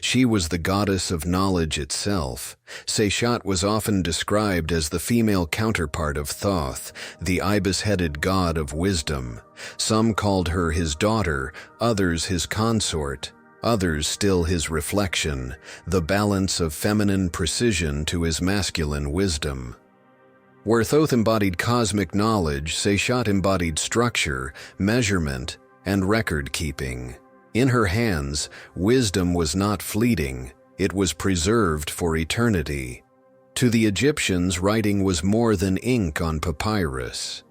She was the goddess of knowledge itself. Seshat was often described as the female counterpart of Thoth, the ibis-headed god of wisdom. Some called her his daughter, others his consort, others still his reflection, the balance of feminine precision to his masculine wisdom. Where Thoth embodied cosmic knowledge, Seshat embodied structure, measurement, and record-keeping. In her hands, wisdom was not fleeting, it was preserved for eternity. To the Egyptians, writing was more than ink on papyrus.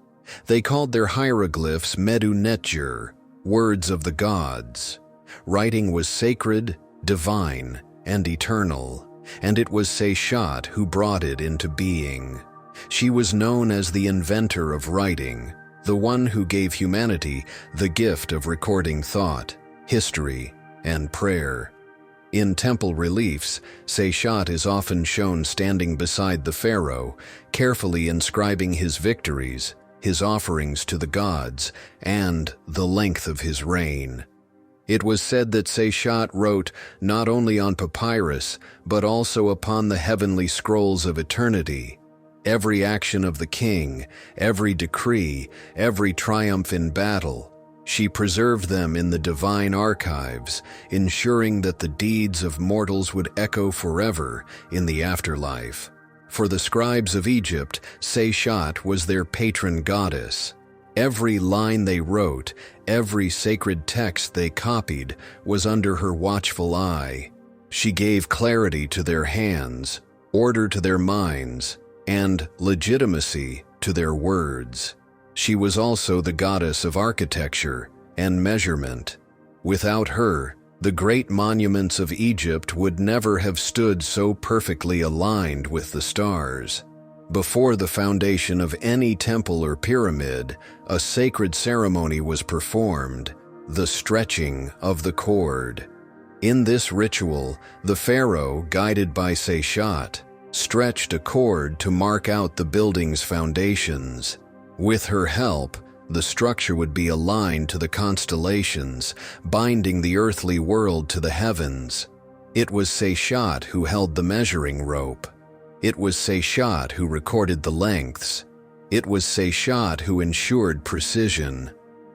They called their hieroglyphs Medu Netjer, words of the gods. Writing was sacred, divine, and eternal, and it was Seshat who brought it into being. She was known as the inventor of writing, the one who gave humanity the gift of recording thought, history, and prayer. In temple reliefs, Seshat is often shown standing beside the pharaoh, carefully inscribing his victories, his offerings to the gods, and the length of his reign. It was said that Seshat wrote not only on papyrus, but also upon the heavenly scrolls of eternity. Every action of the king, every decree, every triumph in battle, she preserved them in the divine archives, ensuring that the deeds of mortals would echo forever in the afterlife. For the scribes of Egypt, Seshat was their patron goddess. Every line they wrote, every sacred text they copied, was under her watchful eye. She gave clarity to their hands, order to their minds, and legitimacy to their words. She was also the goddess of architecture and measurement. Without her, the great monuments of Egypt would never have stood so perfectly aligned with the stars. Before the foundation of any temple or pyramid, a sacred ceremony was performed, the stretching of the cord. In this ritual, the pharaoh, guided by Seshat, stretched a cord to mark out the building's foundations. With her help, the structure would be aligned to the constellations, binding the earthly world to the heavens. It was Seshat who held the measuring rope. It was Seshat who recorded the lengths. It was Seshat who ensured precision.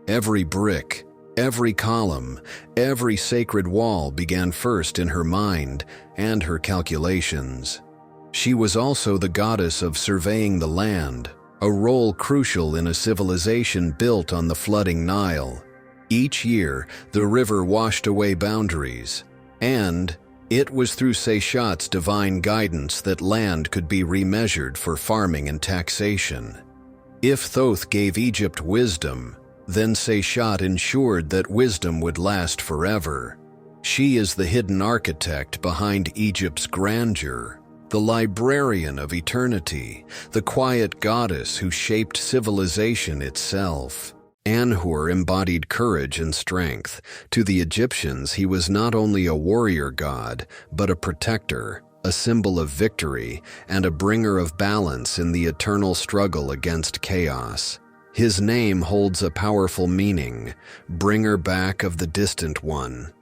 Every brick, every column, every sacred wall began first in her mind and her calculations. She was also the goddess of surveying the land, a role crucial in a civilization built on the flooding Nile. Each year, the river washed away boundaries, and it was through Seshat's divine guidance that land could be remeasured for farming and taxation. If Thoth gave Egypt wisdom, then Seshat ensured that wisdom would last forever. She is the hidden architect behind Egypt's grandeur, the librarian of eternity, the quiet goddess who shaped civilization itself. Anhur embodied courage and strength. To the Egyptians, he was not only a warrior god, but a protector, a symbol of victory, and a bringer of balance in the eternal struggle against chaos. His name holds a powerful meaning, bringer back of the distant one.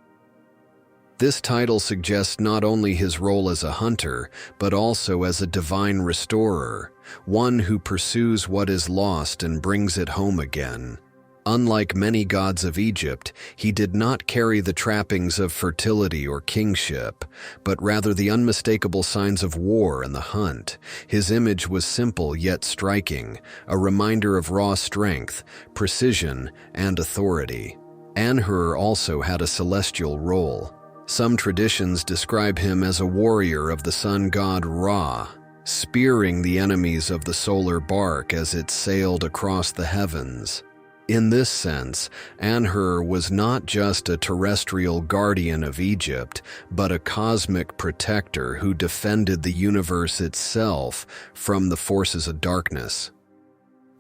This title suggests not only his role as a hunter, but also as a divine restorer, one who pursues what is lost and brings it home again. Unlike many gods of Egypt, he did not carry the trappings of fertility or kingship, but rather the unmistakable signs of war and the hunt. His image was simple yet striking, a reminder of raw strength, precision, and authority. Anhur also had a celestial role. Some traditions describe him as a warrior of the sun god Ra, spearing the enemies of the solar bark as it sailed across the heavens. In this sense, Anhur was not just a terrestrial guardian of Egypt, but a cosmic protector who defended the universe itself from the forces of darkness.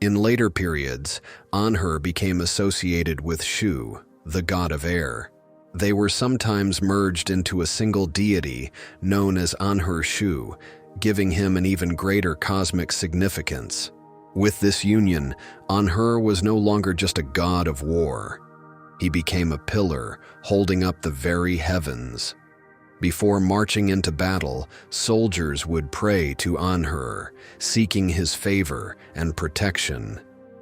In later periods, Anhur became associated with Shu, the god of air. They were sometimes merged into a single deity known as Anhur-Shu, giving him an even greater cosmic significance. With this union, Anhur was no longer just a god of war. He became a pillar holding up the very heavens. Before marching into battle, soldiers would pray to Anhur, seeking his favor and protection.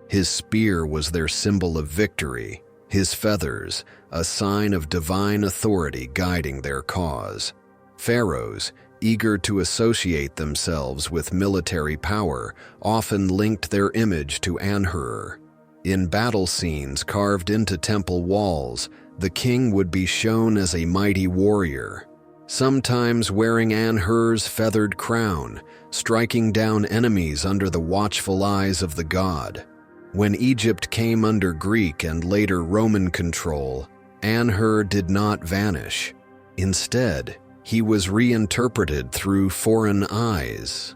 His spear was their symbol of victory, his feathers, a sign of divine authority guiding their cause. Pharaohs, eager to associate themselves with military power, often linked their image to Anhur. In battle scenes carved into temple walls, the king would be shown as a mighty warrior, sometimes wearing Anhur's feathered crown, striking down enemies under the watchful eyes of the god. When Egypt came under Greek and later Roman control, Anhur did not vanish. Instead, he was reinterpreted through foreign eyes.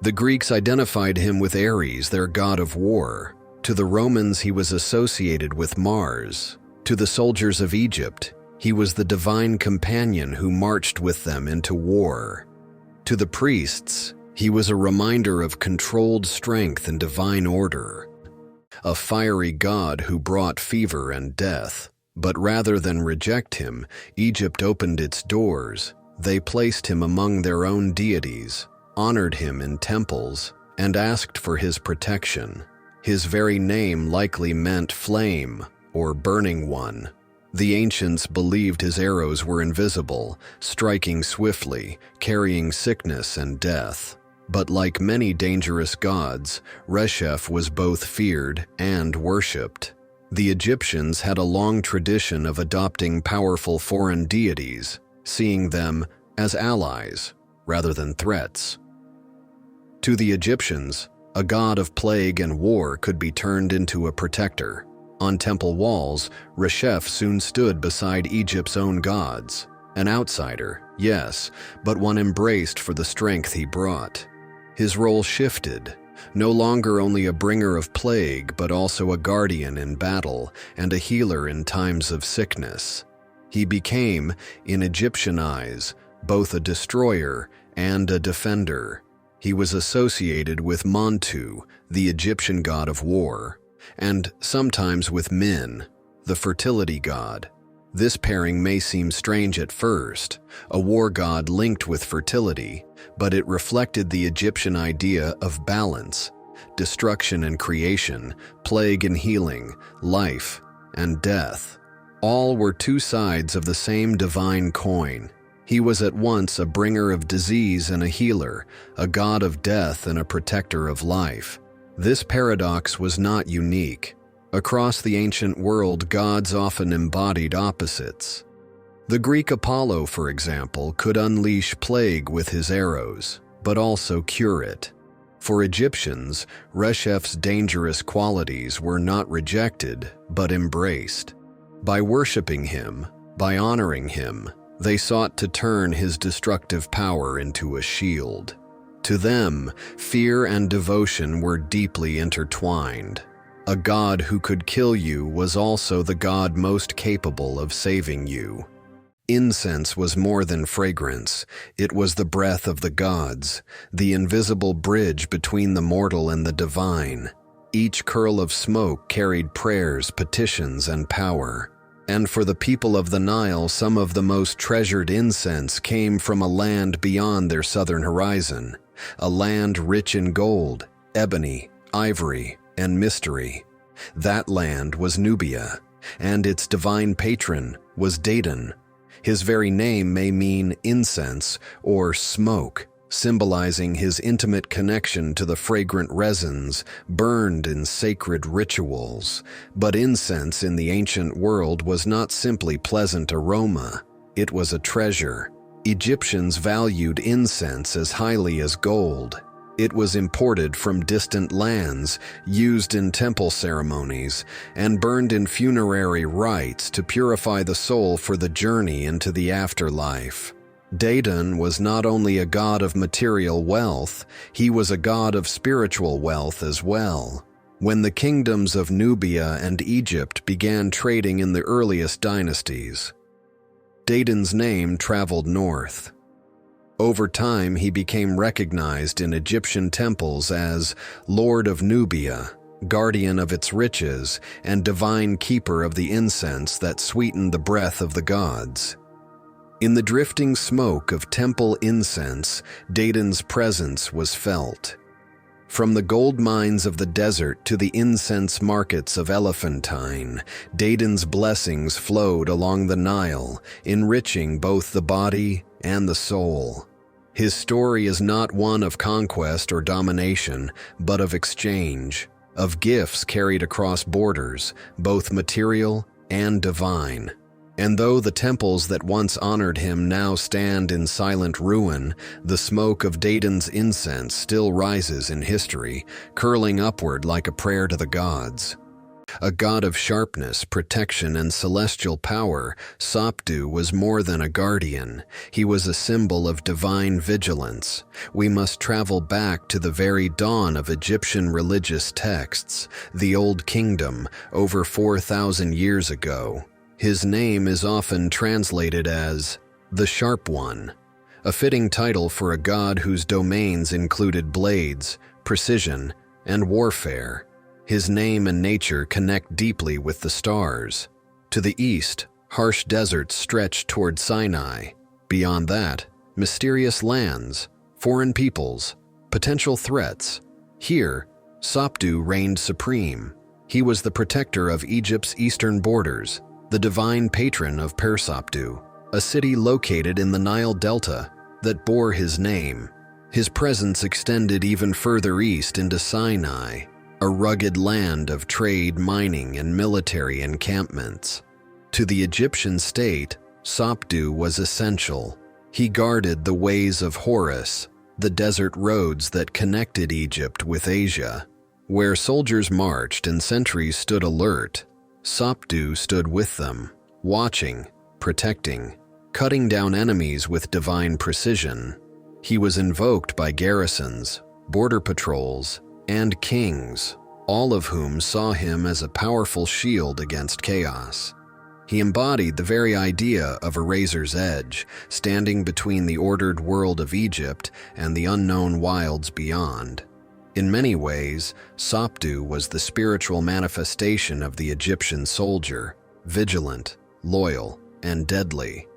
The Greeks identified him with Ares, their god of war. To the Romans, he was associated with Mars. To the soldiers of Egypt, he was the divine companion who marched with them into war. To the priests, he was a reminder of controlled strength and divine order. A fiery god who brought fever and death. But rather than reject him, Egypt opened its doors. They placed him among their own deities, honored him in temples, and asked for his protection. His very name likely meant flame or burning one. The ancients believed his arrows were invisible, striking swiftly, carrying sickness and death. But like many dangerous gods, Resheph was both feared and worshipped. The Egyptians had a long tradition of adopting powerful foreign deities, seeing them as allies rather than threats. To the Egyptians, a god of plague and war could be turned into a protector. On temple walls, Resheph soon stood beside Egypt's own gods. An outsider, yes, but one embraced for the strength he brought. His role shifted, no longer only a bringer of plague, but also a guardian in battle and a healer in times of sickness. He became, in Egyptian eyes, both a destroyer and a defender. He was associated with Montu, the Egyptian god of war, and sometimes with Min, the fertility god. This pairing may seem strange at first, a war god linked with fertility, but it reflected the Egyptian idea of balance, destruction and creation, plague and healing, life and death. All were two sides of the same divine coin. He was at once a bringer of disease and a healer, a god of death and a protector of life. This paradox was not unique. Across the ancient world, gods often embodied opposites. The Greek Apollo, for example, could unleash plague with his arrows, but also cure it. For Egyptians, Resheph's dangerous qualities were not rejected, but embraced. By worshiping him, by honoring him, they sought to turn his destructive power into a shield. To them, fear and devotion were deeply intertwined. A god who could kill you was also the god most capable of saving you. Incense was more than fragrance. It was the breath of the gods, the invisible bridge between the mortal and the divine. Each curl of smoke carried prayers, petitions, and power. And for the people of the Nile, some of the most treasured incense came from a land beyond their southern horizon, a land rich in gold, ebony, ivory, and mystery. That land was Nubia, and its divine patron was Daton. His very name may mean incense or smoke, symbolizing his intimate connection to the fragrant resins burned in sacred rituals. But incense in the ancient world was not simply pleasant aroma. It was a treasure. Egyptians valued incense as highly as gold. It was imported from distant lands, used in temple ceremonies, and burned in funerary rites to purify the soul for the journey into the afterlife. Daton was not only a god of material wealth, he was a god of spiritual wealth as well. When the kingdoms of Nubia and Egypt began trading in the earliest dynasties, Daton's name traveled north. Over time, he became recognized in Egyptian temples as Lord of Nubia, guardian of its riches, and divine keeper of the incense that sweetened the breath of the gods. In the drifting smoke of temple incense, Dadan's presence was felt. From the gold mines of the desert to the incense markets of Elephantine, Dadan's blessings flowed along the Nile, enriching both the body and the soul. His story is not one of conquest or domination, but of exchange, of gifts carried across borders, both material and divine. And though the temples that once honored him now stand in silent ruin, the smoke of Dadan's incense still rises in history, curling upward like a prayer to the gods. A god of sharpness, protection, and celestial power, Sopdu was more than a guardian. He was a symbol of divine vigilance. We must travel back to the very dawn of Egyptian religious texts, the Old Kingdom, over 4,000 years ago. His name is often translated as the Sharp One, a fitting title for a god whose domains included blades, precision, and warfare. His name and nature connect deeply with the stars. To the east, harsh deserts stretch toward Sinai. Beyond that, mysterious lands, foreign peoples, potential threats. Here, Sopdu reigned supreme. He was the protector of Egypt's eastern borders, the divine patron of Persopdu, a city located in the Nile Delta that bore his name. His presence extended even further east into Sinai, a rugged land of trade, mining, and military encampments. To the Egyptian state, Sopdu was essential. He guarded the ways of Horus, the desert roads that connected Egypt with Asia. Where soldiers marched and sentries stood alert, Sopdu stood with them, watching, protecting, cutting down enemies with divine precision. He was invoked by garrisons, border patrols, and kings, all of whom saw him as a powerful shield against chaos. He embodied the very idea of a razor's edge, standing between the ordered world of Egypt and the unknown wilds beyond. In many ways, Sopdu was the spiritual manifestation of the Egyptian soldier, vigilant, loyal, and deadly.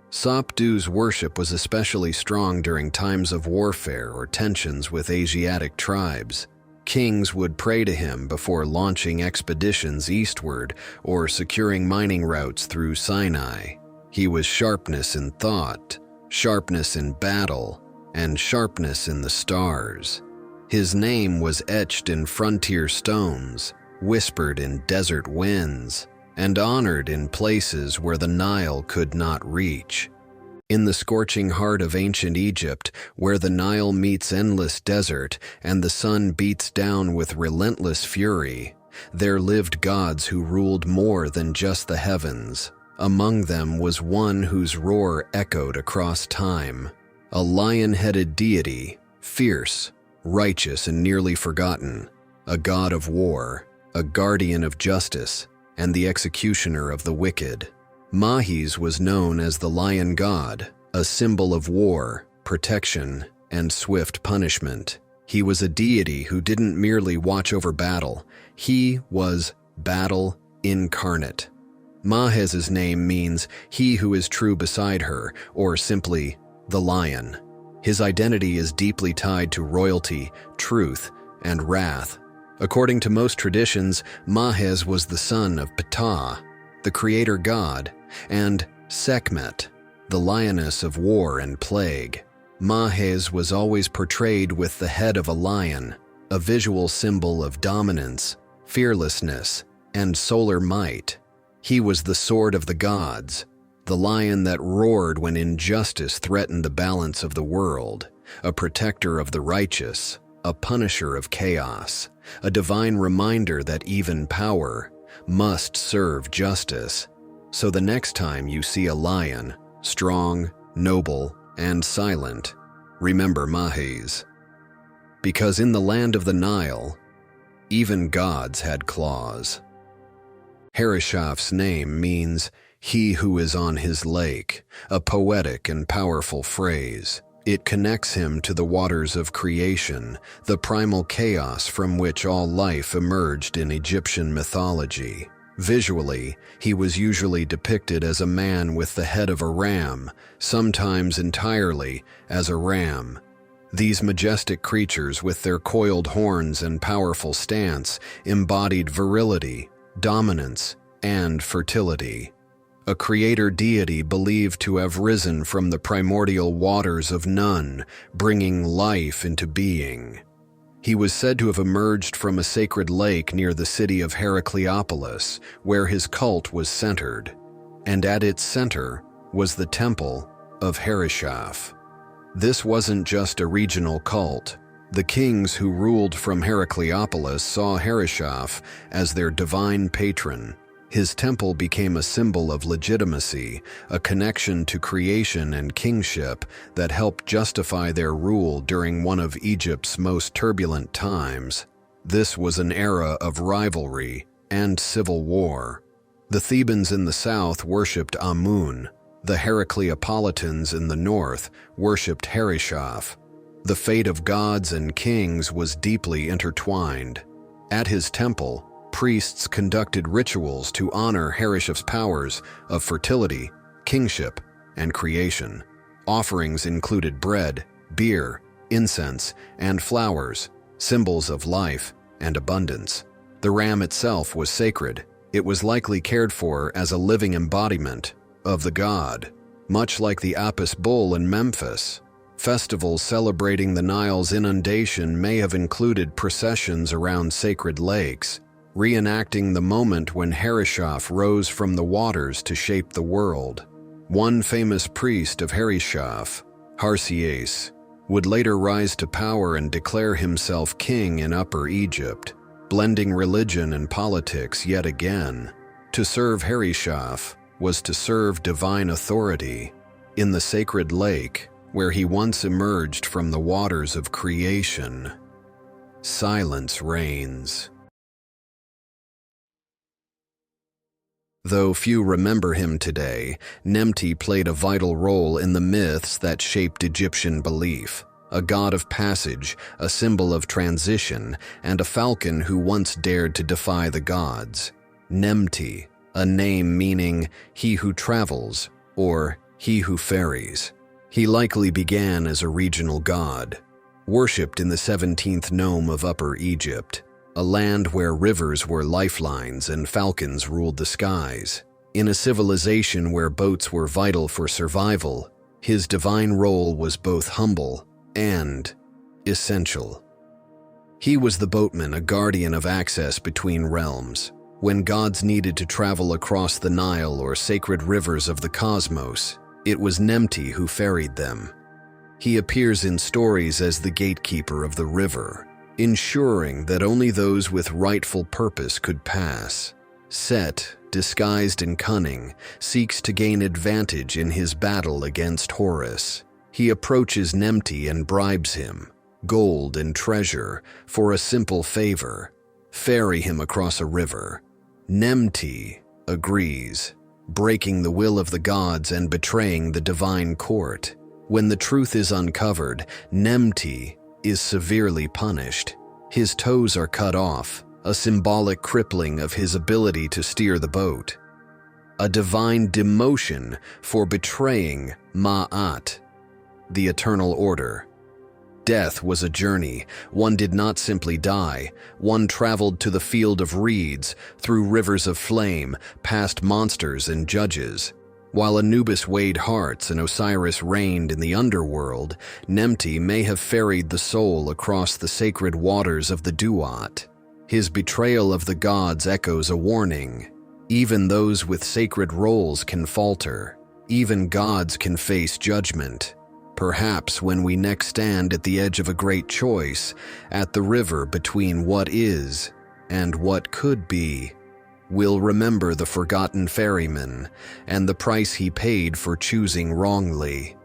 Sopdu's worship was especially strong during times of warfare or tensions with Asiatic tribes. Kings would pray to him before launching expeditions eastward or securing mining routes through Sinai. He was sharpness in thought, sharpness in battle, and sharpness in the stars. His name was etched in frontier stones, whispered in desert winds, and honored in places where the Nile could not reach. In the scorching heart of ancient Egypt, where the Nile meets endless desert and the sun beats down with relentless fury, there lived gods who ruled more than just the heavens. Among them was one whose roar echoed across time, a lion-headed deity, fierce, righteous, and nearly forgotten, a god of war, a guardian of justice, and the executioner of the wicked. Mahis was known as the lion god, a symbol of war, protection, and swift punishment. He was a deity who didn't merely watch over battle, he was battle incarnate. Mahes's name means he who is true beside her, or simply the lion. His identity is deeply tied to royalty, truth, and wrath. According to most traditions, Mahes was the son of Ptah, the creator god, and Sekhmet, the lioness of war and plague. Mahes was always portrayed with the head of a lion, a visual symbol of dominance, fearlessness, and solar might. He was the sword of the gods, the lion that roared when injustice threatened the balance of the world, a protector of the righteous, a punisher of chaos, a divine reminder that even power must serve justice. So the next time you see a lion, strong, noble, and silent, remember Mahes. Because in the land of the Nile, even gods had claws. Harishaf's name means "he who is on his lake," a poetic and powerful phrase. It connects him to the waters of creation, the primal chaos from which all life emerged in Egyptian mythology. Visually, he was usually depicted as a man with the head of a ram, sometimes entirely as a ram. These majestic creatures, with their coiled horns and powerful stance, embodied virility, dominance, and fertility. A creator deity believed to have risen from the primordial waters of Nun, bringing life into being. He was said to have emerged from a sacred lake near the city of Heracleopolis, where his cult was centered, and at its center was the temple of Hereshaph. This wasn't just a regional cult. The kings who ruled from Heracleopolis saw Hereshaph as their divine patron. His temple became a symbol of legitimacy, a connection to creation and kingship that helped justify their rule during one of Egypt's most turbulent times. This was an era of rivalry and civil war. The Thebans in the south worshipped Amun. The Heracleopolitans in the north worshipped Hereshaph. The fate of gods and kings was deeply intertwined. At his temple, priests conducted rituals to honor Hereshaph's powers of fertility, kingship, and creation. Offerings included bread, beer, incense, and flowers, symbols of life and abundance. The ram itself was sacred. It was likely cared for as a living embodiment of the god, much like the Apis bull in Memphis. Festivals celebrating the Nile's inundation may have included processions around sacred lakes, reenacting the moment when Hereshaph rose from the waters to shape the world. One famous priest of Hereshaph, Harsias, would later rise to power and declare himself king in Upper Egypt, blending religion and politics yet again. To serve Hereshaph was to serve divine authority. In the sacred lake, where he once emerged from the waters of creation, silence reigns. Though few remember him today, Nemti played a vital role in the myths that shaped Egyptian belief. A god of passage, a symbol of transition, and a falcon who once dared to defy the gods. Nemti, a name meaning he who travels, or he who ferries. He likely began as a regional god, worshipped in the 17th nome of Upper Egypt, a land where rivers were lifelines and falcons ruled the skies. In a civilization where boats were vital for survival, his divine role was both humble and essential. He was the boatman, a guardian of access between realms. When gods needed to travel across the Nile or sacred rivers of the cosmos, it was Nemti who ferried them. He appears in stories as the gatekeeper of the river, ensuring that only those with rightful purpose could pass. Set, disguised in cunning, seeks to gain advantage in his battle against Horus. He approaches Nemti and bribes him, gold and treasure, for a simple favor: ferry him across a river. Nemti agrees, breaking the will of the gods and betraying the divine court. When the truth is uncovered, Nemti is severely punished. His toes are cut off, a symbolic crippling of his ability to steer the boat. A divine demotion for betraying Ma'at, the eternal order. Death was a journey. One did not simply die. One traveled to the field of reeds, through rivers of flame, past monsters and judges. While Anubis weighed hearts and Osiris reigned in the underworld, Nemti may have ferried the soul across the sacred waters of the Duat. His betrayal of the gods echoes a warning. Even those with sacred roles can falter. Even gods can face judgment. Perhaps when we next stand at the edge of a great choice, at the river between what is and what could be, we'll remember the forgotten ferryman and the price he paid for choosing wrongly.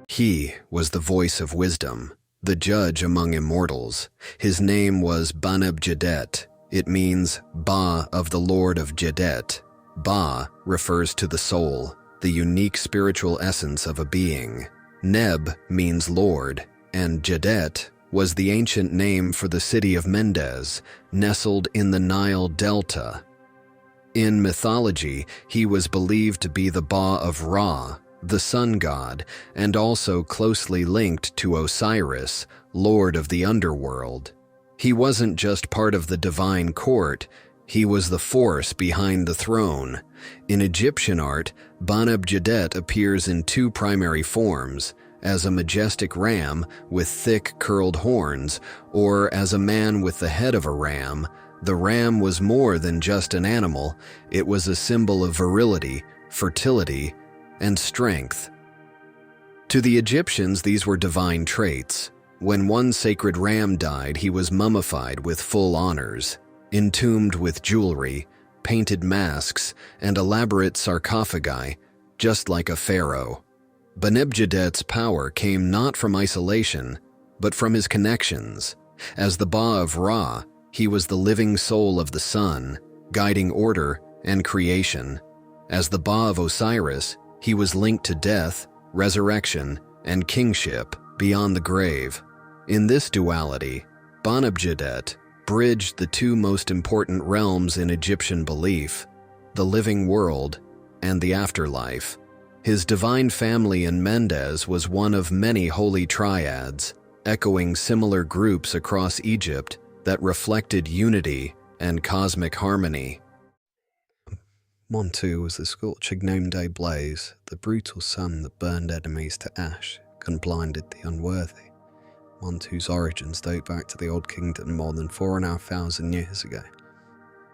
He was the voice of wisdom, the judge among immortals. His name was Banab-Jedet. It means Ba of the Lord of Jedet. Ba refers to the soul, the unique spiritual essence of a being. Neb means Lord, and Jedet was the ancient name for the city of Mendes, nestled in the Nile Delta. In mythology, he was believed to be the Ba of Ra, the sun god, and also closely linked to Osiris, lord of the underworld. He wasn't just part of the divine court, he was the force behind the throne. In Egyptian art, Bana-B'jedet appears in two primary forms, as a majestic ram with thick curled horns, or as a man with the head of a ram. The ram was more than just an animal, it was a symbol of virility, fertility, and strength. To the Egyptians, these were divine traits. When one sacred ram died, he was mummified with full honors, entombed with jewelry, painted masks, and elaborate sarcophagi, just like a pharaoh. Bana-B'jedet's power came not from isolation, but from his connections. As the Ba of Ra, he was the living soul of the sun, guiding order and creation. As the Ba of Osiris, he was linked to death, resurrection, and kingship beyond the grave. In this duality, Bana-B'jedet bridged the two most important realms in Egyptian belief, the living world and the afterlife. His divine family in Mendes was one of many holy triads, echoing similar groups across Egypt that reflected unity and cosmic harmony. Montu was the scorching noonday blaze, the brutal sun that burned enemies to ash and blinded the unworthy. Montu's origins date back to the Old Kingdom more than 4,500 years ago.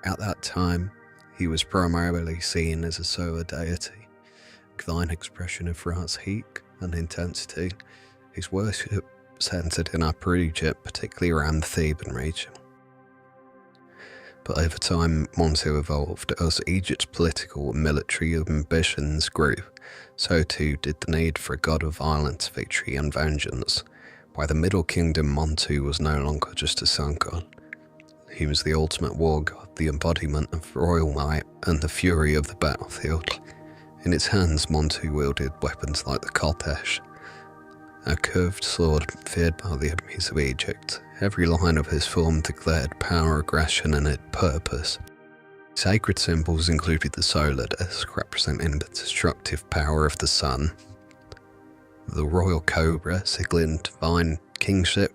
At that time, he was primarily seen as a solar deity, a divine expression of Ra's heat and intensity. His worship centered in Upper Egypt, particularly around the Theban region. But over time, Montu evolved as Egypt's political and military ambitions grew. So too did the need for a god of violence, victory, and vengeance. By the Middle Kingdom, Montu was no longer just a sun god. He was the ultimate war god, the embodiment of royal might and the fury of the battlefield. In its hands, Montu wielded weapons like the Kodesh, a curved sword feared by the enemies of Egypt. Every line of his form declared power, aggression, and purpose. Sacred symbols included the solar disk, representing the destructive power of the sun, the royal cobra, signaling divine kingship,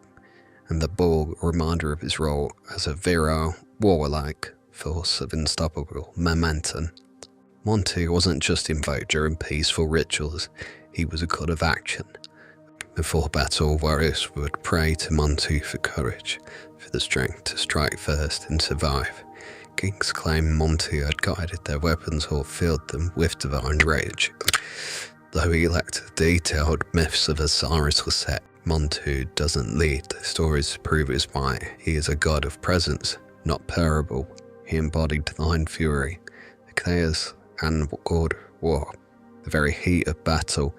and the bull, a reminder of his role as a virile, warlike force of unstoppable momentum. Montu wasn't just invoked during peaceful rituals, he was a god of action. Before battle, warriors would pray to Montu for courage, for the strength to strike first and survive. Kings claimed Montu had guided their weapons or filled them with divine rage. Though he lacked detailed myths of Osiris or Set, Montu doesn't lead the stories to prove his might. He is a god of presence, not parable. He embodied divine fury, the chaos and order, war, the very heat of battle.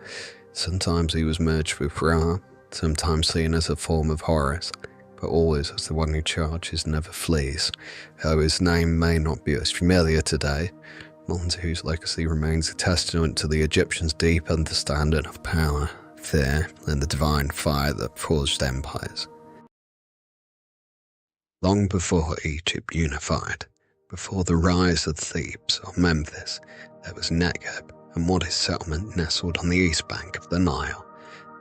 Sometimes he was merged with Ra, sometimes seen as a form of Horus, but always as the one who charges never flees. Though his name may not be as familiar today, Montu's legacy remains a testament to the Egyptians' deep understanding of power, fear, and the divine fire that forged empires. Long before Egypt unified, before the rise of Thebes or Memphis, there was Negev, a modest settlement nestled on the east bank of the Nile.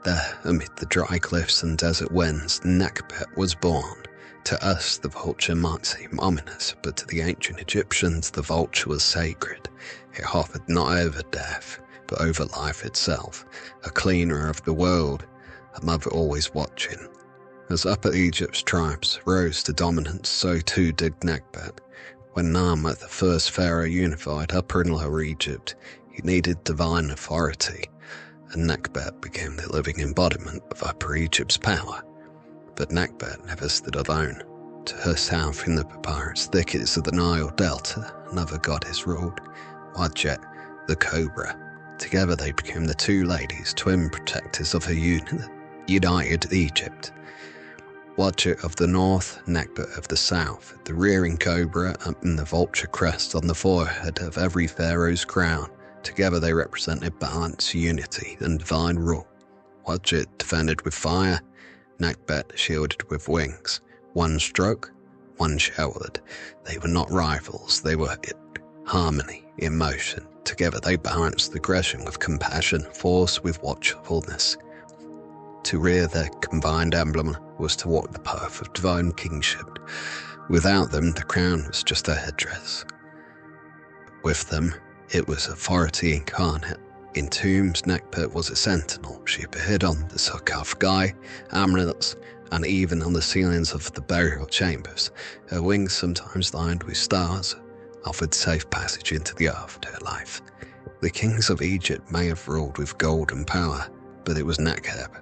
There, amid the dry cliffs and desert winds, Nekhbet was born. To us, the vulture might seem ominous, but to the ancient Egyptians, the vulture was sacred. It hovered not over death, but over life itself, a cleaner of the world, a mother always watching. As Upper Egypt's tribes rose to dominance, so too did Nekhbet. When Narmer, the first pharaoh, unified Upper and Lower Egypt, he needed divine authority, and Nekhbet became the living embodiment of Upper Egypt's power. But Nekhbet never stood alone. To her south, in the papyrus thickets of the Nile Delta, another goddess ruled, Wadjet, the cobra. Together they became the two ladies, twin protectors of her united Egypt. Wadjet of the north, Nekhbet of the south, the rearing cobra and the vulture crest on the forehead of every pharaoh's crown. Together they represented balance, unity, and divine rule. Wadjet defended with fire, Nekhbet shielded with wings. One struck, one showered. They were not rivals, they were harmony, emotion. Together they balanced aggression with compassion, force with watchfulness. To rear their combined emblem was to walk the path of divine kingship. Without them, the crown was just a headdress. With them, it was authority incarnate. In tombs, Necpet was a sentinel. She appeared on the sarcophagi, amulets, and even on the ceilings of the burial chambers. Her wings, sometimes lined with stars, offered safe passage into the afterlife. The kings of Egypt may have ruled with gold and power, but it was Nekheb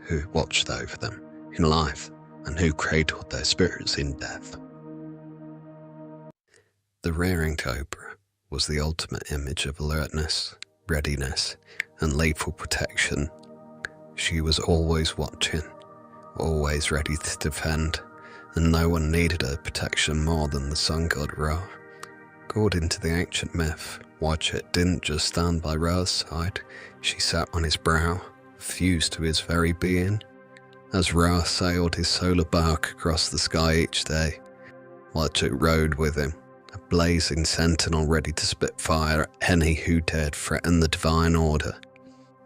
who watched over them in life and who cradled their spirits in death. The rearing cobra was the ultimate image of alertness, readiness, and lethal protection. She was always watching, always ready to defend, and no one needed her protection more than the sun god Ra. According to the ancient myth, Watchet didn't just stand by Ra's side, she sat on his brow, fused to his very being. As Ra sailed his solar bark across the sky each day, Watchet rode with him, a blazing sentinel ready to spit fire at any who dared threaten the divine order.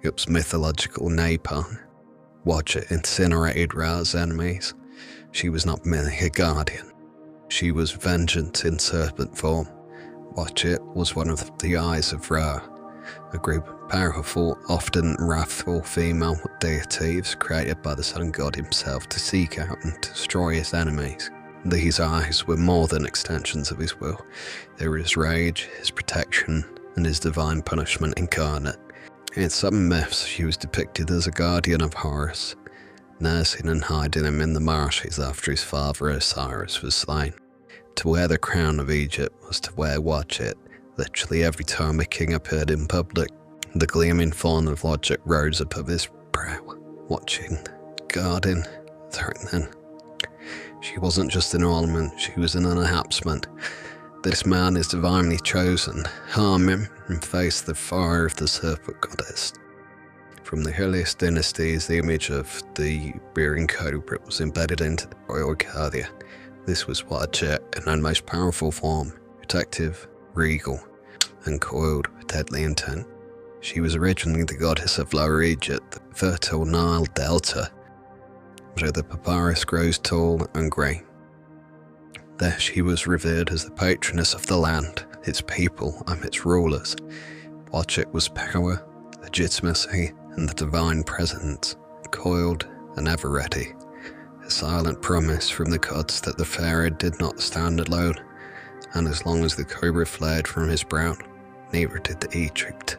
It was mythological napalm. Watchet incinerated Ra's enemies. She was not merely a guardian. She was vengeance in serpent form. Watchet was one of the eyes of Ra, a group of powerful, often wrathful female deities created by the sun god himself to seek out and destroy his enemies. These eyes were more than extensions of his will. They were his rage, his protection, and his divine punishment incarnate. In some myths, she was depicted as a guardian of Horus, nursing and hiding him in the marshes after his father Osiris was slain. To wear the crown of Egypt was to wear Watchet. Literally every time a king appeared in public, the gleaming thorn of Watchet rose above his brow, watching, guarding, threatening. She wasn't just an ornament, she was an enhancement. This man is divinely chosen. Harm him and face the fire of the serpent goddess. From the earliest dynasties, the image of the rearing cobra was embedded into the royal guardia. This was Watchet in her most powerful form, protective, regal, and coiled with deadly intent. She was originally the goddess of Lower Egypt, the fertile Nile Delta, where the papyrus grows tall and grey. There she was revered as the patroness of the land, its people, and its rulers. Watchet was power, legitimacy, and the divine presence, coiled and ever ready. A silent promise from the gods that the pharaoh did not stand alone, and as long as the cobra flared from his brow, neither did the Egypt.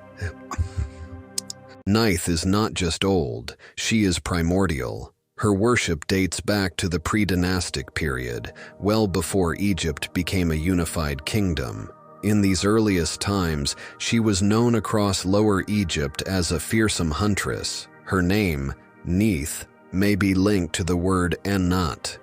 Neith is not just old, she is primordial. Her worship dates back to the pre-dynastic period, well before Egypt became a unified kingdom. In these earliest times, she was known across Lower Egypt as a fearsome huntress. Her name, Neith, may be linked to the word Ennat,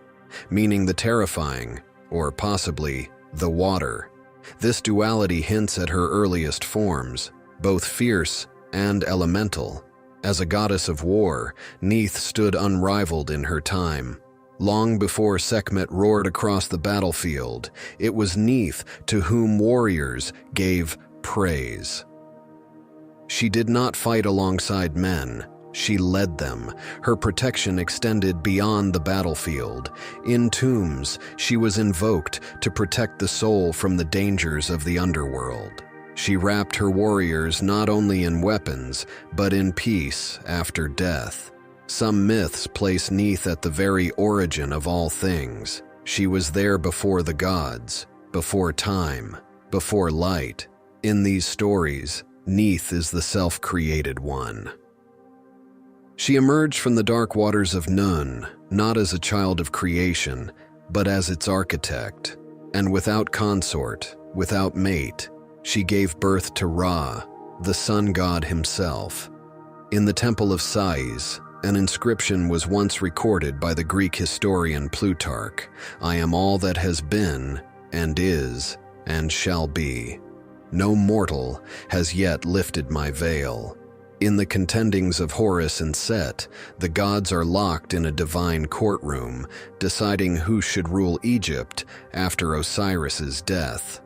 meaning the terrifying, or possibly the water. This duality hints at her earliest forms, both fierce and elemental. As a goddess of war, Neith stood unrivaled in her time. Long before Sekhmet roared across the battlefield, it was Neith to whom warriors gave praise. She did not fight alongside men. She led them. Her protection extended beyond the battlefield. In tombs, she was invoked to protect the soul from the dangers of the underworld. She wrapped her warriors not only in weapons, but in peace after death. Some myths place Neith at the very origin of all things. She was there before the gods, before time, before light. In these stories, Neith is the self-created one. She emerged from the dark waters of Nun, not as a child of creation, but as its architect. And without consort, without mate, she gave birth to Ra, the sun god himself. In the Temple of Sais, an inscription was once recorded by the Greek historian Plutarch. I am all that has been, and is, and shall be. No mortal has yet lifted my veil. In the contendings of Horus and Set, the gods are locked in a divine courtroom, deciding who should rule Egypt after Osiris's death.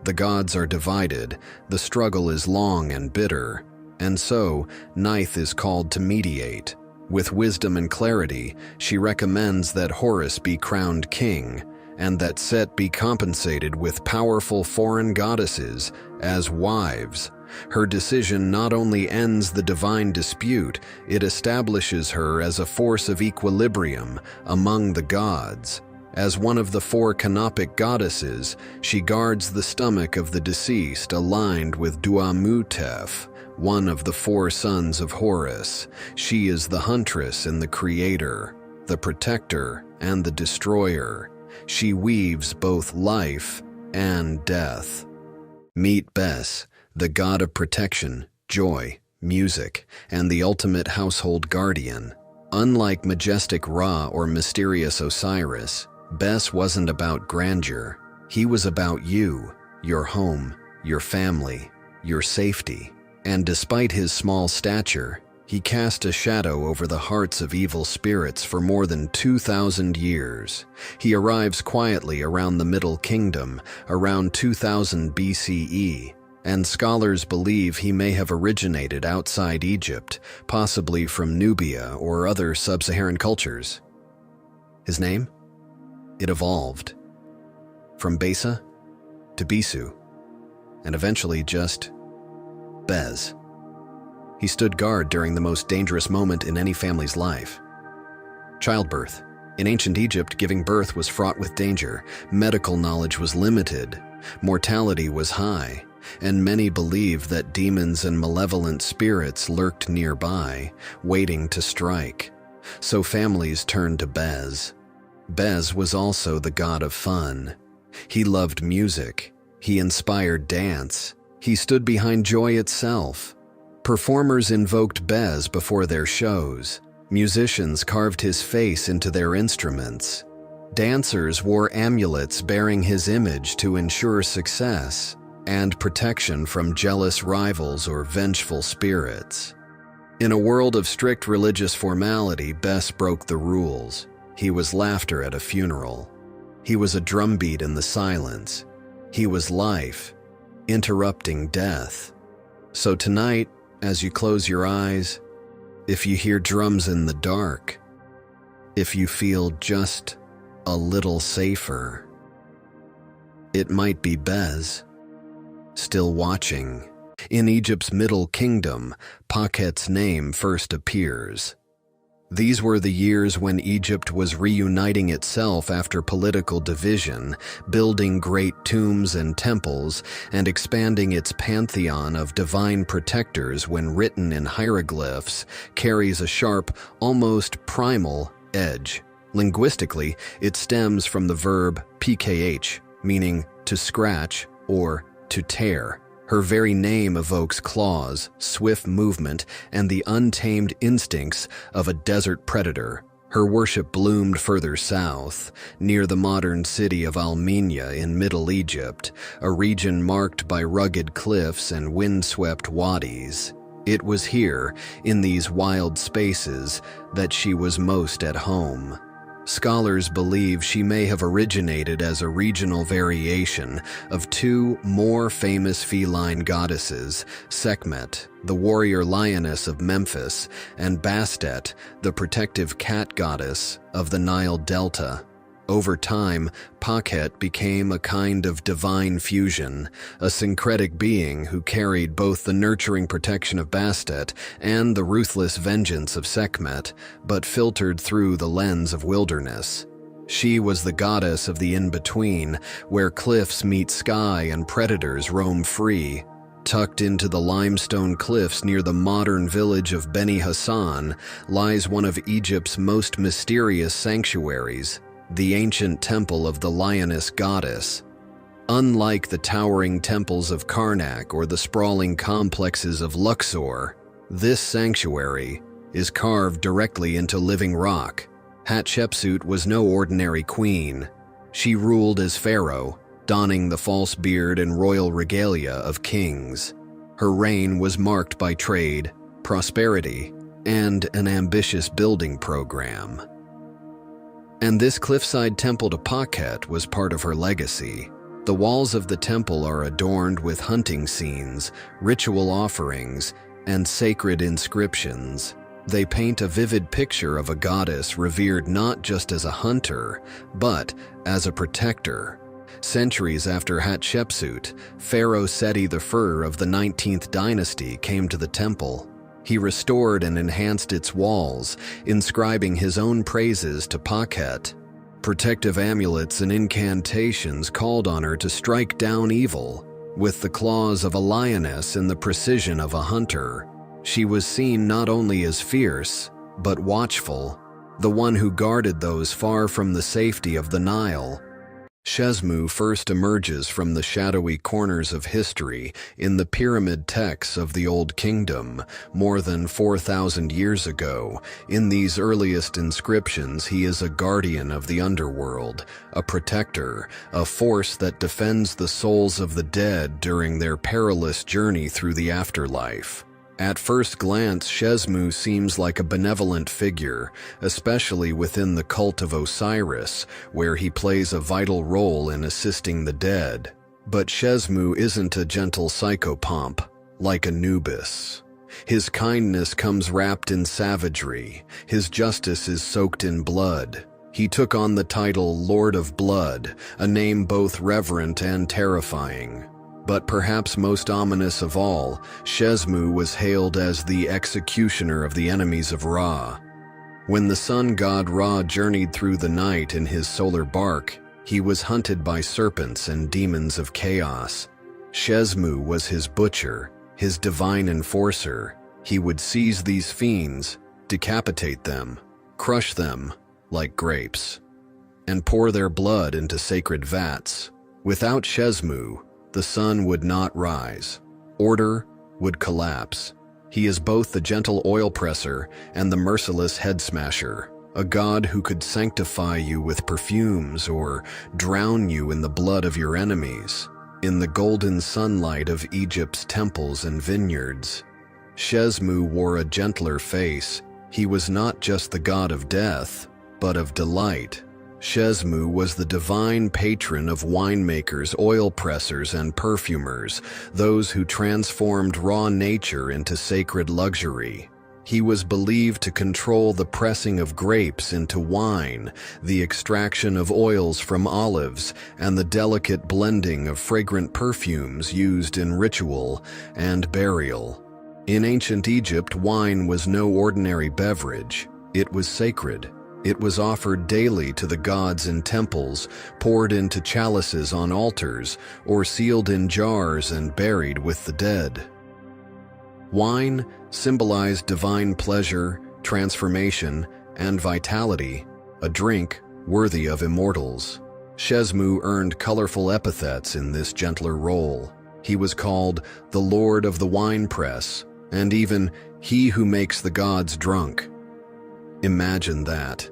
The gods are divided, the struggle is long and bitter, and so Neith is called to mediate. With wisdom and clarity, she recommends that Horus be crowned king, and that Set be compensated with powerful foreign goddesses as wives. Her decision not only ends the divine dispute, it establishes her as a force of equilibrium among the gods. As one of the four canopic goddesses, she guards the stomach of the deceased aligned with Duamutef, one of the four sons of Horus. She is the huntress and the creator, the protector and the destroyer. She weaves both life and death. Meet Bes, the god of protection, joy, music, and the ultimate household guardian. Unlike majestic Ra or mysterious Osiris, Bes wasn't about grandeur. He was about you, your home, your family, your safety. And despite his small stature, he cast a shadow over the hearts of evil spirits for more than 2,000 years. He arrives quietly around the Middle Kingdom, around 2000 BCE, and scholars believe he may have originated outside Egypt, possibly from Nubia or other sub-Saharan cultures. His name? It evolved from Besa to Bisu, and eventually just Bes. He stood guard during the most dangerous moment in any family's life. Childbirth. In ancient Egypt, giving birth was fraught with danger. Medical knowledge was limited. Mortality was high, and many believed that demons and malevolent spirits lurked nearby, waiting to strike. So families turned to Bes. Bes was also the god of fun. He loved music. He inspired dance. He stood behind joy itself. Performers invoked Bes before their shows. Musicians carved his face into their instruments. Dancers wore amulets bearing his image to ensure success and protection from jealous rivals or vengeful spirits. In a world of strict religious formality, Bes broke the rules. He was laughter at a funeral. He was a drumbeat in the silence. He was life, interrupting death. So tonight, as you close your eyes, if you hear drums in the dark, if you feel just a little safer, it might be Bes, still watching. In Egypt's Middle Kingdom, Pakhet's name first appears. These were the years when Egypt was reuniting itself after political division, building great tombs and temples, and expanding its pantheon of divine protectors when written in hieroglyphs carries a sharp, almost primal edge. Linguistically, it stems from the verb pkh, meaning to scratch or to tear. Her very name evokes claws, swift movement, and the untamed instincts of a desert predator. Her worship bloomed further south, near the modern city of Almenia in Middle Egypt, a region marked by rugged cliffs and windswept wadis. It was here, in these wild spaces, that she was most at home. Scholars believe she may have originated as a regional variation of two more famous feline goddesses, Sekhmet, the warrior lioness of Memphis, and Bastet, the protective cat goddess of the Nile Delta. Over time, Pakhet became a kind of divine fusion, a syncretic being who carried both the nurturing protection of Bastet and the ruthless vengeance of Sekhmet, but filtered through the lens of wilderness. She was the goddess of the in-between, where cliffs meet sky and predators roam free. Tucked into the limestone cliffs near the modern village of Beni Hassan lies one of Egypt's most mysterious sanctuaries, the ancient temple of the lioness goddess. Unlike the towering temples of Karnak or the sprawling complexes of Luxor, this sanctuary is carved directly into living rock. Hatshepsut was no ordinary queen. She ruled as pharaoh, donning the false beard and royal regalia of kings. Her reign was marked by trade, prosperity, and an ambitious building program. And this cliffside temple to Pakhet was part of her legacy. The walls of the temple are adorned with hunting scenes, ritual offerings, and sacred inscriptions. They paint a vivid picture of a goddess revered not just as a hunter, but as a protector. Centuries after Hatshepsut, Pharaoh Seti I of the 19th dynasty came to the temple. He restored and enhanced its walls, inscribing his own praises to Pakhet. Protective amulets and incantations called on her to strike down evil. With the claws of a lioness and the precision of a hunter, she was seen not only as fierce, but watchful, the one who guarded those far from the safety of the Nile. Shesmu first emerges from the shadowy corners of history in the pyramid texts of the Old Kingdom, more than 4,000 years ago. In these earliest inscriptions, he is a guardian of the underworld, a protector, a force that defends the souls of the dead during their perilous journey through the afterlife. At first glance, Shesmu seems like a benevolent figure, especially within the cult of Osiris, where he plays a vital role in assisting the dead. But Shesmu isn't a gentle psychopomp, like Anubis. His kindness comes wrapped in savagery. His justice is soaked in blood. He took on the title Lord of Blood, a name both reverent and terrifying. But perhaps most ominous of all, Shesmu was hailed as the executioner of the enemies of Ra. When the sun god Ra journeyed through the night in his solar bark, he was hunted by serpents and demons of chaos. Shesmu was his butcher, his divine enforcer. He would seize these fiends, decapitate them, crush them like grapes, and pour their blood into sacred vats. Without Shesmu, the sun would not rise. Order would collapse. He is both the gentle oil presser and the merciless head smasher, a god who could sanctify you with perfumes or drown you in the blood of your enemies. In the golden sunlight of Egypt's temples and vineyards, Shesmu wore a gentler face. He was not just the god of death, but of delight. Shesmu was the divine patron of winemakers, oil pressers, and perfumers, those who transformed raw nature into sacred luxury. He was believed to control the pressing of grapes into wine, the extraction of oils from olives, and the delicate blending of fragrant perfumes used in ritual and burial. In ancient Egypt, wine was no ordinary beverage. It was sacred. It was offered daily to the gods in temples, poured into chalices on altars, or sealed in jars and buried with the dead. Wine symbolized divine pleasure, transformation, and vitality, a drink worthy of immortals. Shesmu earned colorful epithets in this gentler role. He was called the Lord of the Winepress, and even he who makes the gods drunk. Imagine that.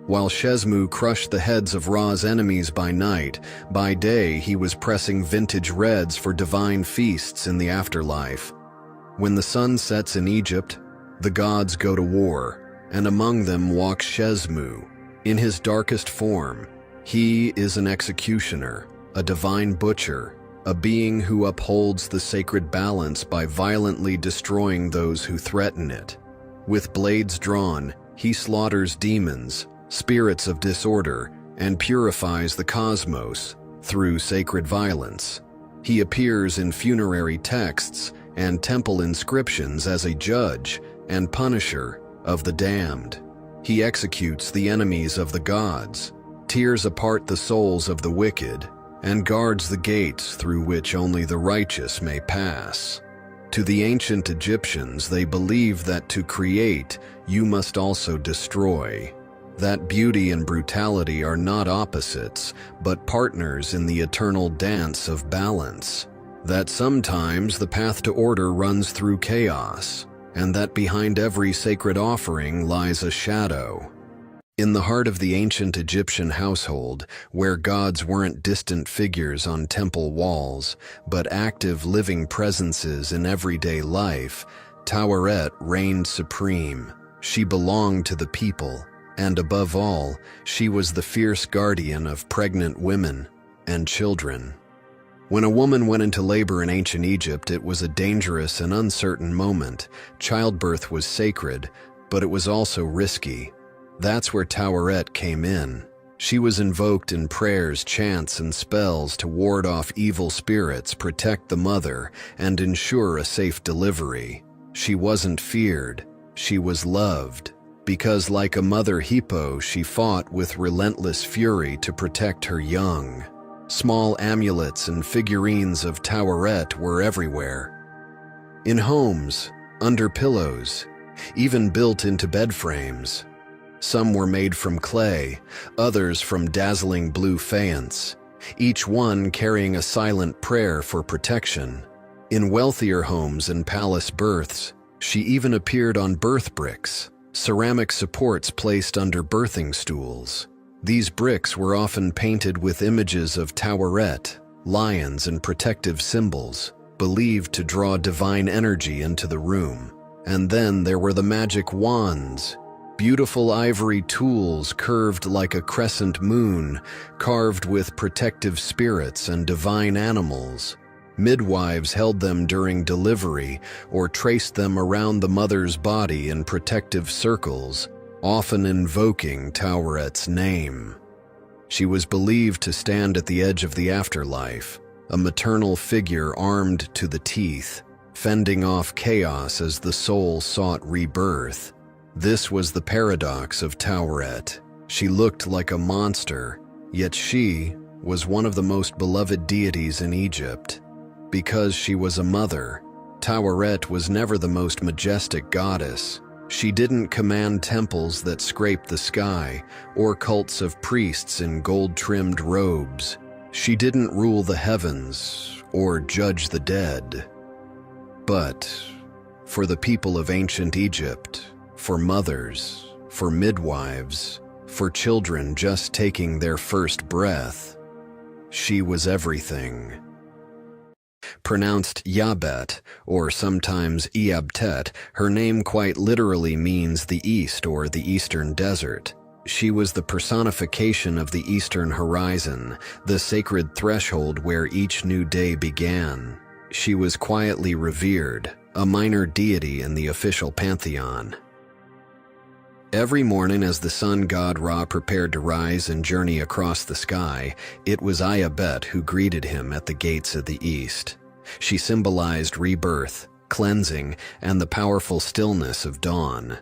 While Shesmu crushed the heads of Ra's enemies by night, by day he was pressing vintage reds for divine feasts in the afterlife. When the sun sets in Egypt, the gods go to war, and among them walks Shesmu. In his darkest form, he is an executioner, a divine butcher, a being who upholds the sacred balance by violently destroying those who threaten it. With blades drawn, he slaughters demons, spirits of disorder, and purifies the cosmos through sacred violence. He appears in funerary texts and temple inscriptions as a judge and punisher of the damned. He executes the enemies of the gods, tears apart the souls of the wicked, and guards the gates through which only the righteous may pass. To the ancient Egyptians, they believed that to create, you must also destroy. That beauty and brutality are not opposites, but partners in the eternal dance of balance. That sometimes the path to order runs through chaos, and that behind every sacred offering lies a shadow. In the heart of the ancient Egyptian household, where gods weren't distant figures on temple walls, but active living presences in everyday life, Taweret reigned supreme. She belonged to the people, and above all, she was the fierce guardian of pregnant women and children. When a woman went into labor in ancient Egypt, it was a dangerous and uncertain moment. Childbirth was sacred, but it was also risky. That's where Taweret came in. She was invoked in prayers, chants, and spells to ward off evil spirits, protect the mother, and ensure a safe delivery. She wasn't feared, she was loved, because like a mother hippo, she fought with relentless fury to protect her young. Small amulets and figurines of Taweret were everywhere. In homes, under pillows, even built into bed frames. Some were made from clay, others from dazzling blue faience, each one carrying a silent prayer for protection. In wealthier homes and palace berths, she even appeared on birth bricks, ceramic supports placed under birthing stools. These bricks were often painted with images of Taweret, lions, and protective symbols, believed to draw divine energy into the room. And then there were the magic wands, beautiful ivory tools curved like a crescent moon, carved with protective spirits and divine animals. Midwives held them during delivery or traced them around the mother's body in protective circles, often invoking Taweret's name. She was believed to stand at the edge of the afterlife, a maternal figure armed to the teeth, fending off chaos as the soul sought rebirth. This was the paradox of Taweret. She looked like a monster, yet she was one of the most beloved deities in Egypt. Because she was a mother, Taweret was never the most majestic goddess. She didn't command temples that scraped the sky or cults of priests in gold-trimmed robes. She didn't rule the heavens or judge the dead. But for the people of ancient Egypt, for mothers, for midwives, for children just taking their first breath, she was everything. Pronounced Yabet, or sometimes Iabtet, her name quite literally means the east or the eastern desert. She was the personification of the eastern horizon, the sacred threshold where each new day began. She was quietly revered, a minor deity in the official pantheon. Every morning as the sun god Ra prepared to rise and journey across the sky, it was Iabet who greeted him at the gates of the east. She symbolized rebirth, cleansing, and the powerful stillness of dawn.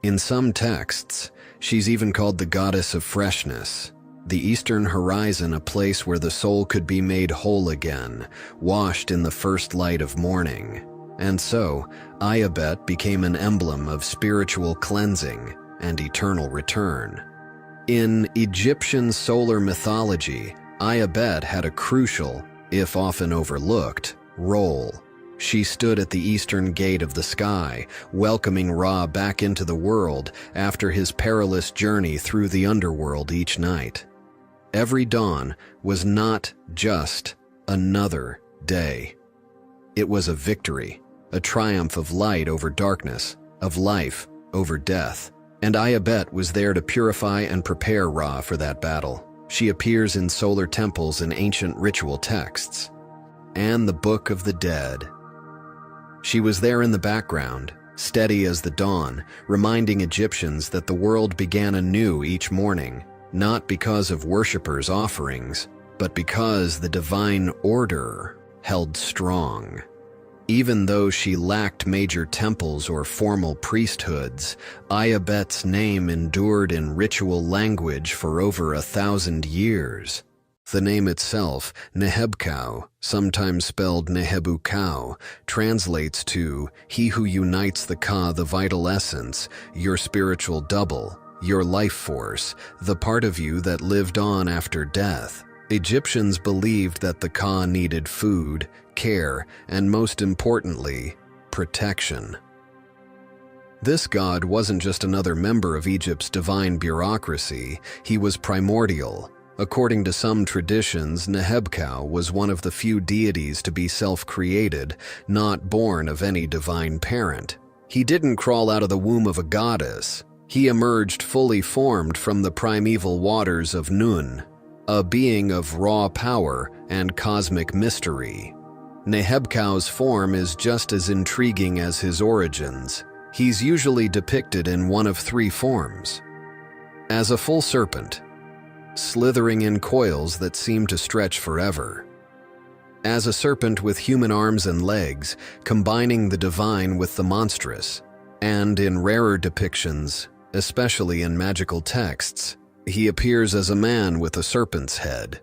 In some texts, she's even called the goddess of freshness, the eastern horizon, a place where the soul could be made whole again, washed in the first light of morning. And so, Iabet became an emblem of spiritual cleansing and eternal return. In Egyptian solar mythology, Iabet had a crucial, if often overlooked, role. She stood at the eastern gate of the sky, welcoming Ra back into the world after his perilous journey through the underworld each night. Every dawn was not just another day. It was a victory, a triumph of light over darkness, of life over death. And Iabet was there to purify and prepare Ra for that battle. She appears in solar temples and ancient ritual texts, and the Book of the Dead. She was there in the background, steady as the dawn, reminding Egyptians that the world began anew each morning, not because of worshippers' offerings, but because the divine order held strong. Even though she lacked major temples or formal priesthoods, Iabet's name endured in ritual language for over 1,000 years. The name itself, Nehebkau, sometimes spelled Nehebukau, translates to "he who unites the Ka, the vital essence, your spiritual double, your life force, the part of you that lived on after death." Egyptians believed that the Ka needed food, care, and most importantly, protection. This god wasn't just another member of Egypt's divine bureaucracy, he was primordial. According to some traditions, Nehebkau was one of the few deities to be self-created, not born of any divine parent. He didn't crawl out of the womb of a goddess. He emerged fully formed from the primeval waters of Nun. a being of raw power and cosmic mystery. Nehebkau's form is just as intriguing as his origins. He's usually depicted in one of three forms: as a full serpent, slithering in coils that seem to stretch forever; as a serpent with human arms and legs, combining the divine with the monstrous; and in rarer depictions, especially in magical texts, he appears as a man with a serpent's head.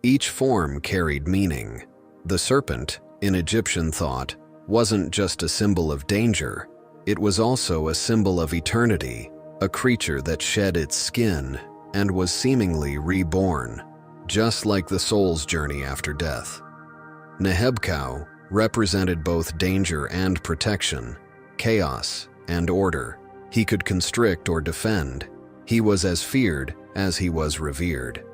Each form carried meaning. The serpent, in Egyptian thought, wasn't just a symbol of danger, it was also a symbol of eternity, a creature that shed its skin and was seemingly reborn, just like the soul's journey after death. Nehebkau represented both danger and protection, chaos and order. He could constrict or defend. He was as feared as he was revered.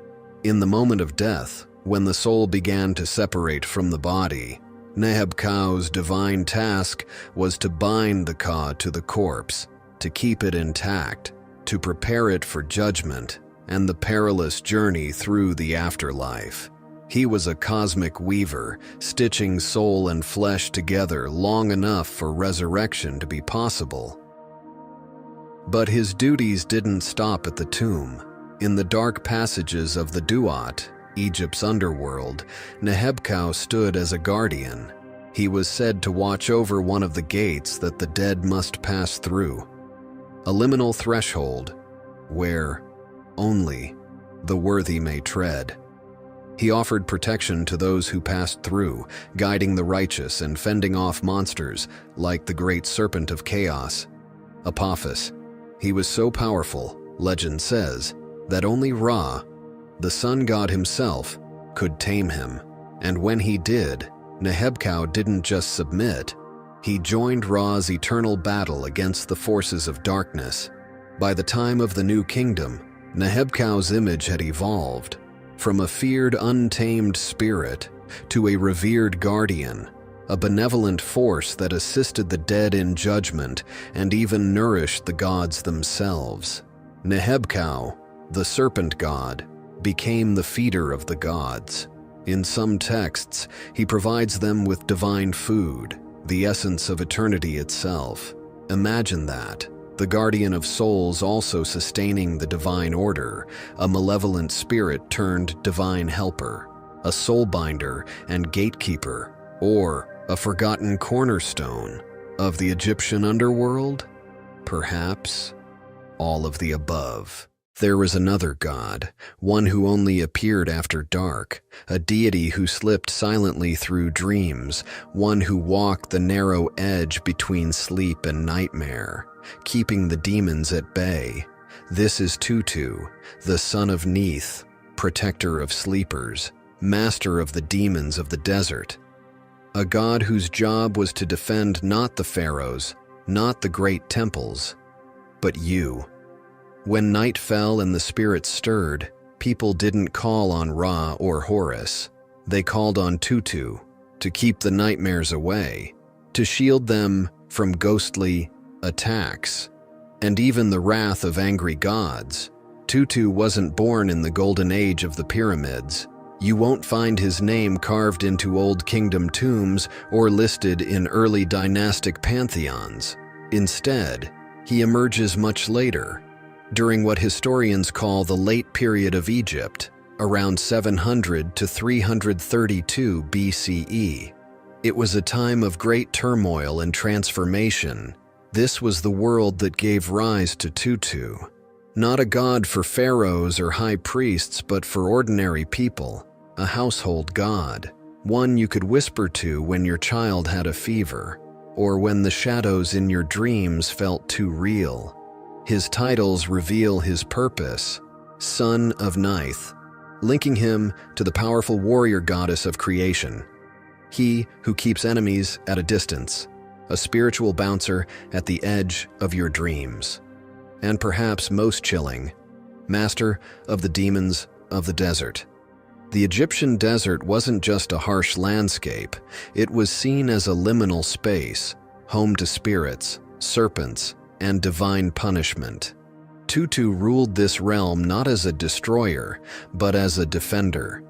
In the moment of death, when the soul began to separate from the body, Nehebkau's divine task was to bind the Ka to the corpse, to keep it intact, to prepare it for judgment and the perilous journey through the afterlife. He was a cosmic weaver, stitching soul and flesh together long enough for resurrection to be possible. But his duties didn't stop at the tomb. In the dark passages of the Duat, Egypt's underworld, Nehebkau stood as a guardian. He was said to watch over one of the gates that the dead must pass through, a liminal threshold where only the worthy may tread. He offered protection to those who passed through, guiding the righteous and fending off monsters like the great serpent of chaos, Apophis. He was so powerful, legend says, that only Ra, the sun god himself, could tame him. And when he did, Nehebkau didn't just submit, he joined Ra's eternal battle against the forces of darkness. By the time of the New Kingdom, Nehebkau's image had evolved from a feared, untamed spirit to a revered guardian, a benevolent force that assisted the dead in judgment and even nourished the gods themselves. Nehebkau, the serpent god, became the feeder of the gods. In some texts, he provides them with divine food, the essence of eternity itself. Imagine that, the guardian of souls also sustaining the divine order, a malevolent spirit turned divine helper, a soulbinder and gatekeeper, or a forgotten cornerstone of the Egyptian underworld? Perhaps all of the above. There was another god, one who only appeared after dark, a deity who slipped silently through dreams, one who walked the narrow edge between sleep and nightmare, keeping the demons at bay. This is Tutu, the son of Neith, protector of sleepers, master of the demons of the desert. A god whose job was to defend not the pharaohs, not the great temples, but you. When night fell and the spirits stirred, people didn't call on Ra or Horus. They called on Tutu to keep the nightmares away, to shield them from ghostly attacks, and even the wrath of angry gods. Tutu wasn't born in the golden age of the pyramids. You won't find his name carved into Old Kingdom tombs or listed in early dynastic pantheons. Instead, he emerges much later, during what historians call the late period of Egypt, around 700 to 332 BCE. It was a time of great turmoil and transformation. This was the world that gave rise to Tutu. Not a god for pharaohs or high priests, but for ordinary people, a household god, one you could whisper to when your child had a fever, or when the shadows in your dreams felt too real. His titles reveal his purpose, Son of Neith, linking him to the powerful warrior goddess of creation. He who keeps enemies at a distance, a spiritual bouncer at the edge of your dreams. And perhaps most chilling, master of the demons of the desert. The Egyptian desert wasn't just a harsh landscape, it was seen as a liminal space, home to spirits, serpents, and divine punishment. Tutu ruled this realm not as a destroyer, but as a defender.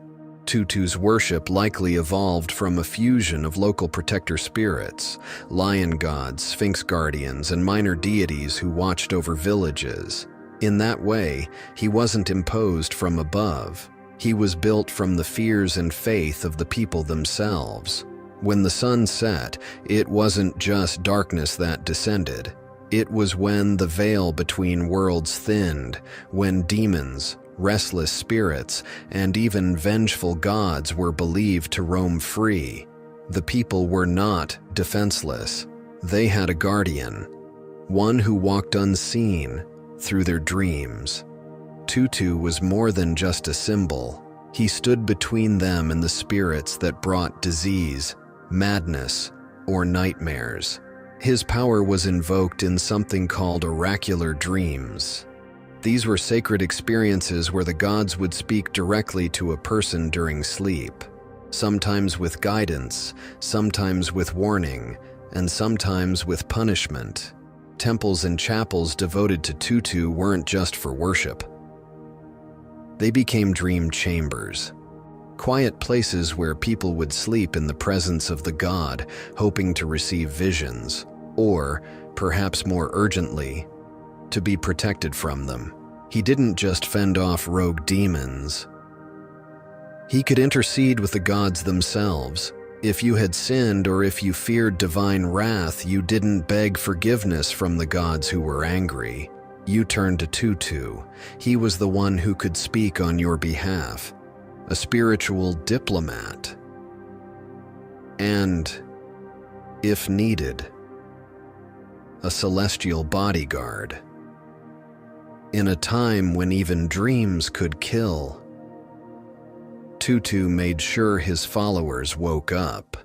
Tutu's worship likely evolved from a fusion of local protector spirits, lion gods, sphinx guardians, and minor deities who watched over villages. In that way, he wasn't imposed from above. He was built from the fears and faith of the people themselves. When the sun set, it wasn't just darkness that descended. It was when the veil between worlds thinned, when demons, restless spirits, and even vengeful gods were believed to roam free. The people were not defenseless. They had a guardian, one who walked unseen through their dreams. Tutu was more than just a symbol. He stood between them and the spirits that brought disease, madness, or nightmares. His power was invoked in something called oracular dreams. These were sacred experiences where the gods would speak directly to a person during sleep, sometimes with guidance, sometimes with warning, and sometimes with punishment. Temples and chapels devoted to Tutu weren't just for worship. They became dream chambers, quiet places where people would sleep in the presence of the god, hoping to receive visions, or, perhaps more urgently, to be protected from them. He didn't just fend off rogue demons. He could intercede with the gods themselves. If you had sinned or if you feared divine wrath, you didn't beg forgiveness from the gods who were angry. You turned to Tutu. He was the one who could speak on your behalf, a spiritual diplomat. And, if needed, a celestial bodyguard. In a time when even dreams could kill, Tutu made sure his followers woke up.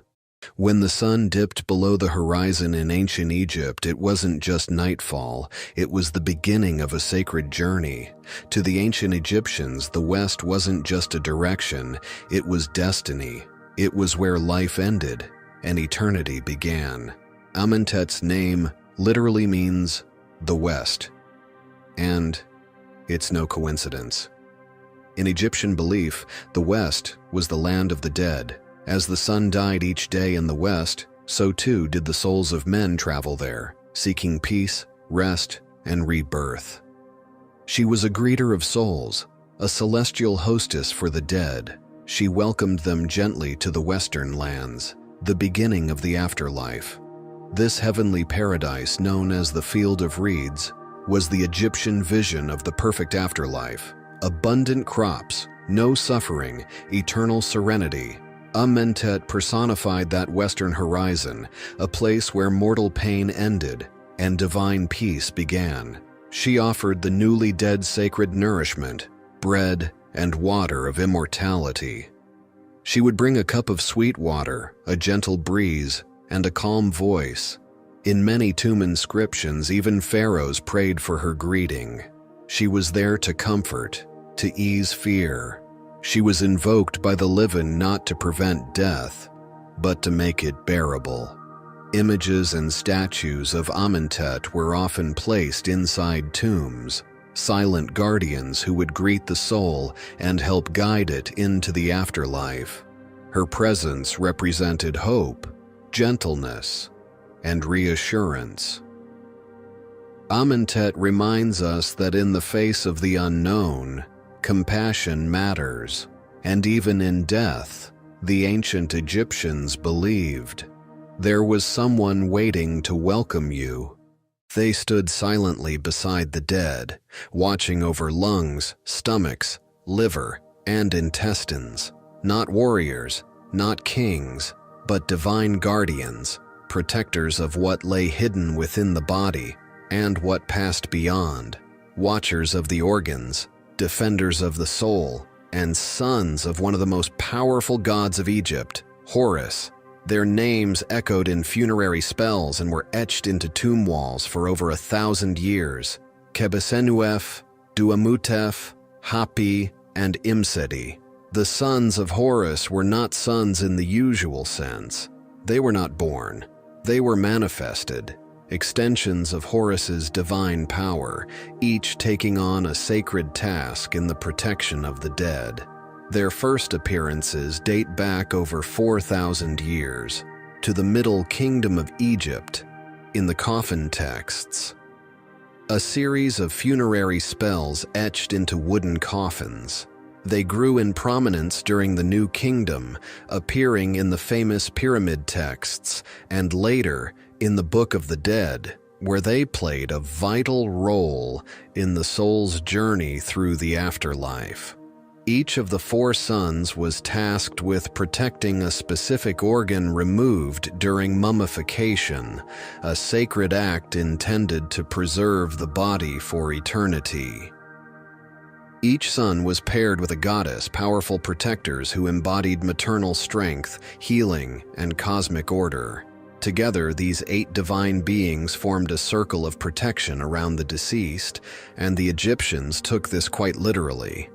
When the sun dipped below the horizon in ancient Egypt, it wasn't just nightfall, it was the beginning of a sacred journey. To the ancient Egyptians, the West wasn't just a direction, it was destiny. It was where life ended and eternity began. Amentet's name literally means the West, and it's no coincidence. In Egyptian belief, the West was the land of the dead. As the sun died each day in the West, so too did the souls of men travel there, seeking peace, rest, and rebirth. She was a greeter of souls, a celestial hostess for the dead. She welcomed them gently to the Western lands, the beginning of the afterlife. This heavenly paradise, known as the Field of Reeds, was the Egyptian vision of the perfect afterlife. Abundant crops, no suffering, eternal serenity. Amentet personified that western horizon, a place where mortal pain ended and divine peace began. She offered the newly dead sacred nourishment, bread and water of immortality. She would bring a cup of sweet water, a gentle breeze, and a calm voice. In many tomb inscriptions, even pharaohs prayed for her greeting. She was there to comfort, to ease fear. She was invoked by the living not to prevent death, but to make it bearable. Images and statues of Amentet were often placed inside tombs, silent guardians who would greet the soul and help guide it into the afterlife. Her presence represented hope, gentleness, and reassurance. Amentet reminds us that in the face of the unknown, compassion matters, and even in death, the ancient Egyptians believed there was someone waiting to welcome you. They stood silently beside the dead, watching over lungs, stomachs, liver, and intestines. Not warriors, not kings, but divine guardians, protectors of what lay hidden within the body and what passed beyond, watchers of the organs, defenders of the soul, and sons of one of the most powerful gods of Egypt, Horus. Their names echoed in funerary spells and were etched into tomb walls for over 1,000 years. Kebesenuef, Duamutef, Hapi, and Imseti. The sons of Horus were not sons in the usual sense. They were not born. They were manifested. extensions of Horus's divine power, each taking on a sacred task in the protection of the dead. Their first appearances date back over 4,000 years, to the Middle Kingdom of Egypt, in the coffin texts. A series of funerary spells etched into wooden coffins. They grew in prominence during the New Kingdom, appearing in the famous pyramid texts, and later in the Book of the Dead, where they played a vital role in the soul's journey through the afterlife. Each of the four sons was tasked with protecting a specific organ removed during mummification, a sacred act intended to preserve the body for eternity. Each son was paired with a goddess, powerful protectors who embodied maternal strength, healing, and cosmic order. Together, these 8 divine beings formed a circle of protection around the deceased, and the Egyptians took this quite literally.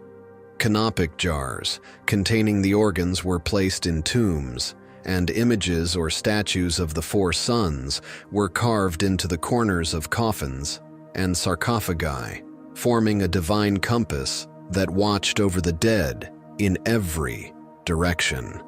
Canopic jars containing the organs were placed in tombs, and images or statues of the 4 sons were carved into the corners of coffins and sarcophagi, forming a divine compass that watched over the dead in every direction.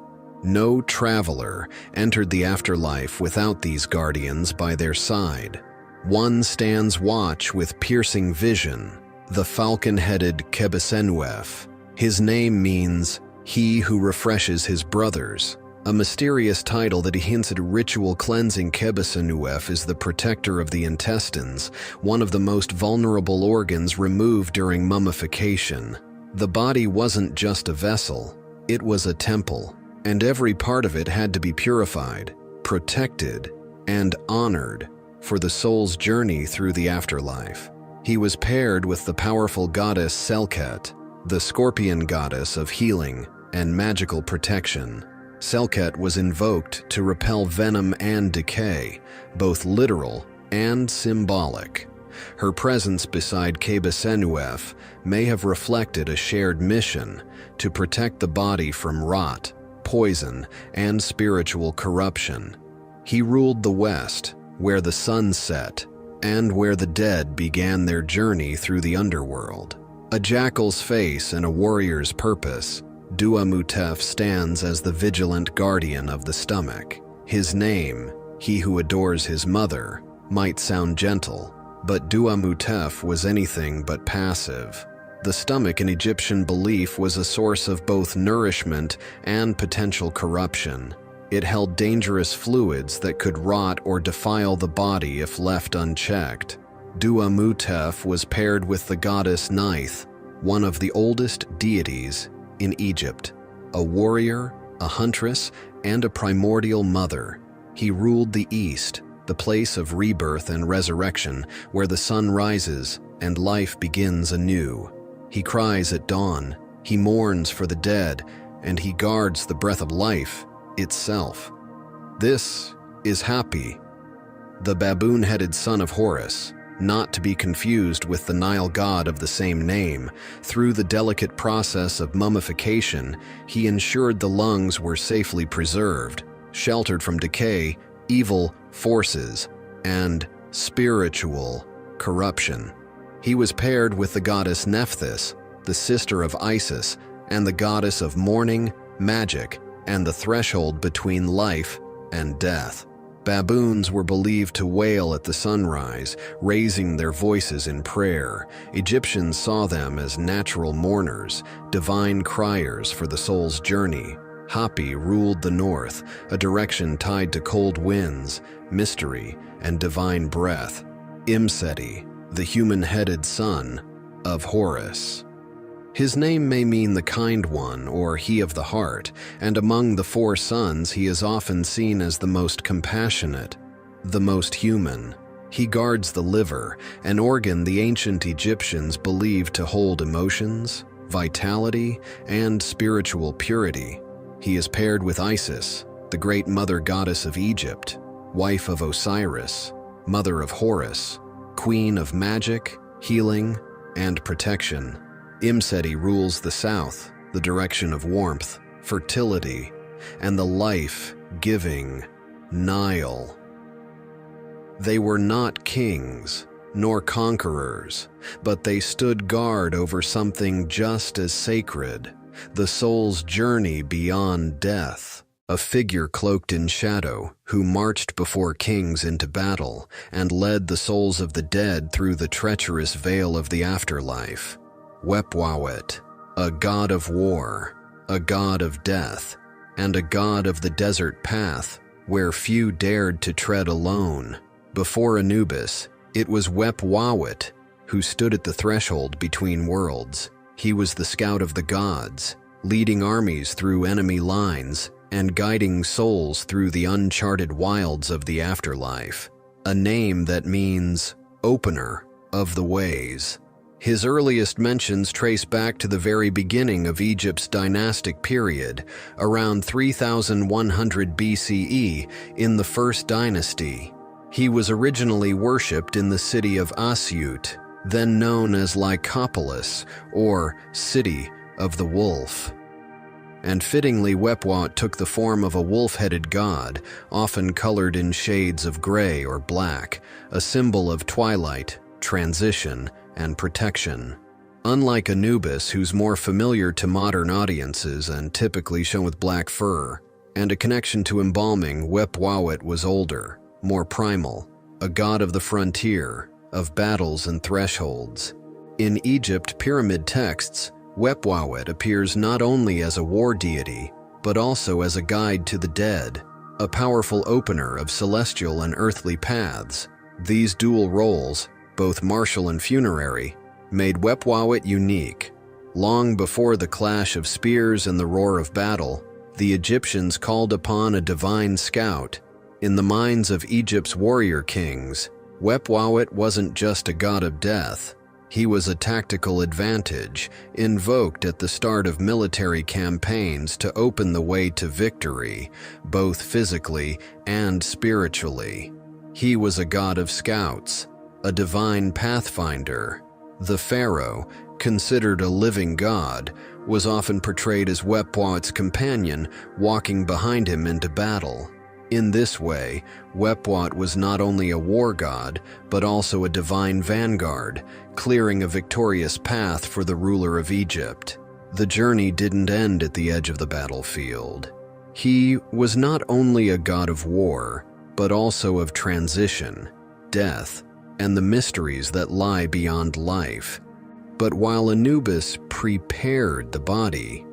No traveler entered the afterlife without these guardians by their side. One stands watch with piercing vision, the falcon-headed Kebesenuef. His name means, "he who refreshes his brothers," a mysterious title that hints at ritual cleansing. Kebesenuef is the protector of the intestines, one of the most vulnerable organs removed during mummification. The body wasn't just a vessel, it was a temple, and every part of it had to be purified, protected, and honored for the soul's journey through the afterlife. He was paired with the powerful goddess Selket, the scorpion goddess of healing and magical protection. Selket was invoked to repel venom and decay, both literal and symbolic. Her presence beside Kebesenuef may have reflected a shared mission to protect the body from rot, poison, and spiritual corruption. He ruled the West, where the sun set, and where the dead began their journey through the underworld. A jackal's face and a warrior's purpose, Duamutef stands as the vigilant guardian of the stomach. His name, he who adores his mother, might sound gentle, but Duamutef was anything but passive. The stomach in Egyptian belief was a source of both nourishment and potential corruption. It held dangerous fluids that could rot or defile the body if left unchecked. Duamutef was paired with the goddess Neith, one of the oldest deities in Egypt, a warrior, a huntress, and a primordial mother. He ruled the East, the place of rebirth and resurrection, where the sun rises and life begins anew. He cries at dawn, he mourns for the dead, and he guards the breath of life itself. This is Hapi, the baboon-headed son of Horus, not to be confused with the Nile god of the same name. Through the delicate process of mummification, he ensured the lungs were safely preserved, sheltered from decay, evil forces, and spiritual corruption. He was paired with the goddess Nephthys, the sister of Isis, and the goddess of mourning, magic, and the threshold between life and death. Baboons were believed to wail at the sunrise, raising their voices in prayer. Egyptians saw them as natural mourners, divine criers for the soul's journey. Hapi ruled the north, a direction tied to cold winds, mystery, and divine breath. Imseti, the human-headed son of Horus. His name may mean the kind one or he of the heart, and among the 4 sons he is often seen as the most compassionate, the most human. He guards the liver, an organ the ancient Egyptians believed to hold emotions, vitality, and spiritual purity. He is paired with Isis, the great mother goddess of Egypt, wife of Osiris, mother of Horus, queen of magic, healing, and protection. Imseti rules the south, the direction of warmth, fertility, and the life-giving Nile. They were not kings, nor conquerors, but they stood guard over something just as sacred, the soul's journey beyond death. A figure cloaked in shadow, who marched before kings into battle and led the souls of the dead through the treacherous veil of the afterlife. Wepwawet, a god of war, a god of death, and a god of the desert path, where few dared to tread alone. Before Anubis, it was Wepwawet who stood at the threshold between worlds. He was the scout of the gods, leading armies through enemy lines and guiding souls through the uncharted wilds of the afterlife, a name that means opener of the ways. His earliest mentions trace back to the very beginning of Egypt's dynastic period, around 3100 BCE in the First Dynasty. He was originally worshipped in the city of Asyut, then known as Lycopolis, or City of the Wolf. And fittingly, Wepwawet took the form of a wolf-headed god, often colored in shades of gray or black, a symbol of twilight, transition, and protection. Unlike Anubis, who's more familiar to modern audiences and typically shown with black fur, and a connection to embalming, Wepwawet was older, more primal, a god of the frontier, of battles and thresholds. In Egypt pyramid texts, Wepwawet appears not only as a war deity, but also as a guide to the dead, a powerful opener of celestial and earthly paths. These dual roles, both martial and funerary, made Wepwawet unique. Long before the clash of spears and the roar of battle, the Egyptians called upon a divine scout. In the minds of Egypt's warrior kings, Wepwawet wasn't just a god of death. He was a tactical advantage, invoked at the start of military campaigns to open the way to victory, both physically and spiritually. He was a god of scouts, a divine pathfinder. The pharaoh, considered a living god, was often portrayed as Wepwawet's companion, walking behind him into battle. In this way, Wepwawet was not only a war god, but also a divine vanguard, clearing a victorious path for the ruler of Egypt. The journey didn't end at the edge of the battlefield. He was not only a god of war, but also of transition, death, and the mysteries that lie beyond life. But while Anubis prepared the body,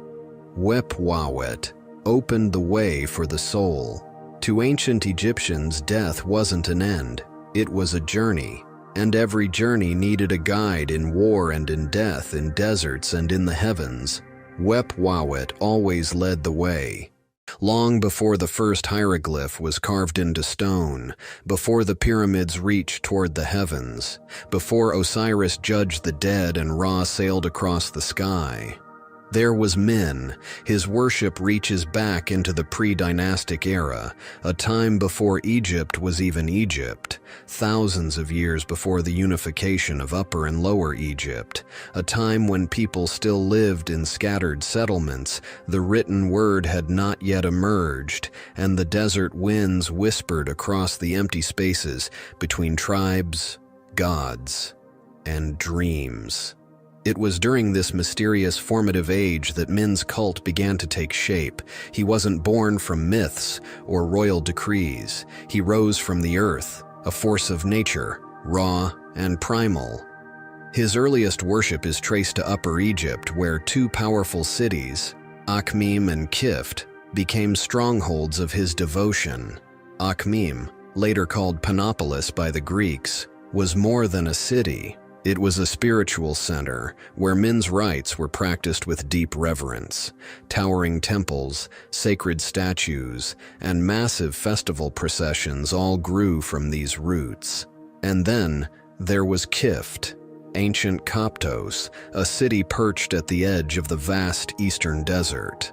Wepwawet opened the way for the soul. To ancient Egyptians, death wasn't an end, it was a journey, and every journey needed a guide in war and in death, in deserts and in the heavens. Wepwawet always led the way. Long before the first hieroglyph was carved into stone, before the pyramids reached toward the heavens, before Osiris judged the dead and Ra sailed across the sky, there was Min. His worship reaches back into the pre-dynastic era, a time before Egypt was even Egypt, thousands of years before the unification of Upper and Lower Egypt, a time when people still lived in scattered settlements, the written word had not yet emerged, and the desert winds whispered across the empty spaces between tribes, gods, and dreams. It was during this mysterious formative age that Min's cult began to take shape. He wasn't born from myths or royal decrees. He rose from the earth, a force of nature, raw and primal. His earliest worship is traced to Upper Egypt, where two powerful cities, Akhmim and Kift, became strongholds of his devotion. Akhmim, later called Panopolis by the Greeks, was more than a city. It was a spiritual center where Min's rites were practiced with deep reverence. Towering temples, sacred statues, and massive festival processions all grew from these roots. And then there was Kift, ancient Coptos, a city perched at the edge of the vast eastern desert.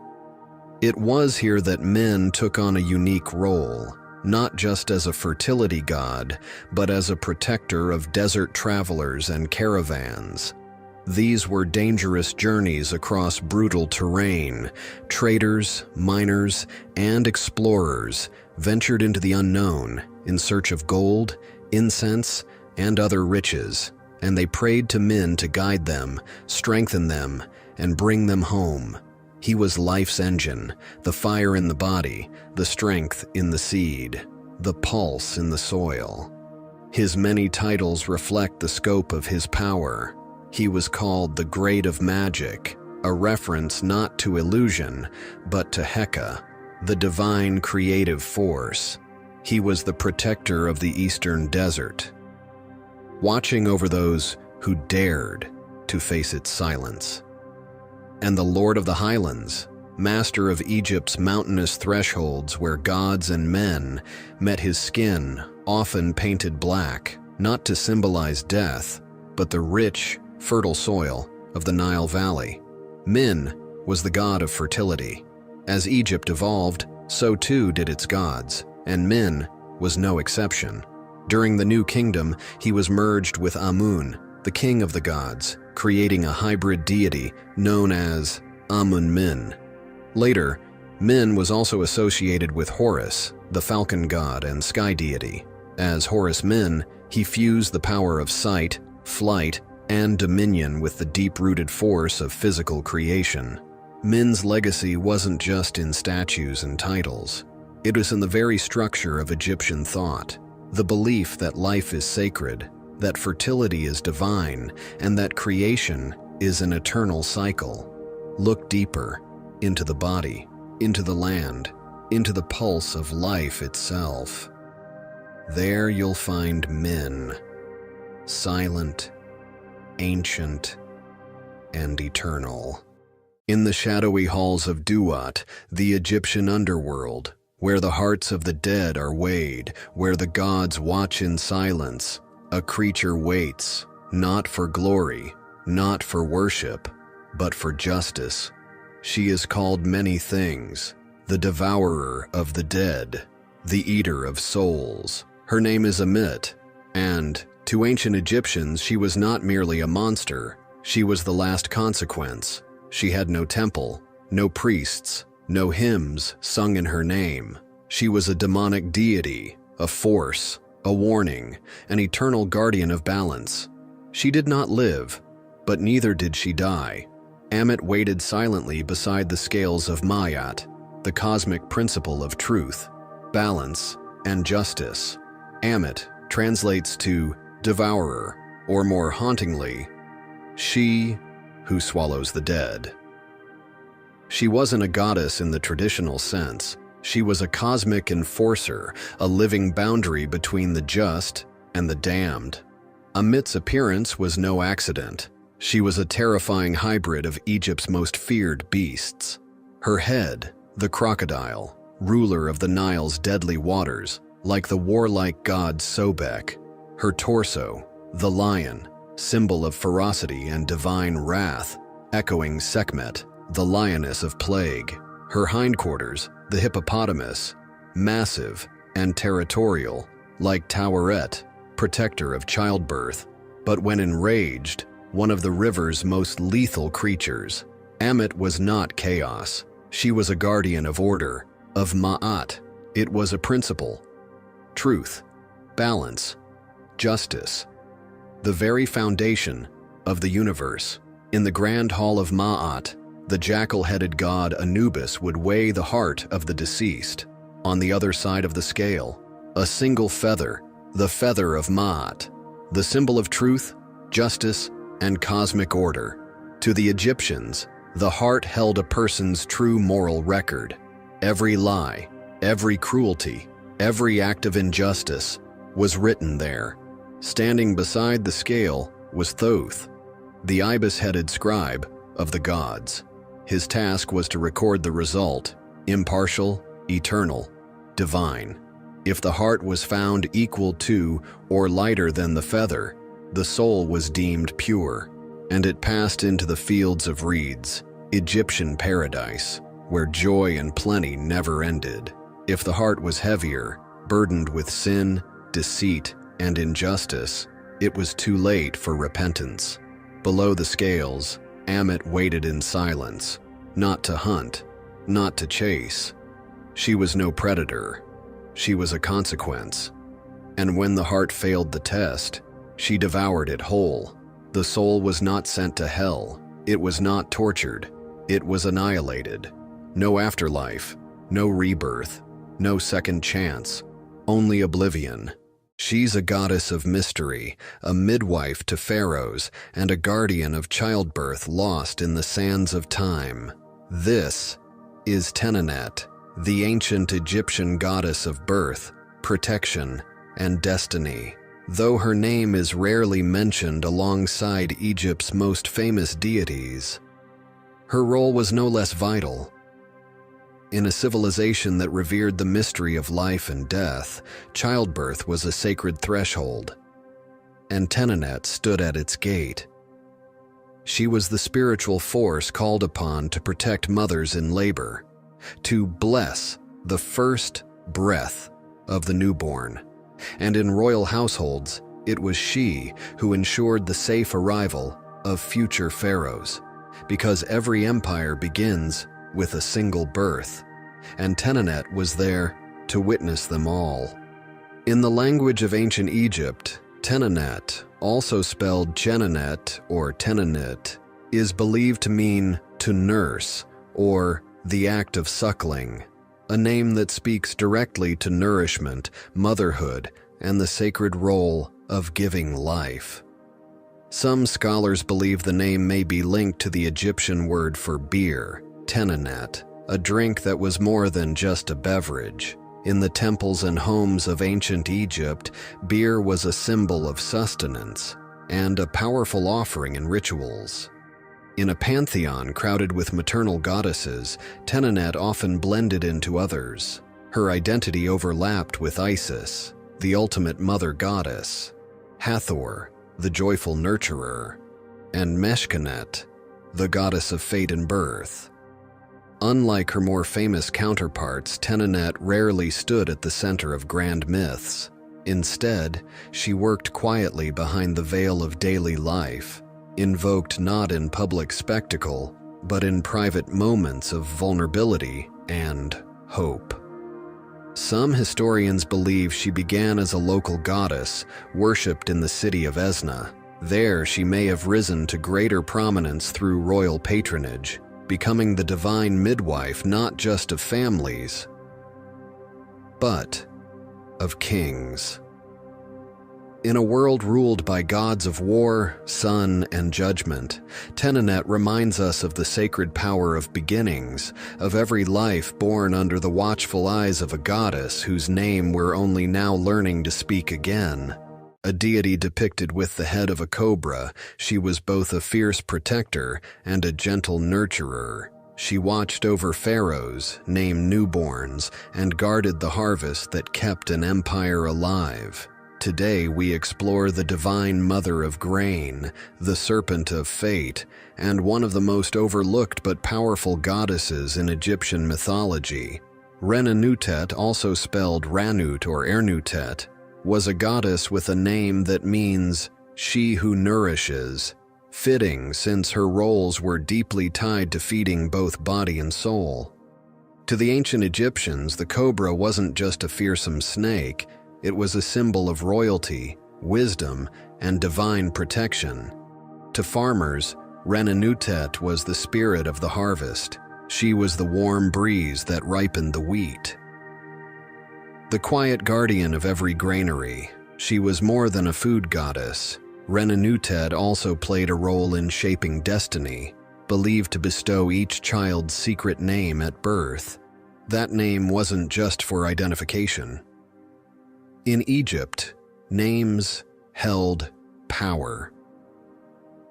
It was here that Min took on a unique role, not just as a fertility god, but as a protector of desert travelers and caravans. These were dangerous journeys across brutal terrain. Traders, miners, and explorers ventured into the unknown in search of gold, incense, and other riches, and they prayed to Min to guide them, strengthen them, and bring them home. He was life's engine, the fire in the body, the strength in the seed, the pulse in the soil. His many titles reflect the scope of his power. He was called the Great of Magic, a reference not to illusion, but to Heka, the divine creative force. He was the protector of the eastern desert, watching over those who dared to face its silence. And the Lord of the Highlands, master of Egypt's mountainous thresholds where gods and men met, his skin often painted black, not to symbolize death, but the rich, fertile soil of the Nile Valley. Min was the god of fertility. As Egypt evolved, so too did its gods, and Min was no exception. During the New Kingdom, he was merged with Amun, the king of the gods, creating a hybrid deity known as Amun-Min. Later, Min was also associated with Horus, the falcon god and sky deity. As Horus-Min, he fused the power of sight, flight, and dominion with the deep-rooted force of physical creation. Min's legacy wasn't just in statues and titles. It was in the very structure of Egyptian thought, the belief that life is sacred, that fertility is divine, and that creation is an eternal cycle. Look deeper into the body, into the land, into the pulse of life itself. There you'll find Min, silent, ancient, and eternal. In the shadowy halls of Duat, the Egyptian underworld, where the hearts of the dead are weighed, where the gods watch in silence, a creature waits, not for glory, not for worship, but for justice. She is called many things: the devourer of the dead, the eater of souls. Her name is Amit, and to ancient Egyptians she was not merely a monster, she was the last consequence. She had no temple, no priests, no hymns sung in her name. She was a demonic deity, a force, a warning, an eternal guardian of balance. She did not live, but neither did she die. Amit waited silently beside the scales of Mayat, the cosmic principle of truth, balance, and justice. Amit translates to devourer, or more hauntingly, she who swallows the dead. She wasn't a goddess in the traditional sense. She was a cosmic enforcer, a living boundary between the just and the damned. Amit's appearance was no accident. She was a terrifying hybrid of Egypt's most feared beasts. Her head, the crocodile, ruler of the Nile's deadly waters, like the warlike god Sobek. Her torso, the lion, symbol of ferocity and divine wrath, echoing Sekhmet, the lioness of plague. Her hindquarters, the hippopotamus, massive and territorial, like Taweret, protector of childbirth, but when enraged, one of the river's most lethal creatures. Amit was not chaos. She was a guardian of order, of Ma'at. It was a principle. Truth, balance, justice, the very foundation of the universe. In the grand hall of Ma'at, the jackal-headed god Anubis would weigh the heart of the deceased. On the other side of the scale, a single feather, the feather of Ma'at, the symbol of truth, justice, and cosmic order. To the Egyptians, the heart held a person's true moral record. Every lie, every cruelty, every act of injustice was written there. Standing beside the scale was Thoth, the ibis-headed scribe of the gods. His task was to record the result, impartial, eternal, divine. If the heart was found equal to or lighter than the feather, the soul was deemed pure, and it passed into the fields of reeds, Egyptian paradise, where joy and plenty never ended. If the heart was heavier, burdened with sin, deceit, and injustice, it was too late for repentance. Below the scales, Amit waited in silence, not to hunt, not to chase. She was no predator. She was a consequence. And when the heart failed the test, she devoured it whole. The soul was not sent to hell. It was not tortured. It was annihilated. No afterlife, no rebirth, no second chance, only oblivion. She's a goddess of mystery, a midwife to pharaohs, and a guardian of childbirth lost in the sands of time. This is Tenenet, the ancient Egyptian goddess of birth, protection, and destiny. Though her name is rarely mentioned alongside Egypt's most famous deities, her role was no less vital. In a civilization that revered the mystery of life and death, childbirth was a sacred threshold, and Tenenet stood at its gate. She was the spiritual force called upon to protect mothers in labor, to bless the first breath of the newborn. And in royal households, it was she who ensured the safe arrival of future pharaohs, because every empire begins with a single birth, and Tenenet was there to witness them all. In the language of ancient Egypt, Tenenet, also spelled Chenenet or Tenenit, is believed to mean to nurse or the act of suckling, a name that speaks directly to nourishment, motherhood, and the sacred role of giving life. Some scholars believe the name may be linked to the Egyptian word for beer, tenenet, a drink that was more than just a beverage. In the temples and homes of ancient Egypt, beer was a symbol of sustenance and a powerful offering in rituals. In a pantheon crowded with maternal goddesses, Tenenet often blended into others. Her identity overlapped with Isis, the ultimate mother goddess, Hathor, the joyful nurturer, and Meshkenet, the goddess of fate and birth. Unlike her more famous counterparts, Tenenet rarely stood at the center of grand myths. Instead, she worked quietly behind the veil of daily life, invoked not in public spectacle, but in private moments of vulnerability and hope. Some historians believe she began as a local goddess, worshipped in the city of Esna. There, she may have risen to greater prominence through royal patronage, becoming the divine midwife not just of families, but of kings. In a world ruled by gods of war, sun, and judgment, Tenenet reminds us of the sacred power of beginnings, of every life born under the watchful eyes of a goddess whose name we're only now learning to speak again. A deity depicted with the head of a cobra, she was both a fierce protector and a gentle nurturer. She watched over pharaohs, named newborns, and guarded the harvest that kept an empire alive. Today we explore the divine mother of grain, the serpent of fate, and one of the most overlooked but powerful goddesses in Egyptian mythology. Renenutet, also spelled Ranut or Ernutet, was a goddess with a name that means she who nourishes, fitting since her roles were deeply tied to feeding both body and soul. To the ancient Egyptians, the cobra wasn't just a fearsome snake. It was a symbol of royalty, wisdom, and divine protection. To farmers, Renenutet was the spirit of the harvest. She was the warm breeze that ripened the wheat. The quiet guardian of every granary, she was more than a food goddess. Renenutet also played a role in shaping destiny, believed to bestow each child's secret name at birth. That name wasn't just for identification. In Egypt, names held power.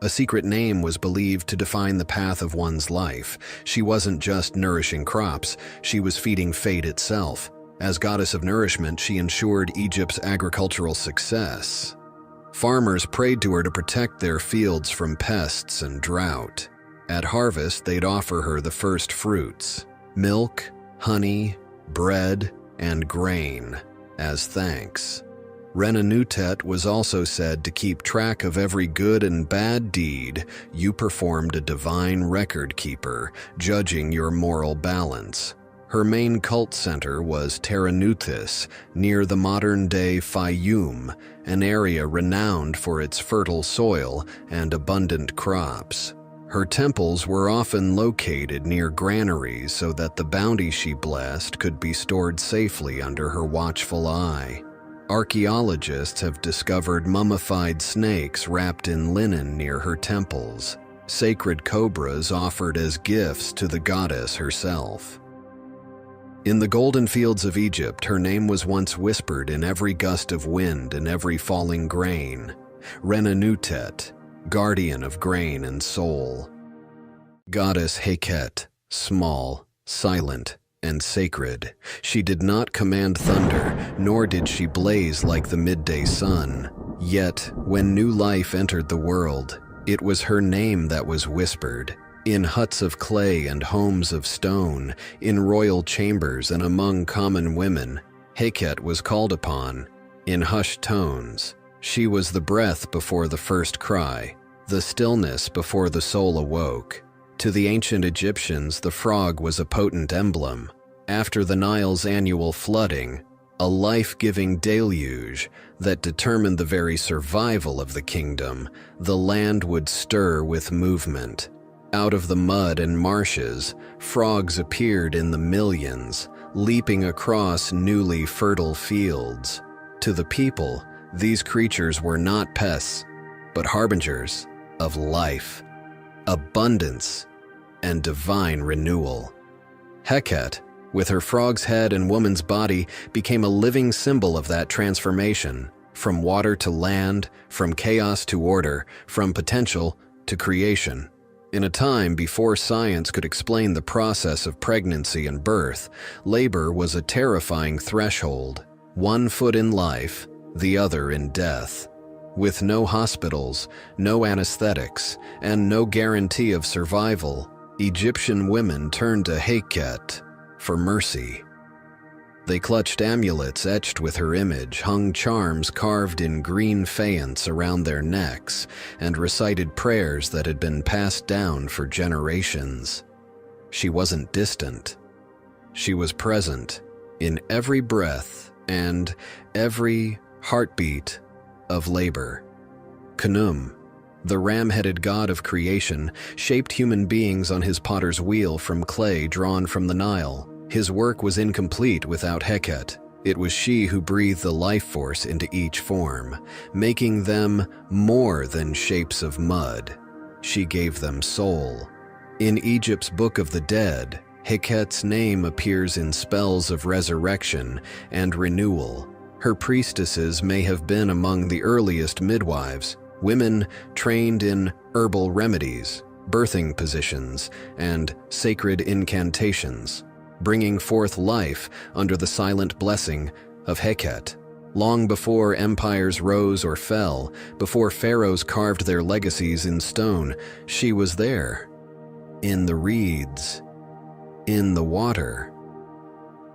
A secret name was believed to define the path of one's life. She wasn't just nourishing crops, she was feeding fate itself. As goddess of nourishment, she ensured Egypt's agricultural success. Farmers prayed to her to protect their fields from pests and drought. At harvest, they'd offer her the first fruits, milk, honey, bread, and grain, as thanks. Renenutet was also said to keep track of every good and bad deed. You performed a divine record keeper, judging your moral balance. Her main cult center was Taranuthis, near the modern-day Fayum, an area renowned for its fertile soil and abundant crops. Her temples were often located near granaries so that the bounty she blessed could be stored safely under her watchful eye. Archaeologists have discovered mummified snakes wrapped in linen near her temples, sacred cobras offered as gifts to the goddess herself. In the golden fields of Egypt, her name was once whispered in every gust of wind and every falling grain. Renanutet, guardian of grain and soul. Goddess Heket, small, silent, and sacred. She did not command thunder, nor did she blaze like the midday sun. Yet, when new life entered the world, it was her name that was whispered. In huts of clay and homes of stone, in royal chambers and among common women, Heket was called upon. In hushed tones, she was the breath before the first cry, the stillness before the soul awoke. To the ancient Egyptians, the frog was a potent emblem. After the Nile's annual flooding, a life-giving deluge that determined the very survival of the kingdom, the land would stir with movement. Out of the mud and marshes, frogs appeared in the millions, leaping across newly fertile fields. To the people, these creatures were not pests, but harbingers of life, abundance, and divine renewal. Heket, with her frog's head and woman's body, became a living symbol of that transformation, from water to land, from chaos to order, from potential to creation. In a time before science could explain the process of pregnancy and birth, labor was a terrifying threshold, one foot in life, the other in death. With no hospitals, no anesthetics, and no guarantee of survival, Egyptian women turned to Heket for mercy. They clutched amulets etched with her image, hung charms carved in green faience around their necks, and recited prayers that had been passed down for generations. She wasn't distant. She was present in every breath and every heartbeat of labor. Khnum, the ram-headed god of creation, shaped human beings on his potter's wheel from clay drawn from the Nile. His work was incomplete without Heket. It was she who breathed the life force into each form, making them more than shapes of mud. She gave them soul. In Egypt's Book of the Dead, Heket's name appears in spells of resurrection and renewal. Her priestesses may have been among the earliest midwives, women trained in herbal remedies, birthing positions, and sacred incantations, bringing forth life under the silent blessing of Heket. Long before empires rose or fell, before pharaohs carved their legacies in stone, she was there. In the reeds, in the water,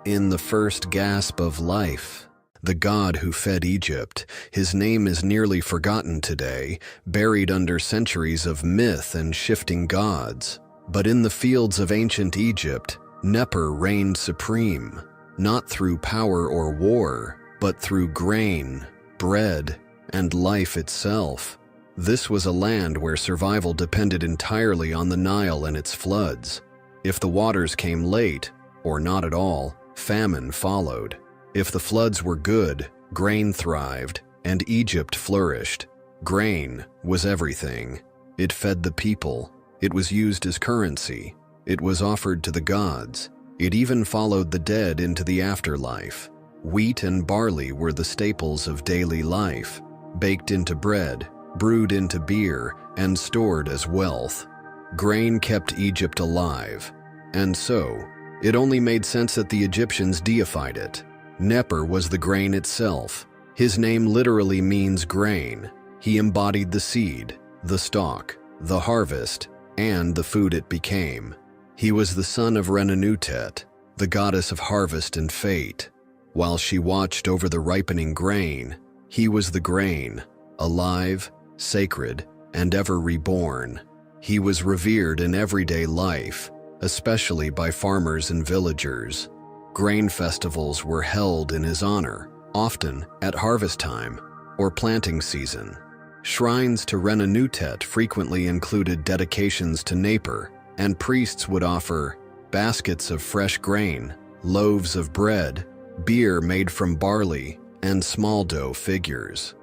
in the first gasp of life. The god who fed Egypt, his name is nearly forgotten today, buried under centuries of myth and shifting gods. But in the fields of ancient Egypt, Neper reigned supreme, not through power or war, but through grain, bread, and life itself. This was a land where survival depended entirely on the Nile and its floods. If the waters came late, or not at all, famine followed. If the floods were good, grain thrived, and Egypt flourished. Grain was everything. It fed the people. It was used as currency. It was offered to the gods. It even followed the dead into the afterlife. Wheat and barley were the staples of daily life, baked into bread, brewed into beer, and stored as wealth. Grain kept Egypt alive, and so, it only made sense that the Egyptians deified it. Neper was the grain itself. His name literally means grain. He embodied the seed, the stalk, the harvest, and the food it became. He was the son of Renanutet, the goddess of harvest and fate. While she watched over the ripening grain, he was the grain, alive, sacred, and ever reborn. He was revered in everyday life, especially by farmers and villagers. Grain festivals were held in his honor, often at harvest time or planting season. Shrines to Renanutet frequently included dedications to Naper, and priests would offer baskets of fresh grain, loaves of bread, beer made from barley, and small dough figures.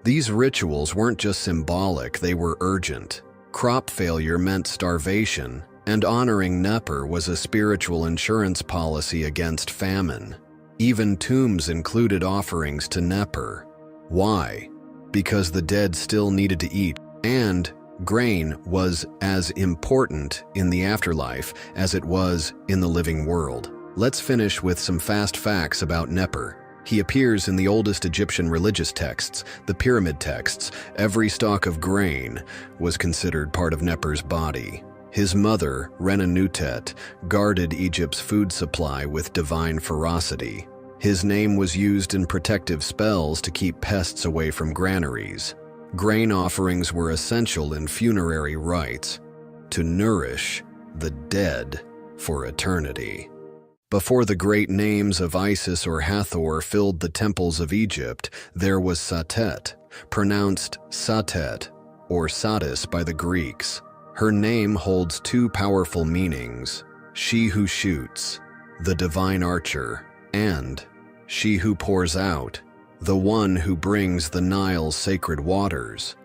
These rituals weren't just symbolic, they were urgent. Crop failure meant starvation, and honoring Neper was a spiritual insurance policy against famine. Even tombs included offerings to Neper. Why? Because the dead still needed to eat, and grain was as important in the afterlife as it was in the living world. Let's finish with some fast facts about Neper. He appears in the oldest Egyptian religious texts, the pyramid texts. Every stalk of grain was considered part of Neper's body. His mother, Renanutet, guarded Egypt's food supply with divine ferocity. His name was used in protective spells to keep pests away from granaries. Grain offerings were essential in funerary rites, to nourish the dead for eternity. Before the great names of Isis or Hathor filled the temples of Egypt, there was Satet, pronounced Satet or Satis by the Greeks. Her name holds two powerful meanings: she who shoots, the divine archer, and she who pours out, the one who brings the Nile's sacred waters,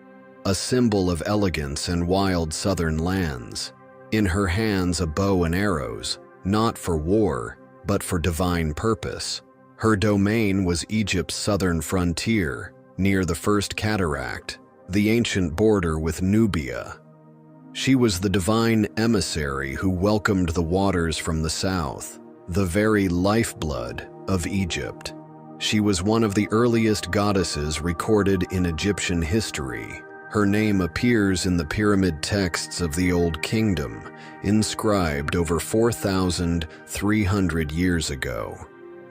a symbol of elegance and wild southern lands. In her hands a bow and arrows, not for war, but for divine purpose. Her domain was Egypt's southern frontier, near the First Cataract, the ancient border with Nubia. She was the divine emissary who welcomed the waters from the south, the very lifeblood of Egypt. She was one of the earliest goddesses recorded in Egyptian history. Her name appears in the pyramid texts of the Old Kingdom, inscribed over 4,300 years ago.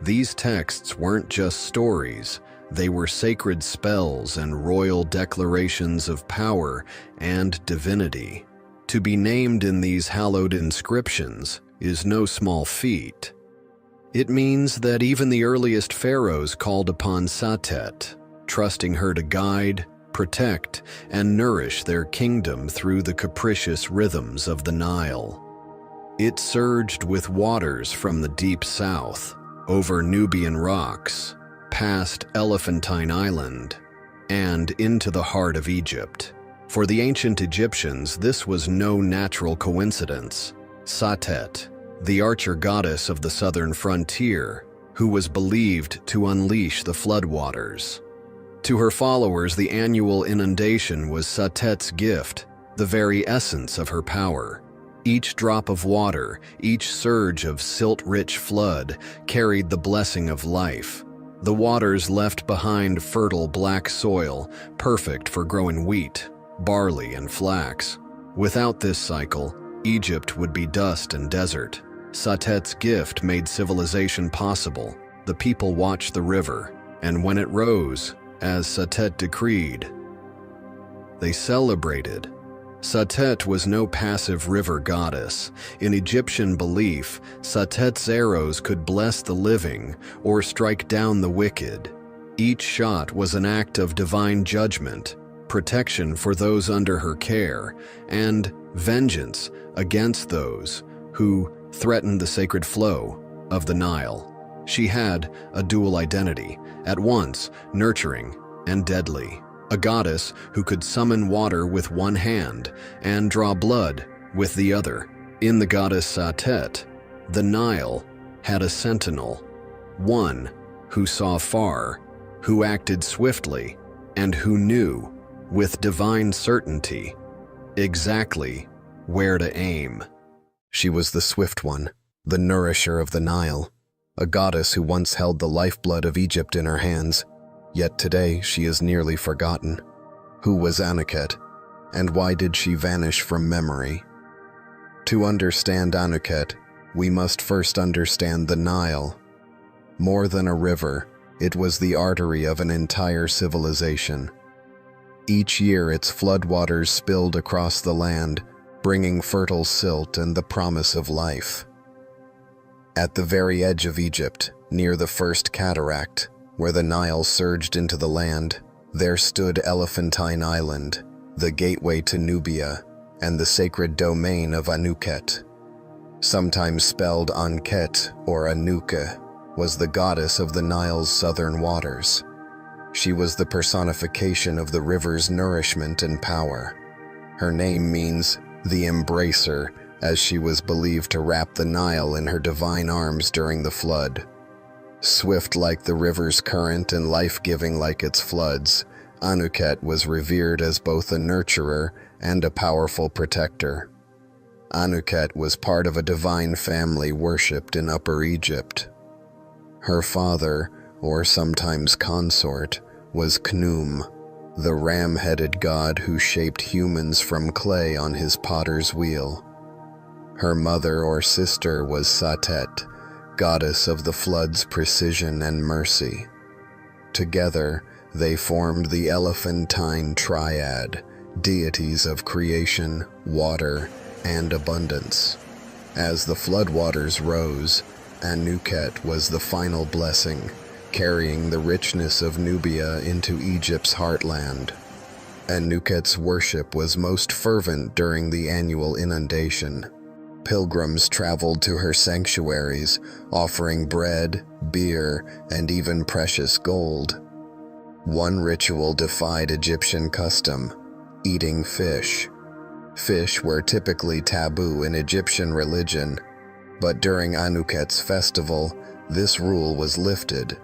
These texts weren't just stories, they were sacred spells and royal declarations of power and divinity. To be named in these hallowed inscriptions is no small feat. It means that even the earliest pharaohs called upon Satet, trusting her to guide, protect, and nourish their kingdom through the capricious rhythms of the Nile. It surged with waters from the deep south, over Nubian rocks, past Elephantine Island, and into the heart of Egypt. For the ancient Egyptians, this was no natural coincidence. Satet, the archer goddess of the southern frontier, who was believed to unleash the floodwaters. To her followers, the annual inundation was Satet's gift, the very essence of her power. Each drop of water, each surge of silt-rich flood, carried the blessing of life. The waters left behind fertile black soil, perfect for growing wheat, barley, and flax. Without this cycle, Egypt would be dust and desert. Satet's gift made civilization possible. The people watched the river, and when it rose, as Satet decreed, they celebrated. Satet was no passive river goddess. In Egyptian belief, Satet's arrows could bless the living or strike down the wicked. Each shot was an act of divine judgment, protection for those under her care, and vengeance against those who threatened the sacred flow of the Nile. She had a dual identity, at once nurturing and deadly. A goddess who could summon water with one hand and draw blood with the other. In the goddess Satet, the Nile had a sentinel, one who saw far, who acted swiftly, and who knew, with divine certainty, exactly where to aim. She was the swift one, the nourisher of the Nile, a goddess who once held the lifeblood of Egypt in her hands. Yet today she is nearly forgotten. Who was Anuket, and why did she vanish from memory? To understand Anuket, we must first understand the Nile. More than a river, it was the artery of an entire civilization. Each year its floodwaters spilled across the land, bringing fertile silt and the promise of life. At the very edge of Egypt, near the first cataract, where the Nile surged into the land, there stood Elephantine Island, the gateway to Nubia, and the sacred domain of Anuket. Sometimes spelled Anket or Anuka, was the goddess of the Nile's southern waters. She was the personification of the river's nourishment and power. Her name means the embracer, as she was believed to wrap the Nile in her divine arms during the flood. Swift like the river's current and life-giving like its floods, Anuket was revered as both a nurturer and a powerful protector. Anuket was part of a divine family worshipped in Upper Egypt. Her father, or sometimes consort, was Khnum, the ram-headed god who shaped humans from clay on his potter's wheel. Her mother or sister was Satet, goddess of the flood's precision and mercy. Together, they formed the Elephantine Triad, deities of creation, water, and abundance. As the floodwaters rose, Anuket was the final blessing, carrying the richness of Nubia into Egypt's heartland. Anuket's worship was most fervent during the annual inundation. Pilgrims traveled to her sanctuaries, offering bread, beer, and even precious gold. One ritual defied Egyptian custom: eating fish. Fish were typically taboo in Egyptian religion, but during Anuket's festival, this rule was lifted.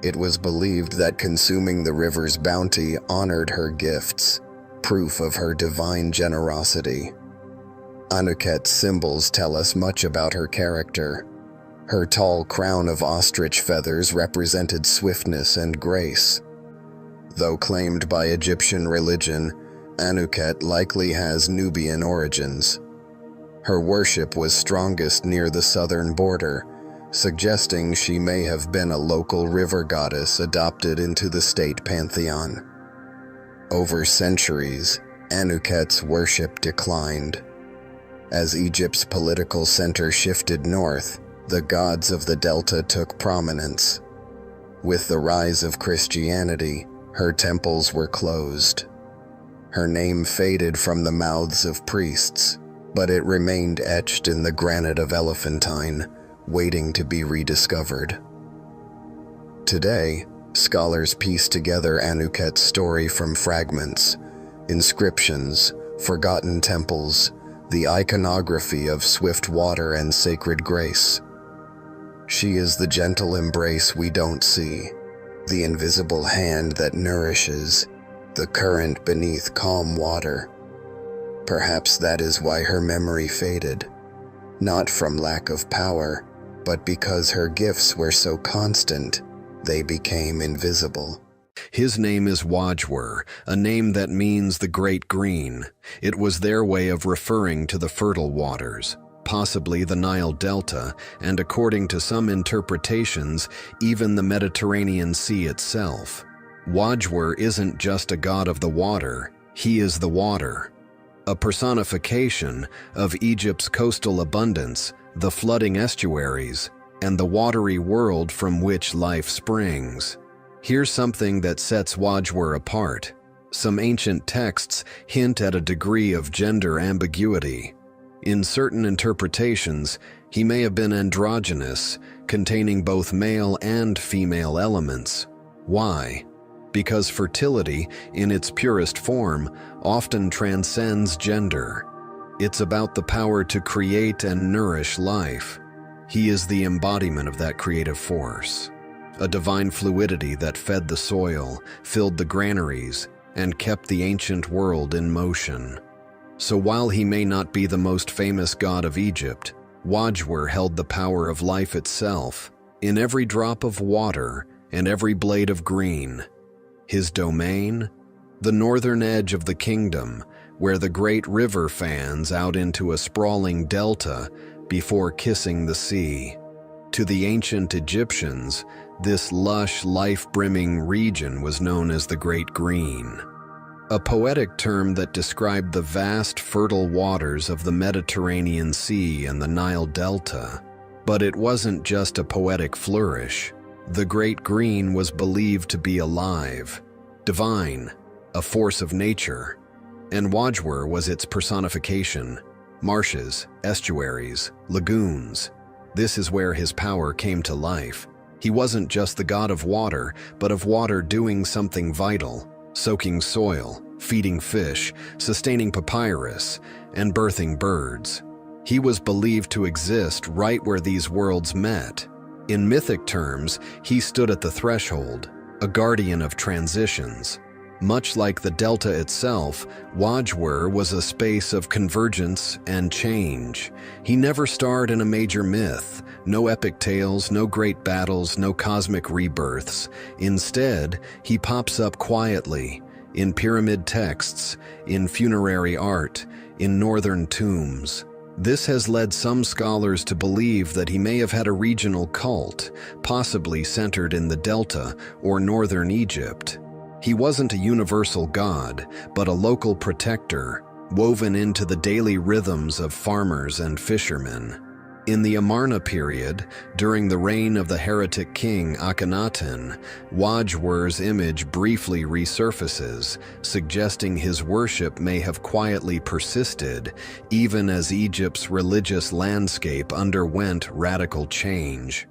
It was believed that consuming the river's bounty honored her gifts, proof of her divine generosity. Anuket's symbols tell us much about her character. Her tall crown of ostrich feathers represented swiftness and grace. Though claimed by Egyptian religion, Anuket likely has Nubian origins. Her worship was strongest near the southern border, suggesting she may have been a local river goddess adopted into the state pantheon. Over centuries, Anuket's worship declined. As Egypt's political center shifted north, the gods of the Delta took prominence. With the rise of Christianity, her temples were closed. Her name faded from the mouths of priests, but it remained etched in the granite of Elephantine, waiting to be rediscovered. Today, scholars piece together Anuket's story from fragments, inscriptions, forgotten temples, the iconography of swift water and sacred grace. She is the gentle embrace we don't see, the invisible hand that nourishes, the current beneath calm water. Perhaps that is why her memory faded, not from lack of power, but because her gifts were so constant, they became invisible. His name is Wajwer, a name that means the Great Green. It was their way of referring to the fertile waters, possibly the Nile Delta, and according to some interpretations, even the Mediterranean Sea itself. Wajwer isn't just a god of the water, he is the water. A personification of Egypt's coastal abundance, the flooding estuaries, and the watery world from which life springs. Here's something that sets Wajwer apart. Some ancient texts hint at a degree of gender ambiguity. In certain interpretations, he may have been androgynous, containing both male and female elements. Why? Because fertility, in its purest form, often transcends gender. It's about the power to create and nourish life. He is the embodiment of that creative force, a divine fluidity that fed the soil, filled the granaries, and kept the ancient world in motion. So while he may not be the most famous god of Egypt, Wajwer held the power of life itself, in every drop of water and every blade of green. His domain? The northern edge of the kingdom, where the great river fans out into a sprawling delta before kissing the sea. To the ancient Egyptians, this lush, life-brimming region was known as the Great Green. a poetic term that described the vast, fertile waters of the Mediterranean Sea and the Nile Delta. But it wasn't just a poetic flourish. The Great Green was believed to be alive, divine, a force of nature, and Wajwar was its personification. Marshes, estuaries, lagoons. This is where his power came to life. He wasn't just the god of water, but of water doing something vital, soaking soil, feeding fish, sustaining papyrus, and birthing birds. He was believed to exist right where these worlds met. In mythic terms, he stood at the threshold, a guardian of transitions. Much like the Delta itself, Wajwar was a space of convergence and change. He never starred in a major myth, no epic tales, no great battles, no cosmic rebirths. Instead, he pops up quietly, in pyramid texts, in funerary art, in northern tombs. This has led some scholars to believe that he may have had a regional cult, possibly centered in the Delta or northern Egypt. He wasn't a universal god, but a local protector, woven into the daily rhythms of farmers and fishermen. In the Amarna period, during the reign of the heretic king Akhenaten, Wajwar's image briefly resurfaces, suggesting his worship may have quietly persisted, even as Egypt's religious landscape underwent radical change.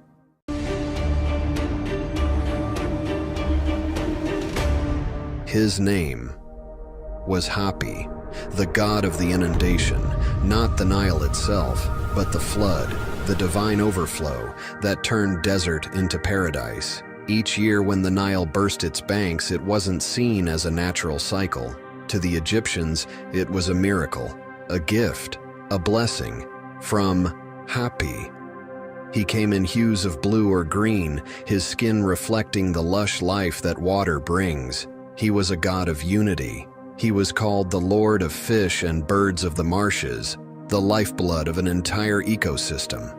His name was Hapi, the god of the inundation, not the Nile itself, but the flood, the divine overflow that turned desert into paradise. Each year when the Nile burst its banks, it wasn't seen as a natural cycle. To the Egyptians, it was a miracle, a gift, a blessing from Hapi. He came in hues of blue or green, his skin reflecting the lush life that water brings. He was a god of unity. He was called the Lord of Fish and Birds of the Marshes, the lifeblood of an entire ecosystem.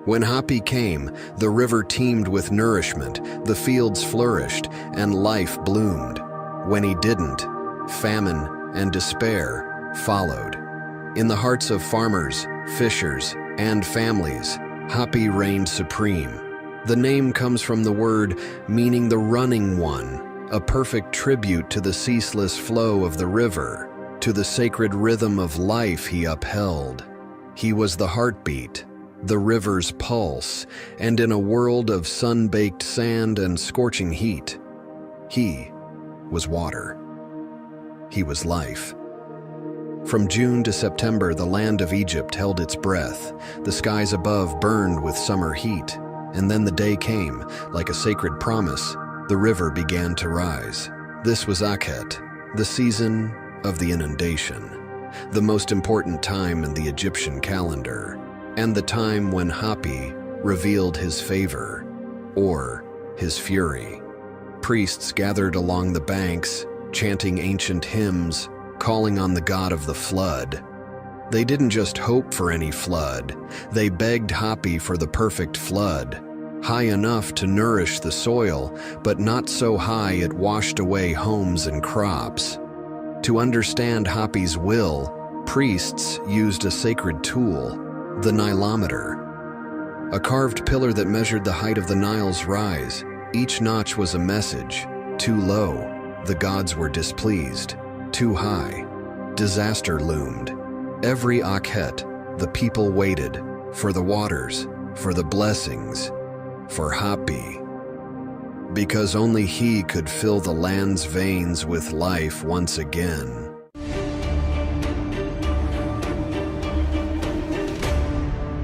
When Hapi came, the river teemed with nourishment, the fields flourished, and life bloomed. When he didn't, famine and despair followed. In the hearts of farmers, fishers, and families, Hapi reigned supreme. The name comes from the word meaning the running one, a perfect tribute to the ceaseless flow of the river, to the sacred rhythm of life he upheld. He was the heartbeat, the river's pulse, and in a world of sun-baked sand and scorching heat, he was water. He was life. From June to September, the land of Egypt held its breath. The skies above burned with summer heat, and then the day came, like a sacred promise. The river began to rise. This was Akhet, the season of the inundation, the most important time in the Egyptian calendar, and the time when Hapi revealed his favor, or his fury. Priests gathered along the banks, chanting ancient hymns, calling on the god of the flood. They didn't just hope for any flood, they begged Hapi for the perfect flood, high enough to nourish the soil, but not so high it washed away homes and crops. To understand Hapi's will, priests used a sacred tool, the Nilometer, a carved pillar that measured the height of the Nile's rise. Each notch was a message. Too low, the gods were displeased. Too high, disaster loomed. Every Akhet, the people waited for the waters, for the blessings, for Hapi, because only he could fill the land's veins with life once again.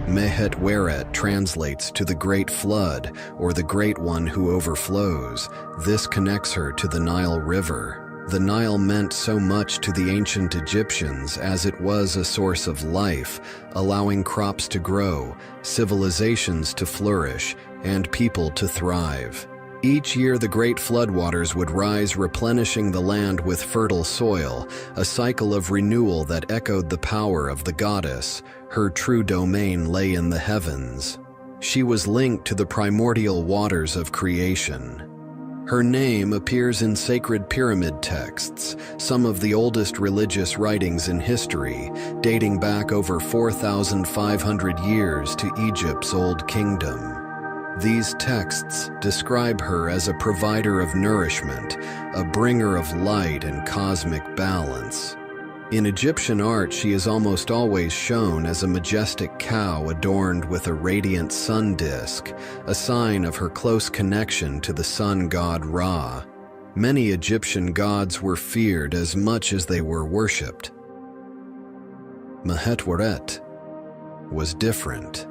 Mehet Weret translates to the Great Flood, or the Great One who overflows. This connects her to the Nile River. The Nile meant so much to the ancient Egyptians as it was a source of life, allowing crops to grow, civilizations to flourish, and people to thrive. Each year the great floodwaters would rise, replenishing the land with fertile soil, a cycle of renewal that echoed the power of the goddess. Her true domain lay in the heavens. She was linked to the primordial waters of creation. Her name appears in sacred pyramid texts, some of the oldest religious writings in history, dating back over 4,500 years to Egypt's Old Kingdom. These texts describe her as a provider of nourishment, a bringer of light and cosmic balance. In Egyptian art, she is almost always shown as a majestic cow adorned with a radiant sun disk, a sign of her close connection to the sun god Ra. Many Egyptian gods were feared as much as they were worshipped. Mehetweret was different.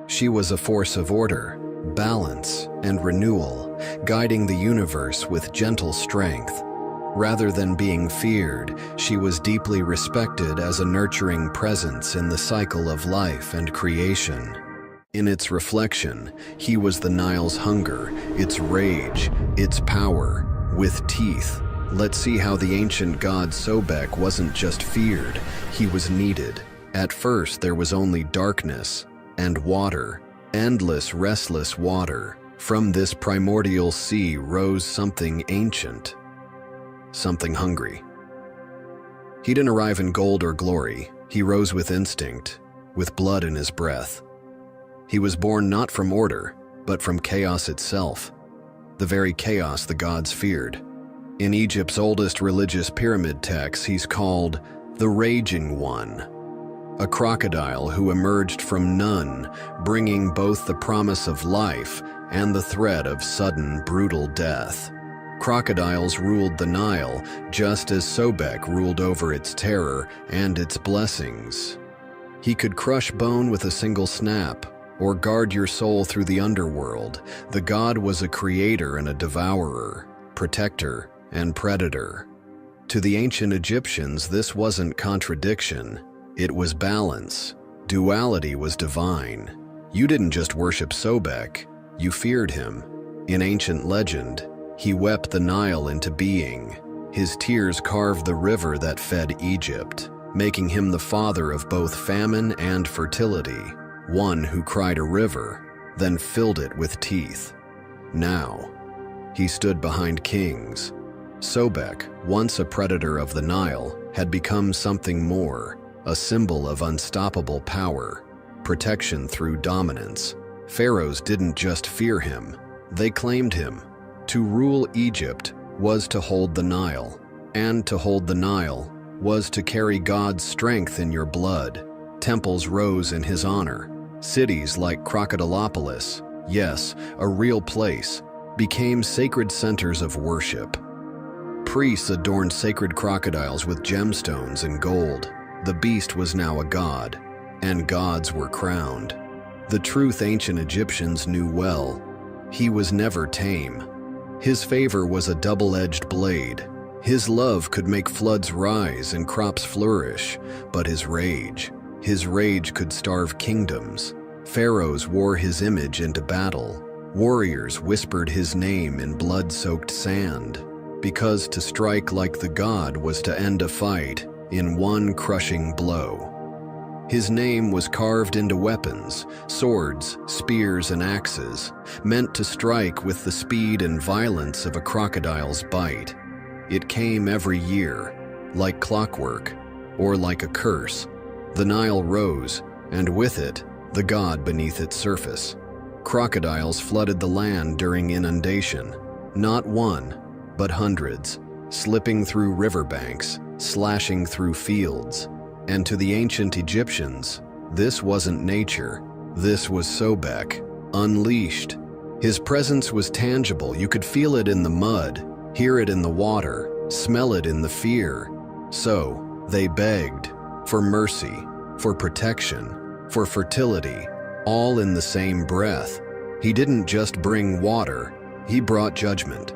She was a force of order, balance, and renewal, guiding the universe with gentle strength. Rather than being feared, she was deeply respected as a nurturing presence in the cycle of life and creation. In its reflection, he was the Nile's hunger, its rage, its power, with teeth. Let's see how the ancient god Sobek wasn't just feared, he was needed. At first, there was only darkness and water, endless, restless water. From this primordial sea rose something ancient. Something hungry. He didn't arrive in gold or glory. He rose with instinct, with blood in his breath. He was born not from order, but from chaos itself, the very chaos the gods feared. In Egypt's oldest religious pyramid texts, he's called the Raging One, a crocodile who emerged from none, bringing both the promise of life and the threat of sudden, brutal death. Crocodiles ruled the Nile, just as Sobek ruled over its terror and its blessings. He could crush bone with a single snap, or guard your soul through the underworld. The god was a creator and a devourer, protector and predator. To the ancient Egyptians, this wasn't contradiction, it was balance. Duality was divine. You didn't just worship Sobek, you feared him. In ancient legend, he wept the Nile into being. His tears carved the river that fed Egypt, making him the father of both famine and fertility, one who cried a river, then filled it with teeth. Now, he stood behind kings. Sobek, once a predator of the Nile, had become something more, a symbol of unstoppable power, protection through dominance. Pharaohs didn't just fear him, they claimed him. To rule Egypt was to hold the Nile, and to hold the Nile was to carry God's strength in your blood. Temples rose in his honor. Cities like Crocodilopolis, yes, a real place, became sacred centers of worship. Priests adorned sacred crocodiles with gemstones and gold. The beast was now a god, and gods were crowned. The truth ancient Egyptians knew well: he was never tame. His favor was a double-edged blade. His love could make floods rise and crops flourish, but his rage could starve kingdoms. Pharaohs wore his image into battle. Warriors whispered his name in blood-soaked sand, because to strike like the god was to end a fight in one crushing blow. His name was carved into weapons, swords, spears, and axes, meant to strike with the speed and violence of a crocodile's bite. It came every year, like clockwork, or like a curse. The Nile rose, and with it, the god beneath its surface. Crocodiles flooded the land during inundation, not one, but hundreds, slipping through riverbanks, slashing through fields. And to the ancient Egyptians, this wasn't nature, this was Sobek, unleashed. His presence was tangible. You could feel it in the mud, hear it in the water, smell it in the fear. So, they begged for mercy, for protection, for fertility, all in the same breath. He didn't just bring water, he brought judgment.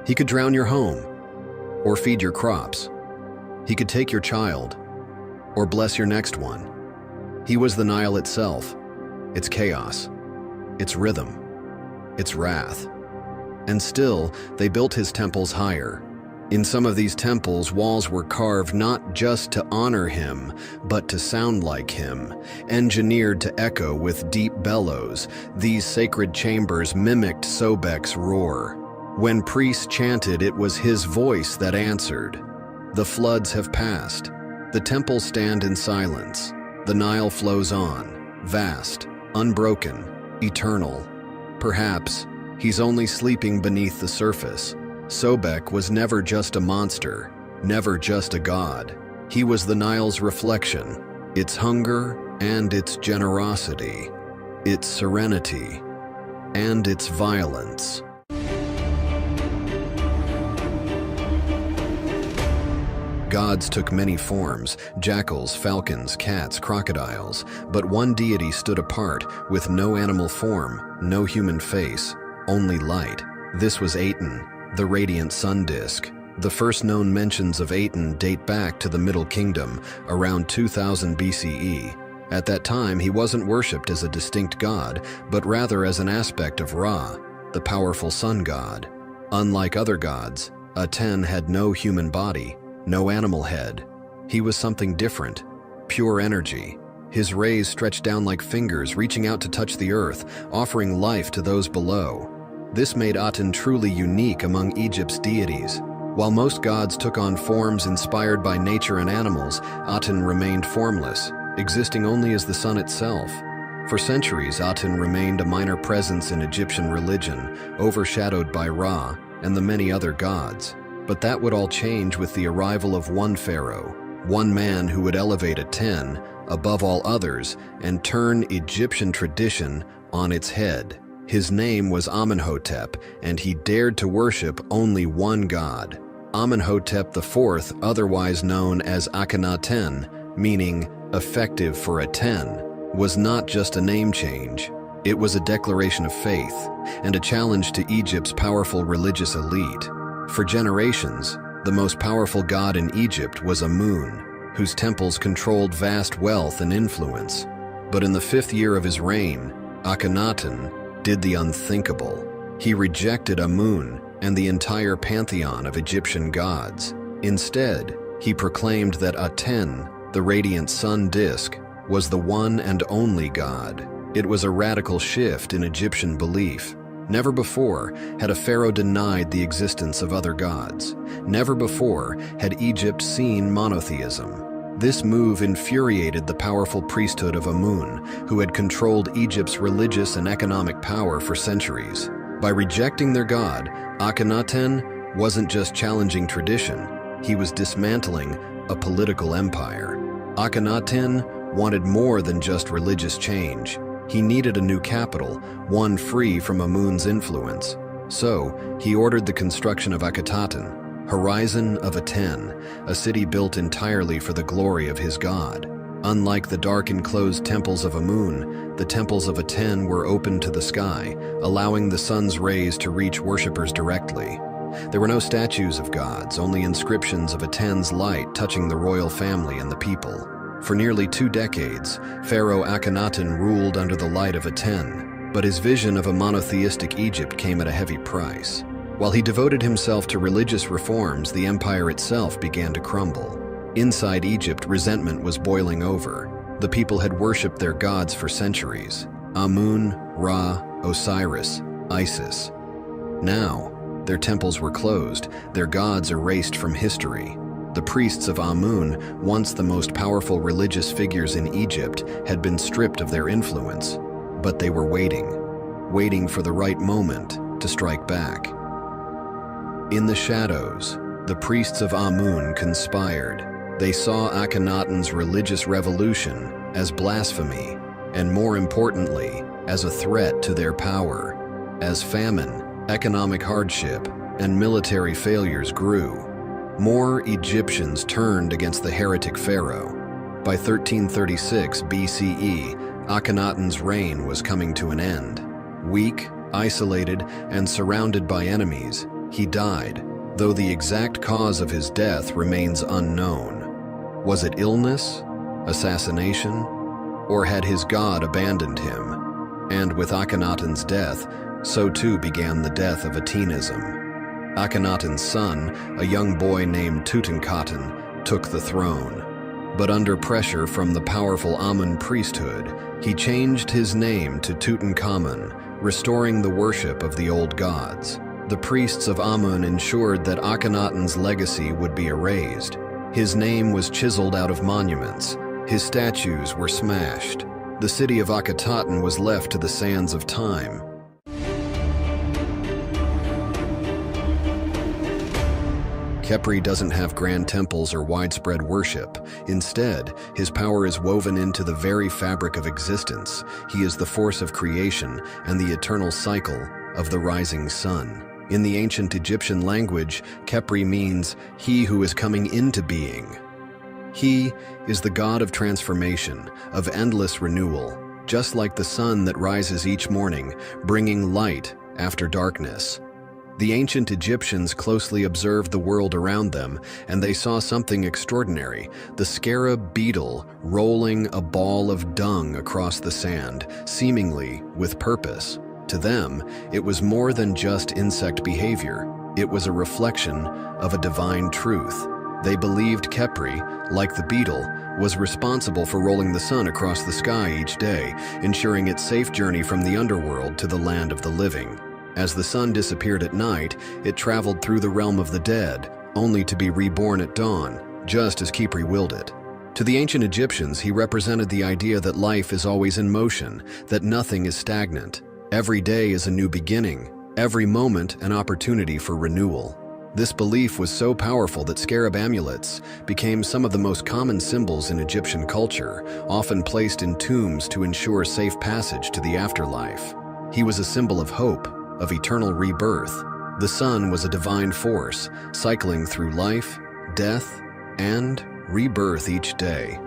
He could drown your home, or feed your crops. He could take your child, or bless your next one. He was the Nile itself, its chaos, its rhythm, its wrath. And still, they built his temples higher. In some of these temples, walls were carved not just to honor him, but to sound like him, engineered to echo with deep bellows. These sacred chambers mimicked Sobek's roar. When priests chanted, it was his voice that answered. The floods have passed. The temples stand in silence. The Nile flows on, vast, unbroken, eternal. Perhaps he's only sleeping beneath the surface. Sobek was never just a monster, never just a god. He was the Nile's reflection, its hunger and its generosity, its serenity and its violence. Gods took many forms: jackals, falcons, cats, crocodiles, but one deity stood apart, with no animal form, no human face, only light. This was Aten, the radiant sun disk. The first known mentions of Aten date back to the Middle Kingdom, around 2000 BCE. At that time, he wasn't worshipped as a distinct god, but rather as an aspect of Ra, the powerful sun god. Unlike other gods, Aten had no human body, no animal head. He was something different, pure energy. His rays stretched down like fingers, reaching out to touch the earth, offering life to those below. This made Aten truly unique among Egypt's deities. While most gods took on forms inspired by nature and animals, Aten remained formless, existing only as the sun itself. For centuries, Aten remained a minor presence in Egyptian religion, overshadowed by Ra and the many other gods. But that would all change with the arrival of one pharaoh, one man who would elevate Aten above all others and turn Egyptian tradition on its head. His name was Amenhotep, and he dared to worship only one god. Amenhotep IV, otherwise known as Akhenaten, meaning effective for Aten, was not just a name change. It was a declaration of faith and a challenge to Egypt's powerful religious elite. For generations, the most powerful god in Egypt was Amun, whose temples controlled vast wealth and influence. But in the 5th year of his reign, Akhenaten did the unthinkable. He rejected Amun and the entire pantheon of Egyptian gods. Instead, he proclaimed that Aten, the radiant sun disk, was the one and only god. It was a radical shift in Egyptian belief. Never before had a pharaoh denied the existence of other gods. Never before had Egypt seen monotheism. This move infuriated the powerful priesthood of Amun, who had controlled Egypt's religious and economic power for centuries. By rejecting their god, Akhenaten wasn't just challenging tradition, he was dismantling a political empire. Akhenaten wanted more than just religious change. He needed a new capital, one free from Amun's influence. So, he ordered the construction of Akhetaten, Horizon of Aten, a city built entirely for the glory of his god. Unlike the dark enclosed temples of Amun, the temples of Aten were open to the sky, allowing the sun's rays to reach worshippers directly. There were no statues of gods, only inscriptions of Aten's light touching the royal family and the people. For nearly 2 decades, Pharaoh Akhenaten ruled under the light of Aten, but his vision of a monotheistic Egypt came at a heavy price. While he devoted himself to religious reforms, the empire itself began to crumble. Inside Egypt, resentment was boiling over. The people had worshipped their gods for centuries: Amun, Ra, Osiris, Isis. Now, their temples were closed, their gods erased from history. The priests of Amun, once the most powerful religious figures in Egypt, had been stripped of their influence. But they were waiting for the right moment to strike back. In the shadows, the priests of Amun conspired. They saw Akhenaten's religious revolution as blasphemy, and more importantly, as a threat to their power. As famine, economic hardship, and military failures grew, more Egyptians turned against the heretic pharaoh. By 1336 BCE, Akhenaten's reign was coming to an end. Weak, isolated, and surrounded by enemies, he died, though the exact cause of his death remains unknown. Was it illness, assassination, or had his god abandoned him? And with Akhenaten's death, so too began the death of Atenism. Akhenaten's son, a young boy named Tutankhaten, took the throne. But under pressure from the powerful Amun priesthood, he changed his name to Tutankhamun, restoring the worship of the old gods. The priests of Amun ensured that Akhenaten's legacy would be erased. His name was chiseled out of monuments. His statues were smashed. The city of Akhetaten was left to the sands of time. Khepri doesn't have grand temples or widespread worship. Instead, his power is woven into the very fabric of existence. He is the force of creation and the eternal cycle of the rising sun. In the ancient Egyptian language, Khepri means he who is coming into being. He is the god of transformation, of endless renewal, just like the sun that rises each morning, bringing light after darkness. The ancient Egyptians closely observed the world around them, and they saw something extraordinary: the scarab beetle rolling a ball of dung across the sand, seemingly with purpose. To them, it was more than just insect behavior. It was a reflection of a divine truth. They believed Khepri, like the beetle, was responsible for rolling the sun across the sky each day, ensuring its safe journey from the underworld to the land of the living. As the sun disappeared at night, it traveled through the realm of the dead, only to be reborn at dawn, just as Khepri willed it. To the ancient Egyptians, he represented the idea that life is always in motion, that nothing is stagnant. Every day is a new beginning, every moment an opportunity for renewal. This belief was so powerful that scarab amulets became some of the most common symbols in Egyptian culture, often placed in tombs to ensure safe passage to the afterlife. He was a symbol of hope, of eternal rebirth. The sun was a divine force, cycling through life, death, and rebirth each day.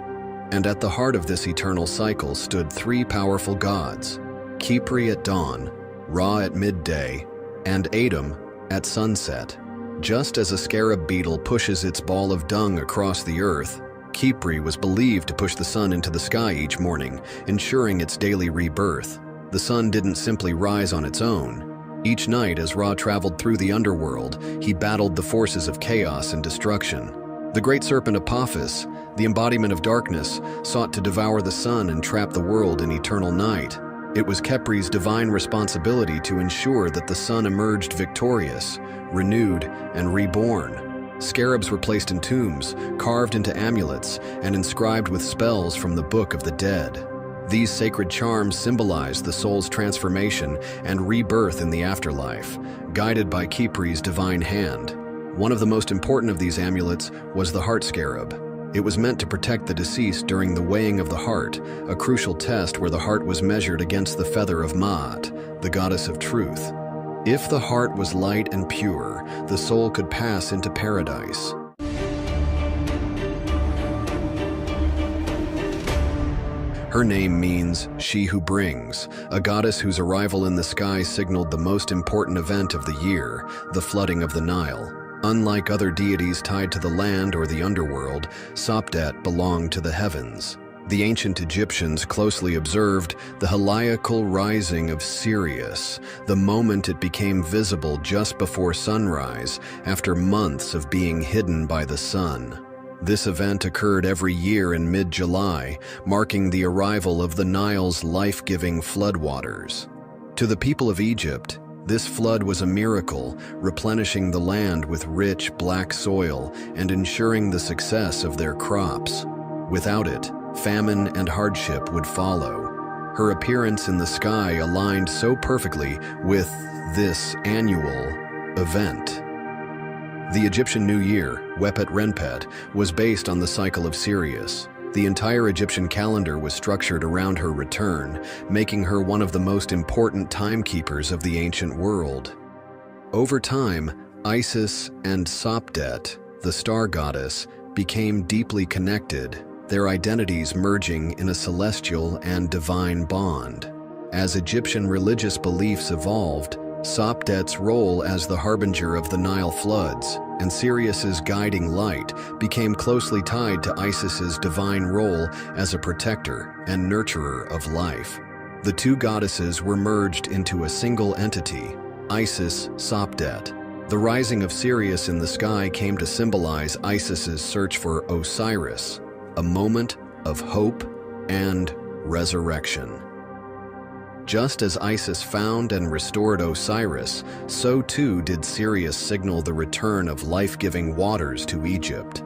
And at the heart of this eternal cycle stood three powerful gods: Khepri at dawn, Ra at midday, and Atum at sunset. Just as a scarab beetle pushes its ball of dung across the earth, Khepri was believed to push the sun into the sky each morning, ensuring its daily rebirth. The sun didn't simply rise on its own. Each night, as Ra traveled through the underworld, he battled the forces of chaos and destruction. The great serpent Apophis, the embodiment of darkness, sought to devour the sun and trap the world in eternal night. It was Khepri's divine responsibility to ensure that the sun emerged victorious, renewed, and reborn. Scarabs were placed in tombs, carved into amulets, and inscribed with spells from the Book of the Dead. These sacred charms symbolized the soul's transformation and rebirth in the afterlife, guided by Khepri's divine hand. One of the most important of these amulets was the heart scarab. It was meant to protect the deceased during the weighing of the heart, a crucial test where the heart was measured against the feather of Ma'at, the goddess of truth. If the heart was light and pure, the soul could pass into paradise. Her name means "she who brings," a goddess whose arrival in the sky signaled the most important event of the year, the flooding of the Nile. Unlike other deities tied to the land or the underworld, Sopdet belonged to the heavens. The ancient Egyptians closely observed the heliacal rising of Sirius, the moment it became visible just before sunrise, after months of being hidden by the sun. This event occurred every year in mid-July, marking the arrival of the Nile's life-giving floodwaters. To the people of Egypt, this flood was a miracle, replenishing the land with rich, black soil and ensuring the success of their crops. Without it, famine and hardship would follow. Her appearance in the sky aligned so perfectly with this annual event. The Egyptian New Year, Wepet Renpet, was based on the cycle of Sirius. The entire Egyptian calendar was structured around her return, making her one of the most important timekeepers of the ancient world. Over time, Isis and Sopdet, the star goddess, became deeply connected, their identities merging in a celestial and divine bond. As Egyptian religious beliefs evolved, Sopdet's role as the harbinger of the Nile floods and Sirius's guiding light became closely tied to Isis's divine role as a protector and nurturer of life. The two goddesses were merged into a single entity, Isis-Sopdet. The rising of Sirius in the sky came to symbolize Isis's search for Osiris, a moment of hope and resurrection. Just as Isis found and restored Osiris, so too did Sirius signal the return of life-giving waters to Egypt.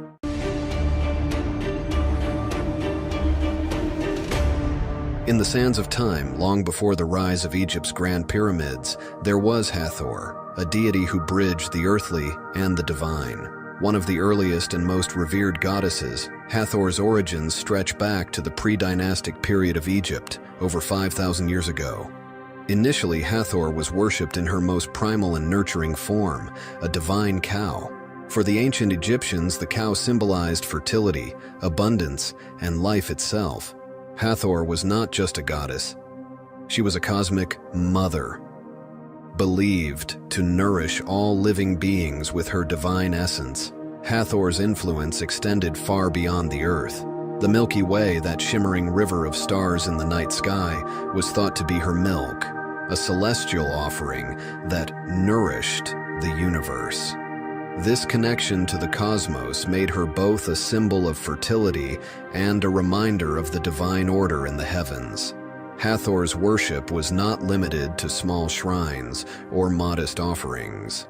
In the sands of time, long before the rise of Egypt's Grand Pyramids, there was Hathor, a deity who bridged the earthly and the divine. One of the earliest and most revered goddesses, Hathor's origins stretch back to the pre-dynastic period of Egypt, over 5,000 years ago. Initially, Hathor was worshipped in her most primal and nurturing form, a divine cow. For the ancient Egyptians, the cow symbolized fertility, abundance, and life itself. Hathor was not just a goddess. She was a cosmic mother, believed to nourish all living beings with her divine essence. Hathor's influence extended far beyond the earth. The Milky Way, that shimmering river of stars in the night sky, was thought to be her milk, a celestial offering that nourished the universe. This connection to the cosmos made her both a symbol of fertility and a reminder of the divine order in the heavens. Hathor's worship was not limited to small shrines or modest offerings.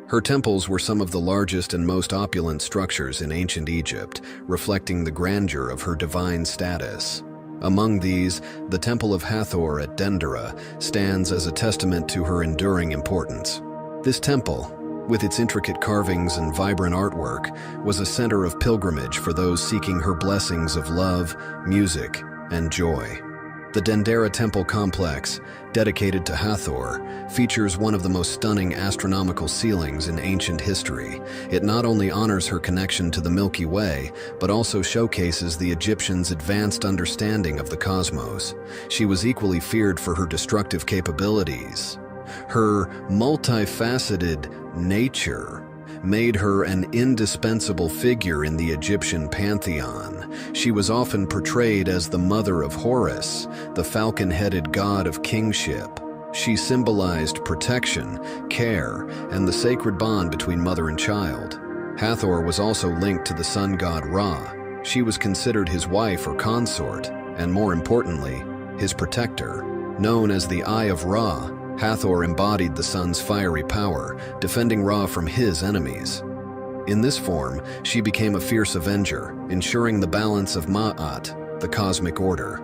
Her temples were some of the largest and most opulent structures in ancient Egypt, reflecting the grandeur of her divine status. Among these, the Temple of Hathor at Dendera stands as a testament to her enduring importance. This temple, with its intricate carvings and vibrant artwork, was a center of pilgrimage for those seeking her blessings of love, music, and joy. The Dendera Temple Complex, dedicated to Hathor, features one of the most stunning astronomical ceilings in ancient history. It not only honors her connection to the Milky Way, but also showcases the Egyptians' advanced understanding of the cosmos. She was equally feared for her destructive capabilities. Her multifaceted nature made her an indispensable figure in the Egyptian pantheon. She was often portrayed as the mother of Horus, the falcon-headed god of kingship. She symbolized protection, care, and the sacred bond between mother and child. Hathor was also linked to the sun god Ra. She was considered his wife or consort, and more importantly, his protector. Known as the Eye of Ra, Hathor embodied the sun's fiery power, defending Ra from his enemies. In this form, she became a fierce avenger, ensuring the balance of Ma'at, the cosmic order.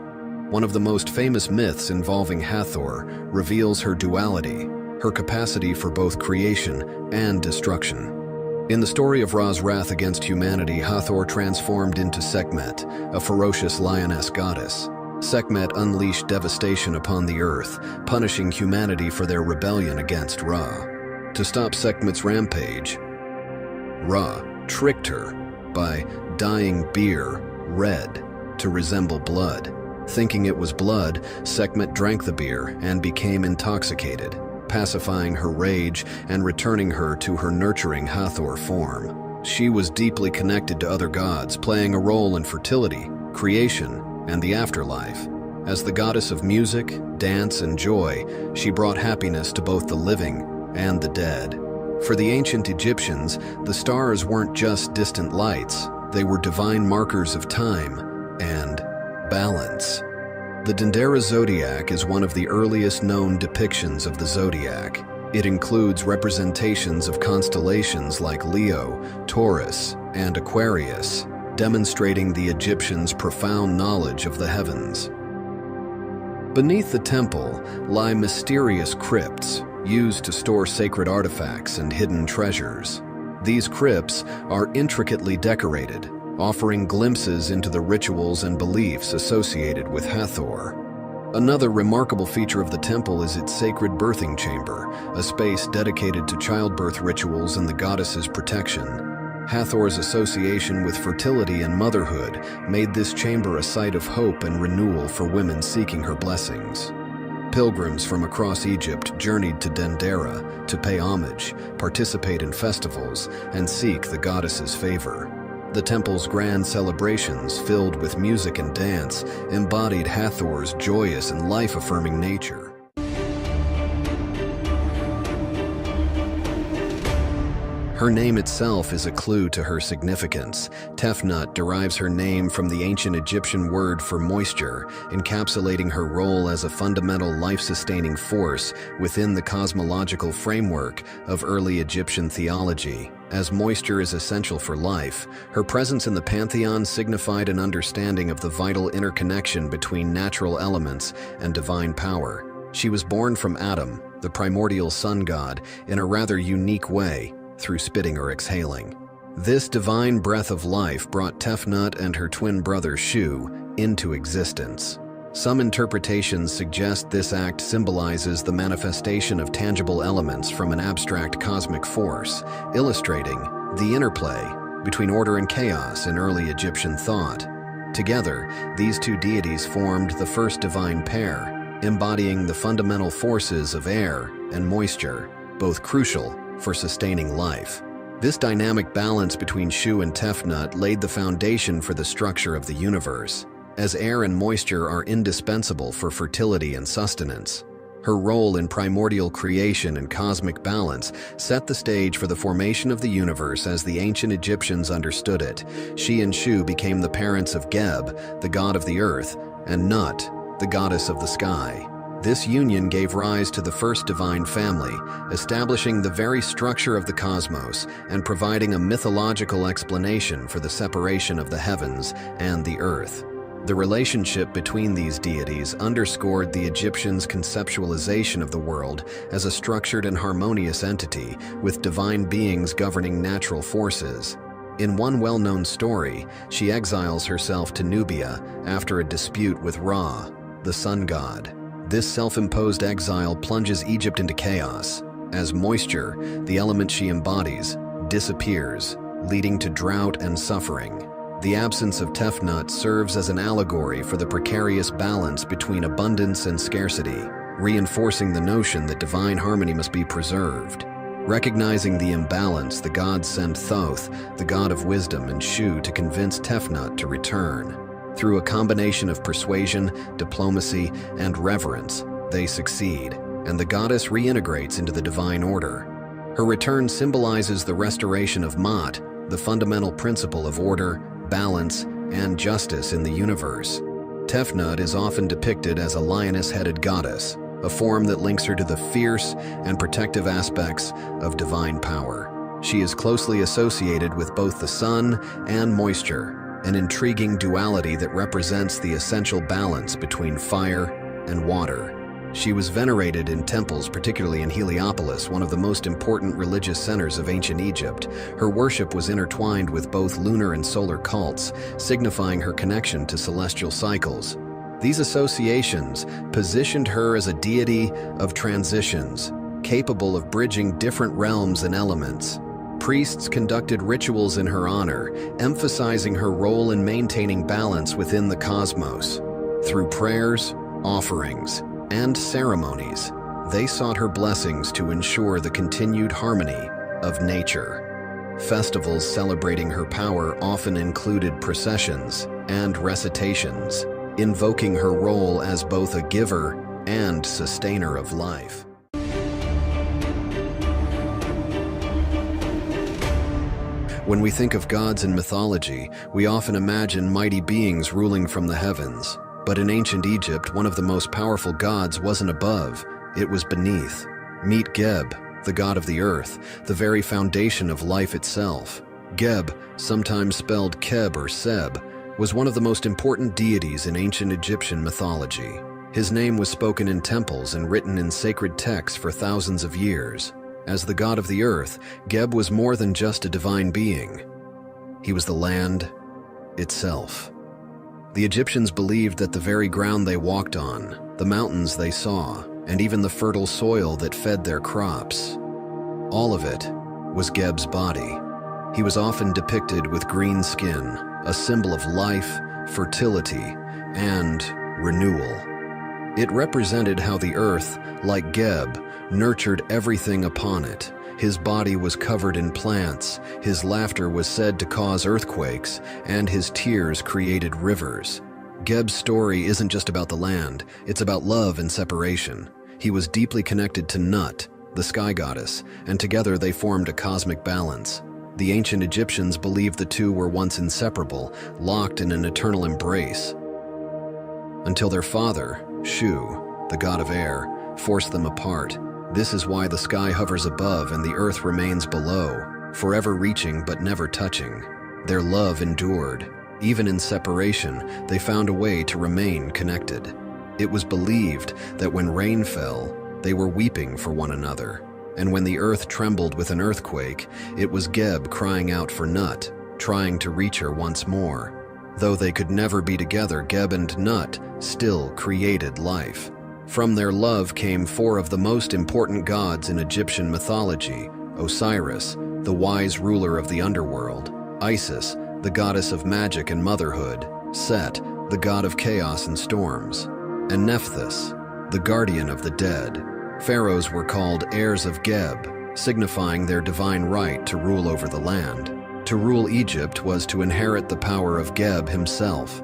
One of the most famous myths involving Hathor reveals her duality, her capacity for both creation and destruction. In the story of Ra's wrath against humanity, Hathor transformed into Sekhmet, a ferocious lioness goddess. Sekhmet unleashed devastation upon the earth, punishing humanity for their rebellion against Ra. To stop Sekhmet's rampage, Ra tricked her by dyeing beer red to resemble blood. Thinking it was blood, Sekhmet drank the beer and became intoxicated, pacifying her rage and returning her to her nurturing Hathor form. She was deeply connected to other gods, playing a role in fertility, creation, and the afterlife. As the goddess of music, dance, and joy, she brought happiness to both the living and the dead. For the ancient Egyptians, the stars weren't just distant lights, they were divine markers of time and balance. The Dendera zodiac is one of the earliest known depictions of the zodiac. It includes representations of constellations like Leo, Taurus, and Aquarius, demonstrating the Egyptians' profound knowledge of the heavens. Beneath the temple lie mysterious crypts used to store sacred artifacts and hidden treasures. These crypts are intricately decorated, offering glimpses into the rituals and beliefs associated with Hathor. Another remarkable feature of the temple is its sacred birthing chamber, a space dedicated to childbirth rituals and the goddess's protection. Hathor's association with fertility and motherhood made this chamber a site of hope and renewal for women seeking her blessings. Pilgrims from across Egypt journeyed to Dendera to pay homage, participate in festivals, and seek the goddess's favor. The temple's grand celebrations, filled with music and dance, embodied Hathor's joyous and life-affirming nature. Her name itself is a clue to her significance. Tefnut derives her name from the ancient Egyptian word for moisture, encapsulating her role as a fundamental life-sustaining force within the cosmological framework of early Egyptian theology. As moisture is essential for life, her presence in the pantheon signified an understanding of the vital interconnection between natural elements and divine power. She was born from Adam, the primordial sun god, in a rather unique way, through spitting or exhaling. This divine breath of life brought Tefnut and her twin brother Shu into existence. Some interpretations suggest this act symbolizes the manifestation of tangible elements from an abstract cosmic force, illustrating the interplay between order and chaos in early Egyptian thought. Together, these two deities formed the first divine pair, embodying the fundamental forces of air and moisture, both crucial for sustaining life. This dynamic balance between Shu and Tefnut laid the foundation for the structure of the universe, as air and moisture are indispensable for fertility and sustenance. Her role in primordial creation and cosmic balance set the stage for the formation of the universe as the ancient Egyptians understood it. She and Shu became the parents of Geb, the god of the earth, and Nut, the goddess of the sky. This union gave rise to the first divine family, establishing the very structure of the cosmos and providing a mythological explanation for the separation of the heavens and the earth. The relationship between these deities underscored the Egyptians' conceptualization of the world as a structured and harmonious entity, with divine beings governing natural forces. In one well-known story, she exiles herself to Nubia after a dispute with Ra, the sun god. This self-imposed exile plunges Egypt into chaos, as moisture, the element she embodies, disappears, leading to drought and suffering. The absence of Tefnut serves as an allegory for the precarious balance between abundance and scarcity, reinforcing the notion that divine harmony must be preserved. Recognizing the imbalance, the gods send Thoth, the god of wisdom, and Shu to convince Tefnut to return. Through a combination of persuasion, diplomacy, and reverence, they succeed, and the goddess reintegrates into the divine order. Her return symbolizes the restoration of Ma'at, the fundamental principle of order, balance, and justice in the universe. Tefnut is often depicted as a lioness-headed goddess, a form that links her to the fierce and protective aspects of divine power. She is closely associated with both the sun and moisture, an intriguing duality that represents the essential balance between fire and water. She was venerated in temples, particularly in Heliopolis, one of the most important religious centers of ancient Egypt. Her worship was intertwined with both lunar and solar cults, signifying her connection to celestial cycles. These associations positioned her as a deity of transitions, capable of bridging different realms and elements. Priests conducted rituals in her honor, emphasizing her role in maintaining balance within the cosmos. Through prayers, offerings, and ceremonies, they sought her blessings to ensure the continued harmony of nature. Festivals celebrating her power often included processions and recitations, invoking her role as both a giver and sustainer of life. When we think of gods in mythology, we often imagine mighty beings ruling from the heavens. But in ancient Egypt, one of the most powerful gods wasn't above, it was beneath. Meet Geb, the god of the earth, the very foundation of life itself. Geb, sometimes spelled Keb or Seb, was one of the most important deities in ancient Egyptian mythology. His name was spoken in temples and written in sacred texts for thousands of years. As the god of the earth, Geb was more than just a divine being. He was the land itself. The Egyptians believed that the very ground they walked on, the mountains they saw, and even the fertile soil that fed their crops, all of it was Geb's body. He was often depicted with green skin, a symbol of life, fertility, and renewal. It represented how the earth, like Geb, nurtured everything upon it. His body was covered in plants, his laughter was said to cause earthquakes, and his tears created rivers. Geb's story isn't just about the land, it's about love and separation. He was deeply connected to Nut, the sky goddess, and together they formed a cosmic balance. The ancient Egyptians believed the two were once inseparable, locked in an eternal embrace, until their father, Shu, the god of air, forced them apart. This is why the sky hovers above and the earth remains below, forever reaching but never touching. Their love endured. Even in separation, they found a way to remain connected. It was believed that when rain fell, they were weeping for one another. And when the earth trembled with an earthquake, it was Geb crying out for Nut, trying to reach her once more. Though they could never be together, Geb and Nut still created life. From their love came four of the most important gods in Egyptian mythology: Osiris, the wise ruler of the underworld; Isis, the goddess of magic and motherhood; Set, the god of chaos and storms; and Nephthys, the guardian of the dead. Pharaohs were called heirs of Geb, signifying their divine right to rule over the land. To rule Egypt was to inherit the power of Geb himself.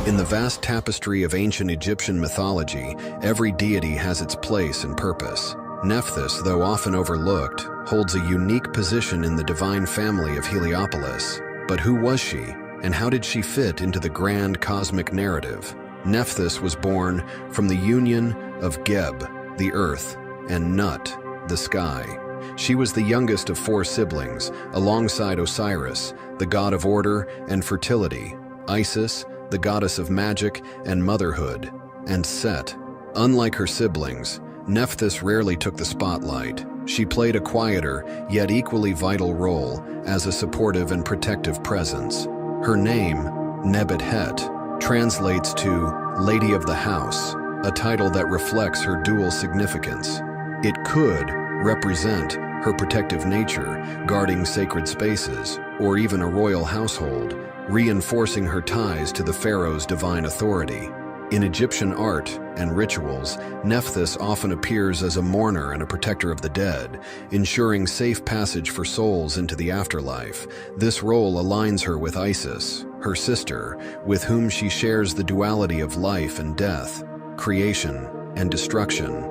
In the vast tapestry of ancient Egyptian mythology, every deity has its place and purpose. Nephthys, though often overlooked, holds a unique position in the divine family of Heliopolis. But who was she, and how did she fit into the grand cosmic narrative? Nephthys was born from the union of Geb, the earth, and Nut, the sky. She was the youngest of four siblings, alongside Osiris, the god of order and fertility; Isis, the goddess of magic and motherhood; and Set. Unlike her siblings, Nephthys rarely took the spotlight. She played a quieter, yet equally vital role as a supportive and protective presence. Her name, Nebuchadnezzar, translates to Lady of the House, a title that reflects her dual significance. It could represent her protective nature, guarding sacred spaces, or even a royal household, reinforcing her ties to the pharaoh's divine authority. In Egyptian art and rituals, Nephthys often appears as a mourner and a protector of the dead, ensuring safe passage for souls into the afterlife. This role aligns her with Isis, her sister, with whom she shares the duality of life and death, creation and destruction.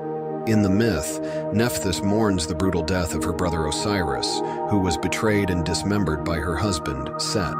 In the myth, Nephthys mourns the brutal death of her brother Osiris, who was betrayed and dismembered by her husband, Set.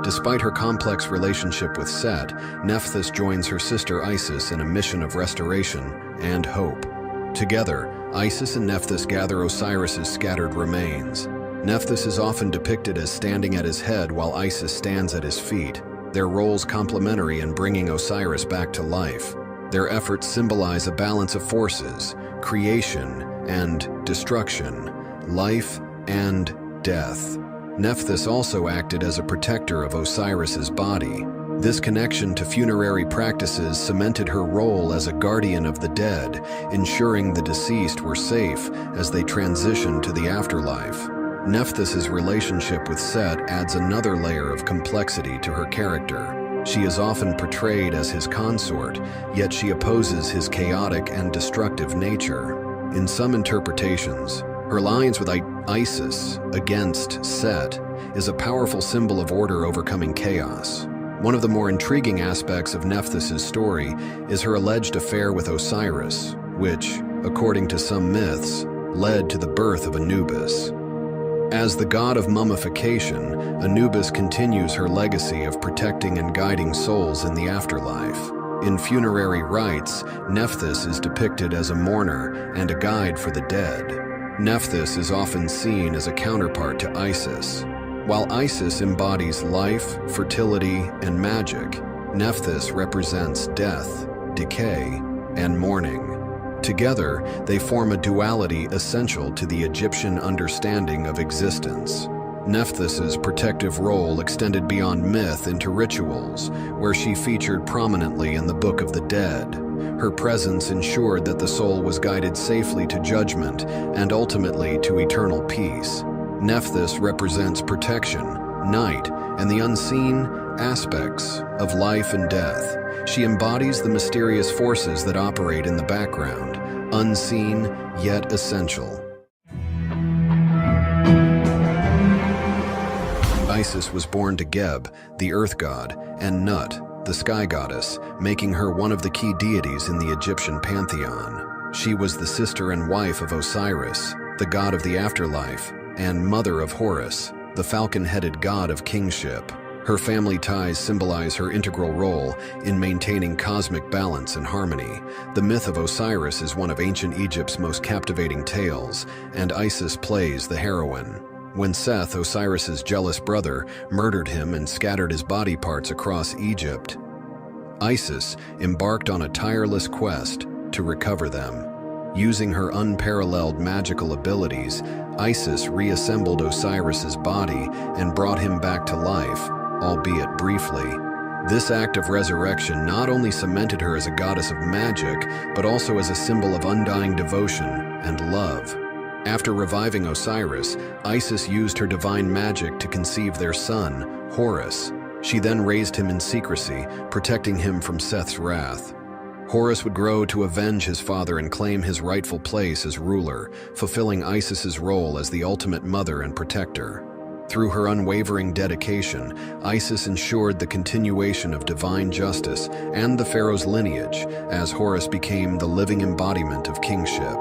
Despite her complex relationship with Set, Nephthys joins her sister Isis in a mission of restoration and hope. Together, Isis and Nephthys gather Osiris's scattered remains. Nephthys is often depicted as standing at his head while Isis stands at his feet, their roles complementary in bringing Osiris back to life. Their efforts symbolize a balance of forces: creation and destruction, life and death. Nephthys also acted as a protector of Osiris's body. This connection to funerary practices cemented her role as a guardian of the dead, ensuring the deceased were safe as they transitioned to the afterlife. Nephthys's relationship with Set adds another layer of complexity to her character. She is often portrayed as his consort, yet she opposes his chaotic and destructive nature. In some interpretations, her alliance with Isis against Set is a powerful symbol of order overcoming chaos. One of the more intriguing aspects of Nephthys's story is her alleged affair with Osiris, which, according to some myths, led to the birth of Anubis. As the god of mummification, Anubis continues her legacy of protecting and guiding souls in the afterlife. In funerary rites, Nephthys is depicted as a mourner and a guide for the dead. Nephthys is often seen as a counterpart to Isis. While Isis embodies life, fertility, and magic, Nephthys represents death, decay, and mourning. Together, they form a duality essential to the Egyptian understanding of existence. Nephthys's protective role extended beyond myth into rituals, where she featured prominently in the Book of the Dead. Her presence ensured that the soul was guided safely to judgment and ultimately to eternal peace. Nephthys represents protection, night, and the unseen aspects of life and death. She embodies the mysterious forces that operate in the background, unseen yet essential. Isis was born to Geb, the earth god, and Nut, the sky goddess, making her one of the key deities in the Egyptian pantheon. She was the sister and wife of Osiris, the god of the afterlife, and mother of Horus, the falcon-headed god of kingship. Her family ties symbolize her integral role in maintaining cosmic balance and harmony. The myth of Osiris is one of ancient Egypt's most captivating tales, and Isis plays the heroine. When Seth, Osiris's jealous brother, murdered him and scattered his body parts across Egypt, Isis embarked on a tireless quest to recover them. Using her unparalleled magical abilities, Isis reassembled Osiris's body and brought him back to life, albeit briefly. This act of resurrection not only cemented her as a goddess of magic, but also as a symbol of undying devotion and love. After reviving Osiris, Isis used her divine magic to conceive their son, Horus. She then raised him in secrecy, protecting him from Seth's wrath. Horus would grow to avenge his father and claim his rightful place as ruler, fulfilling Isis's role as the ultimate mother and protector. Through her unwavering dedication, Isis ensured the continuation of divine justice and the pharaoh's lineage, as Horus became the living embodiment of kingship.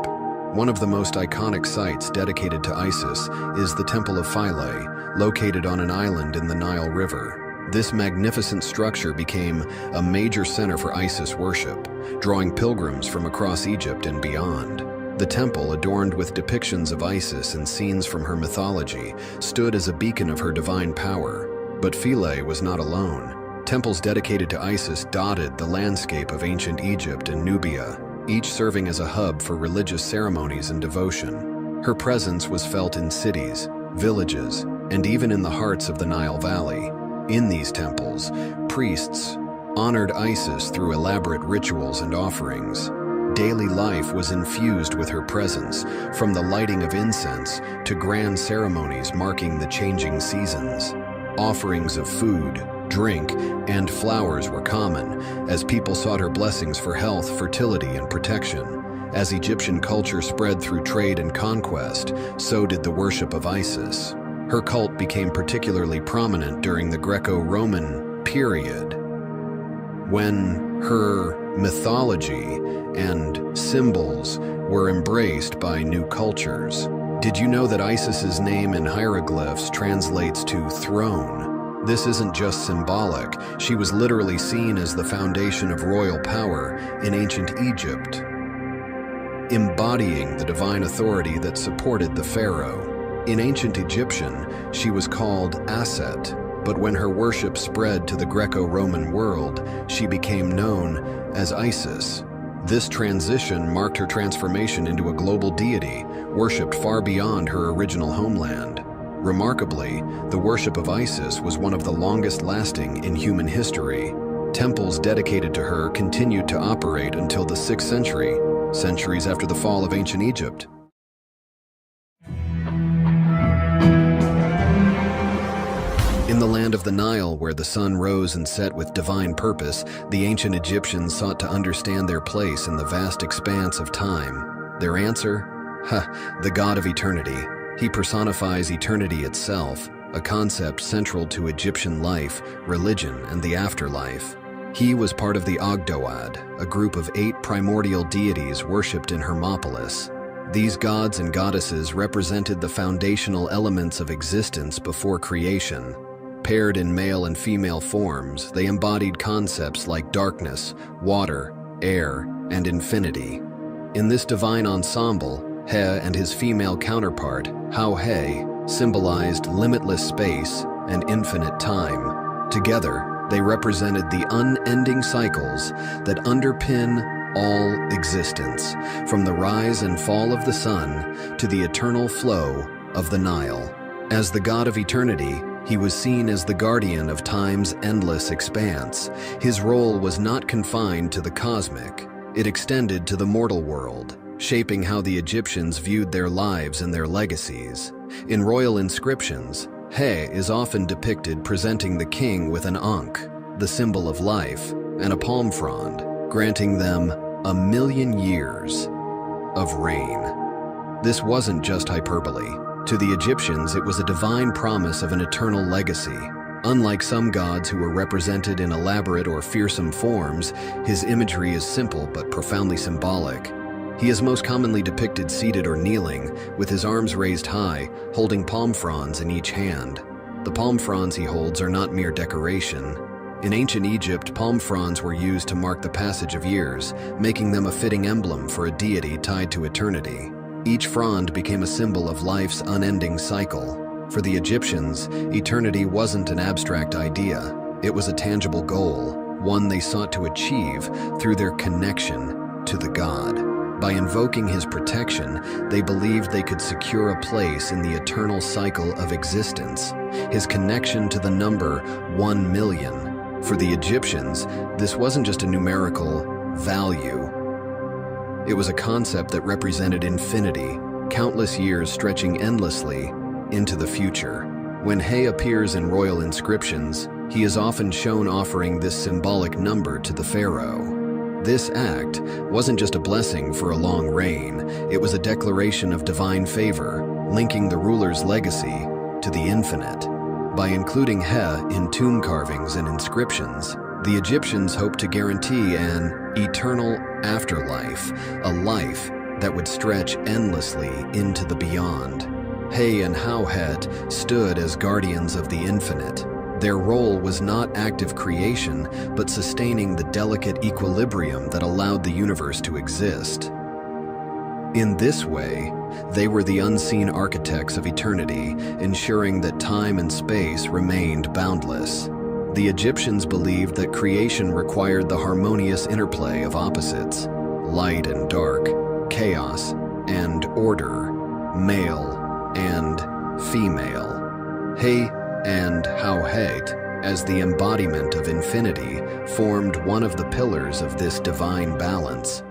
One of the most iconic sites dedicated to Isis is the Temple of Philae, located on an island in the Nile River. This magnificent structure became a major center for Isis worship, drawing pilgrims from across Egypt and beyond. The temple, adorned with depictions of Isis and scenes from her mythology, stood as a beacon of her divine power. But Philae was not alone. Temples dedicated to Isis dotted the landscape of ancient Egypt and Nubia, each serving as a hub for religious ceremonies and devotion. Her presence was felt in cities, villages, and even in the hearts of the Nile Valley. In these temples, priests honored Isis through elaborate rituals and offerings. Daily life was infused with her presence, from the lighting of incense to grand ceremonies marking the changing seasons. Offerings of food, drink, and flowers were common, as people sought her blessings for health, fertility, and protection. As Egyptian culture spread through trade and conquest, so did the worship of Isis. Her cult became particularly prominent during the Greco-Roman period, when her mythology and symbols were embraced by new cultures. Did you know that Isis's name in hieroglyphs translates to throne? This isn't just symbolic. She was literally seen as the foundation of royal power in ancient Egypt, embodying the divine authority that supported the pharaoh. In ancient Egyptian, she was called Aset, but when her worship spread to the Greco-Roman world, she became known as Isis. This transition marked her transformation into a global deity, worshipped far beyond her original homeland. Remarkably, the worship of Isis was one of the longest lasting in human history. Temples dedicated to her continued to operate until the 6th century, centuries after the fall of ancient Egypt. In the land of the Nile, where the sun rose and set with divine purpose, the ancient Egyptians sought to understand their place in the vast expanse of time. Their answer? The god of eternity. He personifies eternity itself, a concept central to Egyptian life, religion, and the afterlife. He was part of the Ogdoad, a group of 8 primordial deities worshipped in Hermopolis. These gods and goddesses represented the foundational elements of existence before creation. Paired in male and female forms, they embodied concepts like darkness, water, air, and infinity. In this divine ensemble, He and his female counterpart, Hau-He, symbolized limitless space and infinite time. Together, they represented the unending cycles that underpin all existence, from the rise and fall of the sun to the eternal flow of the Nile. As the god of eternity, he was seen as the guardian of time's endless expanse. His role was not confined to the cosmic. It extended to the mortal world, shaping how the Egyptians viewed their lives and their legacies. In royal inscriptions, He is often depicted presenting the king with an ankh, the symbol of life, and a palm frond, granting them 1,000,000 years of reign. This wasn't just hyperbole. To the Egyptians, it was a divine promise of an eternal legacy. Unlike some gods who were represented in elaborate or fearsome forms, his imagery is simple but profoundly symbolic. He is most commonly depicted seated or kneeling, with his arms raised high, holding palm fronds in each hand. The palm fronds he holds are not mere decoration. In ancient Egypt, palm fronds were used to mark the passage of years, making them a fitting emblem for a deity tied to eternity. Each frond became a symbol of life's unending cycle. For the Egyptians, eternity wasn't an abstract idea. It was a tangible goal, one they sought to achieve through their connection to the god. By invoking his protection, they believed they could secure a place in the eternal cycle of existence. His connection to the number 1 million. For the Egyptians, this wasn't just a numerical value. It was a concept that represented infinity, countless years stretching endlessly into the future. When He appears in royal inscriptions, he is often shown offering this symbolic number to the pharaoh. This act wasn't just a blessing for a long reign, it was a declaration of divine favor, linking the ruler's legacy to the infinite. By including He in tomb carvings and inscriptions, the Egyptians hoped to guarantee an eternal afterlife, a life that would stretch endlessly into the beyond. He and Hauhet stood as guardians of the infinite. Their role was not active creation, but sustaining the delicate equilibrium that allowed the universe to exist. In this way, they were the unseen architects of eternity, ensuring that time and space remained boundless. The Egyptians believed that creation required the harmonious interplay of opposites, light and dark, chaos and order, male and female. He and Hauhet, as the embodiment of infinity, formed one of the pillars of this divine balance.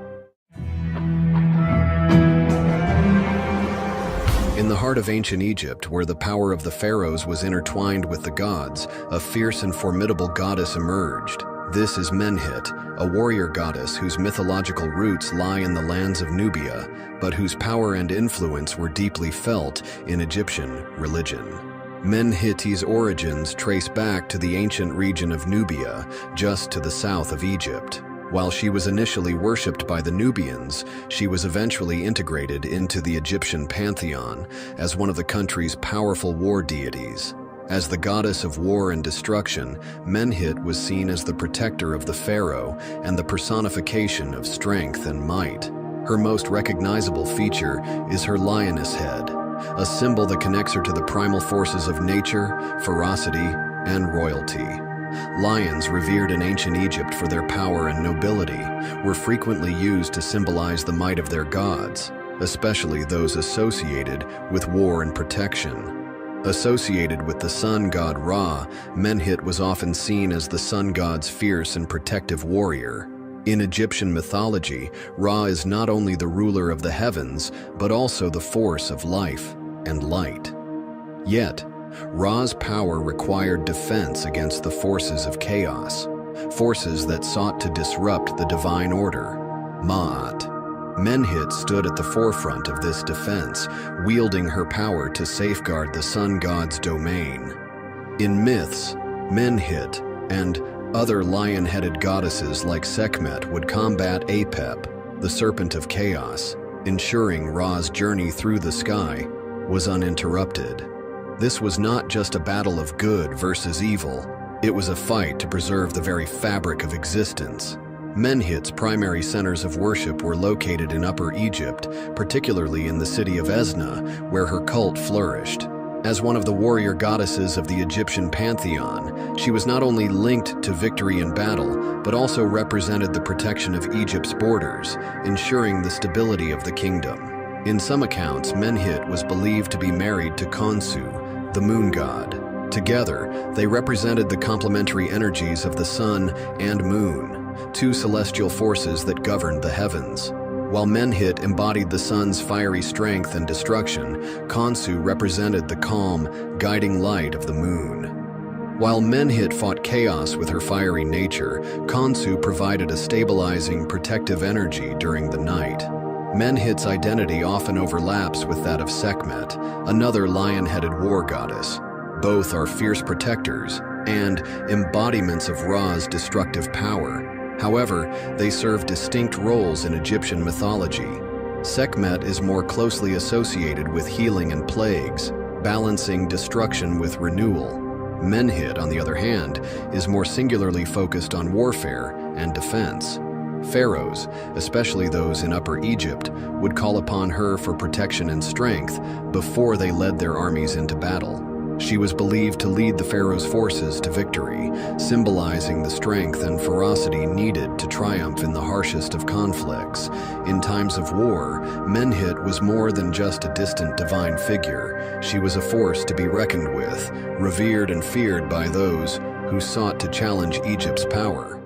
In the heart of ancient Egypt, where the power of the pharaohs was intertwined with the gods, a fierce and formidable goddess emerged. This is Menhit, a warrior goddess whose mythological roots lie in the lands of Nubia, but whose power and influence were deeply felt in Egyptian religion. Menhit's origins trace back to the ancient region of Nubia, just to the south of Egypt. While she was initially worshipped by the Nubians, she was eventually integrated into the Egyptian pantheon as one of the country's powerful war deities. As the goddess of war and destruction, Menhit was seen as the protector of the pharaoh and the personification of strength and might. Her most recognizable feature is her lioness head, a symbol that connects her to the primal forces of nature, ferocity, and royalty. Lions, revered in ancient Egypt for their power and nobility, were frequently used to symbolize the might of their gods, especially those associated with war and protection. Associated with the sun god Ra, Menhit was often seen as the sun god's fierce and protective warrior. In Egyptian mythology, Ra is not only the ruler of the heavens, but also the force of life and light. Yet, Ra's power required defense against the forces of chaos, forces that sought to disrupt the divine order, Ma'at. Menhit stood at the forefront of this defense, wielding her power to safeguard the sun god's domain. In myths, Menhit and other lion-headed goddesses like Sekhmet would combat Apep, the serpent of chaos, ensuring Ra's journey through the sky was uninterrupted. This was not just a battle of good versus evil, it was a fight to preserve the very fabric of existence. Menhit's primary centers of worship were located in Upper Egypt, particularly in the city of Esna, where her cult flourished. As one of the warrior goddesses of the Egyptian pantheon, she was not only linked to victory in battle, but also represented the protection of Egypt's borders, ensuring the stability of the kingdom. In some accounts, Menhit was believed to be married to Khonsu, the moon god. Together, they represented the complementary energies of the sun and moon, two celestial forces that governed the heavens. While Menhit embodied the sun's fiery strength and destruction, Khonsu represented the calm, guiding light of the moon. While Menhit fought chaos with her fiery nature, Khonsu provided a stabilizing, protective energy during the night. Menhit's identity often overlaps with that of Sekhmet, another lion-headed war goddess. Both are fierce protectors, and embodiments of Ra's destructive power. However, they serve distinct roles in Egyptian mythology. Sekhmet is more closely associated with healing and plagues, balancing destruction with renewal. Menhit, on the other hand, is more singularly focused on warfare and defense. Pharaohs, especially those in Upper Egypt, would call upon her for protection and strength before they led their armies into battle. She was believed to lead the pharaoh's forces to victory, symbolizing the strength and ferocity needed to triumph in the harshest of conflicts. In times of war, Menhit was more than just a distant divine figure. She was a force to be reckoned with, revered and feared by those who sought to challenge Egypt's power.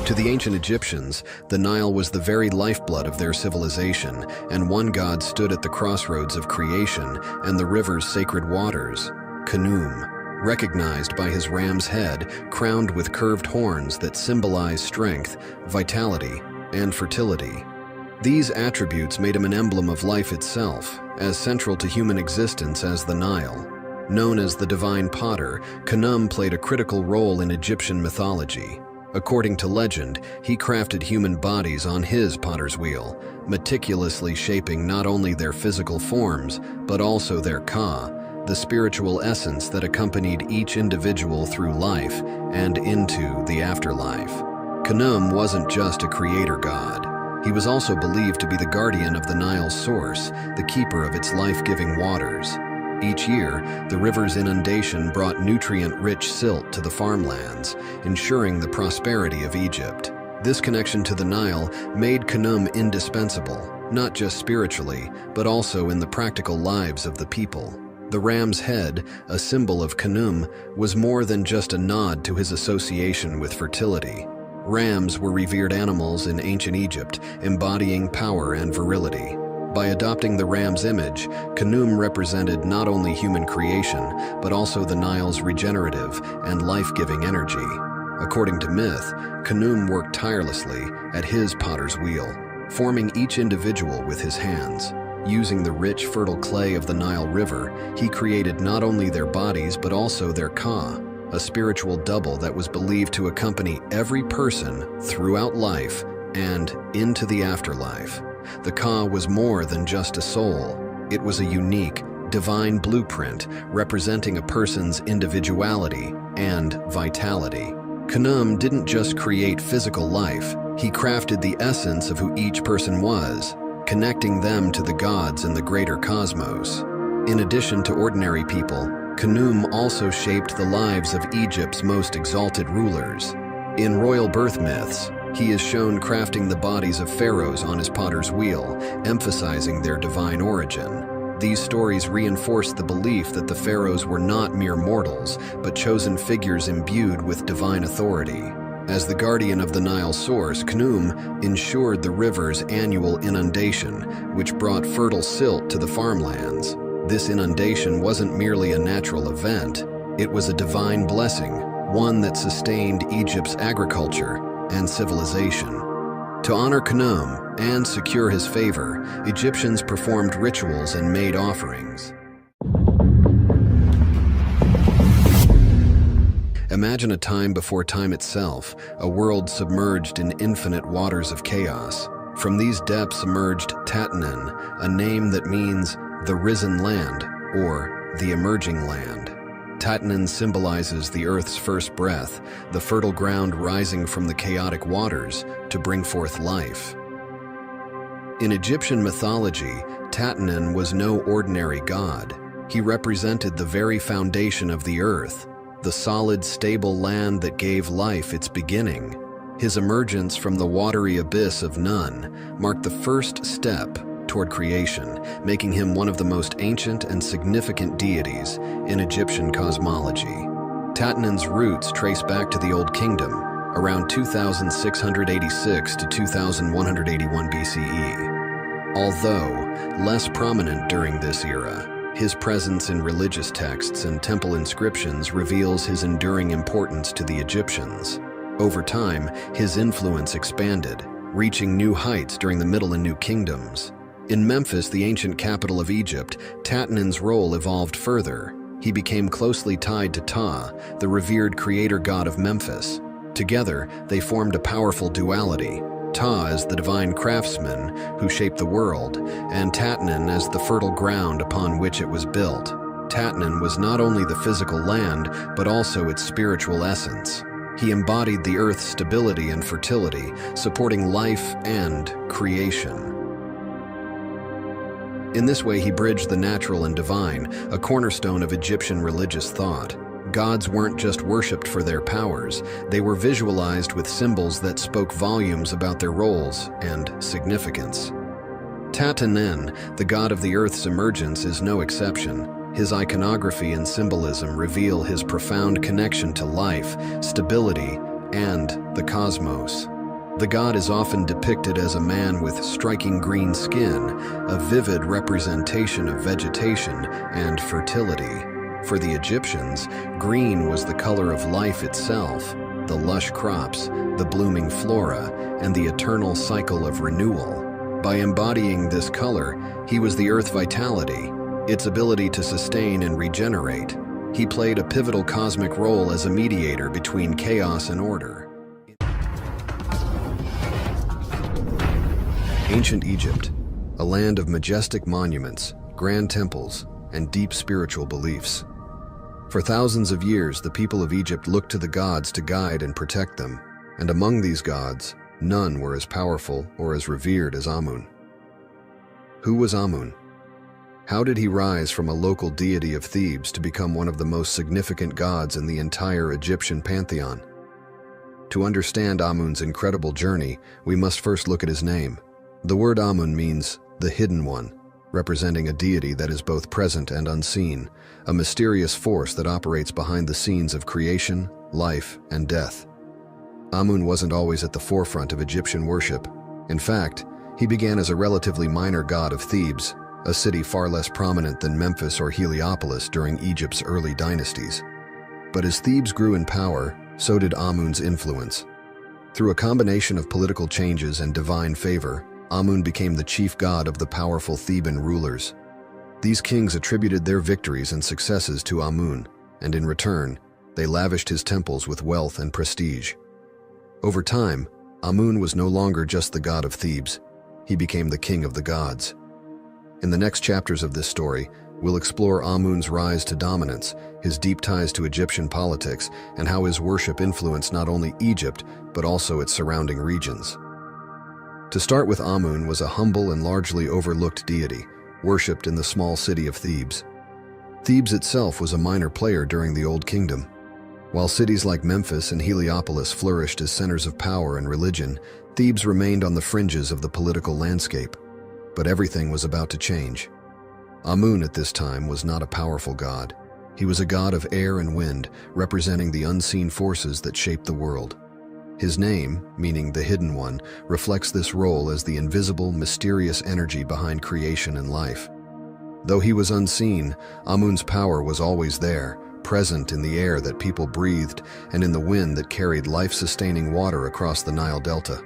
To the ancient Egyptians, the Nile was the very lifeblood of their civilization, and one god stood at the crossroads of creation and the river's sacred waters, Khnum, recognized by his ram's head crowned with curved horns that symbolize strength, vitality, and fertility. These attributes made him an emblem of life itself, as central to human existence as the Nile. Known as the divine potter, Khnum played a critical role in Egyptian mythology. According to legend, he crafted human bodies on his potter's wheel, meticulously shaping not only their physical forms, but also their ka, the spiritual essence that accompanied each individual through life and into the afterlife. Khnum wasn't just a creator god. He was also believed to be the guardian of the Nile's source, the keeper of its life-giving waters. Each year, the river's inundation brought nutrient-rich silt to the farmlands, ensuring the prosperity of Egypt. This connection to the Nile made Khnum indispensable, not just spiritually, but also in the practical lives of the people. The ram's head, a symbol of Khnum, was more than just a nod to his association with fertility. Rams were revered animals in ancient Egypt, embodying power and virility. By adopting the ram's image, Khnum represented not only human creation, but also the Nile's regenerative and life-giving energy. According to myth, Khnum worked tirelessly at his potter's wheel, forming each individual with his hands. Using the rich, fertile clay of the Nile River, he created not only their bodies but also their ka, a spiritual double that was believed to accompany every person throughout life and into the afterlife. The ka was more than just a soul. It was a unique, divine blueprint representing a person's individuality and vitality. Khnum didn't just create physical life, he crafted the essence of who each person was, connecting them to the gods and the greater cosmos. In addition to ordinary people, Khnum also shaped the lives of Egypt's most exalted rulers. In royal birth myths, he is shown crafting the bodies of pharaohs on his potter's wheel, emphasizing their divine origin. These stories reinforce the belief that the pharaohs were not mere mortals, but chosen figures imbued with divine authority. As the guardian of the Nile source, Khnum ensured the river's annual inundation, which brought fertile silt to the farmlands. This inundation wasn't merely a natural event, it was a divine blessing, one that sustained Egypt's agriculture and civilization. To honor Khnum and secure his favor, Egyptians performed rituals and made offerings. Imagine a time before time itself, a world submerged in infinite waters of chaos. From these depths emerged Tatanen, a name that means the risen land or the emerging land. Tatanen symbolizes the earth's first breath, the fertile ground rising from the chaotic waters to bring forth life. In Egyptian mythology, Tatanen was no ordinary god. He represented the very foundation of the earth, the solid, stable land that gave life its beginning. His emergence from the watery abyss of Nun marked the first step toward creation, making him one of the most ancient and significant deities in Egyptian cosmology. Tatanen's roots trace back to the Old Kingdom, around 2686 to 2181 BCE. Although less prominent during this era, his presence in religious texts and temple inscriptions reveals his enduring importance to the Egyptians. Over time, his influence expanded, reaching new heights during the Middle and New Kingdoms. In Memphis, the ancient capital of Egypt, Tatanan's role evolved further. He became closely tied to Ptah, the revered creator god of Memphis. Together, they formed a powerful duality. Ptah as the divine craftsman who shaped the world, and Tatanan as the fertile ground upon which it was built. Tatanan was not only the physical land, but also its spiritual essence. He embodied the earth's stability and fertility, supporting life and creation. In this way, he bridged the natural and divine, a cornerstone of Egyptian religious thought. Gods weren't just worshipped for their powers, they were visualized with symbols that spoke volumes about their roles and significance. Tatanen, the god of the earth's emergence, is no exception. His iconography and symbolism reveal his profound connection to life, stability, and the cosmos. The god is often depicted as a man with striking green skin, a vivid representation of vegetation and fertility. For the Egyptians, green was the color of life itself, the lush crops, the blooming flora, and the eternal cycle of renewal. By embodying this color, he was the earth's vitality, its ability to sustain and regenerate. He played a pivotal cosmic role as a mediator between chaos and order. Ancient Egypt, a land of majestic monuments, grand temples, and deep spiritual beliefs. For thousands of years, the people of Egypt looked to the gods to guide and protect them, and among these gods, none were as powerful or as revered as Amun. Who was Amun? How did he rise from a local deity of Thebes to become one of the most significant gods in the entire Egyptian pantheon? To understand Amun's incredible journey, we must first look at his name. The word Amun means the hidden one, representing a deity that is both present and unseen, a mysterious force that operates behind the scenes of creation, life, and death. Amun wasn't always at the forefront of Egyptian worship. In fact, he began as a relatively minor god of Thebes, a city far less prominent than Memphis or Heliopolis during Egypt's early dynasties. But as Thebes grew in power, so did Amun's influence. Through a combination of political changes and divine favor, Amun became the chief god of the powerful Theban rulers. These kings attributed their victories and successes to Amun, and in return, they lavished his temples with wealth and prestige. Over time, Amun was no longer just the god of Thebes. He became the king of the gods. In the next chapters of this story, we'll explore Amun's rise to dominance, his deep ties to Egyptian politics, and how his worship influenced not only Egypt, but also its surrounding regions. To start with, Amun was a humble and largely overlooked deity, worshipped in the small city of Thebes. Thebes itself was a minor player during the Old Kingdom. While cities like Memphis and Heliopolis flourished as centers of power and religion, Thebes remained on the fringes of the political landscape. But everything was about to change. Amun at this time was not a powerful god. He was a god of air and wind, representing the unseen forces that shaped the world. His name, meaning the Hidden One, reflects this role as the invisible, mysterious energy behind creation and life. Though he was unseen, Amun's power was always there, present in the air that people breathed and in the wind that carried life-sustaining water across the Nile Delta.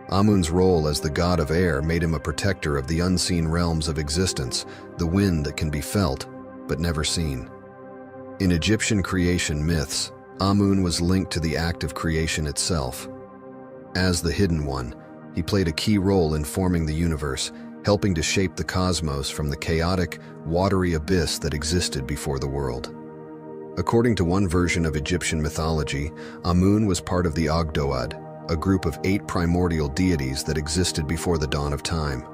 Amun's role as the god of air made him a protector of the unseen realms of existence, the wind that can be felt but never seen. In Egyptian creation myths, Amun was linked to the act of creation itself. As the Hidden One, he played a key role in forming the universe, helping to shape the cosmos from the chaotic, watery abyss that existed before the world. According to one version of Egyptian mythology, Amun was part of the Ogdoad, a group of 8 primordial deities that existed before the dawn of time.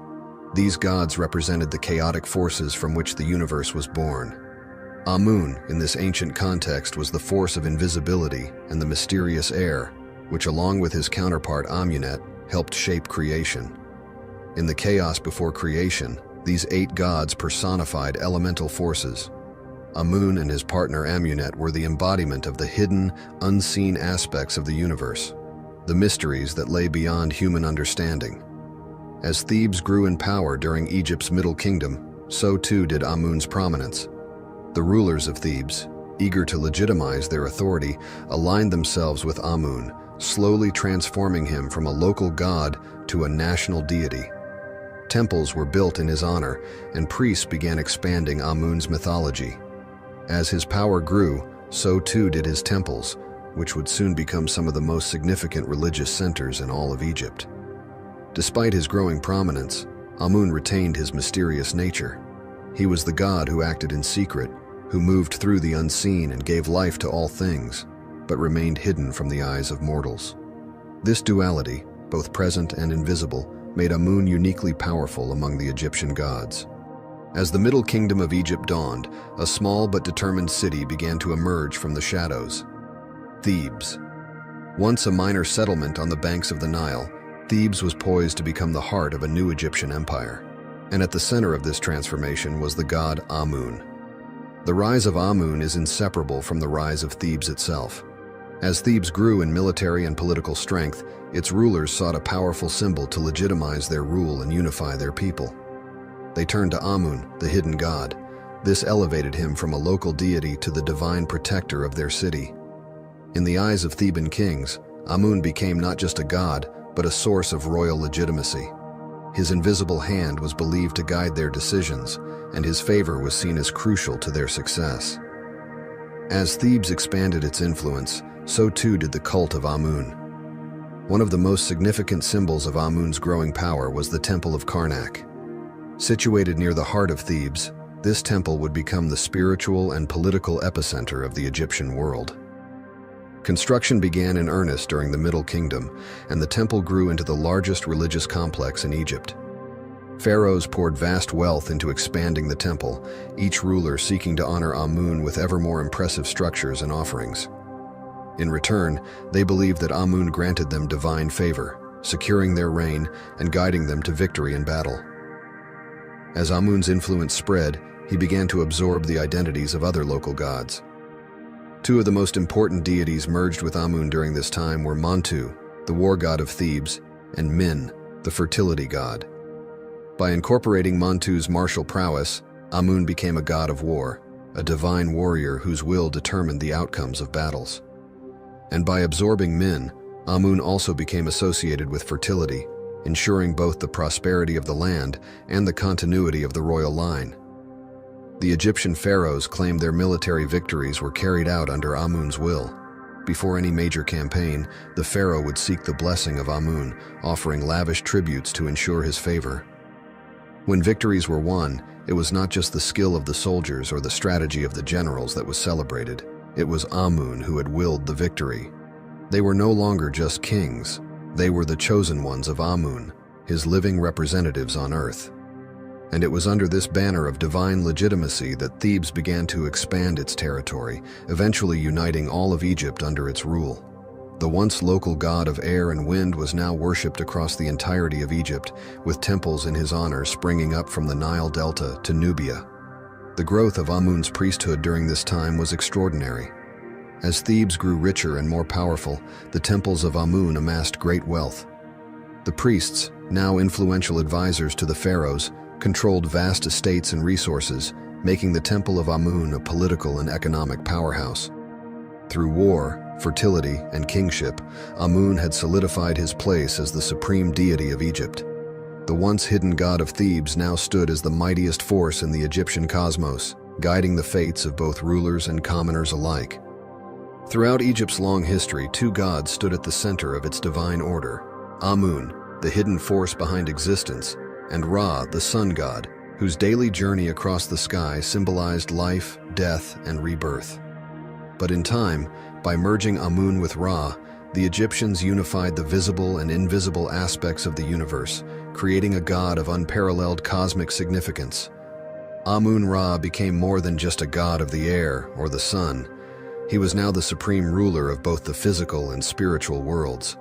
These gods represented the chaotic forces from which the universe was born. Amun, in this ancient context, was the force of invisibility and the mysterious air, which along with his counterpart Amunet, helped shape creation. In the chaos before creation, these 8 gods personified elemental forces. Amun and his partner Amunet were the embodiment of the hidden, unseen aspects of the universe, the mysteries that lay beyond human understanding. As Thebes grew in power during Egypt's Middle Kingdom, so too did Amun's prominence. The rulers of Thebes, eager to legitimize their authority, aligned themselves with Amun, slowly transforming him from a local god to a national deity. Temples were built in his honor, and priests began expanding Amun's mythology. As his power grew, so too did his temples, which would soon become some of the most significant religious centers in all of Egypt. Despite his growing prominence, Amun retained his mysterious nature. He was the god who acted in secret, who moved through the unseen and gave life to all things, but remained hidden from the eyes of mortals. This duality, both present and invisible, made Amun uniquely powerful among the Egyptian gods. As the Middle Kingdom of Egypt dawned, a small but determined city began to emerge from the shadows. Thebes. Once a minor settlement on the banks of the Nile, Thebes was poised to become the heart of a new Egyptian empire. And at the center of this transformation was the god Amun. The rise of Amun is inseparable from the rise of Thebes itself. As Thebes grew in military and political strength, its rulers sought a powerful symbol to legitimize their rule and unify their people. They turned to Amun, the hidden god. This elevated him from a local deity to the divine protector of their city. In the eyes of Theban kings, Amun became not just a god, but a source of royal legitimacy. His invisible hand was believed to guide their decisions, and his favor was seen as crucial to their success. As Thebes expanded its influence, so too did the cult of Amun. One of the most significant symbols of Amun's growing power was the Temple of Karnak. Situated near the heart of Thebes, this temple would become the spiritual and political epicenter of the Egyptian world. Construction began in earnest during the Middle Kingdom, and the temple grew into the largest religious complex in Egypt. Pharaohs poured vast wealth into expanding the temple, each ruler seeking to honor Amun with ever more impressive structures and offerings. In return, they believed that Amun granted them divine favor, securing their reign and guiding them to victory in battle. As Amun's influence spread, he began to absorb the identities of other local gods. Two of the most important deities merged with Amun during this time were Montu, the war god of Thebes, and Min, the fertility god. By incorporating Montu's martial prowess, Amun became a god of war, a divine warrior whose will determined the outcomes of battles. And by absorbing Min, Amun also became associated with fertility, ensuring both the prosperity of the land and the continuity of the royal line. The Egyptian pharaohs claimed their military victories were carried out under Amun's will. Before any major campaign, the pharaoh would seek the blessing of Amun, offering lavish tributes to ensure his favor. When victories were won, it was not just the skill of the soldiers or the strategy of the generals that was celebrated. It was Amun who had willed the victory. They were no longer just kings. They were the chosen ones of Amun, his living representatives on earth. And it was under this banner of divine legitimacy that Thebes began to expand its territory, eventually uniting all of Egypt under its rule. The once local god of air and wind was now worshipped across the entirety of Egypt, with temples in his honor springing up from the Nile Delta to Nubia. The growth of Amun's priesthood during this time was extraordinary. As Thebes grew richer and more powerful, the temples of Amun amassed great wealth. The priests, now influential advisors to the pharaohs, controlled vast estates and resources, making the Temple of Amun a political and economic powerhouse. Through war, fertility, and kingship, Amun had solidified his place as the supreme deity of Egypt. The once hidden god of Thebes now stood as the mightiest force in the Egyptian cosmos, guiding the fates of both rulers and commoners alike. Throughout Egypt's long history, two gods stood at the center of its divine order: Amun, the hidden force behind existence, and Ra, the sun god, whose daily journey across the sky symbolized life, death, and rebirth. But in time, by merging Amun with Ra, the Egyptians unified the visible and invisible aspects of the universe, creating a god of unparalleled cosmic significance. Amun-Ra became more than just a god of the air or the sun. He was now the supreme ruler of both the physical and spiritual worlds.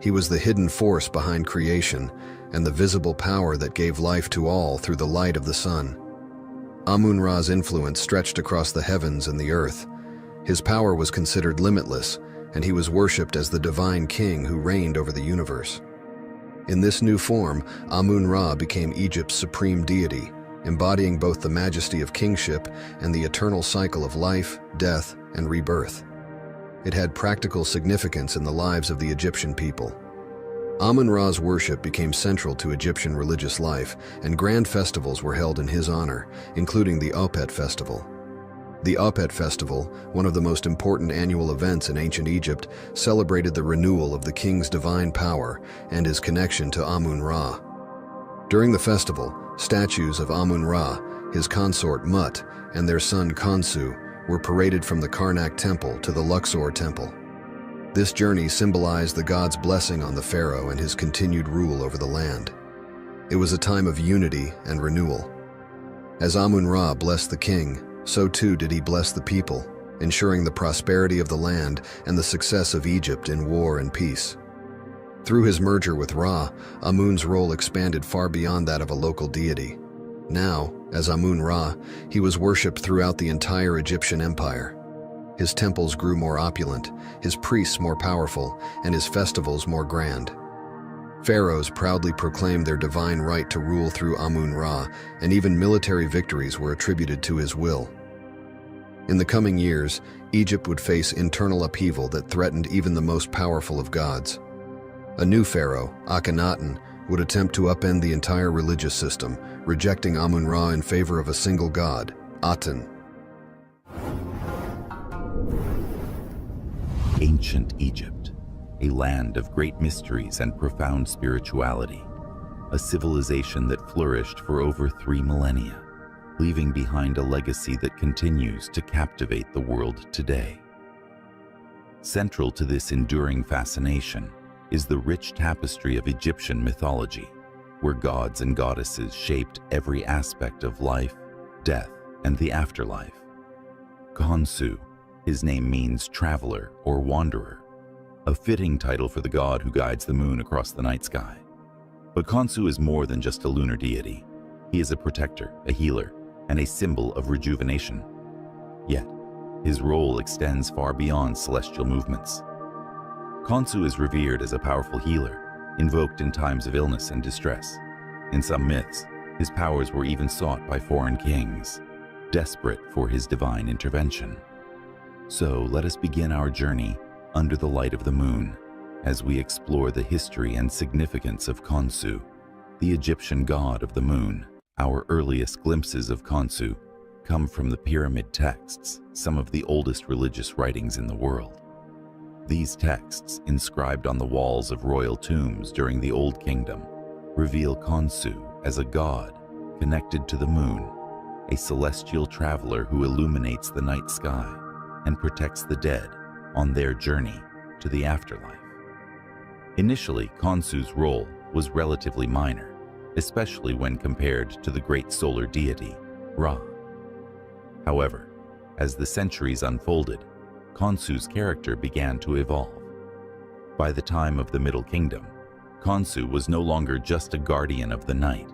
He was the hidden force behind creation and the visible power that gave life to all through the light of the sun. Amun-Ra's influence stretched across the heavens and the earth. His power was considered limitless, and he was worshipped as the divine king who reigned over the universe. In this new form, Amun-Ra became Egypt's supreme deity, embodying both the majesty of kingship and the eternal cycle of life, death, and rebirth. It had practical significance in the lives of the Egyptian people. Amun-Ra's worship became central to Egyptian religious life, and grand festivals were held in his honor, including the Opet Festival. The Opet Festival, one of the most important annual events in ancient Egypt, celebrated the renewal of the king's divine power and his connection to Amun-Ra. During the festival, statues of Amun-Ra, his consort Mut, and their son Khonsu were paraded from the Karnak Temple to the Luxor Temple. This journey symbolized the god's blessing on the pharaoh and his continued rule over the land. It was a time of unity and renewal. As Amun-Ra blessed the king, so too did he bless the people, ensuring the prosperity of the land and the success of Egypt in war and peace. Through his merger with Ra, Amun's role expanded far beyond that of a local deity. Now, as Amun-Ra, he was worshipped throughout the entire Egyptian empire. His temples grew more opulent, his priests more powerful, and his festivals more grand. Pharaohs proudly proclaimed their divine right to rule through Amun-Ra, and even military victories were attributed to his will. In the coming years, Egypt would face internal upheaval that threatened even the most powerful of gods. A new pharaoh, Akhenaten, would attempt to upend the entire religious system, rejecting Amun-Ra in favor of a single god, Aten. Ancient Egypt, a land of great mysteries and profound spirituality, a civilization that flourished for over 3 millennia, leaving behind a legacy that continues to captivate the world today. Central to this enduring fascination is the rich tapestry of Egyptian mythology, where gods and goddesses shaped every aspect of life, death, and the afterlife. Khonsu, his name means traveler or wanderer, a fitting title for the god who guides the moon across the night sky. But Khonsu is more than just a lunar deity. He is a protector, a healer, and a symbol of rejuvenation. Yet, his role extends far beyond celestial movements. Khonsu is revered as a powerful healer, invoked in times of illness and distress. In some myths, his powers were even sought by foreign kings, desperate for his divine intervention. So let us begin our journey under the light of the moon as we explore the history and significance of Khonsu, the Egyptian god of the moon. Our earliest glimpses of Khonsu come from the pyramid texts, some of the oldest religious writings in the world. These texts, inscribed on the walls of royal tombs during the Old Kingdom, reveal Khonsu as a god connected to the moon, a celestial traveler who illuminates the night sky and protects the dead on their journey to the afterlife. Initially, Khonsu's role was relatively minor, especially when compared to the great solar deity, Ra. However, as the centuries unfolded, Khonsu's character began to evolve. By the time of the Middle Kingdom, Khonsu was no longer just a guardian of the night.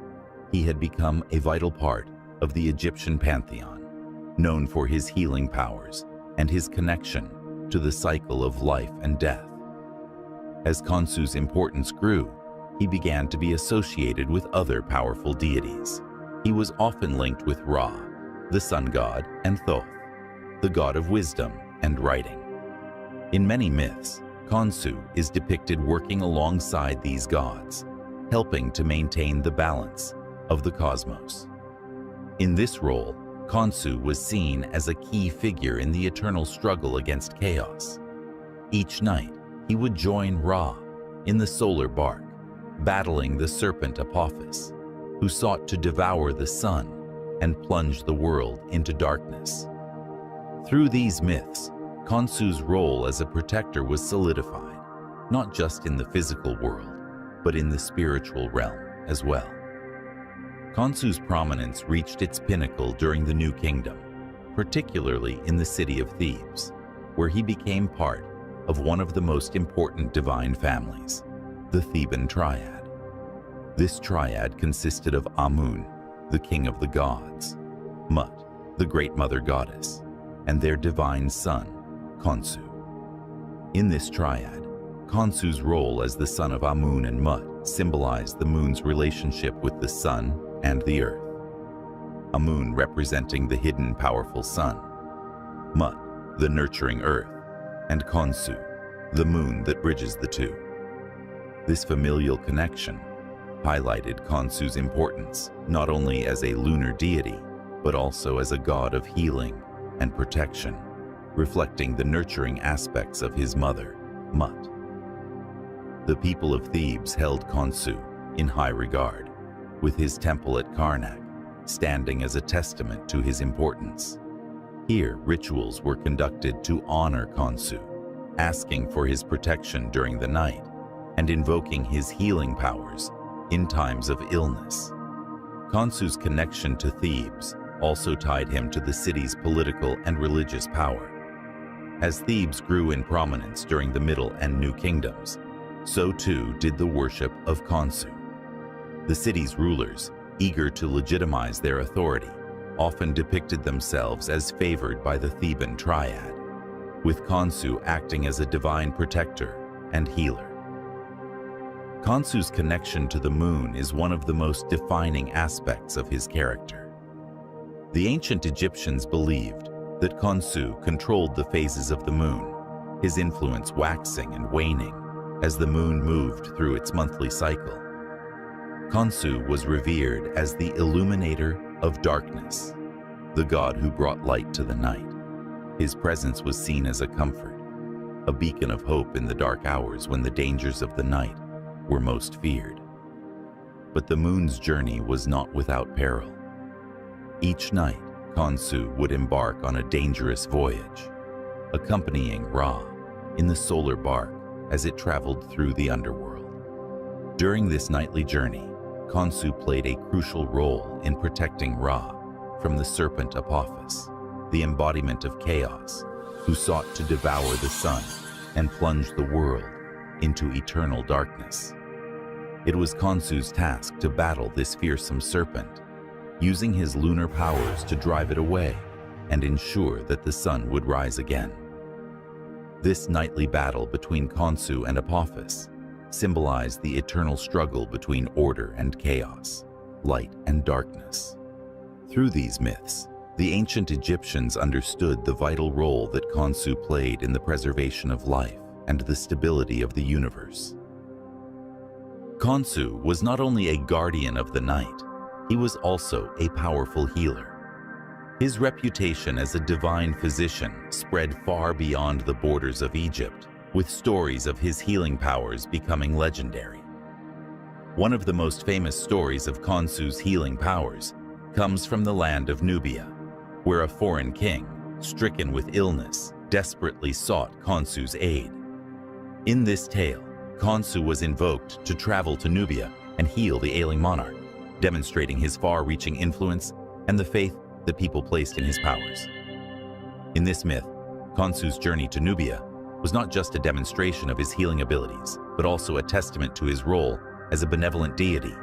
He had become a vital part of the Egyptian pantheon, known for his healing powers and his connection to the cycle of life and death. As Khonsu's importance grew, he began to be associated with other powerful deities. He was often linked with Ra, the sun god, and Thoth, the god of wisdom and writing. In many myths, Khonsu is depicted working alongside these gods, helping to maintain the balance of the cosmos. In this role, Khonsu was seen as a key figure in the eternal struggle against chaos. Each night, he would join Ra in the solar bark, battling the serpent Apophis, who sought to devour the sun and plunge the world into darkness. Through these myths, Khonsu's role as a protector was solidified, not just in the physical world, but in the spiritual realm as well. Khonsu's prominence reached its pinnacle during the New Kingdom, particularly in the city of Thebes, where he became part of one of the most important divine families, the Theban Triad. This triad consisted of Amun, the king of the gods, Mut, the great mother goddess, and their divine son, Khonsu. In this triad, Khonsu's role as the son of Amun and Mut symbolized the moon's relationship with the sun and the earth. Amun representing the hidden powerful sun, Mut, the nurturing earth, and Khonsu, the moon that bridges the two. This familial connection highlighted Khonsu's importance not only as a lunar deity, but also as a god of healing and protection, reflecting the nurturing aspects of his mother, Mut. The people of Thebes held Khonsu in high regard, with his temple at Karnak standing as a testament to his importance. Here, rituals were conducted to honor Khonsu, asking for his protection during the night and invoking his healing powers in times of illness. Khonsu's connection to Thebes also tied him to the city's political and religious power. As Thebes grew in prominence during the Middle and New Kingdoms, so too did the worship of Khonsu. The city's rulers, eager to legitimize their authority, often depicted themselves as favored by the Theban triad, with Khonsu acting as a divine protector and healer. Khonsu's connection to the moon is one of the most defining aspects of his character. The ancient Egyptians believed that Khonsu controlled the phases of the moon, his influence waxing and waning as the moon moved through its monthly cycle. Khonsu was revered as the illuminator of darkness, the god who brought light to the night. His presence was seen as a comfort, a beacon of hope in the dark hours when the dangers of the night were most feared. But the moon's journey was not without peril. Each night, Khonsu would embark on a dangerous voyage, accompanying Ra in the solar bark as it traveled through the underworld. During this nightly journey, Khonsu played a crucial role in protecting Ra from the serpent Apophis, the embodiment of chaos, who sought to devour the sun and plunge the world into eternal darkness. It was Khonsu's task to battle this fearsome serpent, using his lunar powers to drive it away and ensure that the sun would rise again. This nightly battle between Khonsu and Apophis symbolized the eternal struggle between order and chaos, light and darkness. Through these myths, the ancient Egyptians understood the vital role that Khonsu played in the preservation of life and the stability of the universe. Khonsu was not only a guardian of the night, he was also a powerful healer. His reputation as a divine physician spread far beyond the borders of Egypt, with stories of his healing powers becoming legendary. One of the most famous stories of Khonsu's healing powers comes from the land of Nubia, where a foreign king, stricken with illness, desperately sought Khonsu's aid. In this tale, Khonsu was invoked to travel to Nubia and heal the ailing monarch, demonstrating his far-reaching influence and the faith that people placed in his powers. In this myth, Khonsu's journey to Nubia was not just a demonstration of his healing abilities, but also a testament to his role as a benevolent deity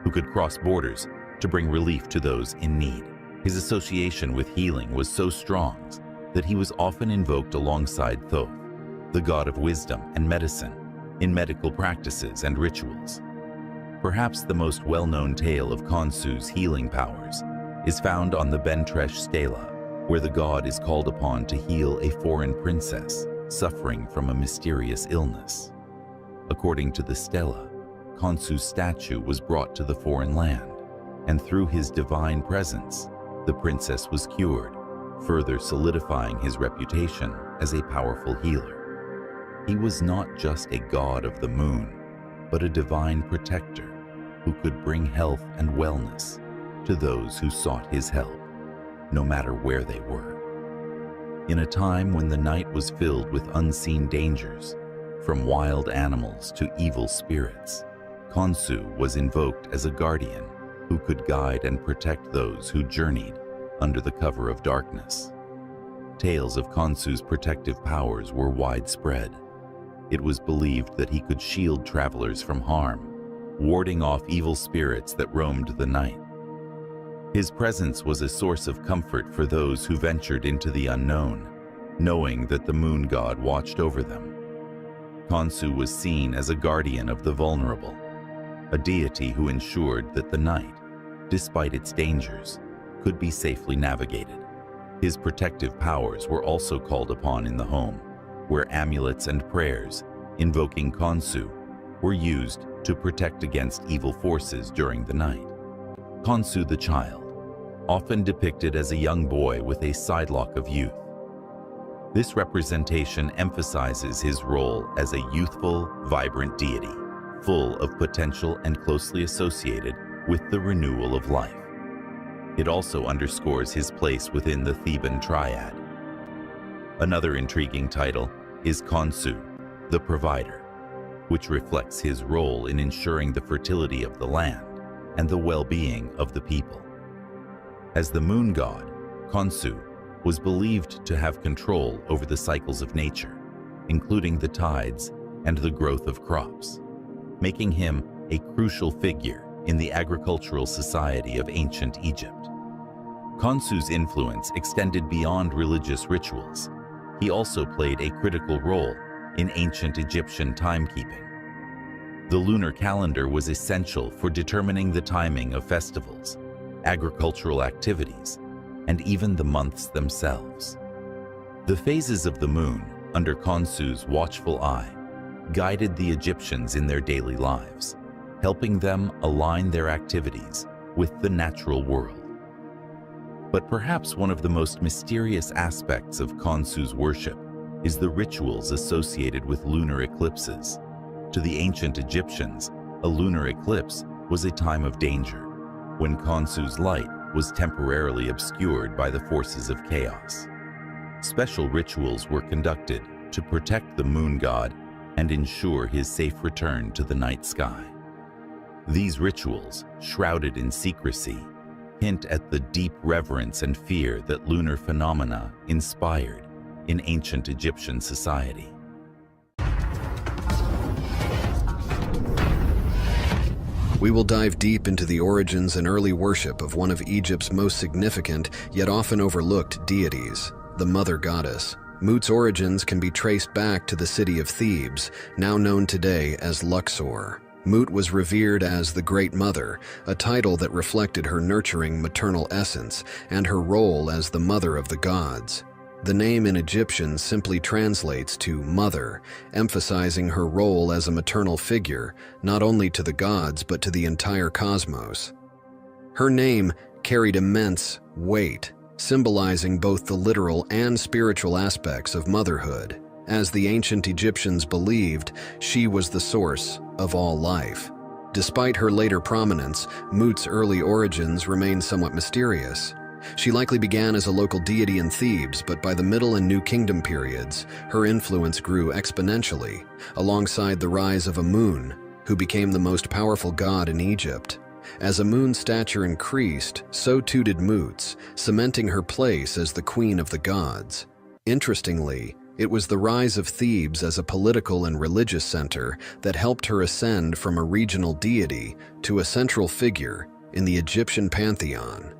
who could cross borders to bring relief to those in need. His association with healing was so strong that he was often invoked alongside Thoth, the god of wisdom and medicine, in medical practices and rituals. Perhaps the most well-known tale of Khonsu's healing powers is found on the Bentresh stela, where the god is called upon to heal a foreign princess suffering from a mysterious illness. According to the stela, Khonsu's statue was brought to the foreign land, and through his divine presence, the princess was cured, further solidifying his reputation as a powerful healer. He was not just a god of the moon, but a divine protector who could bring health and wellness to those who sought his help, no matter where they were. In a time when the night was filled with unseen dangers, from wild animals to evil spirits, Khonsu was invoked as a guardian who could guide and protect those who journeyed under the cover of darkness. Tales of Khonsu's protective powers were widespread. It was believed that he could shield travelers from harm, warding off evil spirits that roamed the night. His presence was a source of comfort for those who ventured into the unknown, knowing that the moon god watched over them. Khonsu was seen as a guardian of the vulnerable, a deity who ensured that the night, despite its dangers, could be safely navigated. His protective powers were also called upon in the home, where amulets and prayers, invoking Khonsu, were used to protect against evil forces during the night. Khonsu the child, often depicted as a young boy with a sidelock of youth. This representation emphasizes his role as a youthful, vibrant deity, full of potential and closely associated with the renewal of life. It also underscores his place within the Theban triad. Another intriguing title is Khonsu, the provider, which reflects his role in ensuring the fertility of the land and the well-being of the people. As the moon god, Khonsu was believed to have control over the cycles of nature, including the tides and the growth of crops, making him a crucial figure in the agricultural society of ancient Egypt. Khonsu's influence extended beyond religious rituals. He also played a critical role in ancient Egyptian timekeeping. The lunar calendar was essential for determining the timing of festivals, agricultural activities, and even the months themselves. The phases of the moon, under Khonsu's watchful eye, guided the Egyptians in their daily lives, helping them align their activities with the natural world. But perhaps one of the most mysterious aspects of Khonsu's worship is the rituals associated with lunar eclipses. To the ancient Egyptians, a lunar eclipse was a time of danger, when Khonsu's light was temporarily obscured by the forces of chaos. Special rituals were conducted to protect the moon god and ensure his safe return to the night sky. These rituals, shrouded in secrecy, hint at the deep reverence and fear that lunar phenomena inspired in ancient Egyptian society. We will dive deep into the origins and early worship of one of Egypt's most significant, yet often overlooked deities, the Mother Goddess. Mut's origins can be traced back to the city of Thebes, now known today as Luxor. Mut was revered as the Great Mother, a title that reflected her nurturing maternal essence and her role as the mother of the gods. The name in Egyptian simply translates to mother, emphasizing her role as a maternal figure, not only to the gods but to the entire cosmos. Her name carried immense weight, symbolizing both the literal and spiritual aspects of motherhood. As the ancient Egyptians believed, she was the source of all life. Despite her later prominence, Mut's early origins remain somewhat mysterious. She likely began as a local deity in Thebes, but by the Middle and New Kingdom periods, her influence grew exponentially, alongside the rise of Amun, who became the most powerful god in Egypt. As Amun's stature increased, so too did Mut's, cementing her place as the queen of the gods. Interestingly, it was the rise of Thebes as a political and religious center that helped her ascend from a regional deity to a central figure in the Egyptian pantheon.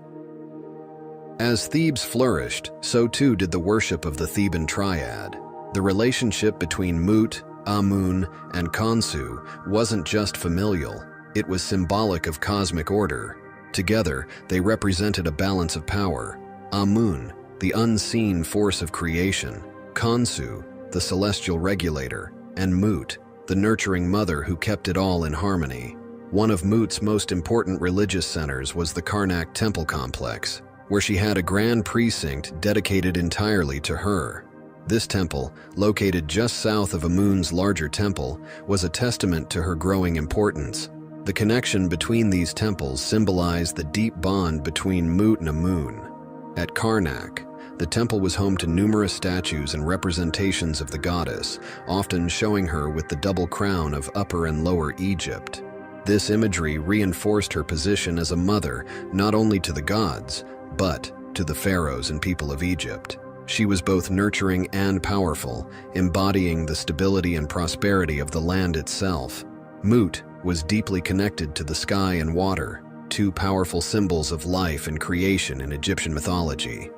As Thebes flourished, so too did the worship of the Theban triad. The relationship between Mut, Amun, and Khonsu wasn't just familial, it was symbolic of cosmic order. Together, they represented a balance of power. Amun, the unseen force of creation, Khonsu, the celestial regulator, and Mut, the nurturing mother who kept it all in harmony. One of Mut's most important religious centers was the Karnak temple complex, where she had a grand precinct dedicated entirely to her. This temple, located just south of Amun's larger temple, was a testament to her growing importance. The connection between these temples symbolized the deep bond between Mut and Amun. At Karnak, the temple was home to numerous statues and representations of the goddess, often showing her with the double crown of Upper and Lower Egypt. This imagery reinforced her position as a mother not only to the gods, but to the pharaohs and people of Egypt. She was both nurturing and powerful, embodying the stability and prosperity of the land itself. Mut was deeply connected to the sky and water, two powerful symbols of life and creation in Egyptian mythology.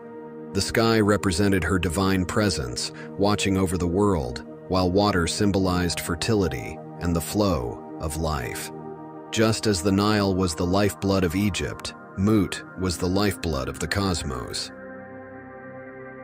The sky represented her divine presence, watching over the world, while water symbolized fertility and the flow of life. Just as the Nile was the lifeblood of Egypt, Mut was the lifeblood of the cosmos.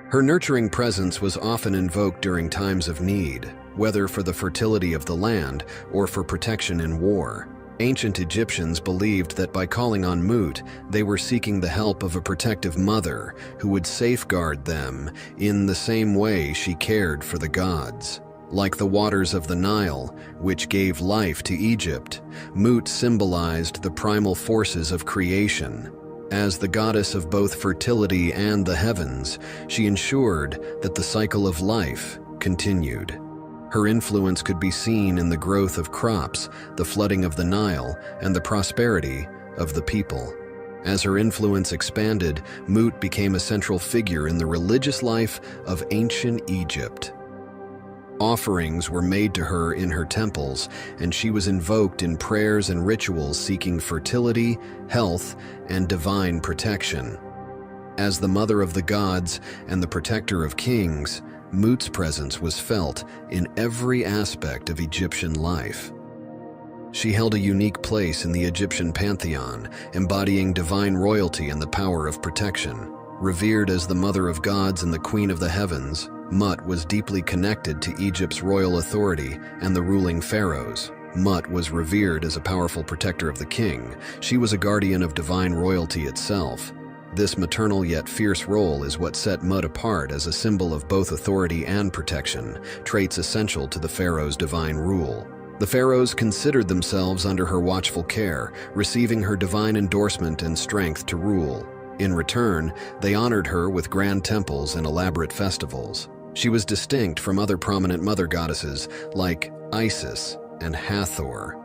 Her nurturing presence was often invoked during times of need, whether for the fertility of the land or for protection in war. Ancient Egyptians believed that by calling on Mut, they were seeking the help of a protective mother who would safeguard them in the same way she cared for the gods. Like the waters of the Nile, which gave life to Egypt, Mut symbolized the primal forces of creation. As the goddess of both fertility and the heavens, she ensured that the cycle of life continued. Her influence could be seen in the growth of crops, the flooding of the Nile, and the prosperity of the people. As her influence expanded, Mut became a central figure in the religious life of ancient Egypt. Offerings were made to her in her temples, and she was invoked in prayers and rituals seeking fertility, health, and divine protection. As the mother of the gods and the protector of kings, Mut's presence was felt in every aspect of Egyptian life. She held a unique place in the Egyptian pantheon, embodying divine royalty and the power of protection. Revered as the mother of gods and the queen of the heavens, Mut was deeply connected to Egypt's royal authority and the ruling pharaohs. Mut was revered as a powerful protector of the king. She was a guardian of divine royalty itself. This maternal yet fierce role is what set Mut apart as a symbol of both authority and protection, traits essential to the pharaoh's divine rule. The pharaohs considered themselves under her watchful care, receiving her divine endorsement and strength to rule. In return, they honored her with grand temples and elaborate festivals. She was distinct from other prominent mother goddesses like Isis and Hathor.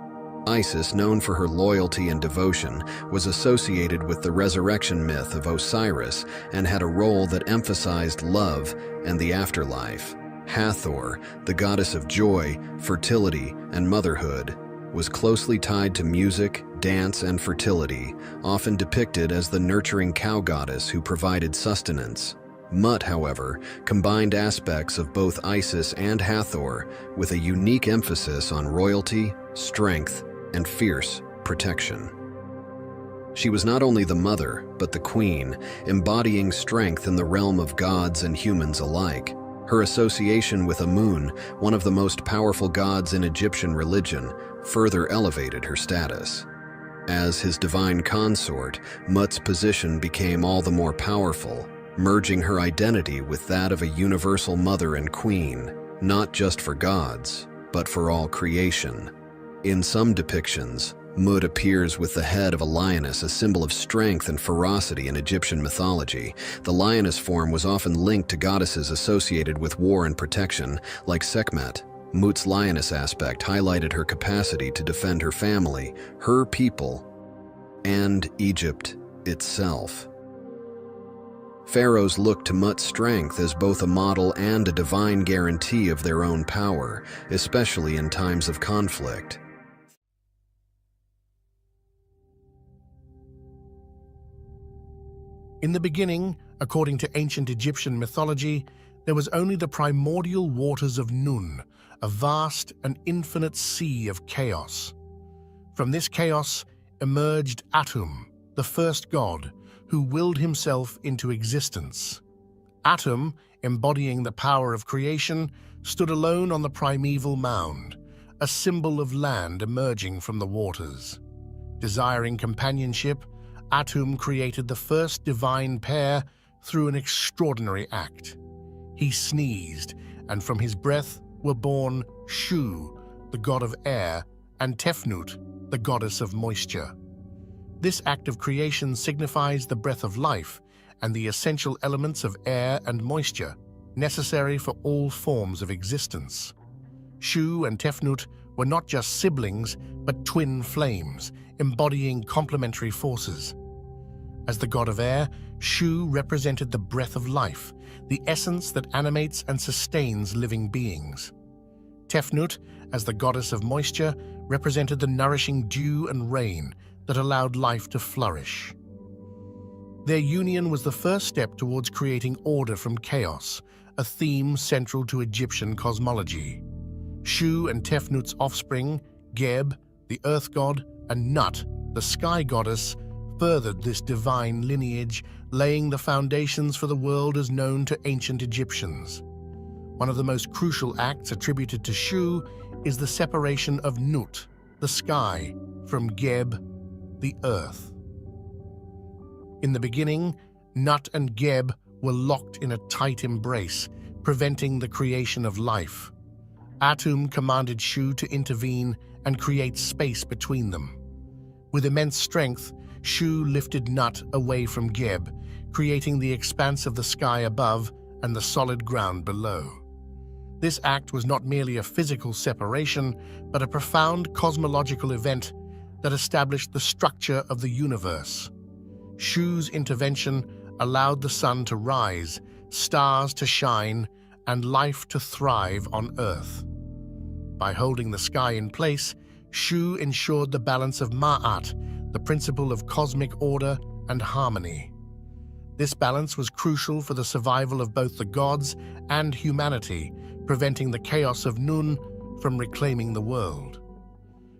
Isis, known for her loyalty and devotion, was associated with the resurrection myth of Osiris and had a role that emphasized love and the afterlife. Hathor, the goddess of joy, fertility, and motherhood, was closely tied to music, dance, and fertility, often depicted as the nurturing cow goddess who provided sustenance. Mut, however, combined aspects of both Isis and Hathor with a unique emphasis on royalty, strength, and fierce protection. She was not only the mother, but the queen, embodying strength in the realm of gods and humans alike. Her association with Amun, one of the most powerful gods in Egyptian religion, further elevated her status. As his divine consort, Mut's position became all the more powerful, merging her identity with that of a universal mother and queen, not just for gods, but for all creation. In some depictions, Mut appears with the head of a lioness, a symbol of strength and ferocity in Egyptian mythology. The lioness form was often linked to goddesses associated with war and protection, like Sekhmet. Mut's lioness aspect highlighted her capacity to defend her family, her people, and Egypt itself. Pharaohs looked to Mut's strength as both a model and a divine guarantee of their own power, especially in times of conflict. In the beginning, according to ancient Egyptian mythology, there was only the primordial waters of Nun, a vast and infinite sea of chaos. From this chaos emerged Atum, the first god, who willed himself into existence. Atum, embodying the power of creation, stood alone on the primeval mound, a symbol of land emerging from the waters. Desiring companionship, Atum created the first divine pair through an extraordinary act. He sneezed, and from his breath were born Shu, the god of air, and Tefnut, the goddess of moisture. This act of creation signifies the breath of life and the essential elements of air and moisture necessary for all forms of existence. Shu and Tefnut were not just siblings, but twin flames, embodying complementary forces. As the god of air, Shu represented the breath of life, the essence that animates and sustains living beings. Tefnut, as the goddess of moisture, represented the nourishing dew and rain that allowed life to flourish. Their union was the first step towards creating order from chaos, a theme central to Egyptian cosmology. Shu and Tefnut's offspring, Geb, the earth god, and Nut, the sky goddess, furthered this divine lineage, laying the foundations for the world as known to ancient Egyptians. One of the most crucial acts attributed to Shu is the separation of Nut, the sky, from Geb, the earth. In the beginning, Nut and Geb were locked in a tight embrace, preventing the creation of life. Atum commanded Shu to intervene and create space between them. With immense strength, Shu lifted Nut away from Geb, creating the expanse of the sky above and the solid ground below. This act was not merely a physical separation, but a profound cosmological event that established the structure of the universe. Shu's intervention allowed the sun to rise, stars to shine, and life to thrive on Earth. By holding the sky in place, Shu ensured the balance of Ma'at, the principle of cosmic order and harmony. This balance was crucial for the survival of both the gods and humanity, preventing the chaos of Nun from reclaiming the world.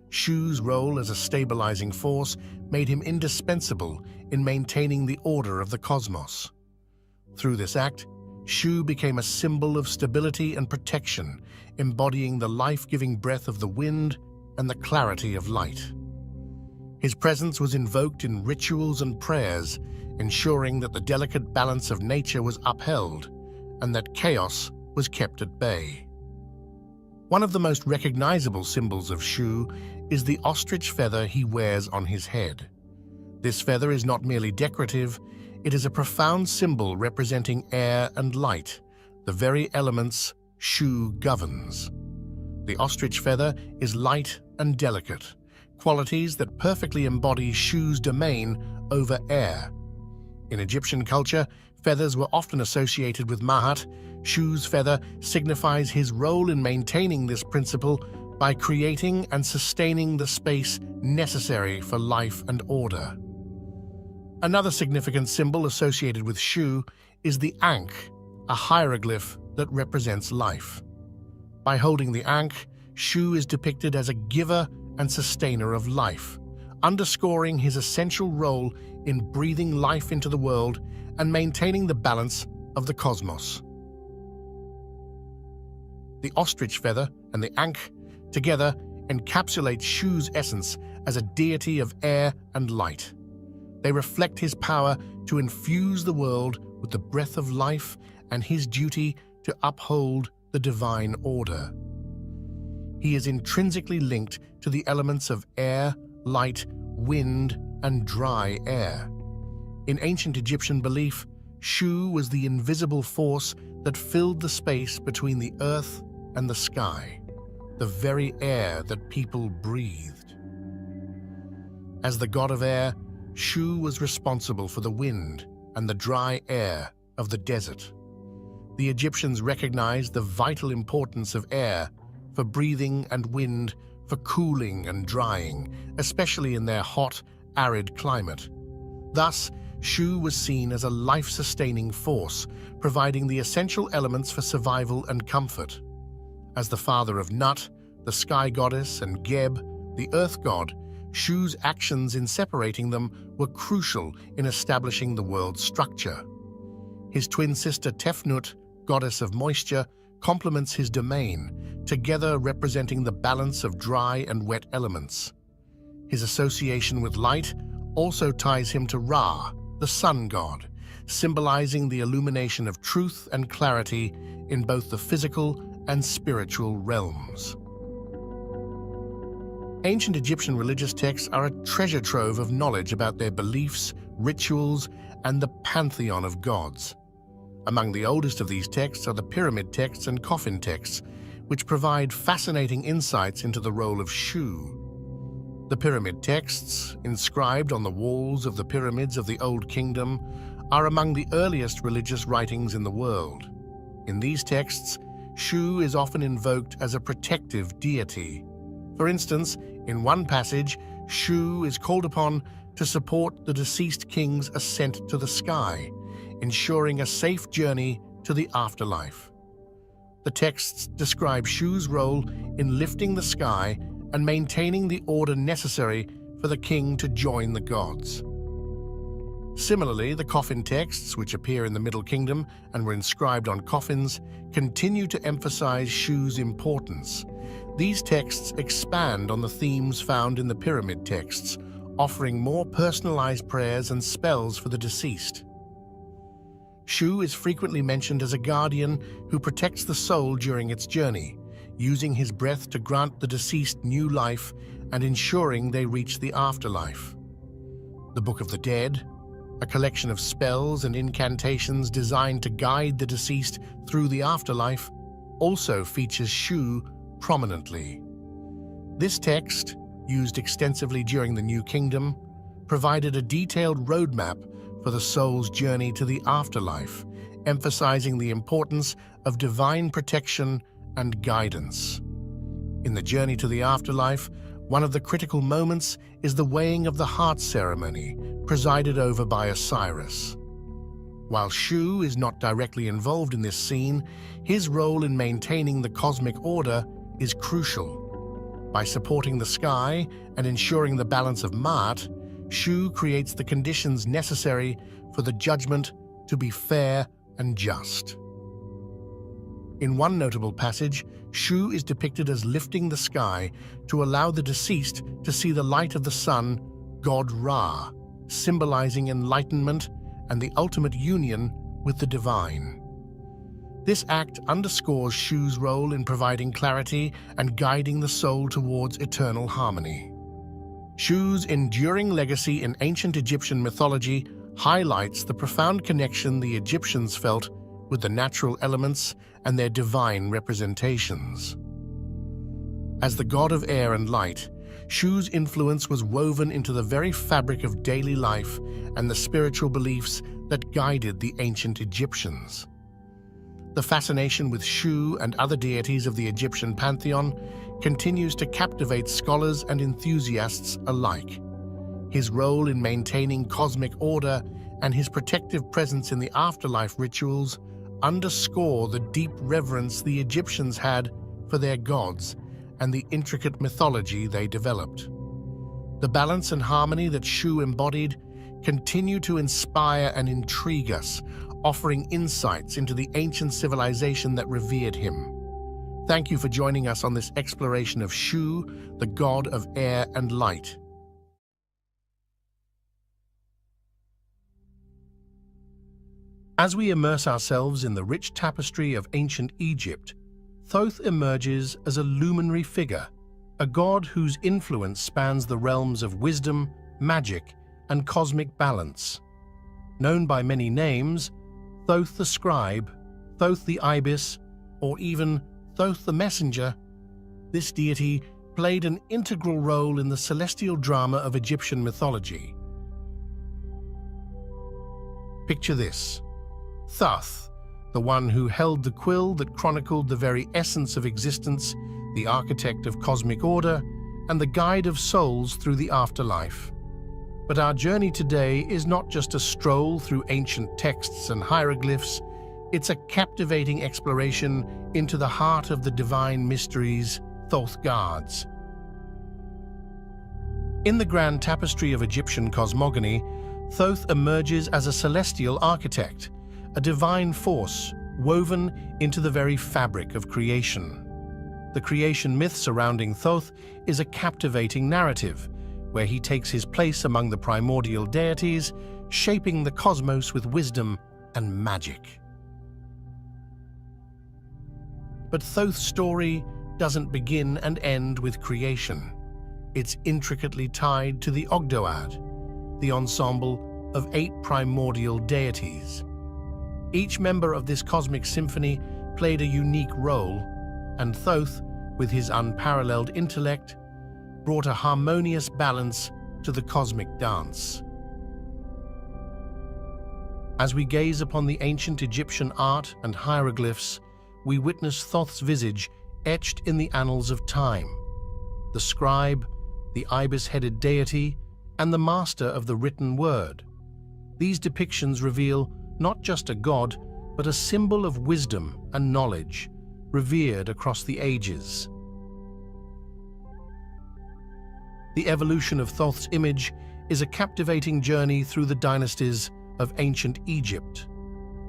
Shu's role as a stabilizing force made him indispensable in maintaining the order of the cosmos. Through this act, Shu became a symbol of stability and protection, embodying the life-giving breath of the wind and the clarity of light. His presence was invoked in rituals and prayers, ensuring that the delicate balance of nature was upheld and that chaos was kept at bay. One of the most recognizable symbols of Shu is the ostrich feather he wears on his head. This feather is not merely decorative, it is a profound symbol representing air and light, the very elements Shu governs. The ostrich feather is light and delicate, qualities that perfectly embody Shu's domain over air. In Egyptian culture, feathers were often associated with Ma'at. Shu's feather signifies his role in maintaining this principle by creating and sustaining the space necessary for life and order. Another significant symbol associated with Shu is the Ankh, a hieroglyph that represents life. By holding the Ankh, Shu is depicted as a giver and sustainer of life, underscoring his essential role in breathing life into the world and maintaining the balance of the cosmos. The ostrich feather and the Ankh together encapsulate Shu's essence as a deity of air and light. They reflect his power to infuse the world with the breath of life and his duty to uphold the divine order. He is intrinsically linked to the elements of air, light, wind, and dry air. In ancient Egyptian belief, Shu was the invisible force that filled the space between the earth and the sky, the very air that people breathed. As the god of air, Shu was responsible for the wind and the dry air of the desert. The Egyptians recognized the vital importance of air for breathing and wind for cooling and drying, especially in their hot, arid climate. Thus, Shu was seen as a life-sustaining force, providing the essential elements for survival and comfort. As the father of Nut, the sky goddess, and Geb, the earth god, Shu's actions in separating them were crucial in establishing the world's structure. His twin sister Tefnut, goddess of moisture, complements his domain, together representing the balance of dry and wet elements. His association with light also ties him to Ra, the sun god, symbolizing the illumination of truth and clarity in both the physical and spiritual realms. Ancient Egyptian religious texts are a treasure trove of knowledge about their beliefs, rituals, and the pantheon of gods. Among the oldest of these texts are the pyramid texts and coffin texts, which provide fascinating insights into the role of Shu. The pyramid texts, inscribed on the walls of the pyramids of the Old Kingdom, are among the earliest religious writings in the world. In these texts, Shu is often invoked as a protective deity. For instance, in one passage, Shu is called upon to support the deceased king's ascent to the sky, ensuring a safe journey to the afterlife. The texts describe Shu's role in lifting the sky and maintaining the order necessary for the king to join the gods. Similarly, the coffin texts, which appear in the Middle Kingdom and were inscribed on coffins, continue to emphasize Shu's importance. These texts expand on the themes found in the pyramid texts, offering more personalized prayers and spells for the deceased. Shu is frequently mentioned as a guardian who protects the soul during its journey, using his breath to grant the deceased new life and ensuring they reach the afterlife. The Book of the Dead, a collection of spells and incantations designed to guide the deceased through the afterlife, also features Shu prominently. This text, used extensively during the New Kingdom, provided a detailed roadmap for the soul's journey to the afterlife, emphasizing the importance of divine protection and guidance. In the journey to the afterlife, one of the critical moments is the weighing of the heart ceremony, presided over by Osiris. While Shu is not directly involved in this scene, his role in maintaining the cosmic order is crucial. By supporting the sky and ensuring the balance of Ma'at, Shu creates the conditions necessary for the judgment to be fair and just. In one notable passage, Shu is depicted as lifting the sky to allow the deceased to see the light of the sun, god Ra, symbolizing enlightenment and the ultimate union with the divine. This act underscores Shu's role in providing clarity and guiding the soul towards eternal harmony. Shu's enduring legacy in ancient Egyptian mythology highlights the profound connection the Egyptians felt with the natural elements and their divine representations. As the god of air and light, Shu's influence was woven into the very fabric of daily life and the spiritual beliefs that guided the ancient Egyptians. The fascination with Shu and other deities of the Egyptian pantheon continues to captivate scholars and enthusiasts alike. His role in maintaining cosmic order and his protective presence in the afterlife rituals underscore the deep reverence the Egyptians had for their gods and the intricate mythology they developed. The balance and harmony that Shu embodied continue to inspire and intrigue us, offering insights into the ancient civilization that revered him. Thank you for joining us on this exploration of Shu, the god of air and light. As we immerse ourselves in the rich tapestry of ancient Egypt, Thoth emerges as a luminary figure, a god whose influence spans the realms of wisdom, magic, and cosmic balance. Known by many names, Thoth the Scribe, Thoth the Ibis, or even Thoth the Messenger, this deity played an integral role in the celestial drama of Egyptian mythology. Picture this: Thoth, the one who held the quill that chronicled the very essence of existence, the architect of cosmic order, and the guide of souls through the afterlife. But our journey today is not just a stroll through ancient texts and hieroglyphs, it's a captivating exploration into the heart of the divine mysteries Thoth guards. In the grand tapestry of Egyptian cosmogony, Thoth emerges as a celestial architect, a divine force woven into the very fabric of creation. The creation myth surrounding Thoth is a captivating narrative, where he takes his place among the primordial deities, shaping the cosmos with wisdom and magic. But Thoth's story doesn't begin and end with creation. It's intricately tied to the Ogdoad, the ensemble of 8 primordial deities. Each member of this cosmic symphony played a unique role, and Thoth, with his unparalleled intellect, brought a harmonious balance to the cosmic dance. As we gaze upon the ancient Egyptian art and hieroglyphs, we witness Thoth's visage etched in the annals of time. The scribe, the ibis-headed deity, and the master of the written word. These depictions reveal not just a god, but a symbol of wisdom and knowledge, revered across the ages. The evolution of Thoth's image is a captivating journey through the dynasties of ancient Egypt.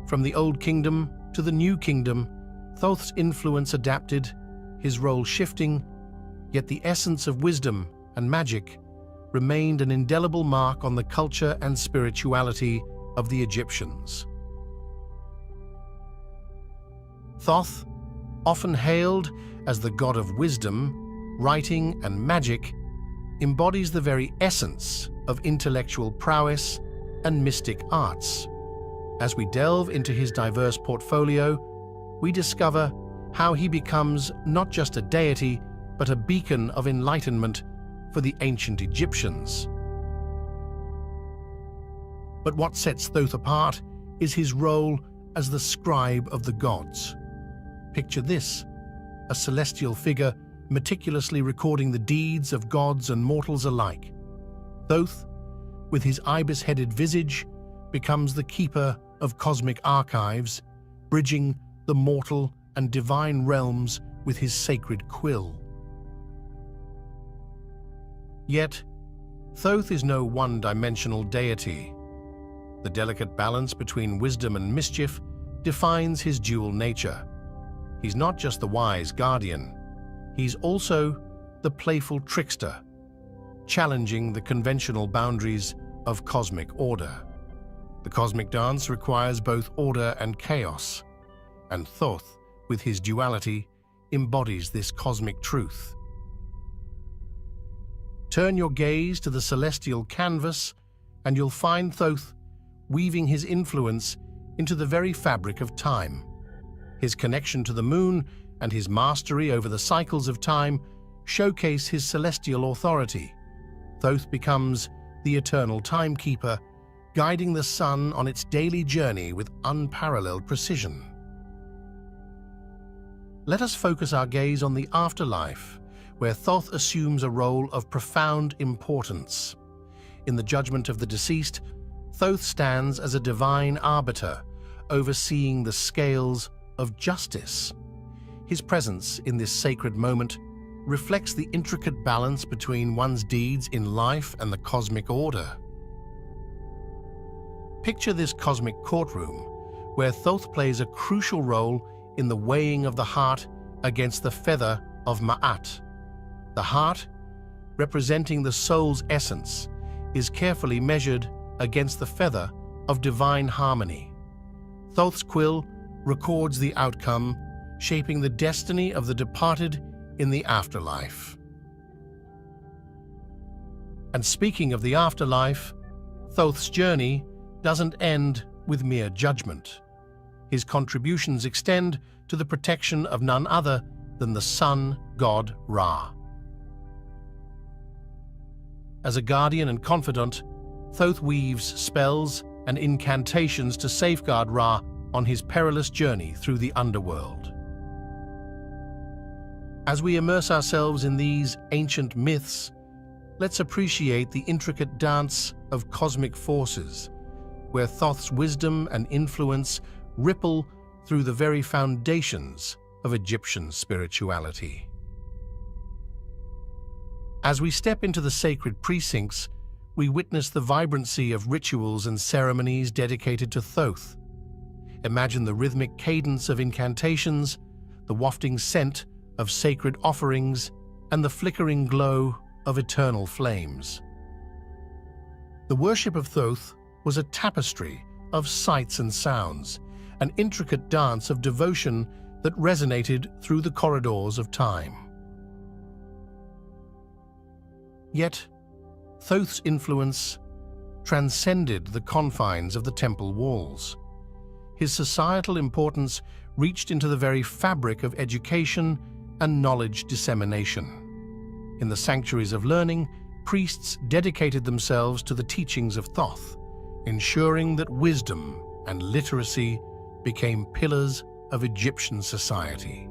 From the Old Kingdom to the New Kingdom, Thoth's influence adapted, his role shifting, yet the essence of wisdom and magic remained an indelible mark on the culture and spirituality of the Egyptians. Thoth, often hailed as the god of wisdom, writing, and magic, embodies the very essence of intellectual prowess and mystic arts. As we delve into his diverse portfolio, we discover how he becomes not just a deity, but a beacon of enlightenment for the ancient Egyptians. But what sets Thoth apart is his role as the scribe of the gods. Picture this, a celestial figure meticulously recording the deeds of gods and mortals alike. Thoth, with his ibis-headed visage, becomes the keeper of cosmic archives, bridging the mortal and divine realms with his sacred quill. Yet, Thoth is no one-dimensional deity. The delicate balance between wisdom and mischief defines his dual nature. He's not just the wise guardian, he's also the playful trickster, challenging the conventional boundaries of cosmic order. The cosmic dance requires both order and chaos, and Thoth, with his duality, embodies this cosmic truth. Turn your gaze to the celestial canvas, and you'll find Thoth weaving his influence into the very fabric of time. His connection to the moon and his mastery over the cycles of time showcase his celestial authority. Thoth becomes the eternal timekeeper, guiding the sun on its daily journey with unparalleled precision. Let us focus our gaze on the afterlife, where Thoth assumes a role of profound importance. In the judgment of the deceased, Thoth stands as a divine arbiter, overseeing the scales of justice. His presence in this sacred moment reflects the intricate balance between one's deeds in life and the cosmic order. Picture this cosmic courtroom, where Thoth plays a crucial role in the weighing of the heart against the feather of Ma'at. The heart, representing the soul's essence, is carefully measured against the feather of divine harmony. Thoth's quill records the outcome, shaping the destiny of the departed in the afterlife. And speaking of the afterlife, Thoth's journey doesn't end with mere judgment. His contributions extend to the protection of none other than the sun god Ra. As a guardian and confidant, Thoth weaves spells and incantations to safeguard Ra on his perilous journey through the underworld. As we immerse ourselves in these ancient myths, let's appreciate the intricate dance of cosmic forces, where Thoth's wisdom and influence ripple through the very foundations of Egyptian spirituality. As we step into the sacred precincts, we witness the vibrancy of rituals and ceremonies dedicated to Thoth. Imagine the rhythmic cadence of incantations, the wafting scent of sacred offerings, and the flickering glow of eternal flames. The worship of Thoth was a tapestry of sights and sounds, an intricate dance of devotion that resonated through the corridors of time. Yet, Thoth's influence transcended the confines of the temple walls. His societal importance reached into the very fabric of education and knowledge dissemination. In the sanctuaries of learning, priests dedicated themselves to the teachings of Thoth, ensuring that wisdom and literacy became pillars of Egyptian society.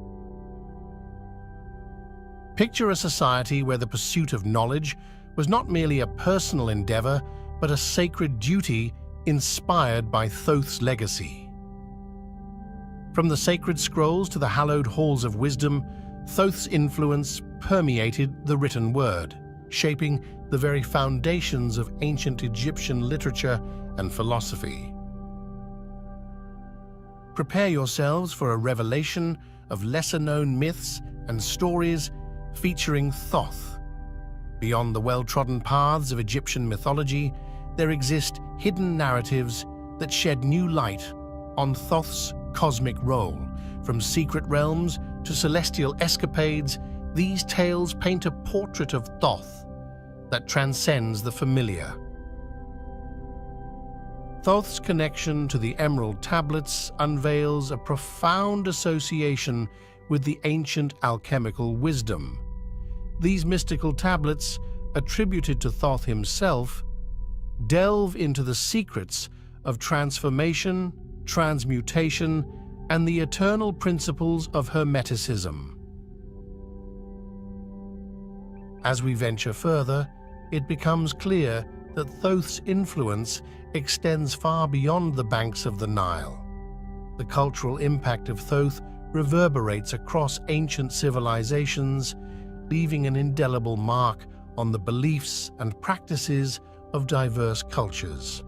Picture a society where the pursuit of knowledge was not merely a personal endeavor, but a sacred duty inspired by Thoth's legacy. From the sacred scrolls to the hallowed halls of wisdom, Thoth's influence permeated the written word, shaping the very foundations of ancient Egyptian literature and philosophy. Prepare yourselves for a revelation of lesser-known myths and stories featuring Thoth. Beyond the well-trodden paths of Egyptian mythology, there exist hidden narratives that shed new light on Thoth's cosmic role. From secret realms to celestial escapades, these tales paint a portrait of Thoth that transcends the familiar. Thoth's connection to the Emerald Tablets unveils a profound association with the ancient alchemical wisdom. These mystical tablets, attributed to Thoth himself, delve into the secrets of transformation, transmutation, and the eternal principles of Hermeticism. As we venture further, it becomes clear that Thoth's influence extends far beyond the banks of the Nile. The cultural impact of Thoth reverberates across ancient civilizations, leaving an indelible mark on the beliefs and practices of diverse cultures.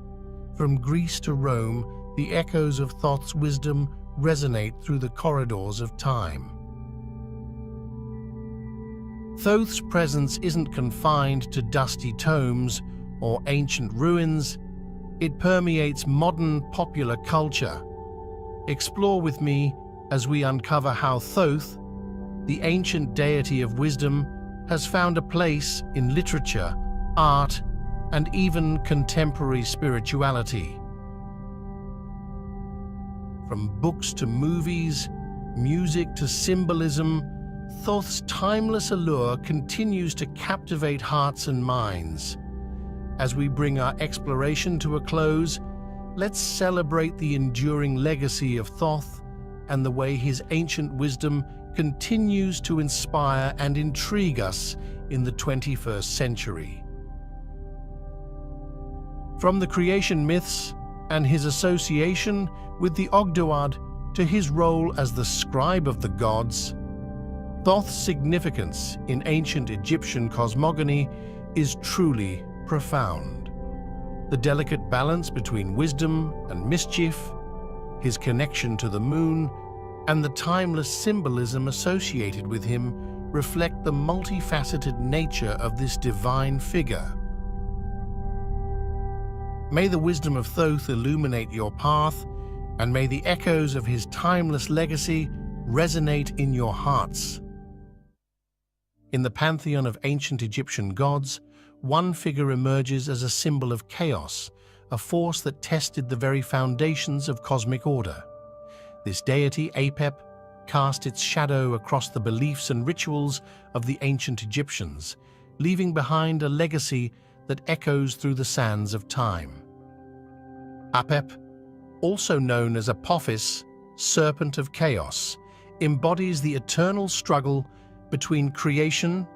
From Greece to Rome, the echoes of Thoth's wisdom resonate through the corridors of time. Thoth's presence isn't confined to dusty tomes or ancient ruins. It permeates modern popular culture. Explore with me as we uncover how Thoth, the ancient deity of wisdom, has found a place in literature, art, and even contemporary spirituality. From books to movies, music to symbolism, Thoth's timeless allure continues to captivate hearts and minds. As we bring our exploration to a close, let's celebrate the enduring legacy of Thoth and the way his ancient wisdom continues to inspire and intrigue us in the 21st century. From the creation myths and his association with the Ogdoad to his role as the scribe of the gods, Thoth's significance in ancient Egyptian cosmogony is truly profound. The delicate balance between wisdom and mischief, his connection to the moon, and the timeless symbolism associated with him reflect the multifaceted nature of this divine figure. May the wisdom of Thoth illuminate your path, and may the echoes of his timeless legacy resonate in your hearts. In the pantheon of ancient Egyptian gods, one figure emerges as a symbol of chaos, a force that tested the very foundations of cosmic order. This deity, Apep, cast its shadow across the beliefs and rituals of the ancient Egyptians, leaving behind a legacy that echoes through the sands of time. Apep, also known as Apophis, serpent of chaos, embodies the eternal struggle between creation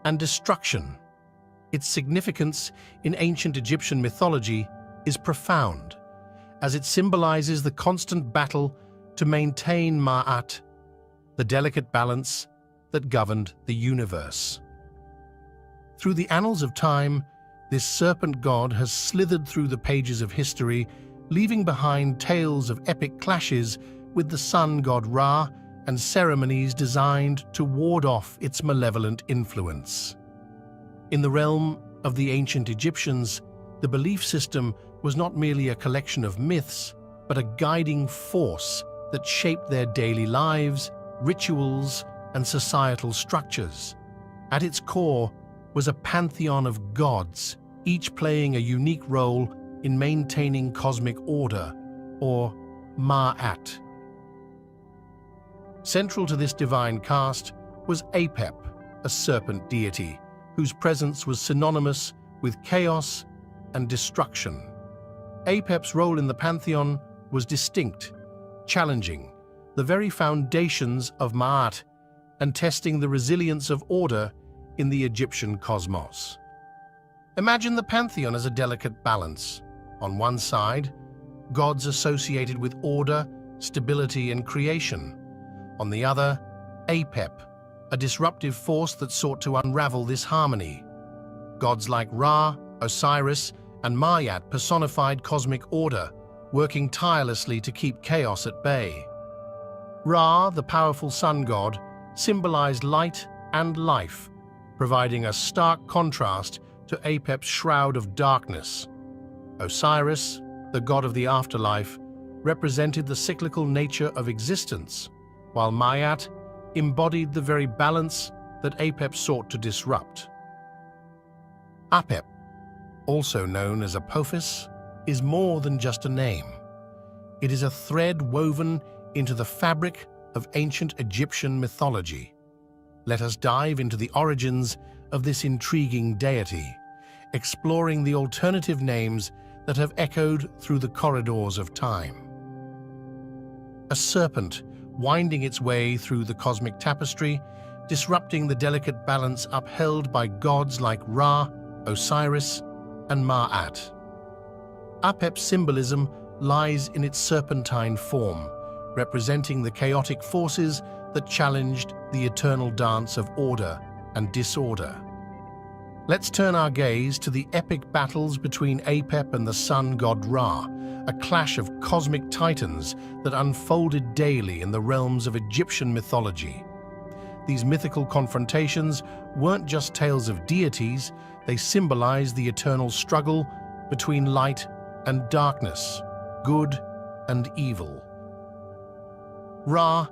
and destruction. Its significance in ancient Egyptian mythology is profound, as it symbolizes the constant battle to maintain Ma'at, the delicate balance that governed the universe. Through the annals of time, this serpent god has slithered through the pages of history, leaving behind tales of epic clashes with the sun god Ra and ceremonies designed to ward off its malevolent influence. In the realm of the ancient Egyptians, the belief system was not merely a collection of myths, but a guiding force that shaped their daily lives, rituals, and societal structures. At its core was a pantheon of gods, each playing a unique role in maintaining cosmic order, or Ma'at. Central to this divine cast was Apep, a serpent deity, whose presence was synonymous with chaos and destruction. Apep's role in the pantheon was distinct, challenging the very foundations of Ma'at and testing the resilience of order in the Egyptian cosmos. Imagine the pantheon as a delicate balance. On one side, gods associated with order, stability, and creation. On the other, Apep, a disruptive force that sought to unravel this harmony. Gods like Ra, Osiris, and Mayat personified cosmic order, working tirelessly to keep chaos at bay. Ra, the powerful sun god, symbolized light and life, providing a stark contrast to Apep's shroud of darkness. Osiris, the god of the afterlife, represented the cyclical nature of existence, while Mayat embodied the very balance that Apep sought to disrupt. Apep, also known as Apophis, is more than just a name. It is a thread woven into the fabric of ancient Egyptian mythology. Let us dive into the origins of this intriguing deity, exploring the alternative names that have echoed through the corridors of time. A serpent winding its way through the cosmic tapestry, disrupting the delicate balance upheld by gods like Ra, Osiris, and Ma'at. Apep's symbolism lies in its serpentine form, representing the chaotic forces that challenged the eternal dance of order and disorder. Let's turn our gaze to the epic battles between Apep and the sun god Ra, a clash of cosmic titans that unfolded daily in the realms of Egyptian mythology. These mythical confrontations weren't just tales of deities, they symbolized the eternal struggle between light and darkness, good and evil. Ra,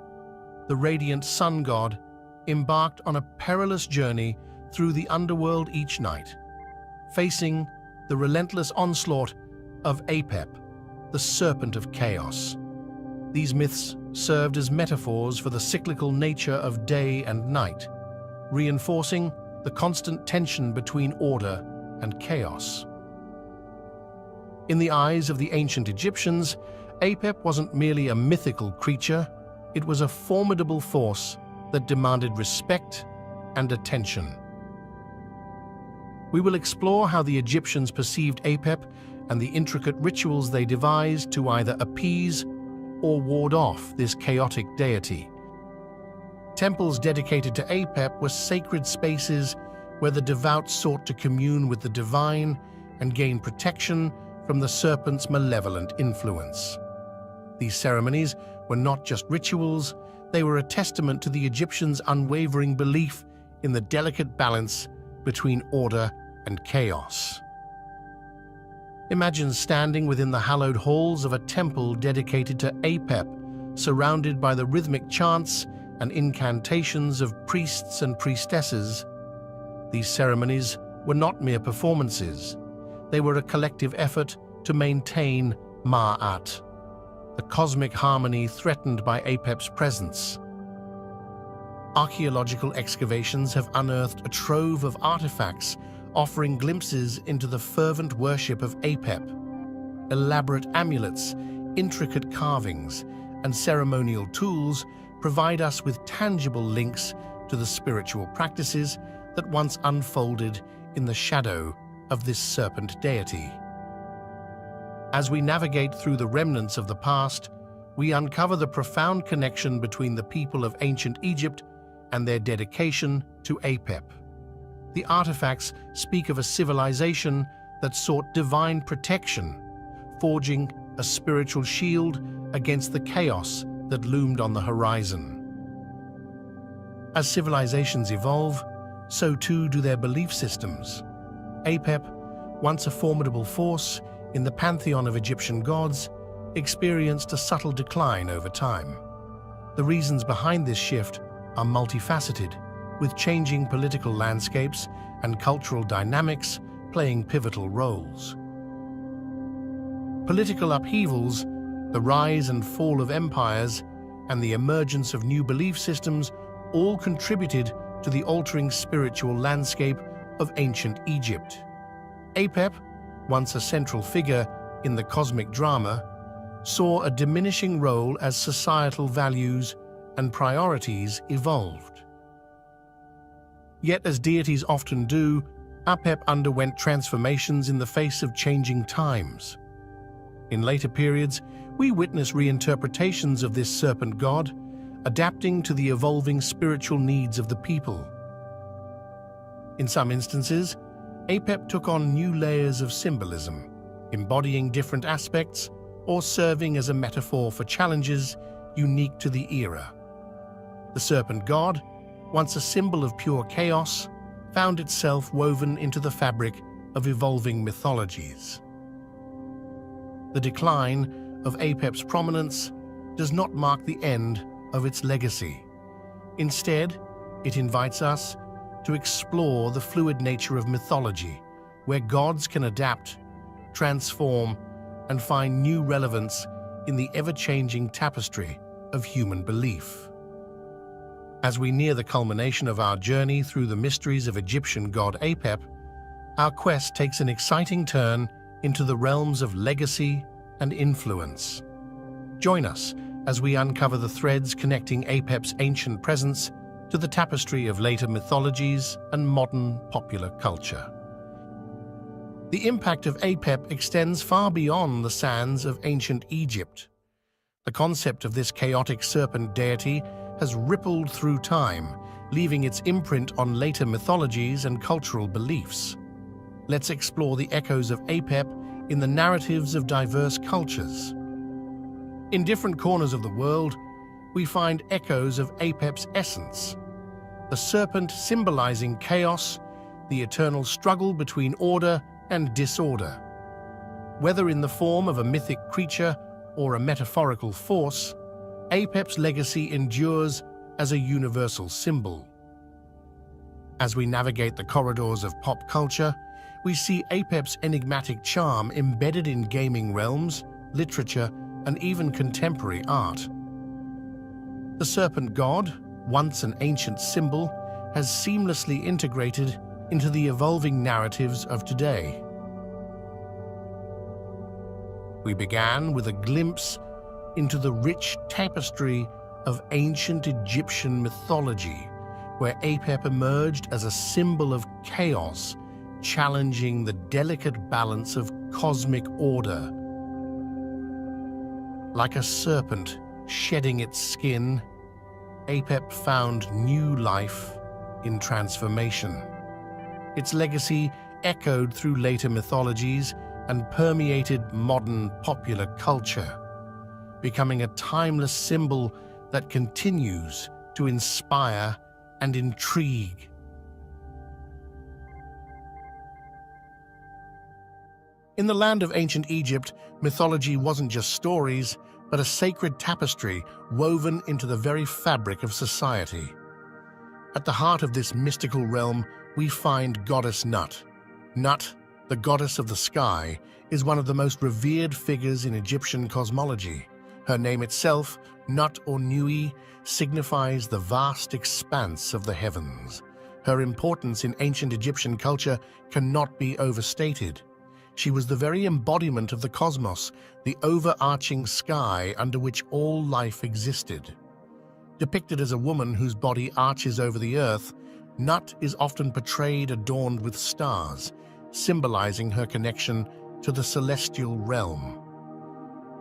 the radiant sun god, embarked on a perilous journey through the underworld each night, facing the relentless onslaught of Apep, the serpent of chaos. These myths served as metaphors for the cyclical nature of day and night, reinforcing the constant tension between order and chaos. In the eyes of the ancient Egyptians, Apep wasn't merely a mythical creature, it was a formidable force that demanded respect and attention. We will explore how the Egyptians perceived Apep and the intricate rituals they devised to either appease or ward off this chaotic deity. Temples dedicated to Apep were sacred spaces where the devout sought to commune with the divine and gain protection from the serpent's malevolent influence. These ceremonies were not just rituals, they were a testament to the Egyptians' unwavering belief in the delicate balance between order and chaos. Imagine standing within the hallowed halls of a temple dedicated to Apep, surrounded by the rhythmic chants and incantations of priests and priestesses. These ceremonies were not mere performances. They were a collective effort to maintain Ma'at, the cosmic harmony threatened by Apep's presence. Archaeological excavations have unearthed a trove of artifacts offering glimpses into the fervent worship of Apep. Elaborate amulets, intricate carvings, and ceremonial tools provide us with tangible links to the spiritual practices that once unfolded in the shadow of this serpent deity. As we navigate through the remnants of the past, we uncover the profound connection between the people of ancient Egypt and their dedication to Apep. The artifacts speak of a civilization that sought divine protection, forging a spiritual shield against the chaos that loomed on the horizon. As civilizations evolve, so too do their belief systems. Apep, once a formidable force in the pantheon of Egyptian gods, experienced a subtle decline over time. The reasons behind this shift are multifaceted, with changing political landscapes and cultural dynamics playing pivotal roles. Political upheavals, the rise and fall of empires, and the emergence of new belief systems all contributed to the altering spiritual landscape of ancient Egypt. Apep, once a central figure in the cosmic drama, saw a diminishing role as societal values and priorities evolved. Yet, as deities often do, Apep underwent transformations in the face of changing times. In later periods, we witness reinterpretations of this serpent god, adapting to the evolving spiritual needs of the people. In some instances, Apep took on new layers of symbolism, embodying different aspects or serving as a metaphor for challenges unique to the era. The serpent god, once a symbol of pure chaos, found itself woven into the fabric of evolving mythologies. The decline of Apep's prominence does not mark the end of its legacy. Instead, it invites us to explore the fluid nature of mythology, where gods can adapt, transform, and find new relevance in the ever-changing tapestry of human belief. As we near the culmination of our journey through the mysteries of Egyptian god Apep, our quest takes an exciting turn into the realms of legacy and influence. Join us as we uncover the threads connecting Apep's ancient presence to the tapestry of later mythologies and modern popular culture. The impact of Apep extends far beyond the sands of ancient Egypt. The concept of this chaotic serpent deity has rippled through time, leaving its imprint on later mythologies and cultural beliefs. Let's explore the echoes of Apep in the narratives of diverse cultures. In different corners of the world, we find echoes of Apep's essence. The serpent symbolizing chaos, the eternal struggle between order and disorder. Whether in the form of a mythic creature or a metaphorical force, Apep's legacy endures as a universal symbol. As we navigate the corridors of pop culture, we see Apep's enigmatic charm embedded in gaming realms, literature, and even contemporary art. The serpent god, once an ancient symbol, has seamlessly integrated into the evolving narratives of today. We began with a glimpse into the rich tapestry of ancient Egyptian mythology, where Apep emerged as a symbol of chaos, challenging the delicate balance of cosmic order. Like a serpent shedding its skin, Apep found new life in transformation. Its legacy echoed through later mythologies and permeated modern popular culture, becoming a timeless symbol that continues to inspire and intrigue. In the land of ancient Egypt, mythology wasn't just stories, but a sacred tapestry woven into the very fabric of society. At the heart of this mystical realm, we find goddess Nut. Nut, the goddess of the sky, is one of the most revered figures in Egyptian cosmology. Her name itself, Nut or Nui, signifies the vast expanse of the heavens. Her importance in ancient Egyptian culture cannot be overstated. She was the very embodiment of the cosmos, the overarching sky under which all life existed. Depicted as a woman whose body arches over the earth, Nut is often portrayed adorned with stars, symbolizing her connection to the celestial realm.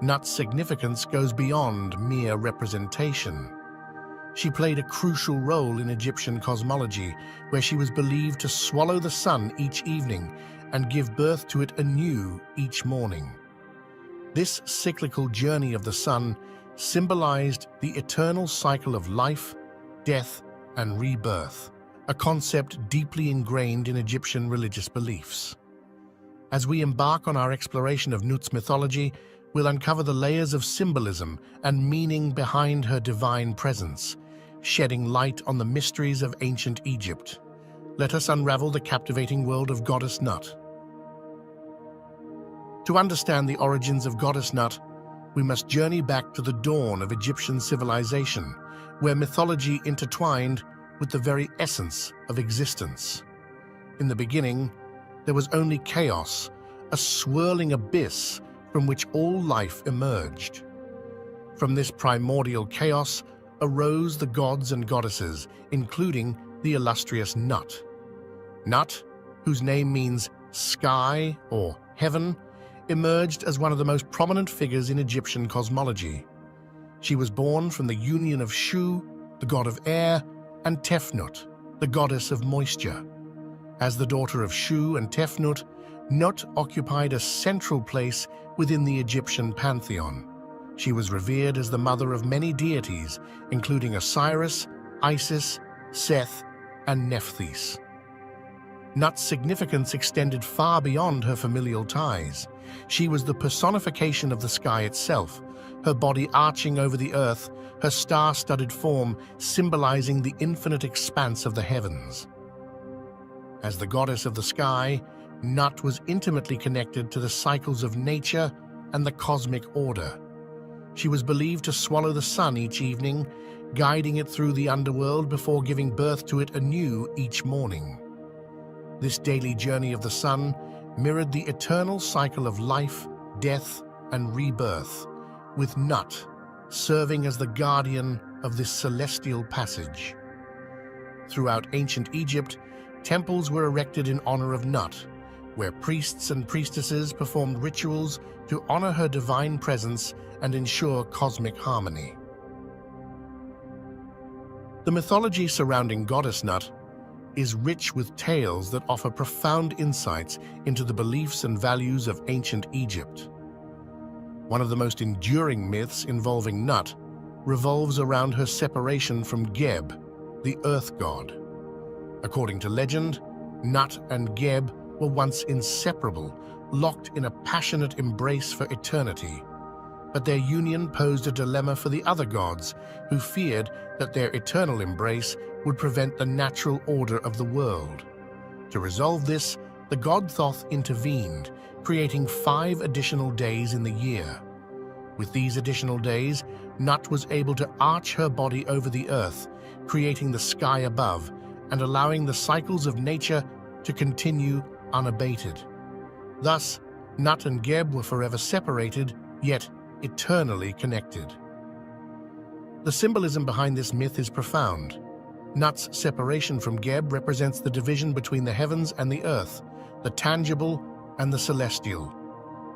Nut's significance goes beyond mere representation. She played a crucial role in Egyptian cosmology, where she was believed to swallow the sun each evening and give birth to it anew each morning. This cyclical journey of the sun symbolized the eternal cycle of life, death, and rebirth, a concept deeply ingrained in Egyptian religious beliefs. As we embark on our exploration of Nut's mythology, we'll uncover the layers of symbolism and meaning behind her divine presence, shedding light on the mysteries of ancient Egypt. Let us unravel the captivating world of Goddess Nut. To understand the origins of Goddess Nut, we must journey back to the dawn of Egyptian civilization, where mythology intertwined with the very essence of existence. In the beginning, there was only chaos, a swirling abyss from which all life emerged. From this primordial chaos arose the gods and goddesses, including the illustrious Nut. Nut, whose name means sky or heaven, emerged as one of the most prominent figures in Egyptian cosmology. She was born from the union of Shu, the god of air, and Tefnut, the goddess of moisture. As the daughter of Shu and Tefnut, Nut occupied a central place within the Egyptian pantheon. She was revered as the mother of many deities, including Osiris, Isis, Seth, and Nephthys. Nut's significance extended far beyond her familial ties. She was the personification of the sky itself, her body arching over the earth, her star-studded form symbolizing the infinite expanse of the heavens. As the goddess of the sky, Nut was intimately connected to the cycles of nature and the cosmic order. She was believed to swallow the sun each evening, guiding it through the underworld before giving birth to it anew each morning. This daily journey of the sun mirrored the eternal cycle of life, death, and rebirth, with Nut serving as the guardian of this celestial passage. Throughout ancient Egypt, temples were erected in honor of Nut, where priests and priestesses performed rituals to honor her divine presence and ensure cosmic harmony. The mythology surrounding Goddess Nut is rich with tales that offer profound insights into the beliefs and values of ancient Egypt. One of the most enduring myths involving Nut revolves around her separation from Geb, the earth god. According to legend, Nut and Geb were once inseparable, locked in a passionate embrace for eternity. But their union posed a dilemma for the other gods, who feared that their eternal embrace would prevent the natural order of the world. To resolve this, the god Thoth intervened, creating 5 additional days in the year. With these additional days, Nut was able to arch her body over the earth, creating the sky above and allowing the cycles of nature to continue unabated. Thus, Nut and Geb were forever separated, yet eternally connected. The symbolism behind this myth is profound. Nut's separation from Geb represents the division between the heavens and the earth, the tangible and the celestial.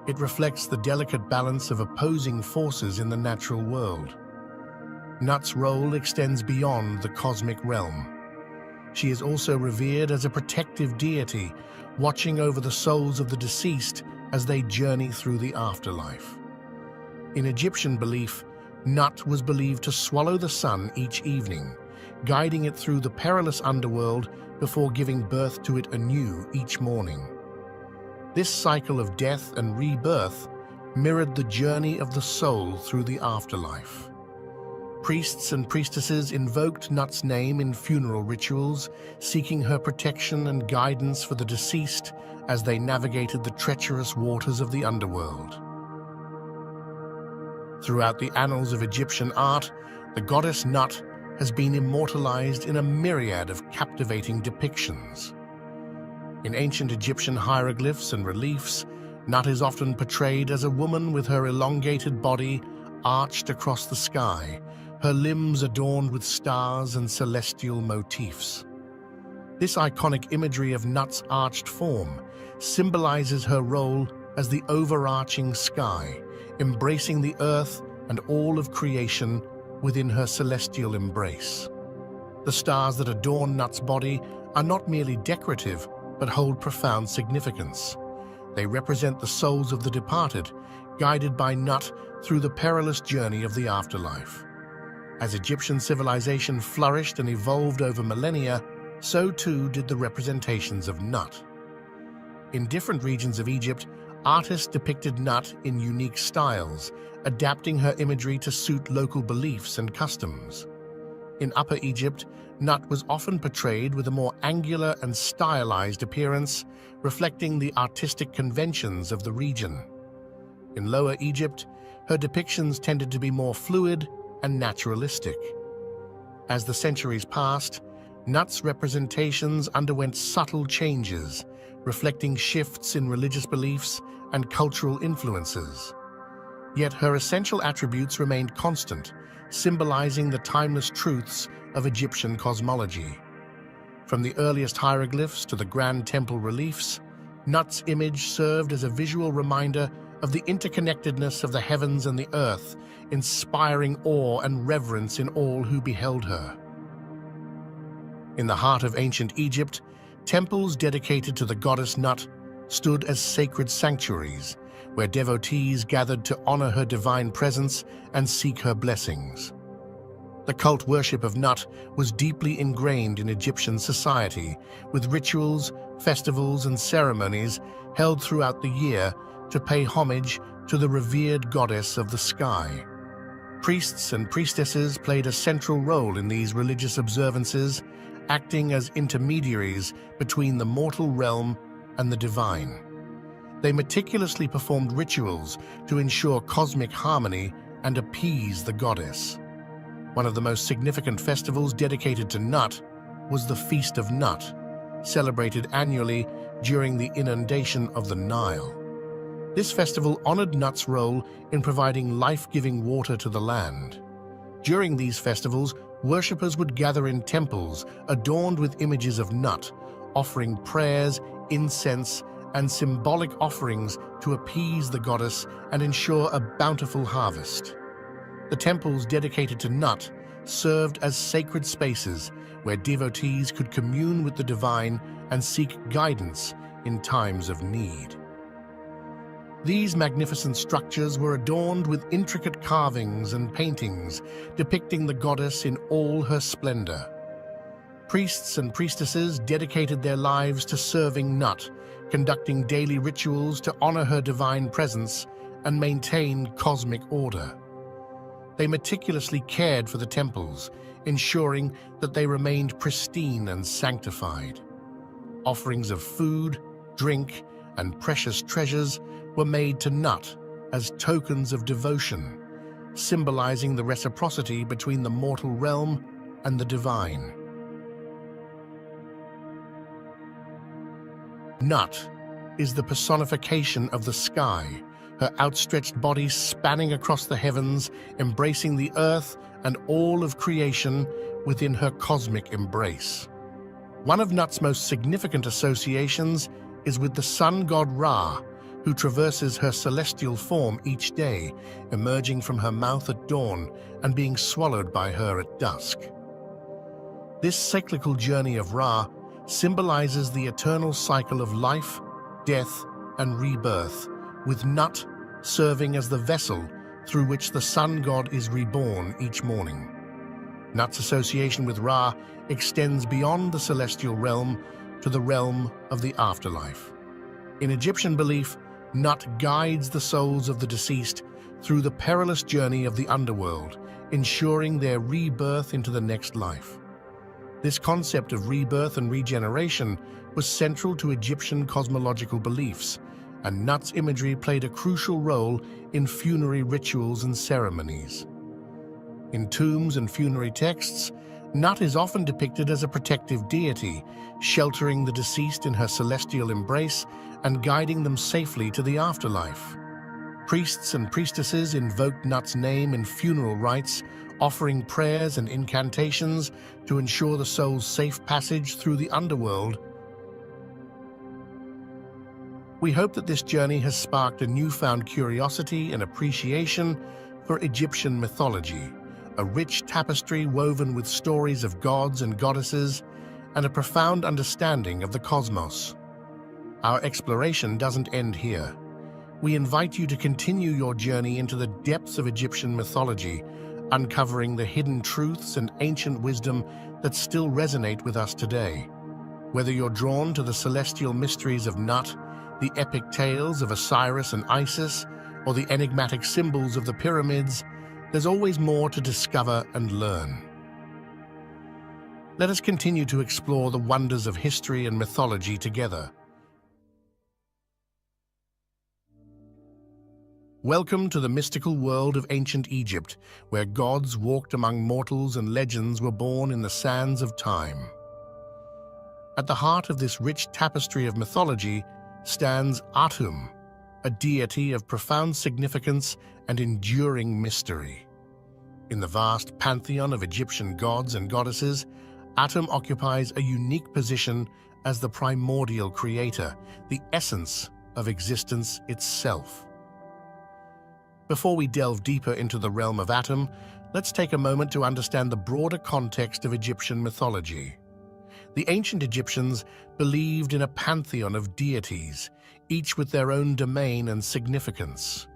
It reflects the delicate balance of opposing forces in the natural world. Nut's role extends beyond the cosmic realm. She is also revered as a protective deity, watching over the souls of the deceased as they journey through the afterlife. In Egyptian belief, Nut was believed to swallow the sun each evening, guiding it through the perilous underworld before giving birth to it anew each morning. This cycle of death and rebirth mirrored the journey of the soul through the afterlife. Priests and priestesses invoked Nut's name in funeral rituals, seeking her protection and guidance for the deceased as they navigated the treacherous waters of the underworld. Throughout the annals of Egyptian art, the goddess Nut has been immortalized in a myriad of captivating depictions. In ancient Egyptian hieroglyphs and reliefs, Nut is often portrayed as a woman with her elongated body arched across the sky, her limbs adorned with stars and celestial motifs. This iconic imagery of Nut's arched form symbolizes her role as the overarching sky, embracing the earth and all of creation within her celestial embrace. The stars that adorn Nut's body are not merely decorative, but hold profound significance. They represent the souls of the departed, guided by Nut through the perilous journey of the afterlife. As Egyptian civilization flourished and evolved over millennia, so too did the representations of Nut. In different regions of Egypt, artists depicted Nut in unique styles, adapting her imagery to suit local beliefs and customs. In Upper Egypt, Nut was often portrayed with a more angular and stylized appearance, reflecting the artistic conventions of the region. In Lower Egypt, her depictions tended to be more fluid and naturalistic. As the centuries passed, Nut's representations underwent subtle changes, reflecting shifts in religious beliefs and cultural influences. Yet her essential attributes remained constant, symbolizing the timeless truths of Egyptian cosmology. From the earliest hieroglyphs to the grand temple reliefs, Nut's image served as a visual reminder of the interconnectedness of the heavens and the earth, inspiring awe and reverence in all who beheld her. In the heart of ancient Egypt, Temples dedicated to the goddess Nut stood as sacred sanctuaries, where devotees gathered to honor her divine presence and seek her blessings. The cult worship of Nut was deeply ingrained in Egyptian society, with rituals, festivals, and ceremonies held throughout the year to pay homage to the revered goddess of the sky. Priests and priestesses played a central role in these religious observances, acting as intermediaries between the mortal realm and the divine. They meticulously performed rituals to ensure cosmic harmony and appease the goddess. One of the most significant festivals dedicated to Nut was the Feast of Nut, celebrated annually during the inundation of the Nile. This festival honored Nut's role in providing life-giving water to the land. During these festivals, worshippers would gather in temples adorned with images of Nut, offering prayers, incense, and symbolic offerings to appease the goddess and ensure a bountiful harvest. The temples dedicated to Nut served as sacred spaces where devotees could commune with the divine and seek guidance in times of need. These magnificent structures were adorned with intricate carvings and paintings depicting the goddess in all her splendor. Priests and priestesses dedicated their lives to serving Nut, conducting daily rituals to honor her divine presence and maintain cosmic order. They meticulously cared for the temples, ensuring that they remained pristine and sanctified. Offerings of food, drink, and precious treasures were made to Nut as tokens of devotion, symbolizing the reciprocity between the mortal realm and the divine. Nut is the personification of the sky, her outstretched body spanning across the heavens, embracing the earth and all of creation within her cosmic embrace. One of Nut's most significant associations is with the sun god Ra, who traverses her celestial form each day, emerging from her mouth at dawn and being swallowed by her at dusk. This cyclical journey of Ra symbolizes the eternal cycle of life, death, and rebirth, with Nut serving as the vessel through which the sun god is reborn each morning. Nut's association with Ra extends beyond the celestial realm to the realm of the afterlife. In Egyptian belief, Nut guides the souls of the deceased through the perilous journey of the underworld, ensuring their rebirth into the next life. This concept of rebirth and regeneration was central to Egyptian cosmological beliefs, and Nut's imagery played a crucial role in funerary rituals and ceremonies. In tombs and funerary texts, Nut is often depicted as a protective deity, sheltering the deceased in her celestial embrace and guiding them safely to the afterlife. Priests and priestesses invoked Nut's name in funeral rites, offering prayers and incantations to ensure the soul's safe passage through the underworld. We hope that this journey has sparked a newfound curiosity and appreciation for Egyptian mythology, a rich tapestry woven with stories of gods and goddesses, and a profound understanding of the cosmos. Our exploration doesn't end here. We invite you to continue your journey into the depths of Egyptian mythology, uncovering the hidden truths and ancient wisdom that still resonate with us today. Whether you're drawn to the celestial mysteries of Nut, the epic tales of Osiris and Isis, or the enigmatic symbols of the pyramids, there's always more to discover and learn. Let us continue to explore the wonders of history and mythology together. Welcome to the mystical world of ancient Egypt, where gods walked among mortals and legends were born in the sands of time. At the heart of this rich tapestry of mythology stands Atum, a deity of profound significance and enduring mystery. In the vast pantheon of Egyptian gods and goddesses, Atum occupies a unique position as the primordial creator, the essence of existence itself. Before we delve deeper into the realm of Atum, let's take a moment to understand the broader context of Egyptian mythology. The ancient Egyptians believed in a pantheon of deities, each with their own domain and significance.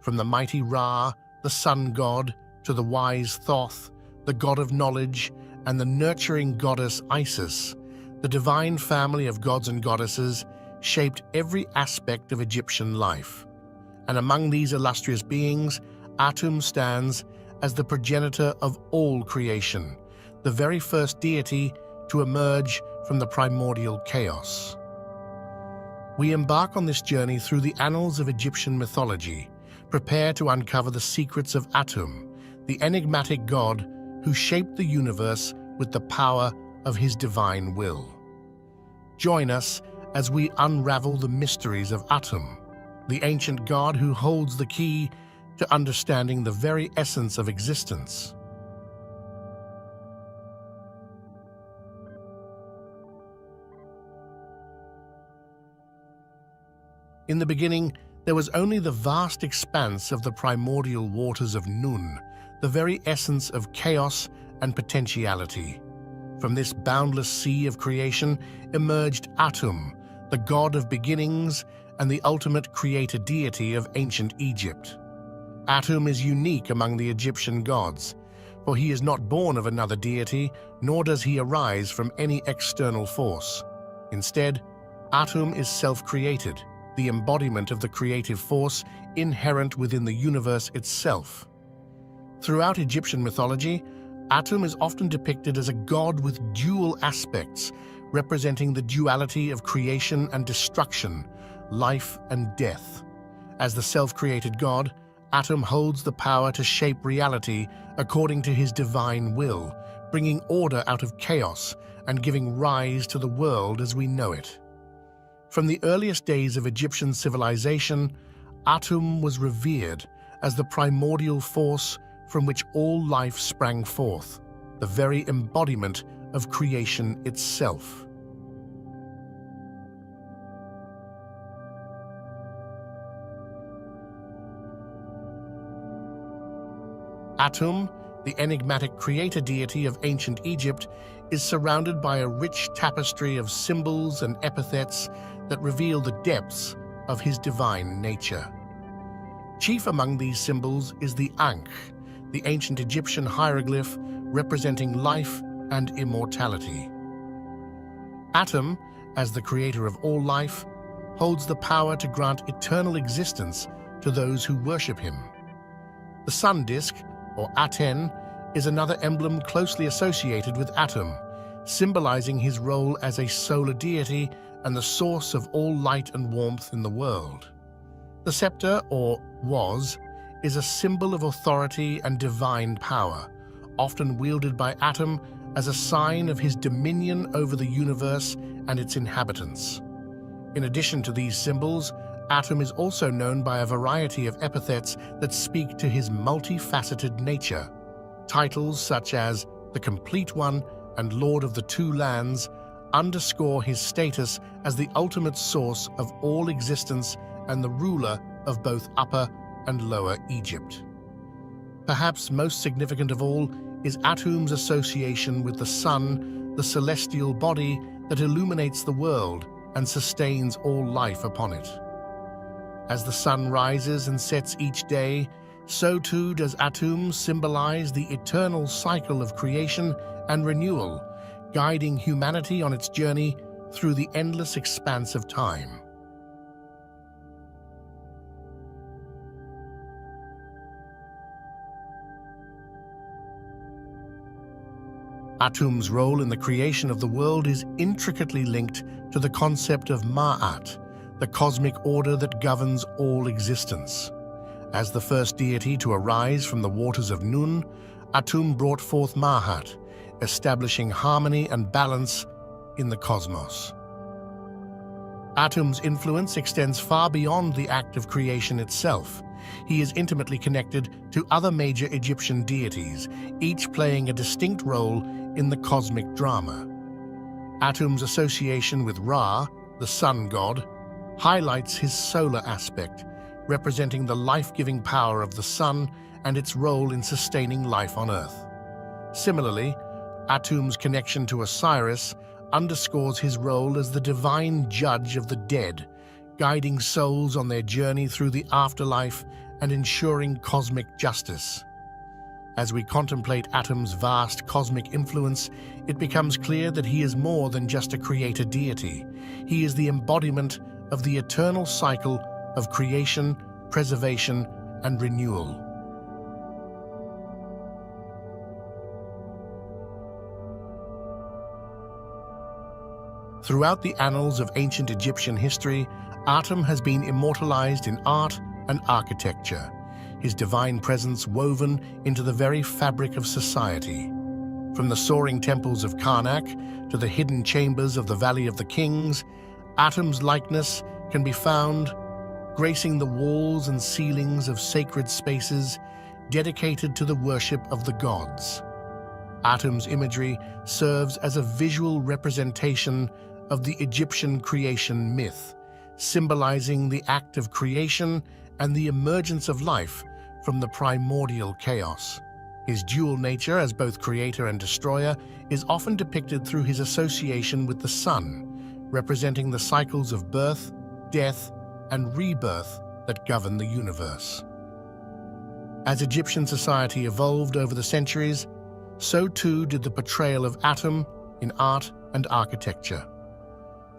From the mighty Ra, the sun god, to the wise Thoth, the god of knowledge, and the nurturing goddess Isis, the divine family of gods and goddesses shaped every aspect of Egyptian life. And among these illustrious beings, Atum stands as the progenitor of all creation, the very first deity to emerge from the primordial chaos. We embark on this journey through the annals of Egyptian mythology, prepare to uncover the secrets of Atum, the enigmatic god who shaped the universe with the power of his divine will. Join us as we unravel the mysteries of Atum, the ancient god who holds the key to understanding the very essence of existence. In the beginning, there was only the vast expanse of the primordial waters of Nun, the very essence of chaos and potentiality. From this boundless sea of creation emerged Atum, the god of beginnings and the ultimate creator deity of ancient Egypt. Atum is unique among the Egyptian gods, for he is not born of another deity, nor does he arise from any external force. Instead, Atum is self-created, the embodiment of the creative force inherent within the universe itself. Throughout Egyptian mythology, Atum is often depicted as a god with dual aspects, representing the duality of creation and destruction, life and death. As the self-created god, Atum holds the power to shape reality according to his divine will, bringing order out of chaos and giving rise to the world as we know it. From the earliest days of Egyptian civilization, Atum was revered as the primordial force from which all life sprang forth, the very embodiment of creation itself. Atum, the enigmatic creator deity of ancient Egypt, is surrounded by a rich tapestry of symbols and epithets that reveal the depths of his divine nature. Chief among these symbols is the Ankh, the ancient Egyptian hieroglyph representing life and immortality. Atum, as the creator of all life, holds the power to grant eternal existence to those who worship him. The sun disk, or Aten, is another emblem closely associated with Atum, symbolizing his role as a solar deity and the source of all light and warmth in the world. The scepter, or was, is a symbol of authority and divine power, often wielded by Atum as a sign of his dominion over the universe and its inhabitants. In addition to these symbols, Atum is also known by a variety of epithets that speak to his multifaceted nature. Titles such as the Complete One and Lord of the Two Lands underscore his status as the ultimate source of all existence and the ruler of both Upper and Lower Egypt. Perhaps most significant of all is Atum's association with the sun, the celestial body that illuminates the world and sustains all life upon it. As the sun rises and sets each day, so too does Atum symbolize the eternal cycle of creation and renewal, guiding humanity on its journey through the endless expanse of time. Atum's role in the creation of the world is intricately linked to the concept of Ma'at, the cosmic order that governs all existence. As the first deity to arise from the waters of Nun, Atum brought forth Ma'at, establishing harmony and balance in the cosmos. Atum's influence extends far beyond the act of creation itself. He is intimately connected to other major Egyptian deities, each playing a distinct role in the cosmic drama. Atum's association with Ra, the sun god, highlights his solar aspect, representing the life-giving power of the sun and its role in sustaining life on Earth. Similarly, Atum's connection to Osiris, underscores his role as the divine judge of the dead, guiding souls on their journey through the afterlife and ensuring cosmic justice. As we contemplate Atum's vast cosmic influence, it becomes clear that he is more than just a creator deity. He is the embodiment of the eternal cycle of creation, preservation, and renewal. Throughout the annals of ancient Egyptian history, Atum has been immortalized in art and architecture, his divine presence woven into the very fabric of society. From the soaring temples of Karnak to the hidden chambers of the Valley of the Kings, Atum's likeness can be found gracing the walls and ceilings of sacred spaces dedicated to the worship of the gods. Atum's imagery serves as a visual representation of the Egyptian creation myth, symbolizing the act of creation and the emergence of life from the primordial chaos. His dual nature as both creator and destroyer is often depicted through his association with the sun, representing the cycles of birth, death, and rebirth that govern the universe. As Egyptian society evolved over the centuries, so too did the portrayal of Atum in art and architecture.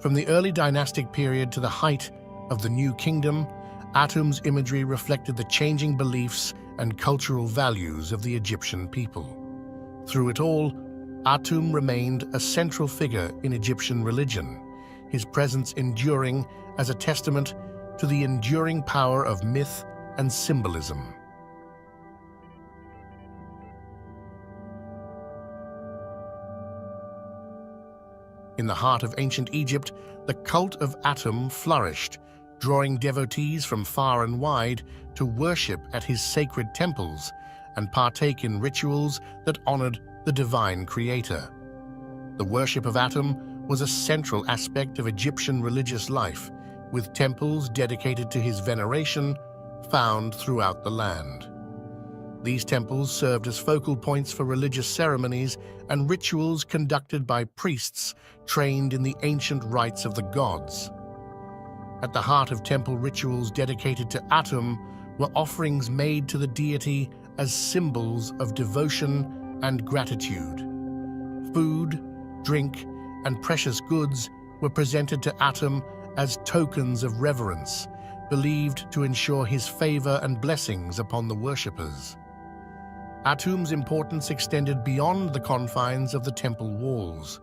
From the early dynastic period to the height of the New Kingdom, Atum's imagery reflected the changing beliefs and cultural values of the Egyptian people. Through it all, Atum remained a central figure in Egyptian religion, his presence enduring as a testament to the enduring power of myth and symbolism. In the heart of ancient Egypt, the cult of Atum flourished, drawing devotees from far and wide to worship at his sacred temples and partake in rituals that honored the divine creator. The worship of Atum was a central aspect of Egyptian religious life, with temples dedicated to his veneration found throughout the land. These temples served as focal points for religious ceremonies and rituals conducted by priests trained in the ancient rites of the gods. At the heart of temple rituals dedicated to Atum were offerings made to the deity as symbols of devotion and gratitude. Food, drink, and precious goods were presented to Atum as tokens of reverence, believed to ensure his favor and blessings upon the worshippers. Atum's importance extended beyond the confines of the temple walls.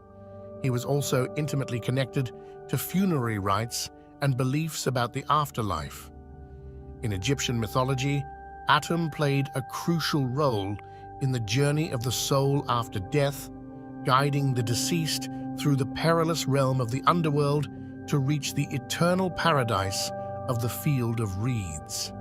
He was also intimately connected to funerary rites and beliefs about the afterlife. In Egyptian mythology, Atum played a crucial role in the journey of the soul after death, guiding the deceased through the perilous realm of the underworld to reach the eternal paradise of the field of reeds.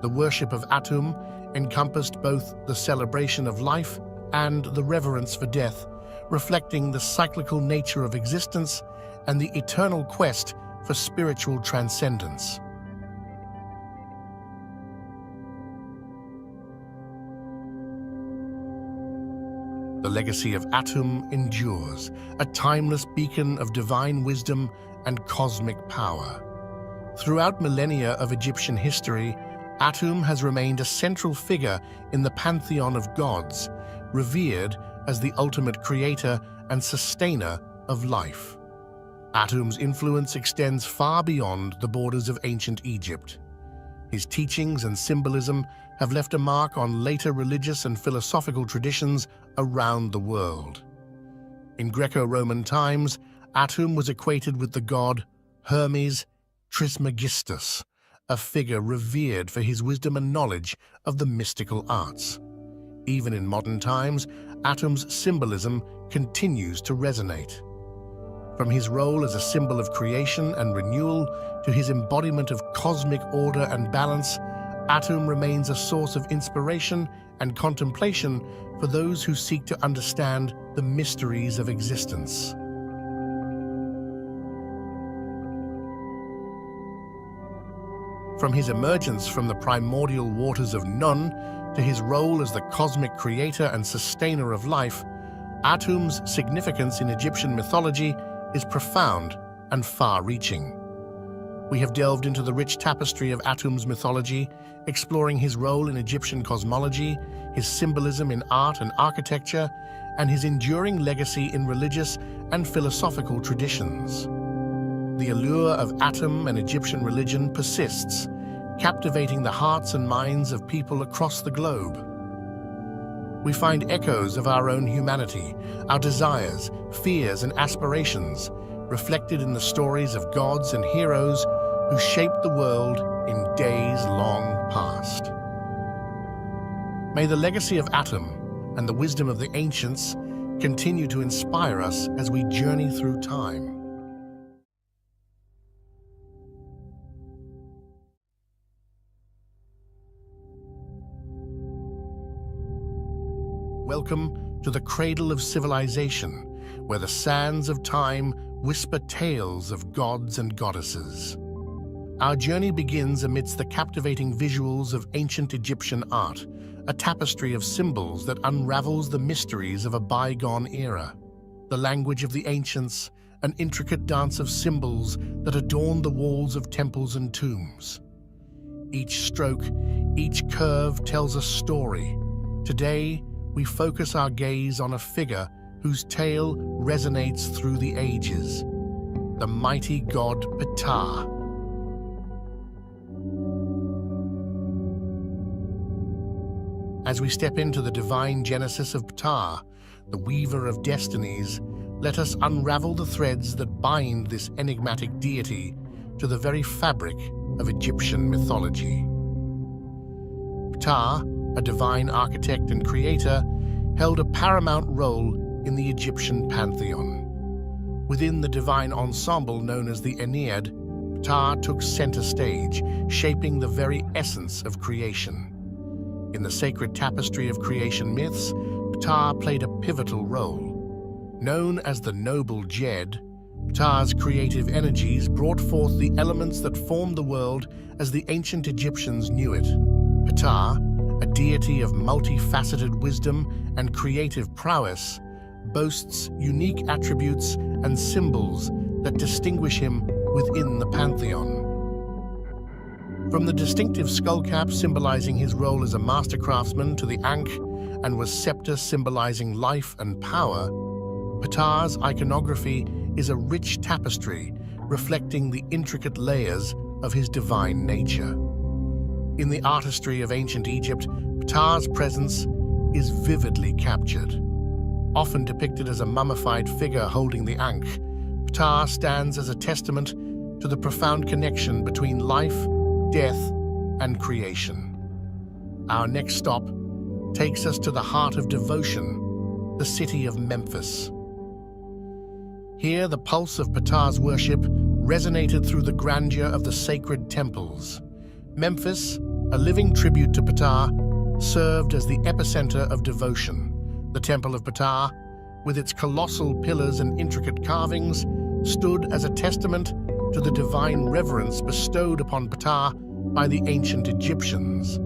The worship of Atum encompassed both the celebration of life and the reverence for death, reflecting the cyclical nature of existence and the eternal quest for spiritual transcendence. The legacy of Atum endures, a timeless beacon of divine wisdom and cosmic power. Throughout millennia of Egyptian history, Atum has remained a central figure in the pantheon of gods, revered as the ultimate creator and sustainer of life. Atum's influence extends far beyond the borders of ancient Egypt. His teachings and symbolism have left a mark on later religious and philosophical traditions around the world. In Greco-Roman times, Atum was equated with the god Hermes Trismegistus, a figure revered for his wisdom and knowledge of the mystical arts. Even in modern times, Atum's symbolism continues to resonate. From his role as a symbol of creation and renewal to his embodiment of cosmic order and balance, Atum remains a source of inspiration and contemplation for those who seek to understand the mysteries of existence. From his emergence from the primordial waters of Nun to his role as the cosmic creator and sustainer of life, Atum's significance in Egyptian mythology is profound and far-reaching. We have delved into the rich tapestry of Atum's mythology, exploring his role in Egyptian cosmology, his symbolism in art and architecture, and his enduring legacy in religious and philosophical traditions. The allure of Atum and Egyptian religion persists, captivating the hearts and minds of people across the globe. We find echoes of our own humanity, our desires, fears, and aspirations, reflected in the stories of gods and heroes who shaped the world in days long past. May the legacy of Atum and the wisdom of the ancients continue to inspire us as we journey through time. Welcome to the cradle of civilization, where the sands of time whisper tales of gods and goddesses. Our journey begins amidst the captivating visuals of ancient Egyptian art, a tapestry of symbols that unravels the mysteries of a bygone era. The language of the ancients, an intricate dance of symbols that adorn the walls of temples and tombs. Each stroke, each curve tells a story. Today, we focus our gaze on a figure whose tale resonates through the ages, the mighty god Ptah. As we step into the divine genesis of Ptah, the weaver of destinies, let us unravel the threads that bind this enigmatic deity to the very fabric of Egyptian mythology. Ptah, a divine architect and creator, held a paramount role in the Egyptian pantheon. Within the divine ensemble known as the Ennead, Ptah took center stage, shaping the very essence of creation. In the sacred tapestry of creation myths, Ptah played a pivotal role. Known as the noble Jed, Ptah's creative energies brought forth the elements that formed the world as the ancient Egyptians knew it. Ptah, a deity of multifaceted wisdom and creative prowess, boasts unique attributes and symbols that distinguish him within the pantheon. From the distinctive skullcap symbolizing his role as a master craftsman to the ankh and was scepter symbolizing life and power, Ptah's iconography is a rich tapestry reflecting the intricate layers of his divine nature. In the artistry of ancient Egypt, Ptah's presence is vividly captured. Often depicted as a mummified figure holding the ankh, Ptah stands as a testament to the profound connection between life, death, and creation. Our next stop takes us to the heart of devotion, the city of Memphis. Here, the pulse of Ptah's worship resonated through the grandeur of the sacred temples. Memphis, a living tribute to Ptah, served as the epicenter of devotion. The Temple of Ptah, with its colossal pillars and intricate carvings, stood as a testament to the divine reverence bestowed upon Ptah by the ancient Egyptians.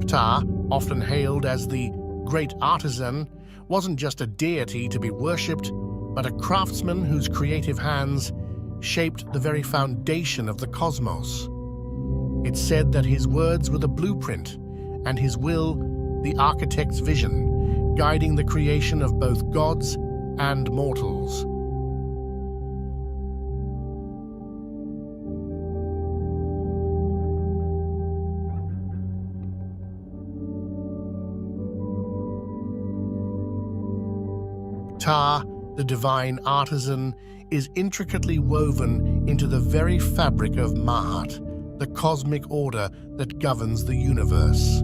Ptah, often hailed as the great artisan, wasn't just a deity to be worshipped, but a craftsman whose creative hands shaped the very foundation of the cosmos. It's said that his words were the blueprint, and his will the architect's vision, guiding the creation of both gods and mortals. Ptah, the divine artisan, is intricately woven into the very fabric of Ma'at, the cosmic order that governs the universe.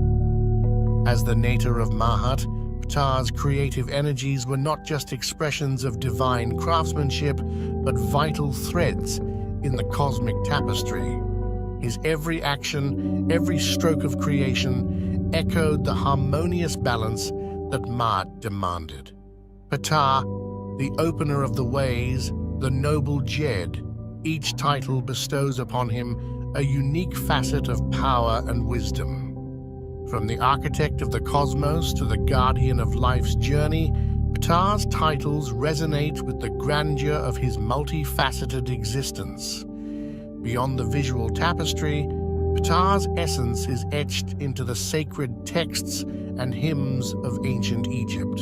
As the nator of Ma'at, Ptah's creative energies were not just expressions of divine craftsmanship, but vital threads in the cosmic tapestry. His every action, every stroke of creation, echoed the harmonious balance that Ma'at demanded. Ptah, the opener of the ways, the noble Jed, each title bestows upon him a unique facet of power and wisdom. From the architect of the cosmos to the guardian of life's journey, Ptah's titles resonate with the grandeur of his multifaceted existence. Beyond the visual tapestry, Ptah's essence is etched into the sacred texts and hymns of ancient Egypt.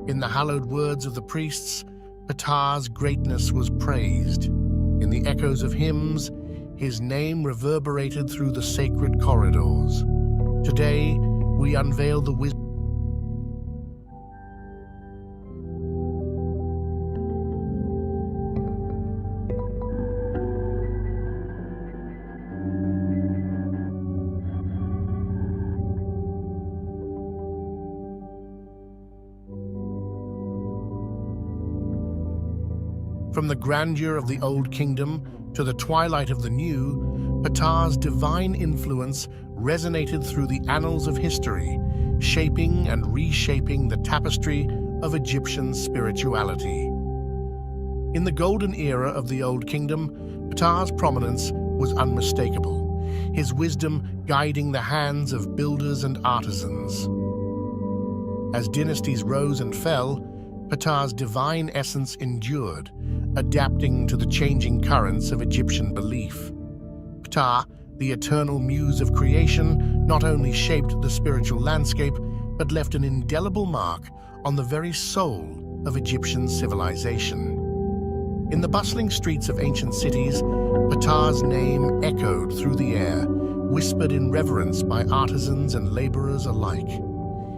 In the hallowed words of the priests, Ptah's greatness was praised. In the echoes of hymns, his name reverberated through the sacred corridors. Today, we unveil the wisdom From the grandeur of the Old Kingdom to the twilight of the New, Ptah's divine influence resonated through the annals of history, shaping and reshaping the tapestry of Egyptian spirituality. In the golden era of the Old Kingdom, Ptah's prominence was unmistakable, his wisdom guiding the hands of builders and artisans. As dynasties rose and fell, Ptah's divine essence endured, adapting to the changing currents of Egyptian belief. Ptah, the eternal muse of creation, not only shaped the spiritual landscape, but left an indelible mark on the very soul of Egyptian civilization. In the bustling streets of ancient cities, Ptah's name echoed through the air, whispered in reverence by artisans and laborers alike.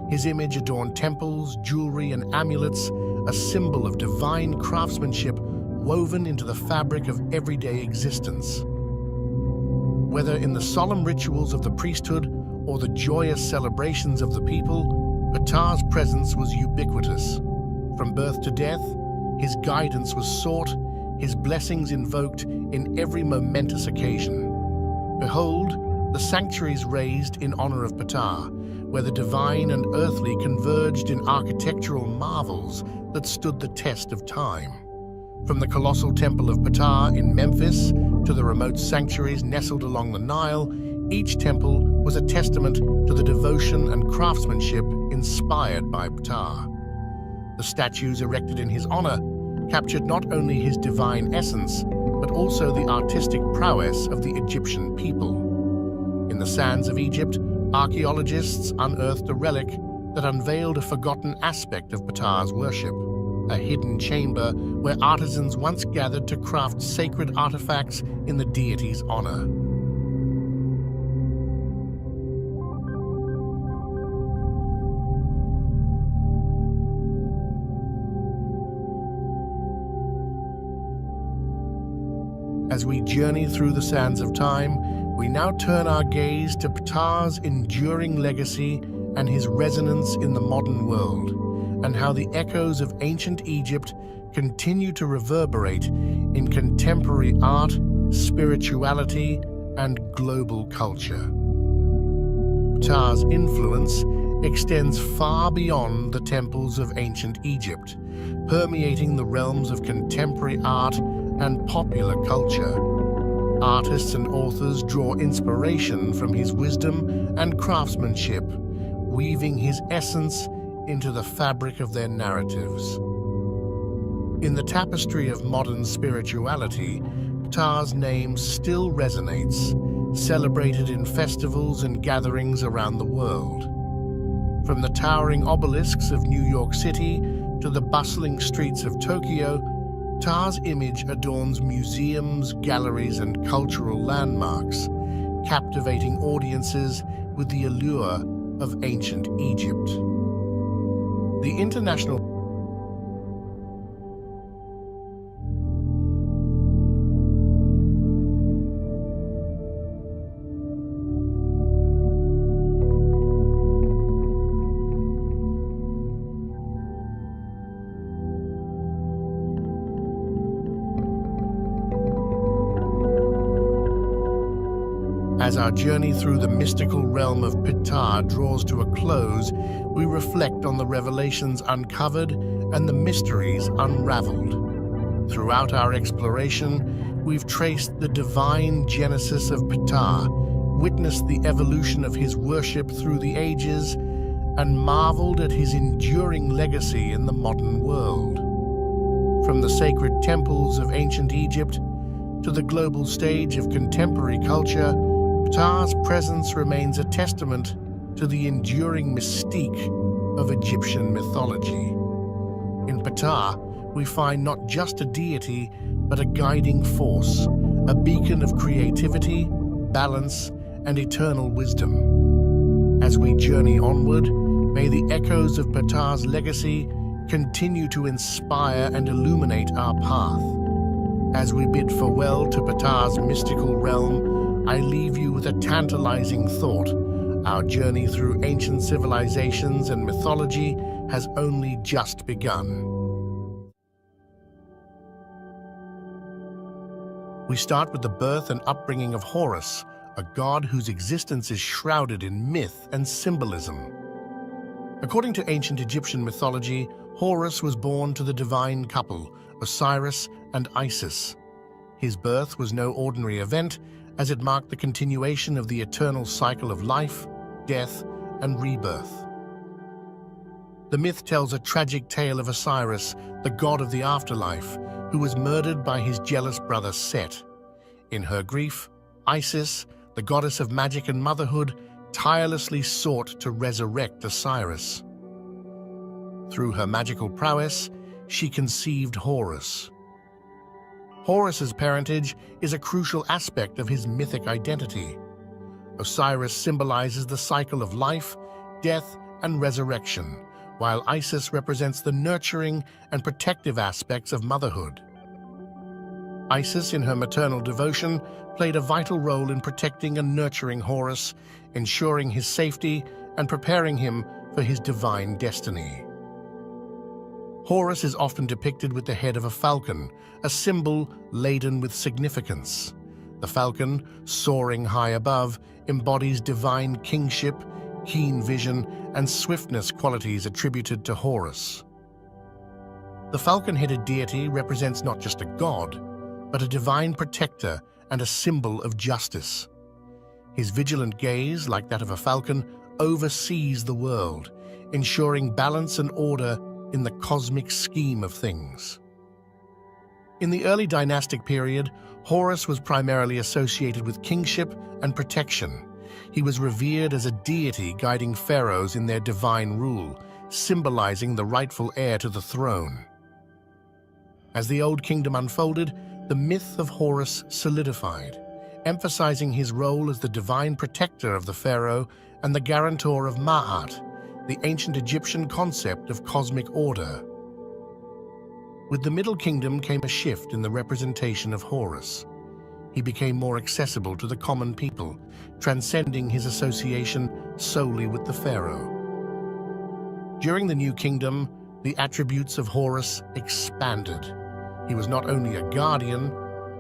His image adorned temples, jewelry, and amulets, a symbol of divine craftsmanship woven into the fabric of everyday existence. Whether in the solemn rituals of the priesthood or the joyous celebrations of the people, Ptah's presence was ubiquitous. From birth to death, his guidance was sought, his blessings invoked in every momentous occasion. Behold, the sanctuaries raised in honor of Ptah, where the divine and earthly converged in architectural marvels that stood the test of time. From the colossal temple of Ptah in Memphis to the remote sanctuaries nestled along the Nile, each temple was a testament to the devotion and craftsmanship inspired by Ptah. The statues erected in his honor captured not only his divine essence, but also the artistic prowess of the Egyptian people. In the sands of Egypt, archaeologists unearthed a relic that unveiled a forgotten aspect of Ptah's worship, a hidden chamber where artisans once gathered to craft sacred artifacts in the deity's honor. As we journey through the sands of time, we now turn our gaze to Ptah's enduring legacy and his resonance in the modern world, and how the echoes of ancient Egypt continue to reverberate in contemporary art, spirituality, and global culture. Ptah's influence extends far beyond the temples of ancient Egypt, permeating the realms of contemporary art and popular culture. Artists and authors draw inspiration from his wisdom and craftsmanship, weaving his essence into the fabric of their narratives. In the tapestry of modern spirituality, Ptah's name still resonates, celebrated in festivals and gatherings around the world. From the towering obelisks of New York City to the bustling streets of Tokyo, Ptah's image adorns museums, galleries, and cultural landmarks, captivating audiences with the allure of ancient Egypt. The international As our journey through the mystical realm of Ptah draws to a close, we reflect on the revelations uncovered and the mysteries unraveled. Throughout our exploration, we've traced the divine genesis of Ptah, witnessed the evolution of his worship through the ages, and marveled at his enduring legacy in the modern world. From the sacred temples of ancient Egypt to the global stage of contemporary culture, Ptah's presence remains a testament to the enduring mystique of Egyptian mythology. In Ptah, we find not just a deity, but a guiding force, a beacon of creativity, balance, and eternal wisdom. As we journey onward, may the echoes of Ptah's legacy continue to inspire and illuminate our path. As we bid farewell to Ptah's mystical realm, I leave you with a tantalizing thought. Our journey through ancient civilizations and mythology has only just begun. We start with the birth and upbringing of Horus, a god whose existence is shrouded in myth and symbolism. According to ancient Egyptian mythology, Horus was born to the divine couple, Osiris and Isis. His birth was no ordinary event, as it marked the continuation of the eternal cycle of life, death, and rebirth. The myth tells a tragic tale of Osiris, the god of the afterlife, who was murdered by his jealous brother Set. In her grief, Isis, the goddess of magic and motherhood, tirelessly sought to resurrect Osiris. Through her magical prowess, she conceived Horus. Horus's parentage is a crucial aspect of his mythic identity. Osiris symbolizes the cycle of life, death, and resurrection, while Isis represents the nurturing and protective aspects of motherhood. Isis, in her maternal devotion, played a vital role in protecting and nurturing Horus, ensuring his safety and preparing him for his divine destiny. Horus is often depicted with the head of a falcon, a symbol laden with significance. The falcon, soaring high above, embodies divine kingship, keen vision, and swiftness, qualities attributed to Horus. The falcon-headed deity represents not just a god, but a divine protector and a symbol of justice. His vigilant gaze, like that of a falcon, oversees the world, ensuring balance and order in the cosmic scheme of things. In the early dynastic period, Horus was primarily associated with kingship and protection. He was revered as a deity guiding pharaohs in their divine rule, symbolizing the rightful heir to the throne. As the Old Kingdom unfolded, the myth of Horus solidified, emphasizing his role as the divine protector of the pharaoh and the guarantor of Ma'at, the ancient Egyptian concept of cosmic order. With the Middle Kingdom came a shift in the representation of Horus. He became more accessible to the common people, transcending his association solely with the pharaoh. During the New Kingdom, the attributes of Horus expanded. He was not only a guardian,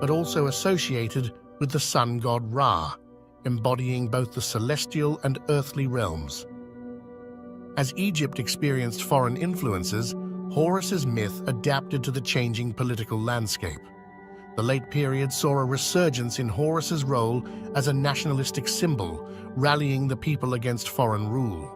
but also associated with the sun god Ra, embodying both the celestial and earthly realms. As Egypt experienced foreign influences, Horus's myth adapted to the changing political landscape. The late period saw a resurgence in Horus's role as a nationalistic symbol, rallying the people against foreign rule.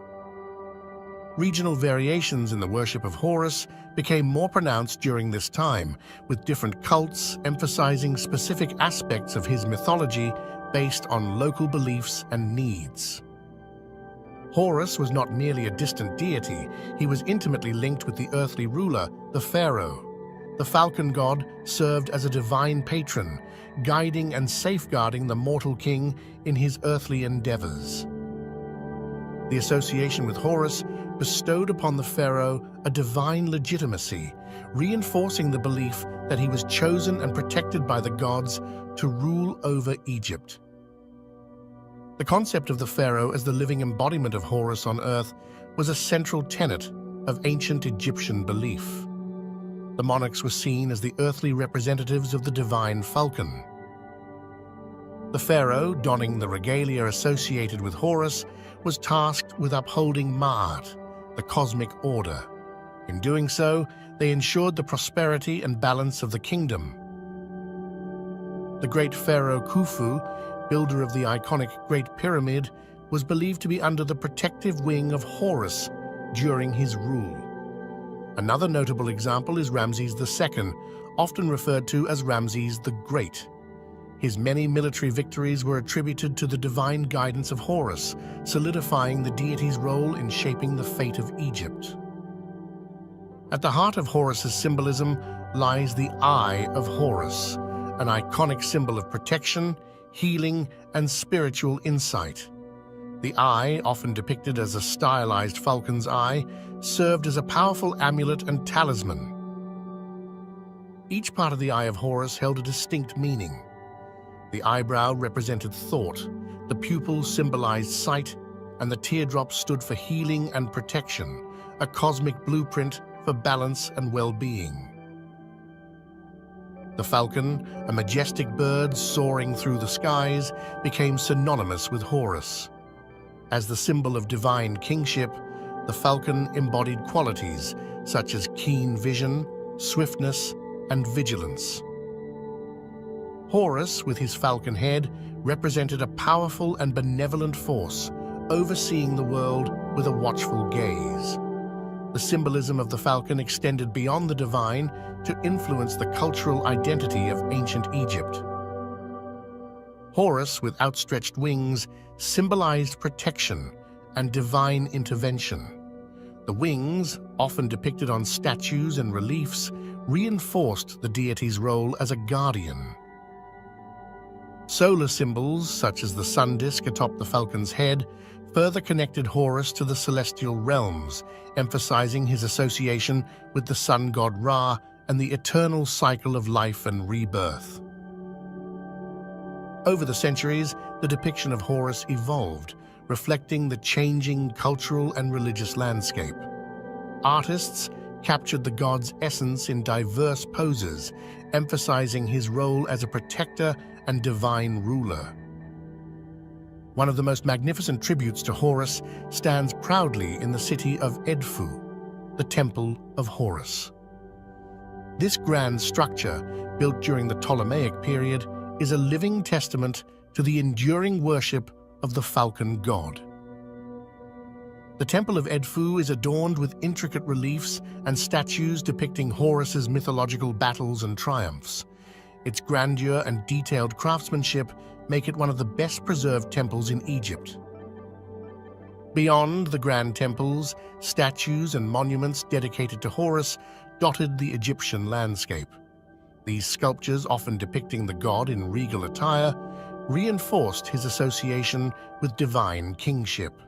Regional variations in the worship of Horus became more pronounced during this time, with different cults emphasizing specific aspects of his mythology based on local beliefs and needs. Horus was not merely a distant deity, he was intimately linked with the earthly ruler, the pharaoh. The falcon god served as a divine patron, guiding and safeguarding the mortal king in his earthly endeavors. The association with Horus bestowed upon the pharaoh a divine legitimacy, reinforcing the belief that he was chosen and protected by the gods to rule over Egypt. The concept of the pharaoh as the living embodiment of Horus on earth was a central tenet of ancient Egyptian belief. The monarchs were seen as the earthly representatives of the divine falcon. The pharaoh, donning the regalia associated with Horus, was tasked with upholding Ma'at, the cosmic order. In doing so, they ensured the prosperity and balance of the kingdom. The great pharaoh Khufu, builder of the iconic Great Pyramid, was believed to be under the protective wing of Horus during his rule. Another notable example is Ramses II, often referred to as Ramses the Great. His many military victories were attributed to the divine guidance of Horus, solidifying the deity's role in shaping the fate of Egypt. At the heart of Horus's symbolism lies the Eye of Horus, an iconic symbol of protection, healing, and spiritual insight. The eye, often depicted as a stylized falcon's eye, served as a powerful amulet and talisman. Each part of the Eye of Horus held a distinct meaning. The eyebrow represented thought, the pupil symbolized sight, and the teardrop stood for healing and protection, a cosmic blueprint for balance and well-being. The falcon, a majestic bird soaring through the skies, became synonymous with Horus. As the symbol of divine kingship, the falcon embodied qualities such as keen vision, swiftness, and vigilance. Horus, with his falcon head, represented a powerful and benevolent force, overseeing the world with a watchful gaze. The symbolism of the falcon extended beyond the divine to influence the cultural identity of ancient Egypt. Horus, with outstretched wings, symbolized protection and divine intervention. The wings, often depicted on statues and reliefs, reinforced the deity's role as a guardian. Solar symbols, such as the sun disk atop the falcon's head, further connected Horus to the celestial realms, emphasizing his association with the sun god Ra and the eternal cycle of life and rebirth. Over the centuries, the depiction of Horus evolved, reflecting the changing cultural and religious landscape. Artists captured the god's essence in diverse poses, emphasizing his role as a protector and divine ruler. One of the most magnificent tributes to Horus stands proudly in the city of Edfu, the Temple of Horus. This grand structure, built during the Ptolemaic period, is a living testament to the enduring worship of the falcon god. The Temple of Edfu is adorned with intricate reliefs and statues depicting Horus's mythological battles and triumphs. Its grandeur and detailed craftsmanship make it one of the best-preserved temples in Egypt. Beyond the grand temples, statues and monuments dedicated to Horus dotted the Egyptian landscape. These sculptures, often depicting the god in regal attire, reinforced his association with divine kingship.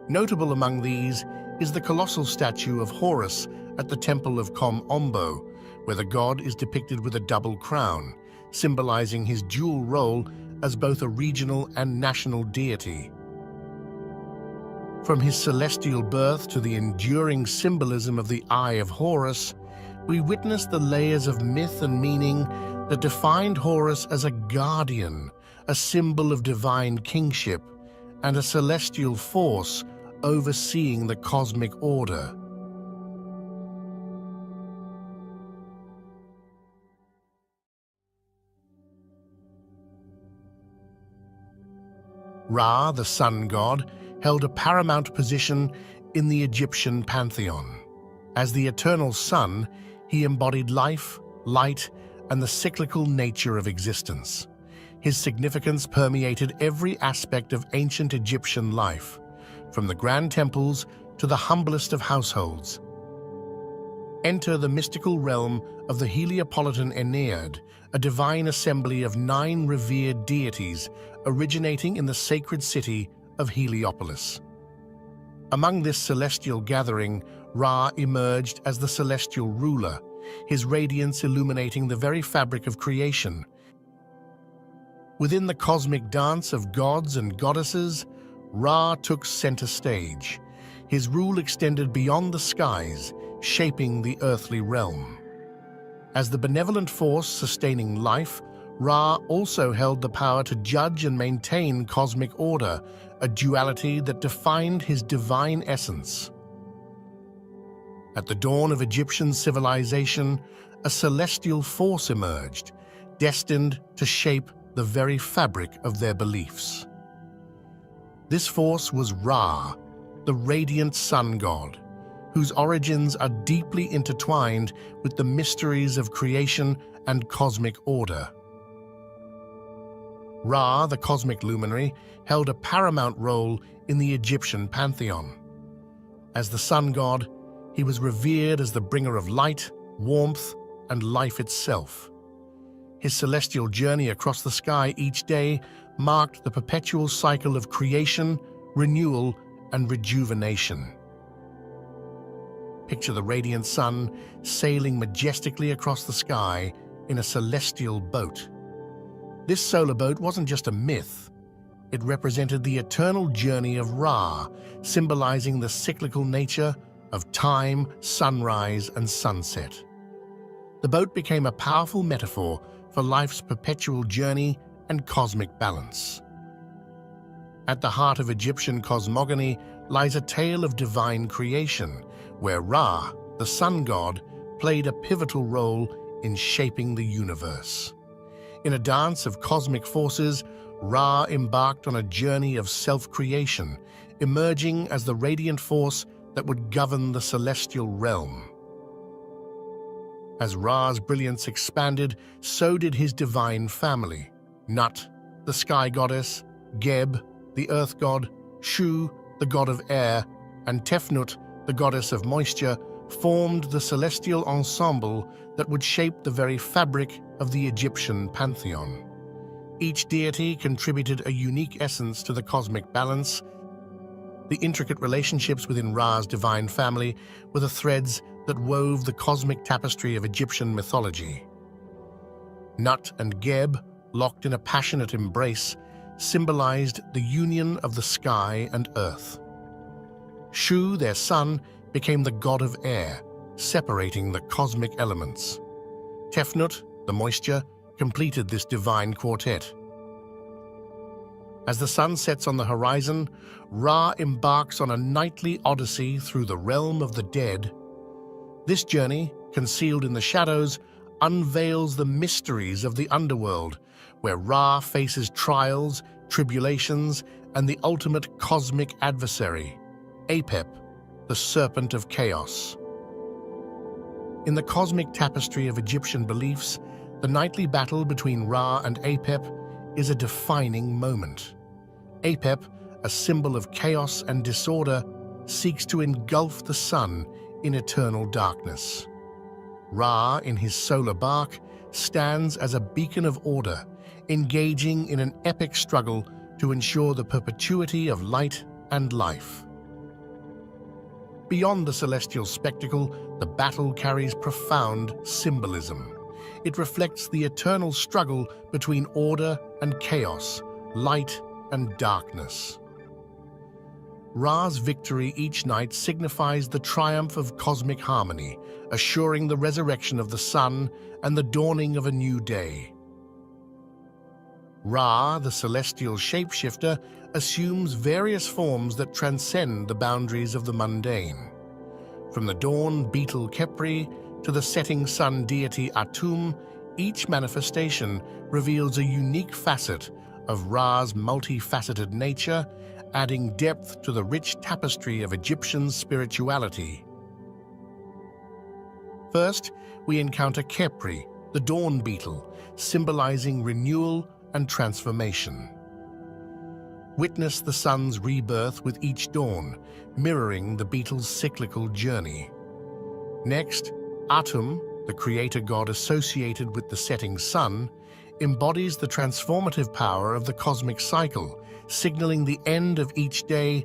Notable among these is the colossal statue of Horus at the Temple of Kom Ombo, where the god is depicted with a double crown, symbolizing his dual role as both a regional and national deity. From his celestial birth to the enduring symbolism of the Eye of Horus, we witness the layers of myth and meaning that defined Horus as a guardian, a symbol of divine kingship, and a celestial force overseeing the cosmic order. Ra, the sun god, held a paramount position in the Egyptian pantheon. As the eternal sun, he embodied life, light, and the cyclical nature of existence. His significance permeated every aspect of ancient Egyptian life, from the grand temples to the humblest of households. Enter the mystical realm of the Heliopolitan Ennead, a divine assembly of 9 revered deities originating in the sacred city of Heliopolis. Among this celestial gathering, Ra emerged as the celestial ruler, his radiance illuminating the very fabric of creation. Within the cosmic dance of gods and goddesses, Ra took center stage. His rule extended beyond the skies, shaping the earthly realm. As the benevolent force sustaining life, Ra also held the power to judge and maintain cosmic order, a duality that defined his divine essence. At the dawn of Egyptian civilization, a celestial force emerged, destined to shape the very fabric of their beliefs. This force was Ra, the radiant sun god, whose origins are deeply intertwined with the mysteries of creation and cosmic order. Ra, the cosmic luminary, held a paramount role in the Egyptian pantheon. As the sun god, he was revered as the bringer of light, warmth, and life itself. His celestial journey across the sky each day marked the perpetual cycle of creation, renewal, and rejuvenation. Picture the radiant sun sailing majestically across the sky in a celestial boat. This solar boat wasn't just a myth. It represented the eternal journey of Ra, symbolizing the cyclical nature of time, sunrise, and sunset. The boat became a powerful metaphor for life's perpetual journey and cosmic balance. At the heart of Egyptian cosmogony lies a tale of divine creation, where Ra, the sun god, played a pivotal role in shaping the universe. In a dance of cosmic forces, Ra embarked on a journey of self-creation, emerging as the radiant force that would govern the celestial realm. As Ra's brilliance expanded, so did his divine family. Nut, the sky goddess, Geb, the earth god, Shu, the god of air, and Tefnut, the goddess of moisture, formed the celestial ensemble that would shape the very fabric of the Egyptian pantheon. Each deity contributed a unique essence to the cosmic balance. The intricate relationships within Ra's divine family were the threads that wove the cosmic tapestry of Egyptian mythology. Nut and Geb, locked in a passionate embrace, symbolized the union of the sky and earth. Shu, their son, became the god of air, separating the cosmic elements. Tefnut, the moisture, completed this divine quartet. As the sun sets on the horizon, Ra embarks on a nightly odyssey through the realm of the dead. This journey, concealed in the shadows, unveils the mysteries of the underworld, where Ra faces trials, tribulations, and the ultimate cosmic adversary, Apep, the serpent of chaos. In the cosmic tapestry of Egyptian beliefs, the nightly battle between Ra and Apep is a defining moment. Apep, a symbol of chaos and disorder, seeks to engulf the sun in eternal darkness. Ra, in his solar bark, stands as a beacon of order, engaging in an epic struggle to ensure the perpetuity of light and life. Beyond the celestial spectacle, the battle carries profound symbolism. It reflects the eternal struggle between order and chaos, light and darkness. Ra's victory each night signifies the triumph of cosmic harmony, assuring the resurrection of the sun and the dawning of a new day. Ra, the celestial shapeshifter, assumes various forms that transcend the boundaries of the mundane. From the dawn beetle Khepri to the setting sun deity Atum, each manifestation reveals a unique facet of Ra's multifaceted nature, adding depth to the rich tapestry of Egyptian spirituality. First, we encounter Khepri, the dawn beetle, symbolizing renewal and transformation. Witness the sun's rebirth with each dawn, mirroring the beetle's cyclical journey. Next, Atum, the creator god associated with the setting sun, embodies the transformative power of the cosmic cycle, signaling the end of each day.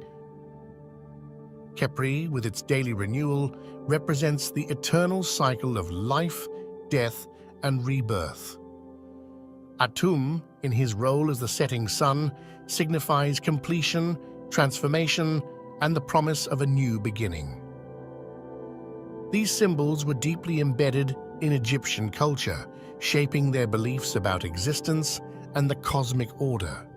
Khepri, with its daily renewal, represents the eternal cycle of life, death, and rebirth. Atum, in his role as the setting sun, signifies completion, transformation, and the promise of a new beginning. These symbols were deeply embedded in Egyptian culture, shaping their beliefs about existence and the cosmic order.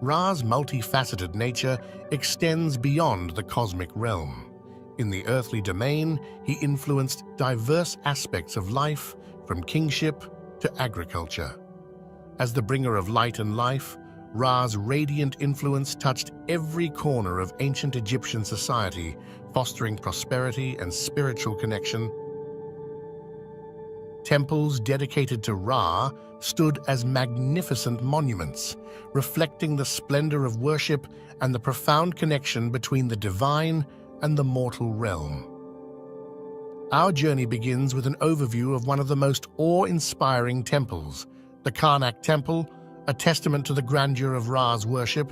Ra's multifaceted nature extends beyond the cosmic realm. In the earthly domain, he influenced diverse aspects of life, from kingship to agriculture. As the bringer of light and life, Ra's radiant influence touched every corner of ancient Egyptian society, fostering prosperity and spiritual connection. Temples dedicated to Ra stood as magnificent monuments, reflecting the splendor of worship and the profound connection between the divine and the mortal realm. Our journey begins with an overview of one of the most awe-inspiring temples, the Karnak Temple, a testament to the grandeur of Ra's worship.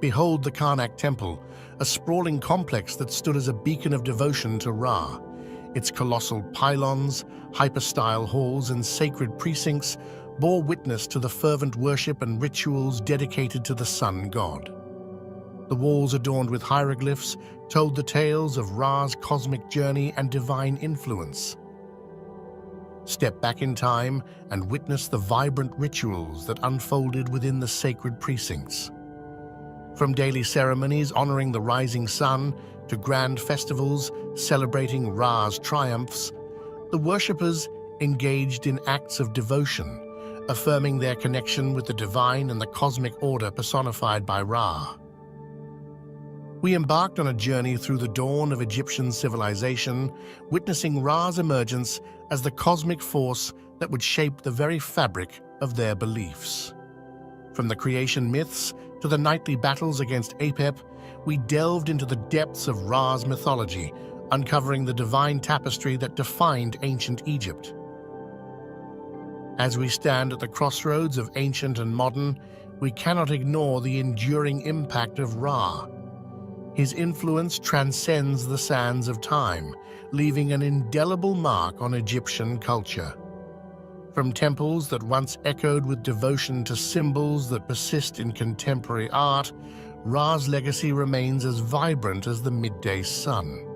Behold the Karnak Temple, a sprawling complex that stood as a beacon of devotion to Ra. Its colossal pylons, hypostyle halls, and sacred precincts bore witness to the fervent worship and rituals dedicated to the sun god. The walls adorned with hieroglyphs told the tales of Ra's cosmic journey and divine influence. Step back in time and witness the vibrant rituals that unfolded within the sacred precincts. From daily ceremonies honoring the rising sun to grand festivals celebrating Ra's triumphs, the worshippers engaged in acts of devotion, affirming their connection with the divine and the cosmic order personified by Ra. We embarked on a journey through the dawn of Egyptian civilization, witnessing Ra's emergence as the cosmic force that would shape the very fabric of their beliefs. From the creation myths to the nightly battles against Apep, we delved into the depths of Ra's mythology, uncovering the divine tapestry that defined ancient Egypt. As we stand at the crossroads of ancient and modern, we cannot ignore the enduring impact of Ra. His influence transcends the sands of time, leaving an indelible mark on Egyptian culture. From temples that once echoed with devotion to symbols that persist in contemporary art, Ra's legacy remains as vibrant as the midday sun.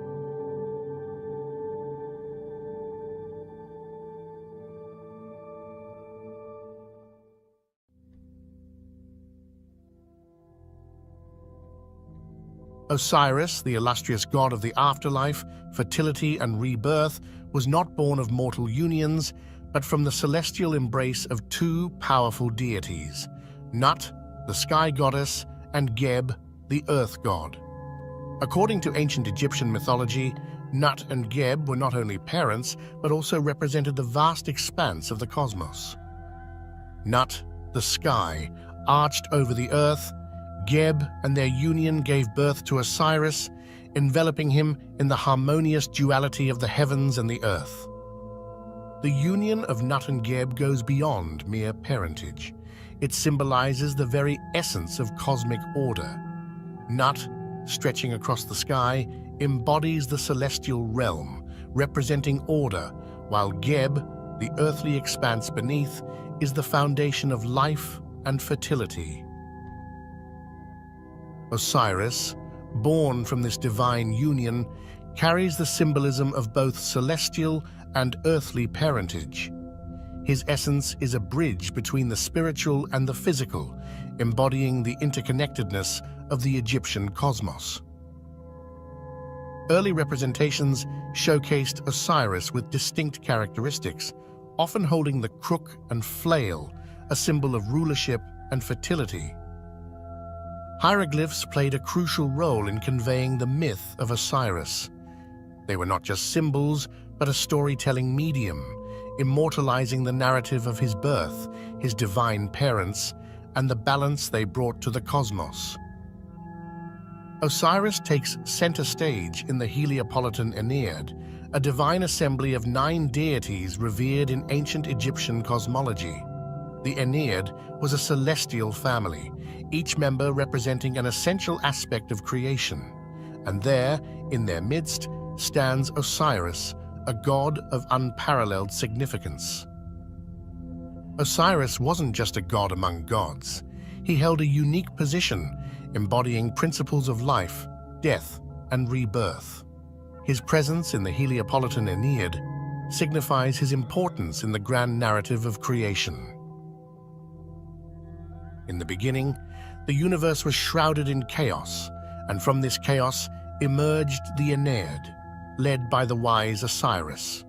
Osiris, the illustrious god of the afterlife, fertility, and rebirth, was not born of mortal unions, but from the celestial embrace of two powerful deities, Nut, the sky goddess, and Geb, the earth god. According to ancient Egyptian mythology, Nut and Geb were not only parents, but also represented the vast expanse of the cosmos. Nut, the sky, arched over the earth. Geb and their union gave birth to Osiris, enveloping him in the harmonious duality of the heavens and the earth. The union of Nut and Geb goes beyond mere parentage. It symbolizes the very essence of cosmic order. Nut, stretching across the sky, embodies the celestial realm, representing order, while Geb, the earthly expanse beneath, is the foundation of life and fertility. Osiris, born from this divine union, carries the symbolism of both celestial and earthly parentage. His essence is a bridge between the spiritual and the physical, embodying the interconnectedness of the Egyptian cosmos. Early representations showcased Osiris with distinct characteristics, often holding the crook and flail, a symbol of rulership and fertility. Hieroglyphs played a crucial role in conveying the myth of Osiris. They were not just symbols, but a storytelling medium, immortalizing the narrative of his birth, his divine parents, and the balance they brought to the cosmos. Osiris takes center stage in the Heliopolitan Aeneid, a divine assembly of 9 deities revered in ancient Egyptian cosmology. The Aeneid was a celestial family, each member representing an essential aspect of creation. And there, in their midst, stands Osiris, a god of unparalleled significance. Osiris wasn't just a god among gods. He held a unique position, embodying principles of life, death, and rebirth. His presence in the Heliopolitan Aeneid signifies his importance in the grand narrative of creation. In the beginning, the universe was shrouded in chaos, and from this chaos emerged the Aeneid, led by the wise Osiris.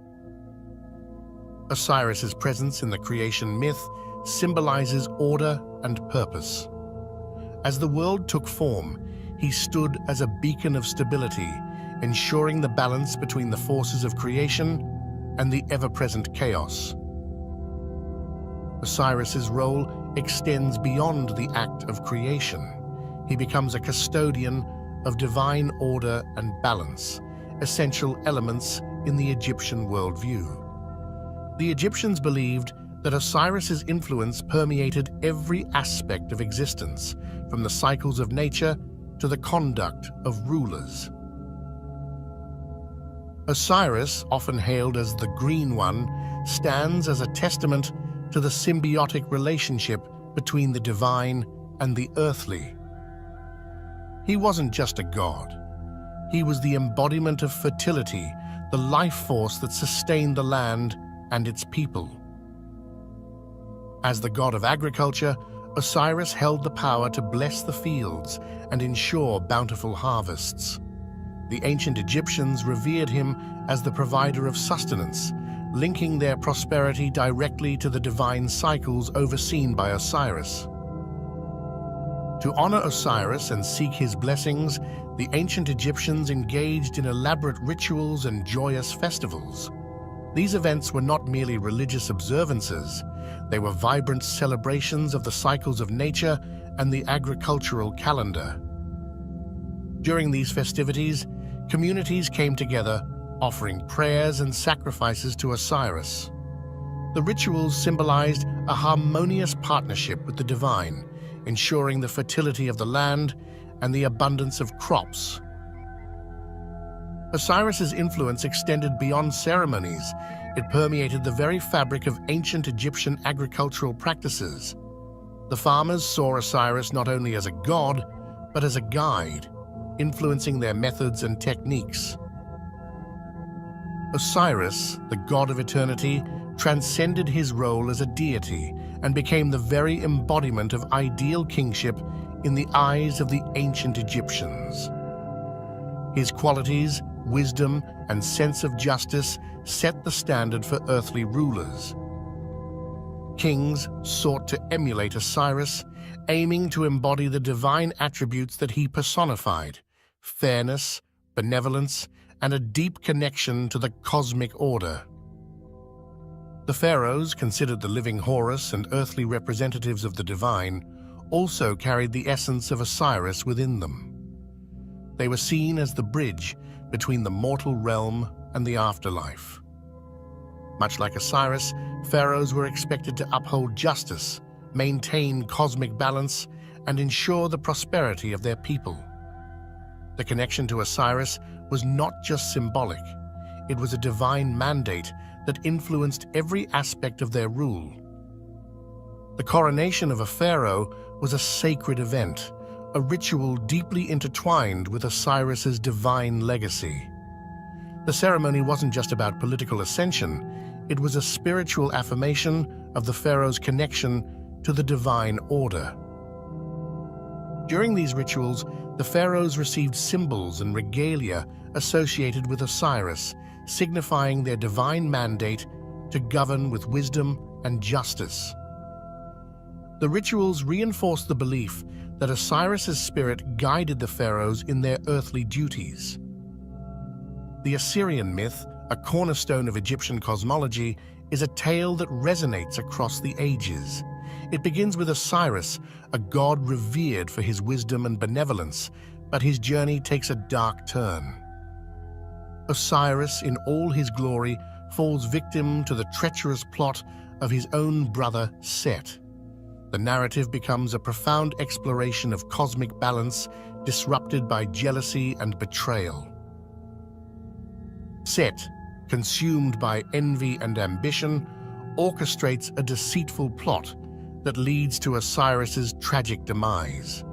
Osiris's presence in the creation myth symbolizes order and purpose. As the world took form, he stood as a beacon of stability, ensuring the balance between the forces of creation and the ever-present chaos. Osiris's role extends beyond the act of creation. He becomes a custodian of divine order and balance, essential elements in the Egyptian worldview. The Egyptians believed that Osiris's influence permeated every aspect of existence, from the cycles of nature to the conduct of rulers. Osiris, often hailed as the Green One, stands as a testament to the symbiotic relationship between the divine and the earthly. He wasn't just a god. He was the embodiment of fertility, the life force that sustained the land and its people. As the god of agriculture, Osiris held the power to bless the fields and ensure bountiful harvests. The ancient Egyptians revered him as the provider of sustenance, linking their prosperity directly to the divine cycles overseen by Osiris. To honor Osiris and seek his blessings, the ancient Egyptians engaged in elaborate rituals and joyous festivals. These events were not merely religious observances, they were vibrant celebrations of the cycles of nature and the agricultural calendar. During these festivities, communities came together, offering prayers and sacrifices to Osiris. The rituals symbolized a harmonious partnership with the divine, ensuring the fertility of the land and the abundance of crops. Osiris's influence extended beyond ceremonies. It permeated the very fabric of ancient Egyptian agricultural practices. The farmers saw Osiris not only as a god, but as a guide, influencing their methods and techniques. Osiris, the god of eternity, transcended his role as a deity and became the very embodiment of ideal kingship in the eyes of the ancient Egyptians. His qualities, wisdom, and sense of justice set the standard for earthly rulers. Kings sought to emulate Osiris, aiming to embody the divine attributes that he personified: fairness, benevolence, and a deep connection to the cosmic order. The pharaohs, considered the living Horus and earthly representatives of the divine, also carried the essence of Osiris within them. They were seen as the bridge between the mortal realm and the afterlife. Much like Osiris, pharaohs were expected to uphold justice, maintain cosmic balance, and ensure the prosperity of their people. The connection to Osiris was not just symbolic, it was a divine mandate that influenced every aspect of their rule. The coronation of a pharaoh was a sacred event, a ritual deeply intertwined with Osiris's divine legacy. The ceremony wasn't just about political ascension, it was a spiritual affirmation of the pharaoh's connection to the divine order. During these rituals, the pharaohs received symbols and regalia associated with Osiris, signifying their divine mandate to govern with wisdom and justice. The rituals reinforced the belief that Osiris's spirit guided the pharaohs in their earthly duties. The Assyrian myth, a cornerstone of Egyptian cosmology, is a tale that resonates across the ages. It begins with Osiris, a god revered for his wisdom and benevolence, but his journey takes a dark turn. Osiris, in all his glory, falls victim to the treacherous plot of his own brother Set. The narrative becomes a profound exploration of cosmic balance, disrupted by jealousy and betrayal. Set, consumed by envy and ambition, orchestrates a deceitful plot that leads to Osiris's tragic demise.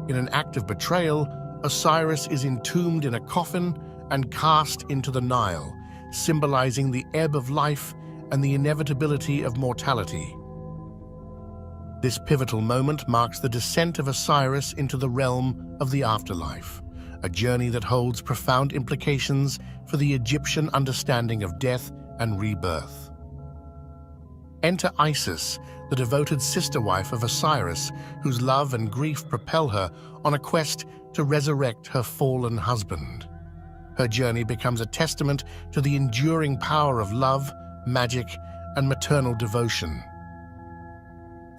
In an act of betrayal, Osiris is entombed in a coffin and cast into the Nile, symbolizing the ebb of life and the inevitability of mortality. This pivotal moment marks the descent of Osiris into the realm of the afterlife, a journey that holds profound implications for the Egyptian understanding of death and rebirth. Enter Isis, the devoted sister-wife of Osiris, whose love and grief propel her on a quest to resurrect her fallen husband. Her journey becomes a testament to the enduring power of love, magic, and maternal devotion.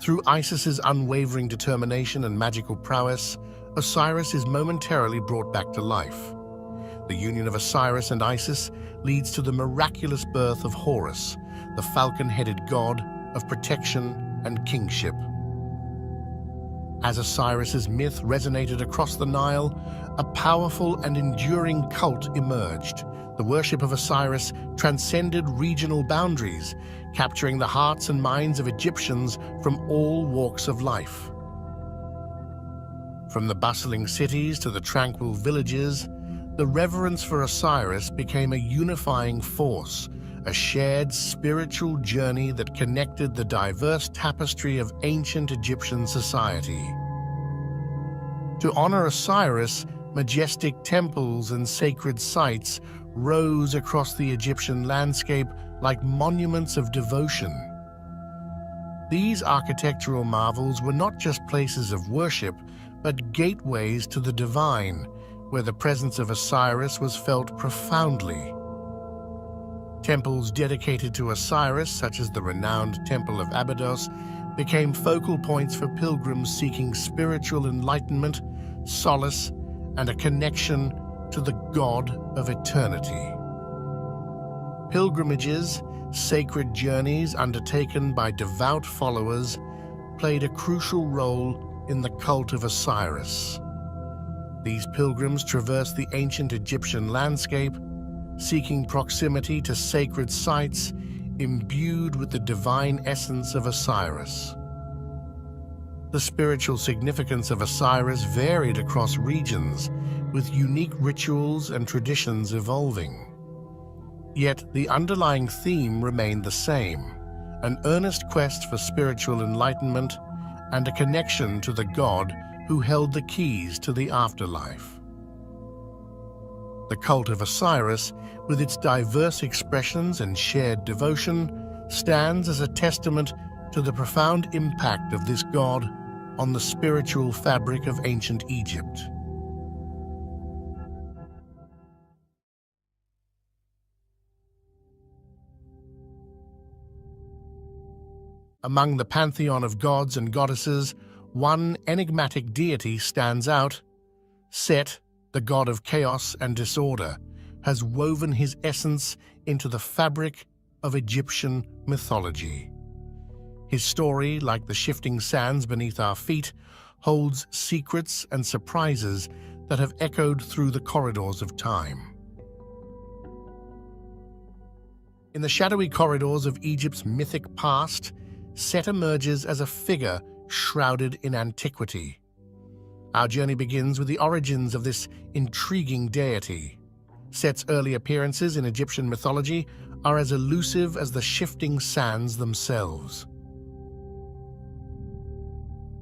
Through Isis's unwavering determination and magical prowess, Osiris is momentarily brought back to life. The union of Osiris and Isis leads to the miraculous birth of Horus, the falcon-headed god of protection and kingship. As Osiris's myth resonated across the Nile, a powerful and enduring cult emerged. The worship of Osiris transcended regional boundaries, capturing the hearts and minds of Egyptians from all walks of life. From the bustling cities to the tranquil villages, the reverence for Osiris became a unifying force, a shared spiritual journey that connected the diverse tapestry of ancient Egyptian society. To honor Osiris, majestic temples and sacred sites rose across the Egyptian landscape like monuments of devotion. These architectural marvels were not just places of worship, but gateways to the divine, where the presence of Osiris was felt profoundly. Temples dedicated to Osiris, such as the renowned Temple of Abydos, became focal points for pilgrims seeking spiritual enlightenment, solace, and a connection to the God of eternity. Pilgrimages, sacred journeys undertaken by devout followers, played a crucial role in the cult of Osiris. These pilgrims traversed the ancient Egyptian landscape, seeking proximity to sacred sites imbued with the divine essence of Osiris. The spiritual significance of Osiris varied across regions, with unique rituals and traditions evolving. Yet the underlying theme remained the same: an earnest quest for spiritual enlightenment and a connection to the God who held the keys to the afterlife. The cult of Osiris, with its diverse expressions and shared devotion, stands as a testament to the profound impact of this god on the spiritual fabric of ancient Egypt. Among the pantheon of gods and goddesses, one enigmatic deity stands out. Set, the god of chaos and disorder, has woven his essence into the fabric of Egyptian mythology. His story, like the shifting sands beneath our feet, holds secrets and surprises that have echoed through the corridors of time. In the shadowy corridors of Egypt's mythic past, Set emerges as a figure shrouded in antiquity. Our journey begins with the origins of this intriguing deity. Set's early appearances in Egyptian mythology are as elusive as the shifting sands themselves.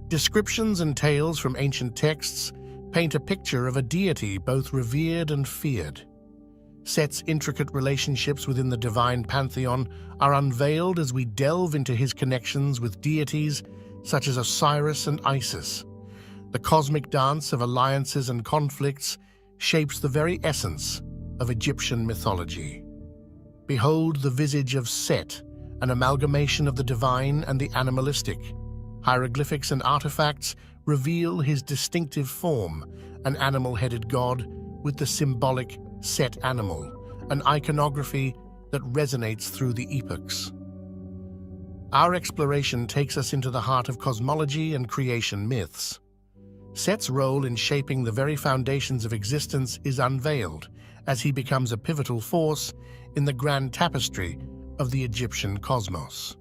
Descriptions and tales from ancient texts paint a picture of a deity both revered and feared. Set's intricate relationships within the divine pantheon are unveiled as we delve into his connections with deities such as Osiris and Isis. The cosmic dance of alliances and conflicts shapes the very essence of Egyptian mythology. Behold the visage of Set, an amalgamation of the divine and the animalistic. Hieroglyphics and artifacts reveal his distinctive form, an animal-headed god with the symbolic Set animal, an iconography that resonates through the epochs. Our exploration takes us into the heart of cosmology and creation myths. Set's role in shaping the very foundations of existence is unveiled as he becomes a pivotal force in the grand tapestry of the Egyptian cosmos.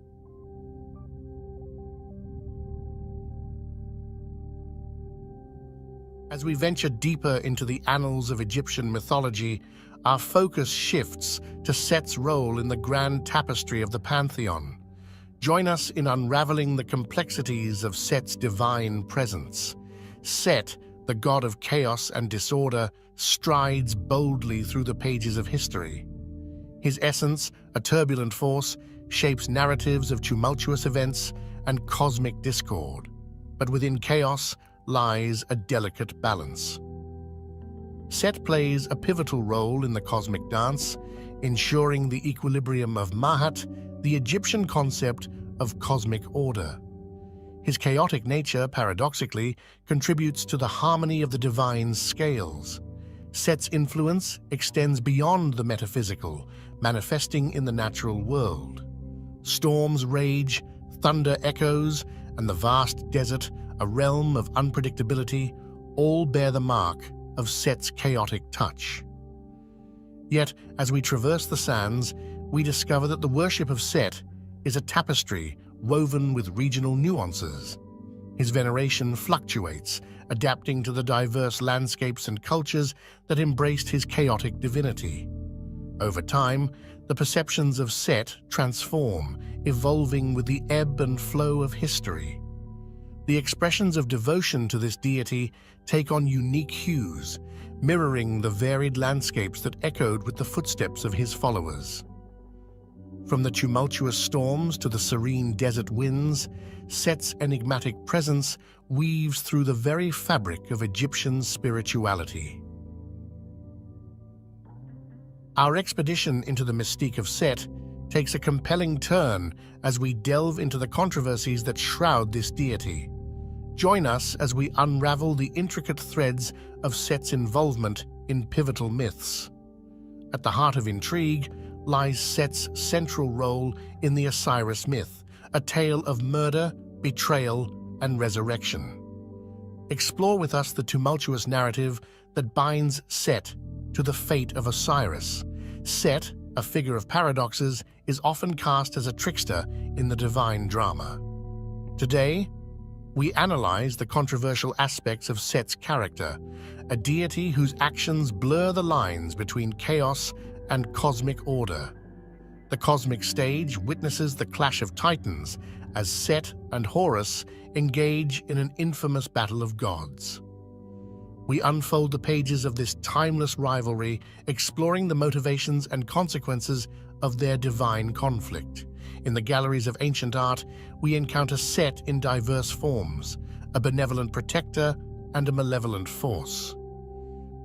As we venture deeper into the annals of Egyptian mythology, our focus shifts to Set's role in the grand tapestry of the pantheon. Join us in unraveling the complexities of Set's divine presence. Set, the god of chaos and disorder, strides boldly through the pages of history. His essence, a turbulent force, shapes narratives of tumultuous events and cosmic discord, but within chaos lies a delicate balance. Set plays a pivotal role in the cosmic dance, ensuring the equilibrium of Mahat, the Egyptian concept of cosmic order. His chaotic nature, paradoxically, contributes to the harmony of the divine scales. Set's influence extends beyond the metaphysical, manifesting in the natural world. Storms rage, thunder echoes, and the vast desert, a realm of unpredictability, all bear the mark of Set's chaotic touch. Yet, as we traverse the sands, we discover that the worship of Set is a tapestry woven with regional nuances. His veneration fluctuates, adapting to the diverse landscapes and cultures that embraced his chaotic divinity. Over time, the perceptions of Set transform, evolving with the ebb and flow of history. The expressions of devotion to this deity take on unique hues, mirroring the varied landscapes that echoed with the footsteps of his followers. From the tumultuous storms to the serene desert winds, Set's enigmatic presence weaves through the very fabric of Egyptian spirituality. Our expedition into the mystique of Set takes a compelling turn as we delve into the controversies that shroud this deity. Join us as we unravel the intricate threads of Set's involvement in pivotal myths. At the heart of intrigue lies Set's central role in the Osiris myth, a tale of murder, betrayal, and resurrection. Explore with us the tumultuous narrative that binds Set to the fate of Osiris. Set, a figure of paradoxes, is often cast as a trickster in the divine drama. Today, we analyze the controversial aspects of Set's character, a deity whose actions blur the lines between chaos and cosmic order. The cosmic stage witnesses the clash of titans as Set and Horus engage in an infamous battle of gods. We unfold the pages of this timeless rivalry, exploring the motivations and consequences of their divine conflict. In the galleries of ancient art, we encounter Set in diverse forms, a benevolent protector and a malevolent force.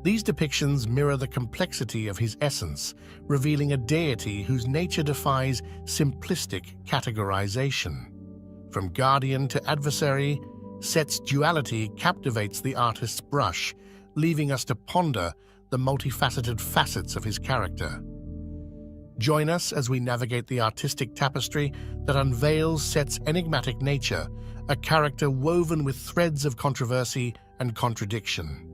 These depictions mirror the complexity of his essence, revealing a deity whose nature defies simplistic categorization. From guardian to adversary, Set's duality captivates the artist's brush, leaving us to ponder the multifaceted facets of his character. Join us as we navigate the artistic tapestry that unveils Set's enigmatic nature, a character woven with threads of controversy and contradiction.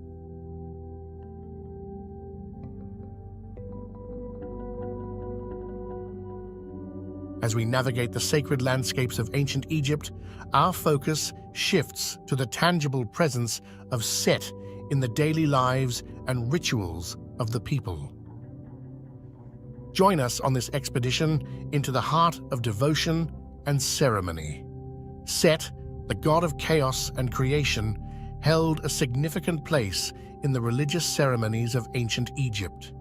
As we navigate the sacred landscapes of ancient Egypt, our focus shifts to the tangible presence of Set in the daily lives and rituals of the people. Join us on this expedition into the heart of devotion and ceremony. Set, the god of chaos and creation, held a significant place in the religious ceremonies of ancient Egypt.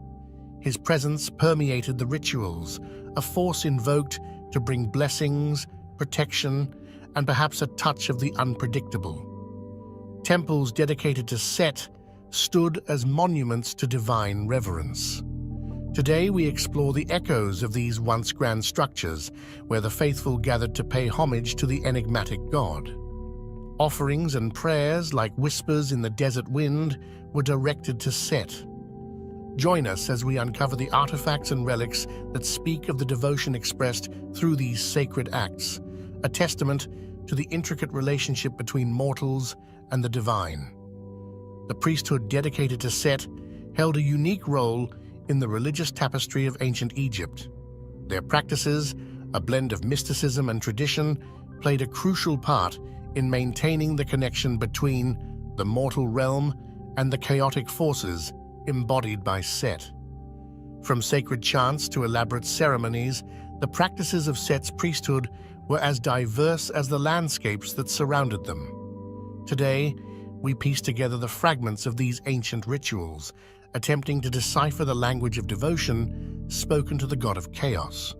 His presence permeated the rituals, a force invoked to bring blessings, protection, and perhaps a touch of the unpredictable. Temples dedicated to Set stood as monuments to divine reverence. Today we explore the echoes of these once grand structures, where the faithful gathered to pay homage to the enigmatic god. Offerings and prayers, like whispers in the desert wind, were directed to Set. Join us as we uncover the artifacts and relics that speak of the devotion expressed through these sacred acts, a testament to the intricate relationship between mortals and the divine. The priesthood dedicated to Set held a unique role in the religious tapestry of ancient Egypt. Their practices, a blend of mysticism and tradition, played a crucial part in maintaining the connection between the mortal realm and the chaotic forces embodied by Set. From sacred chants to elaborate ceremonies, the practices of Set's priesthood were as diverse as the landscapes that surrounded them. Today, we piece together the fragments of these ancient rituals, attempting to decipher the language of devotion spoken to the god of chaos.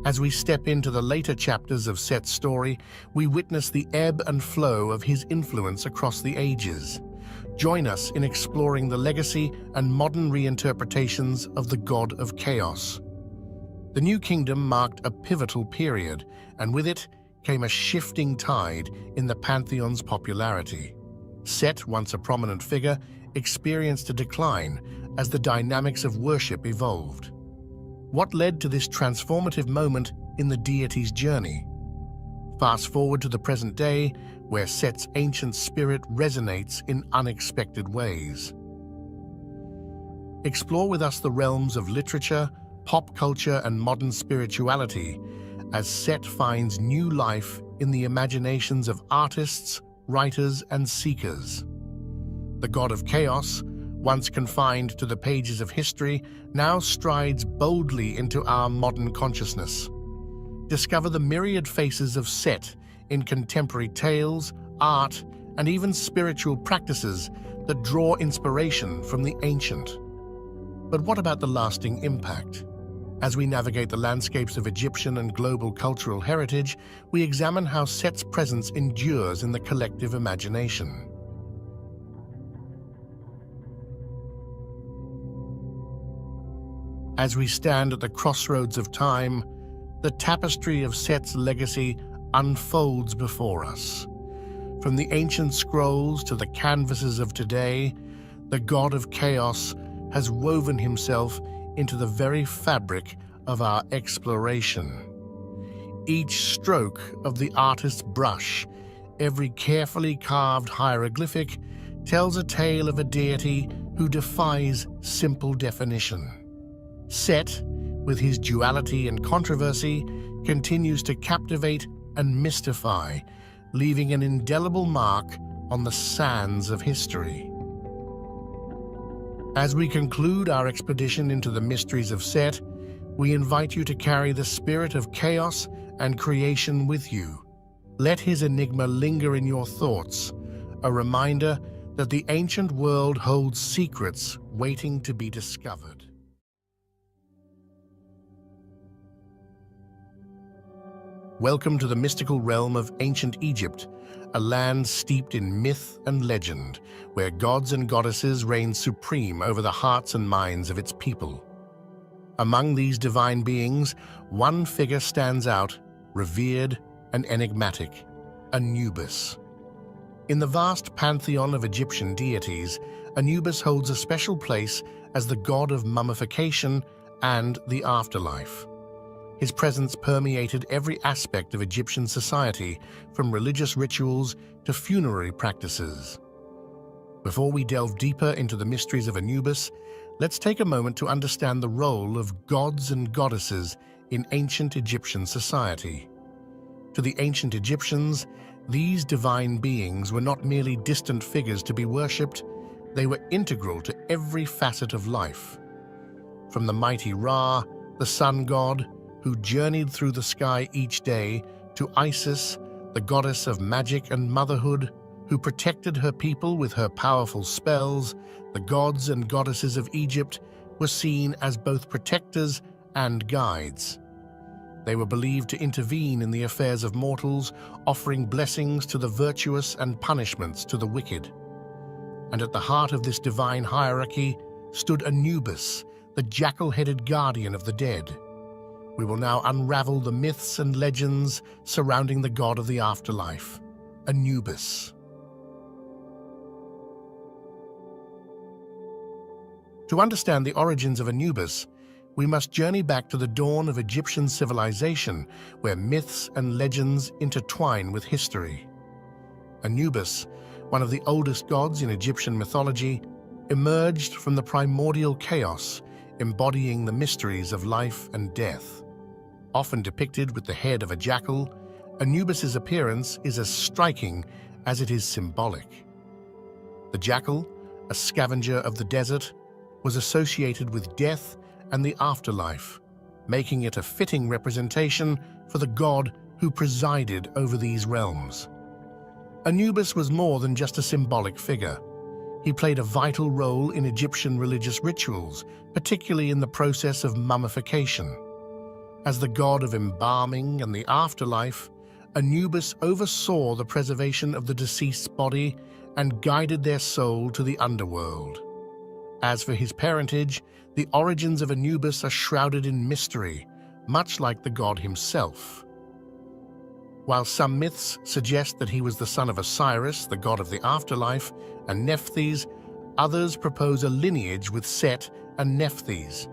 As we step into the later chapters of Set's story, we witness the ebb and flow of his influence across the ages. Join us in exploring the legacy and modern reinterpretations of the God of Chaos. The New Kingdom marked a pivotal period, and with it came a shifting tide in the pantheon's popularity. Set, once a prominent figure, experienced a decline as the dynamics of worship evolved. What led to this transformative moment in the deity's journey? Fast forward to the present day, where Set's ancient spirit resonates in unexpected ways. Explore with us the realms of literature, pop culture, and modern spirituality as Set finds new life in the imaginations of artists, writers, and seekers. The God of Chaos, once confined to the pages of history, now strides boldly into our modern consciousness. Discover the myriad faces of Set in contemporary tales, art, and even spiritual practices that draw inspiration from the ancient. But what about the lasting impact? As we navigate the landscapes of Egyptian and global cultural heritage, we examine how Set's presence endures in the collective imagination. As we stand at the crossroads of time, the tapestry of Set's legacy unfolds before us. From the ancient scrolls to the canvases of today, the God of Chaos has woven himself into the very fabric of our exploration. Each stroke of the artist's brush, every carefully carved hieroglyphic, tells a tale of a deity who defies simple definition. Set, with his duality and controversy, continues to captivate and mystify, leaving an indelible mark on the sands of history. As we conclude our expedition into the mysteries of Set, we invite you to carry the spirit of chaos and creation with you. Let his enigma linger in your thoughts, a reminder that the ancient world holds secrets waiting to be discovered. Welcome to the mystical realm of ancient Egypt, a land steeped in myth and legend, where gods and goddesses reign supreme over the hearts and minds of its people. Among these divine beings, one figure stands out, revered and enigmatic: Anubis. In the vast pantheon of Egyptian deities, Anubis holds a special place as the god of mummification and the afterlife. His presence permeated every aspect of Egyptian society, from religious rituals to funerary practices. Before we delve deeper into the mysteries of Anubis, let's take a moment to understand the role of gods and goddesses in ancient Egyptian society. To the ancient Egyptians, these divine beings were not merely distant figures to be worshipped, they were integral to every facet of life. From the mighty Ra, the sun god, who journeyed through the sky each day, to Isis, the goddess of magic and motherhood, who protected her people with her powerful spells, the gods and goddesses of Egypt were seen as both protectors and guides. They were believed to intervene in the affairs of mortals, offering blessings to the virtuous and punishments to the wicked. And at the heart of this divine hierarchy stood Anubis, the jackal-headed guardian of the dead. We will now unravel the myths and legends surrounding the god of the afterlife, Anubis. To understand the origins of Anubis, we must journey back to the dawn of Egyptian civilization, where myths and legends intertwine with history. Anubis, one of the oldest gods in Egyptian mythology, emerged from the primordial chaos, embodying the mysteries of life and death. Often depicted with the head of a jackal, Anubis's appearance is as striking as it is symbolic. The jackal, a scavenger of the desert, was associated with death and the afterlife, making it a fitting representation for the god who presided over these realms. Anubis was more than just a symbolic figure. He played a vital role in Egyptian religious rituals, particularly in the process of mummification. As the god of embalming and the afterlife, Anubis oversaw the preservation of the deceased's body and guided their soul to the underworld. As for his parentage, the origins of Anubis are shrouded in mystery, much like the god himself. While some myths suggest that he was the son of Osiris, the god of the afterlife, and Nephthys, others propose a lineage with Set and Nephthys.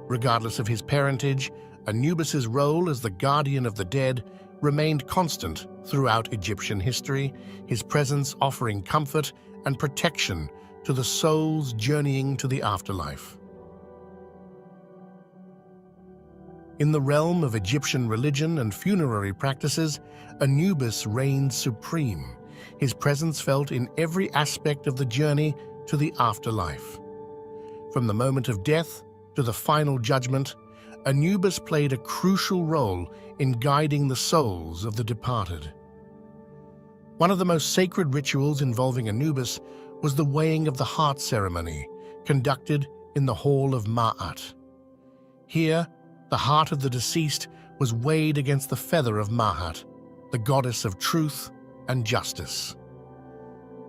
Regardless of his parentage, Anubis's role as the guardian of the dead remained constant throughout Egyptian history, his presence offering comfort and protection to the souls journeying to the afterlife. In the realm of Egyptian religion and funerary practices, Anubis reigned supreme, his presence felt in every aspect of the journey to the afterlife. From the moment of death to the final judgment, Anubis played a crucial role in guiding the souls of the departed. One of the most sacred rituals involving Anubis was the weighing of the heart ceremony, conducted in the Hall of Ma'at. Here, the heart of the deceased was weighed against the feather of Ma'at, the goddess of truth and justice.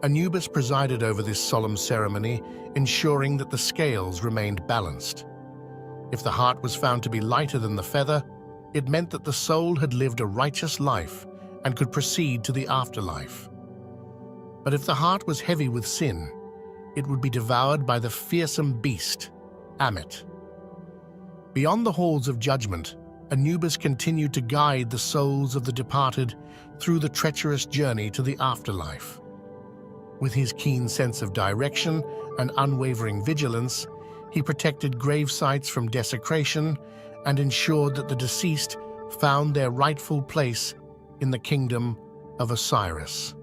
Anubis presided over this solemn ceremony, ensuring that the scales remained balanced. If the heart was found to be lighter than the feather, it meant that the soul had lived a righteous life and could proceed to the afterlife. But if the heart was heavy with sin, it would be devoured by the fearsome beast, Ammit. Beyond the halls of judgment, Anubis continued to guide the souls of the departed through the treacherous journey to the afterlife. With his keen sense of direction and unwavering vigilance, he protected grave sites from desecration and ensured that the deceased found their rightful place in the kingdom of Osiris.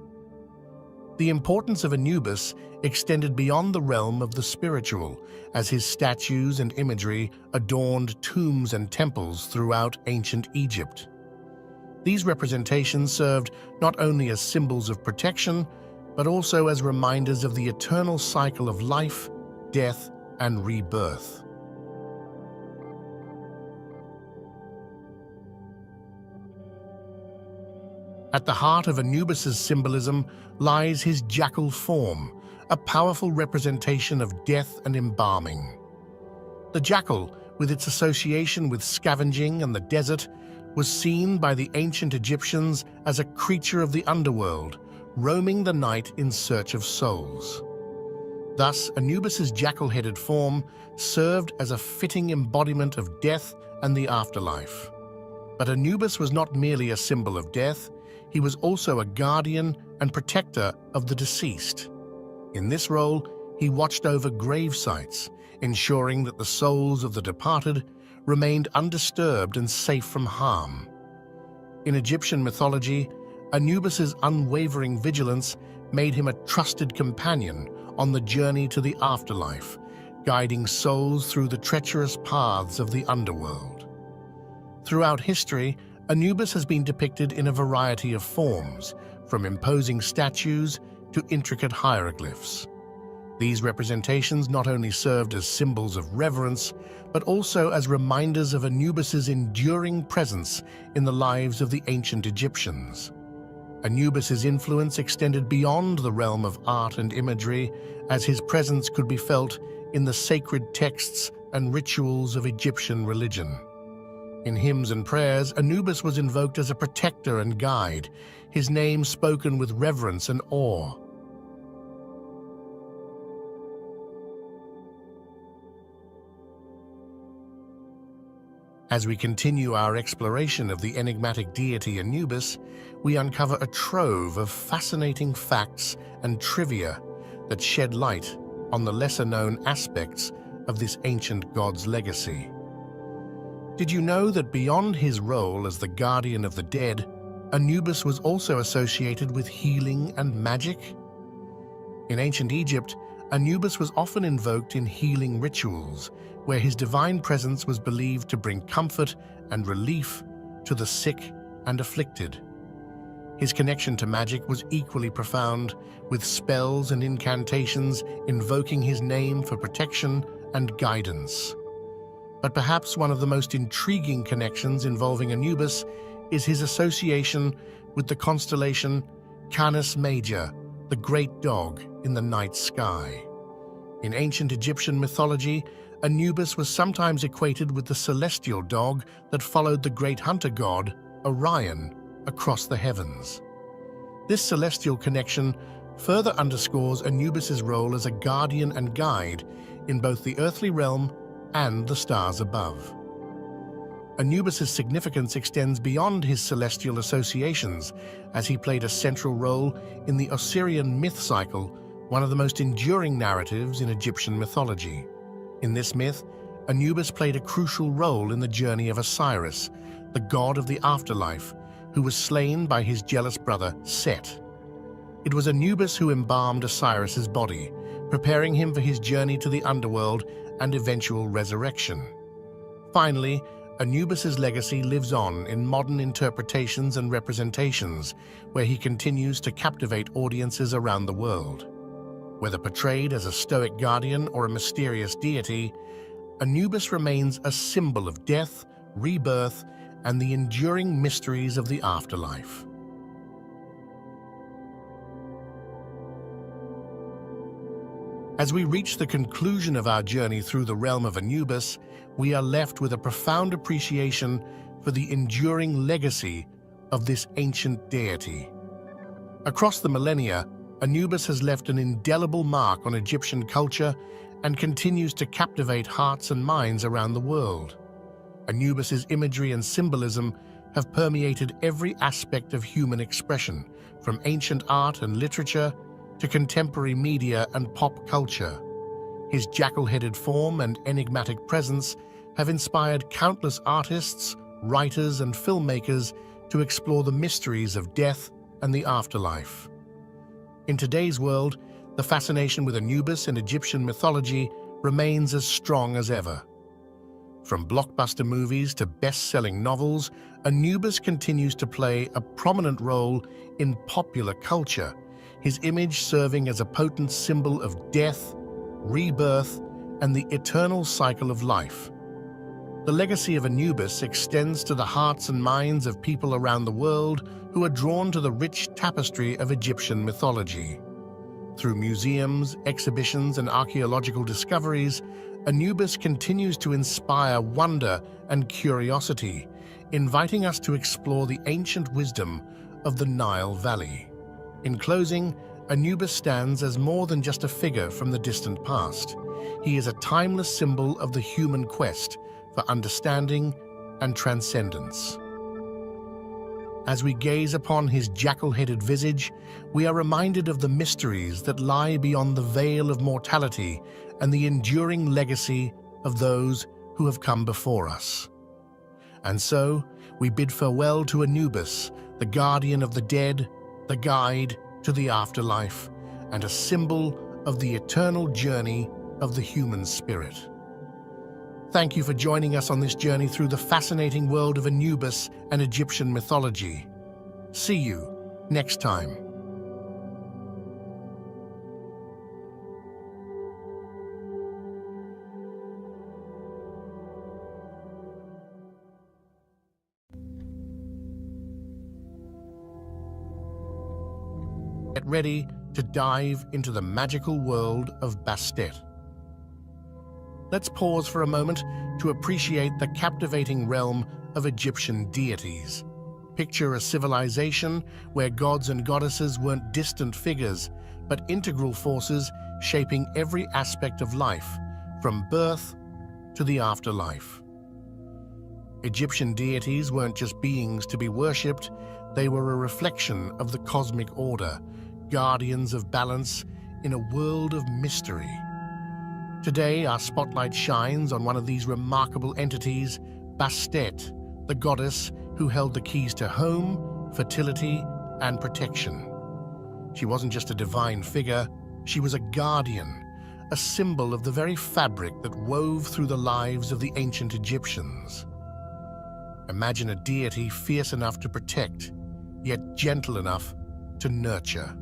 The importance of Anubis extended beyond the realm of the spiritual, as his statues and imagery adorned tombs and temples throughout ancient Egypt. These representations served not only as symbols of protection, but also as reminders of the eternal cycle of life, death, and rebirth. At the heart of Anubis's symbolism lies his jackal form, a powerful representation of death and embalming. The jackal, with its association with scavenging and the desert, was seen by the ancient Egyptians as a creature of the underworld, roaming the night in search of souls. Thus, Anubis's jackal-headed form served as a fitting embodiment of death and the afterlife. But Anubis was not merely a symbol of death, he was also a guardian and protector of the deceased. In this role, he watched over grave sites, ensuring that the souls of the departed remained undisturbed and safe from harm. In Egyptian mythology, Anubis's unwavering vigilance made him a trusted companion on the journey to the afterlife, guiding souls through the treacherous paths of the underworld. Throughout history, Anubis has been depicted in a variety of forms, from imposing statues to intricate hieroglyphs. These representations not only served as symbols of reverence, but also as reminders of Anubis's enduring presence in the lives of the ancient Egyptians. Anubis's influence extended beyond the realm of art and imagery, as his presence could be felt in the sacred texts and rituals of Egyptian religion. In hymns and prayers, Anubis was invoked as a protector and guide, his name spoken with reverence and awe. As we continue our exploration of the enigmatic deity Anubis, we uncover a trove of fascinating facts and trivia that shed light on the lesser-known aspects of this ancient god's legacy. Did you know that beyond his role as the guardian of the dead, Anubis was also associated with healing and magic? In ancient Egypt, Anubis was often invoked in healing rituals, where his divine presence was believed to bring comfort and relief to the sick and afflicted. His connection to magic was equally profound, with spells and incantations invoking his name for protection and guidance. But perhaps one of the most intriguing connections involving Anubis is his association with the constellation Canis Major, the great dog in the night sky. In ancient Egyptian mythology, Anubis was sometimes equated with the celestial dog that followed the great hunter god, Orion, across the heavens. This celestial connection further underscores Anubis's role as a guardian and guide in both the earthly realm and the stars above. Anubis's significance extends beyond his celestial associations, as he played a central role in the Osirian myth cycle, one of the most enduring narratives in Egyptian mythology. In this myth, Anubis played a crucial role in the journey of Osiris, the god of the afterlife, who was slain by his jealous brother Set. It was Anubis who embalmed Osiris's body, preparing him for his journey to the underworld and eventual resurrection. Finally, Anubis's legacy lives on in modern interpretations and representations, where he continues to captivate audiences around the world. Whether portrayed as a stoic guardian or a mysterious deity, Anubis remains a symbol of death, rebirth, and the enduring mysteries of the afterlife. As we reach the conclusion of our journey through the realm of Anubis, we are left with a profound appreciation for the enduring legacy of this ancient deity. Across the millennia, Anubis has left an indelible mark on Egyptian culture and continues to captivate hearts and minds around the world. Anubis's imagery and symbolism have permeated every aspect of human expression, from ancient art and literature to contemporary media and pop culture. His jackal-headed form and enigmatic presence have inspired countless artists, writers, and filmmakers to explore the mysteries of death and the afterlife. In today's world, the fascination with Anubis in Egyptian mythology remains as strong as ever. From blockbuster movies to best-selling novels, Anubis continues to play a prominent role in popular culture, his image serving as a potent symbol of death, rebirth, and the eternal cycle of life. The legacy of Anubis extends to the hearts and minds of people around the world who are drawn to the rich tapestry of Egyptian mythology. Through museums, exhibitions, and archaeological discoveries, Anubis continues to inspire wonder and curiosity, inviting us to explore the ancient wisdom of the Nile Valley. In closing, Anubis stands as more than just a figure from the distant past. He is a timeless symbol of the human quest for understanding and transcendence. As we gaze upon his jackal-headed visage, we are reminded of the mysteries that lie beyond the veil of mortality and the enduring legacy of those who have come before us. And so, we bid farewell to Anubis, the guardian of the dead, the guide to the afterlife, and a symbol of the eternal journey of the human spirit. Thank you for joining us on this journey through the fascinating world of Anubis and Egyptian mythology. See you next time. Get ready to dive into the magical world of Bastet. Let's pause for a moment to appreciate the captivating realm of Egyptian deities. Picture a civilization where gods and goddesses weren't distant figures, but integral forces shaping every aspect of life, from birth to the afterlife. Egyptian deities weren't just beings to be worshipped, they were a reflection of the cosmic order, guardians of balance in a world of mystery. Today, our spotlight shines on one of these remarkable entities, Bastet, the goddess who held the keys to home, fertility, and protection. She wasn't just a divine figure, she was a guardian, a symbol of the very fabric that wove through the lives of the ancient Egyptians. Imagine a deity fierce enough to protect, yet gentle enough to nurture.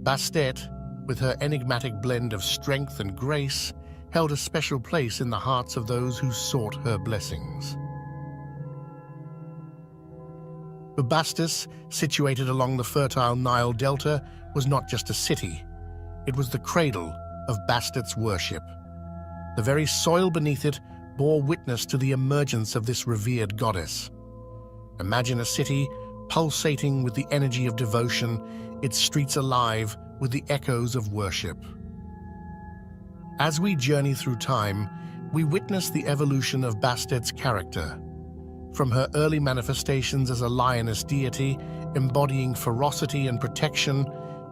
Bastet, with her enigmatic blend of strength and grace, held a special place in the hearts of those who sought her blessings. Bubastis, situated along the fertile Nile Delta, was not just a city. It was the cradle of Bastit's worship. The very soil beneath it bore witness to the emergence of this revered goddess. Imagine a city pulsating with the energy of devotion, its streets alive with the echoes of worship. As we journey through time, we witness the evolution of Bastit's character. From her early manifestations as a lioness deity, embodying ferocity and protection,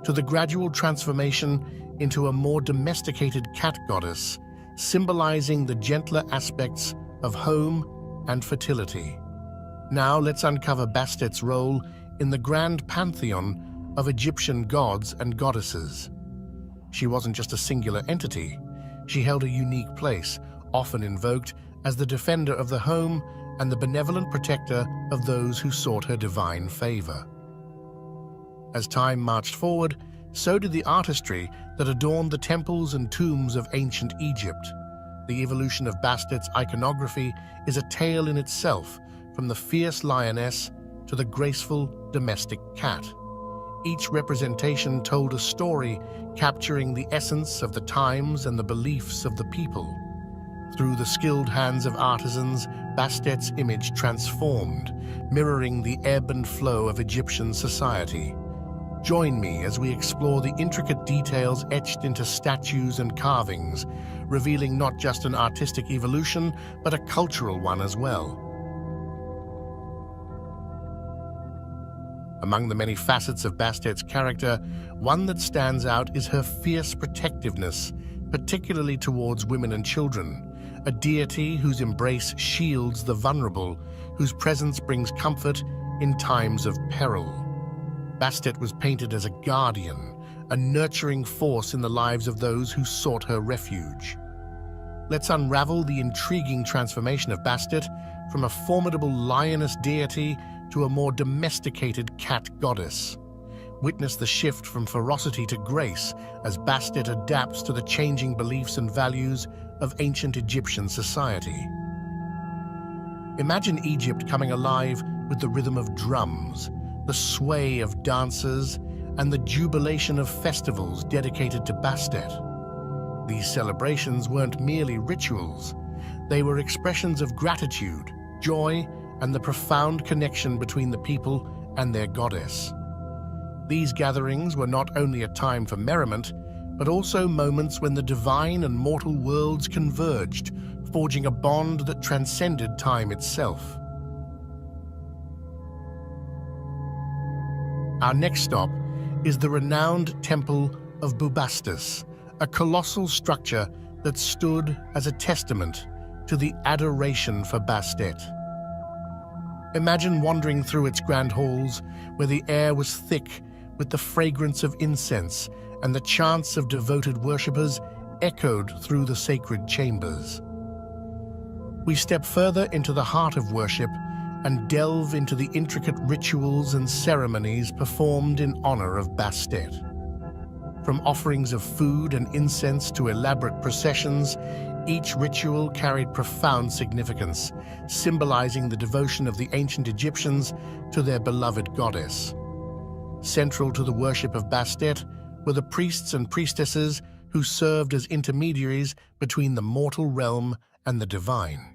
to the gradual transformation into a more domesticated cat goddess, symbolizing the gentler aspects of home and fertility. Now let's uncover Bastit's role in the grand pantheon of Egyptian gods and goddesses. She wasn't just a singular entity. She held a unique place, often invoked as the defender of the home and the benevolent protector of those who sought her divine favor. As time marched forward, so did the artistry that adorned the temples and tombs of ancient Egypt. The evolution of Bastit's iconography is a tale in itself, from the fierce lioness to the graceful domestic cat. Each representation told a story, capturing the essence of the times and the beliefs of the people. Through the skilled hands of artisans, Bastit's image transformed, mirroring the ebb and flow of Egyptian society. Join me as we explore the intricate details etched into statues and carvings, revealing not just an artistic evolution, but a cultural one as well. Among the many facets of Bastit's character, one that stands out is her fierce protectiveness, particularly towards women and children. A deity whose embrace shields the vulnerable, whose presence brings comfort in times of peril. Bastet was painted as a guardian, a nurturing force in the lives of those who sought her refuge. Let's unravel the intriguing transformation of Bastet from a formidable lioness deity to a more domesticated cat goddess. Witness the shift from ferocity to grace as Bastet adapts to the changing beliefs and values of ancient Egyptian society. Imagine Egypt coming alive with the rhythm of drums, the sway of dancers, and the jubilation of festivals dedicated to Bastet. These celebrations weren't merely rituals. They were expressions of gratitude, joy, and the profound connection between the people and their goddess. These gatherings were not only a time for merriment, but also moments when the divine and mortal worlds converged, forging a bond that transcended time itself. Our next stop is the renowned Temple of Bubastis, a colossal structure that stood as a testament to the adoration for Bastet. Imagine wandering through its grand halls, where the air was thick with the fragrance of incense and the chants of devoted worshippers echoed through the sacred chambers. We step further into the heart of worship and delve into the intricate rituals and ceremonies performed in honor of Bastet. From offerings of food and incense to elaborate processions, each ritual carried profound significance, symbolizing the devotion of the ancient Egyptians to their beloved goddess. Central to the worship of Bastet were the priests and priestesses who served as intermediaries between the mortal realm and the divine.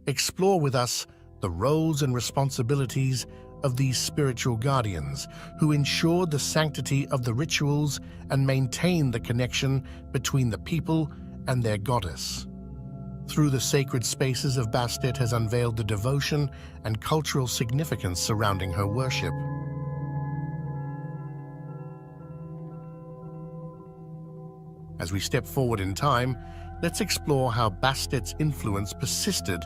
Explore with us the roles and responsibilities of these spiritual guardians who ensured the sanctity of the rituals and maintained the connection between the people and their goddess. Through the sacred spaces of Bastet has unveiled the devotion and cultural significance surrounding her worship. As we step forward in time, let's explore how Bastet's influence persisted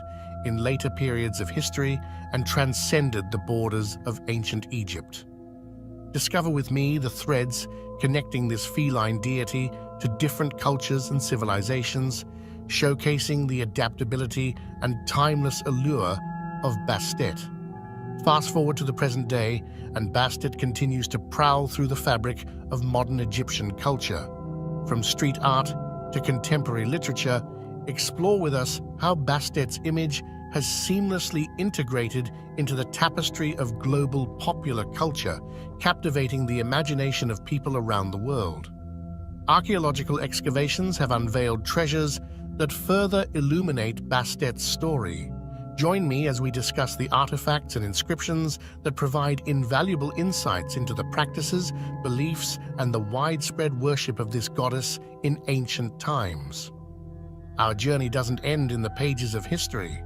in later periods of history and transcended the borders of ancient Egypt. Discover with me the threads connecting this feline deity to different cultures and civilizations, showcasing the adaptability and timeless allure of Bastet. Fast forward to the present day, and Bastet continues to prowl through the fabric of modern Egyptian culture. From street art to contemporary literature, explore with us how Bastet's image has seamlessly integrated into the tapestry of global popular culture, captivating the imagination of people around the world. Archaeological excavations have unveiled treasures that further illuminate Bastet's story. Join me as we discuss the artifacts and inscriptions that provide invaluable insights into the practices, beliefs, and the widespread worship of this goddess in ancient times. Our journey doesn't end in the pages of history.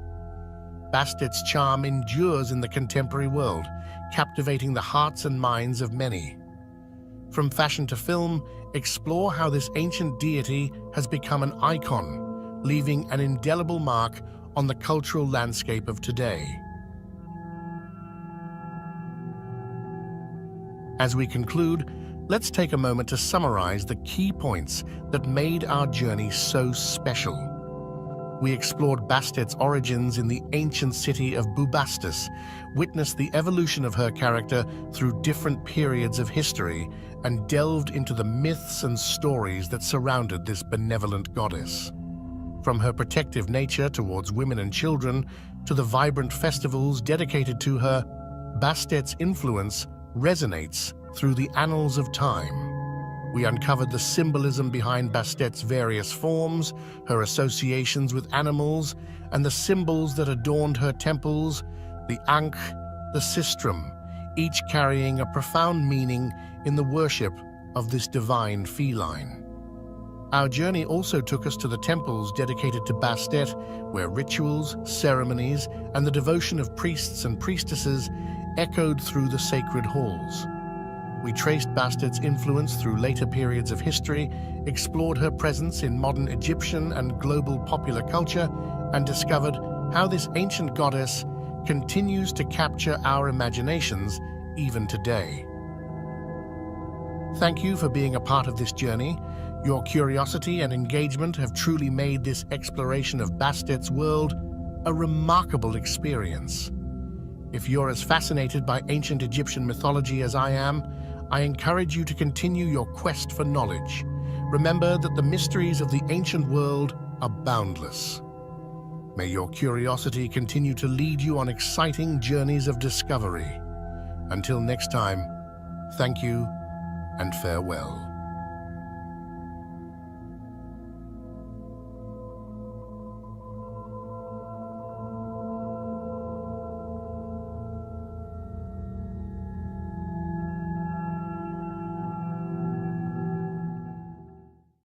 Bastet's charm endures in the contemporary world, captivating the hearts and minds of many. From fashion to film, explore how this ancient deity has become an icon, leaving an indelible mark on the cultural landscape of today. As we conclude, let's take a moment to summarize the key points that made our journey so special. We explored Bastet's origins in the ancient city of Bubastis, witnessed the evolution of her character through different periods of history, and delved into the myths and stories that surrounded this benevolent goddess. From her protective nature towards women and children to the vibrant festivals dedicated to her, Bastet's influence resonates through the annals of time. We uncovered the symbolism behind Bastet's various forms, her associations with animals, and the symbols that adorned her temples, the Ankh, the Sistrum, each carrying a profound meaning in the worship of this divine feline. Our journey also took us to the temples dedicated to Bastet, where rituals, ceremonies, and the devotion of priests and priestesses echoed through the sacred halls. We traced Bastet's influence through later periods of history, explored her presence in modern Egyptian and global popular culture, and discovered how this ancient goddess continues to capture our imaginations even today. Thank you for being a part of this journey. Your curiosity and engagement have truly made this exploration of Bastet's world a remarkable experience. If you're as fascinated by ancient Egyptian mythology as I am, I encourage you to continue your quest for knowledge. Remember that the mysteries of the ancient world are boundless. May your curiosity continue to lead you on exciting journeys of discovery. Until next time, thank you and farewell.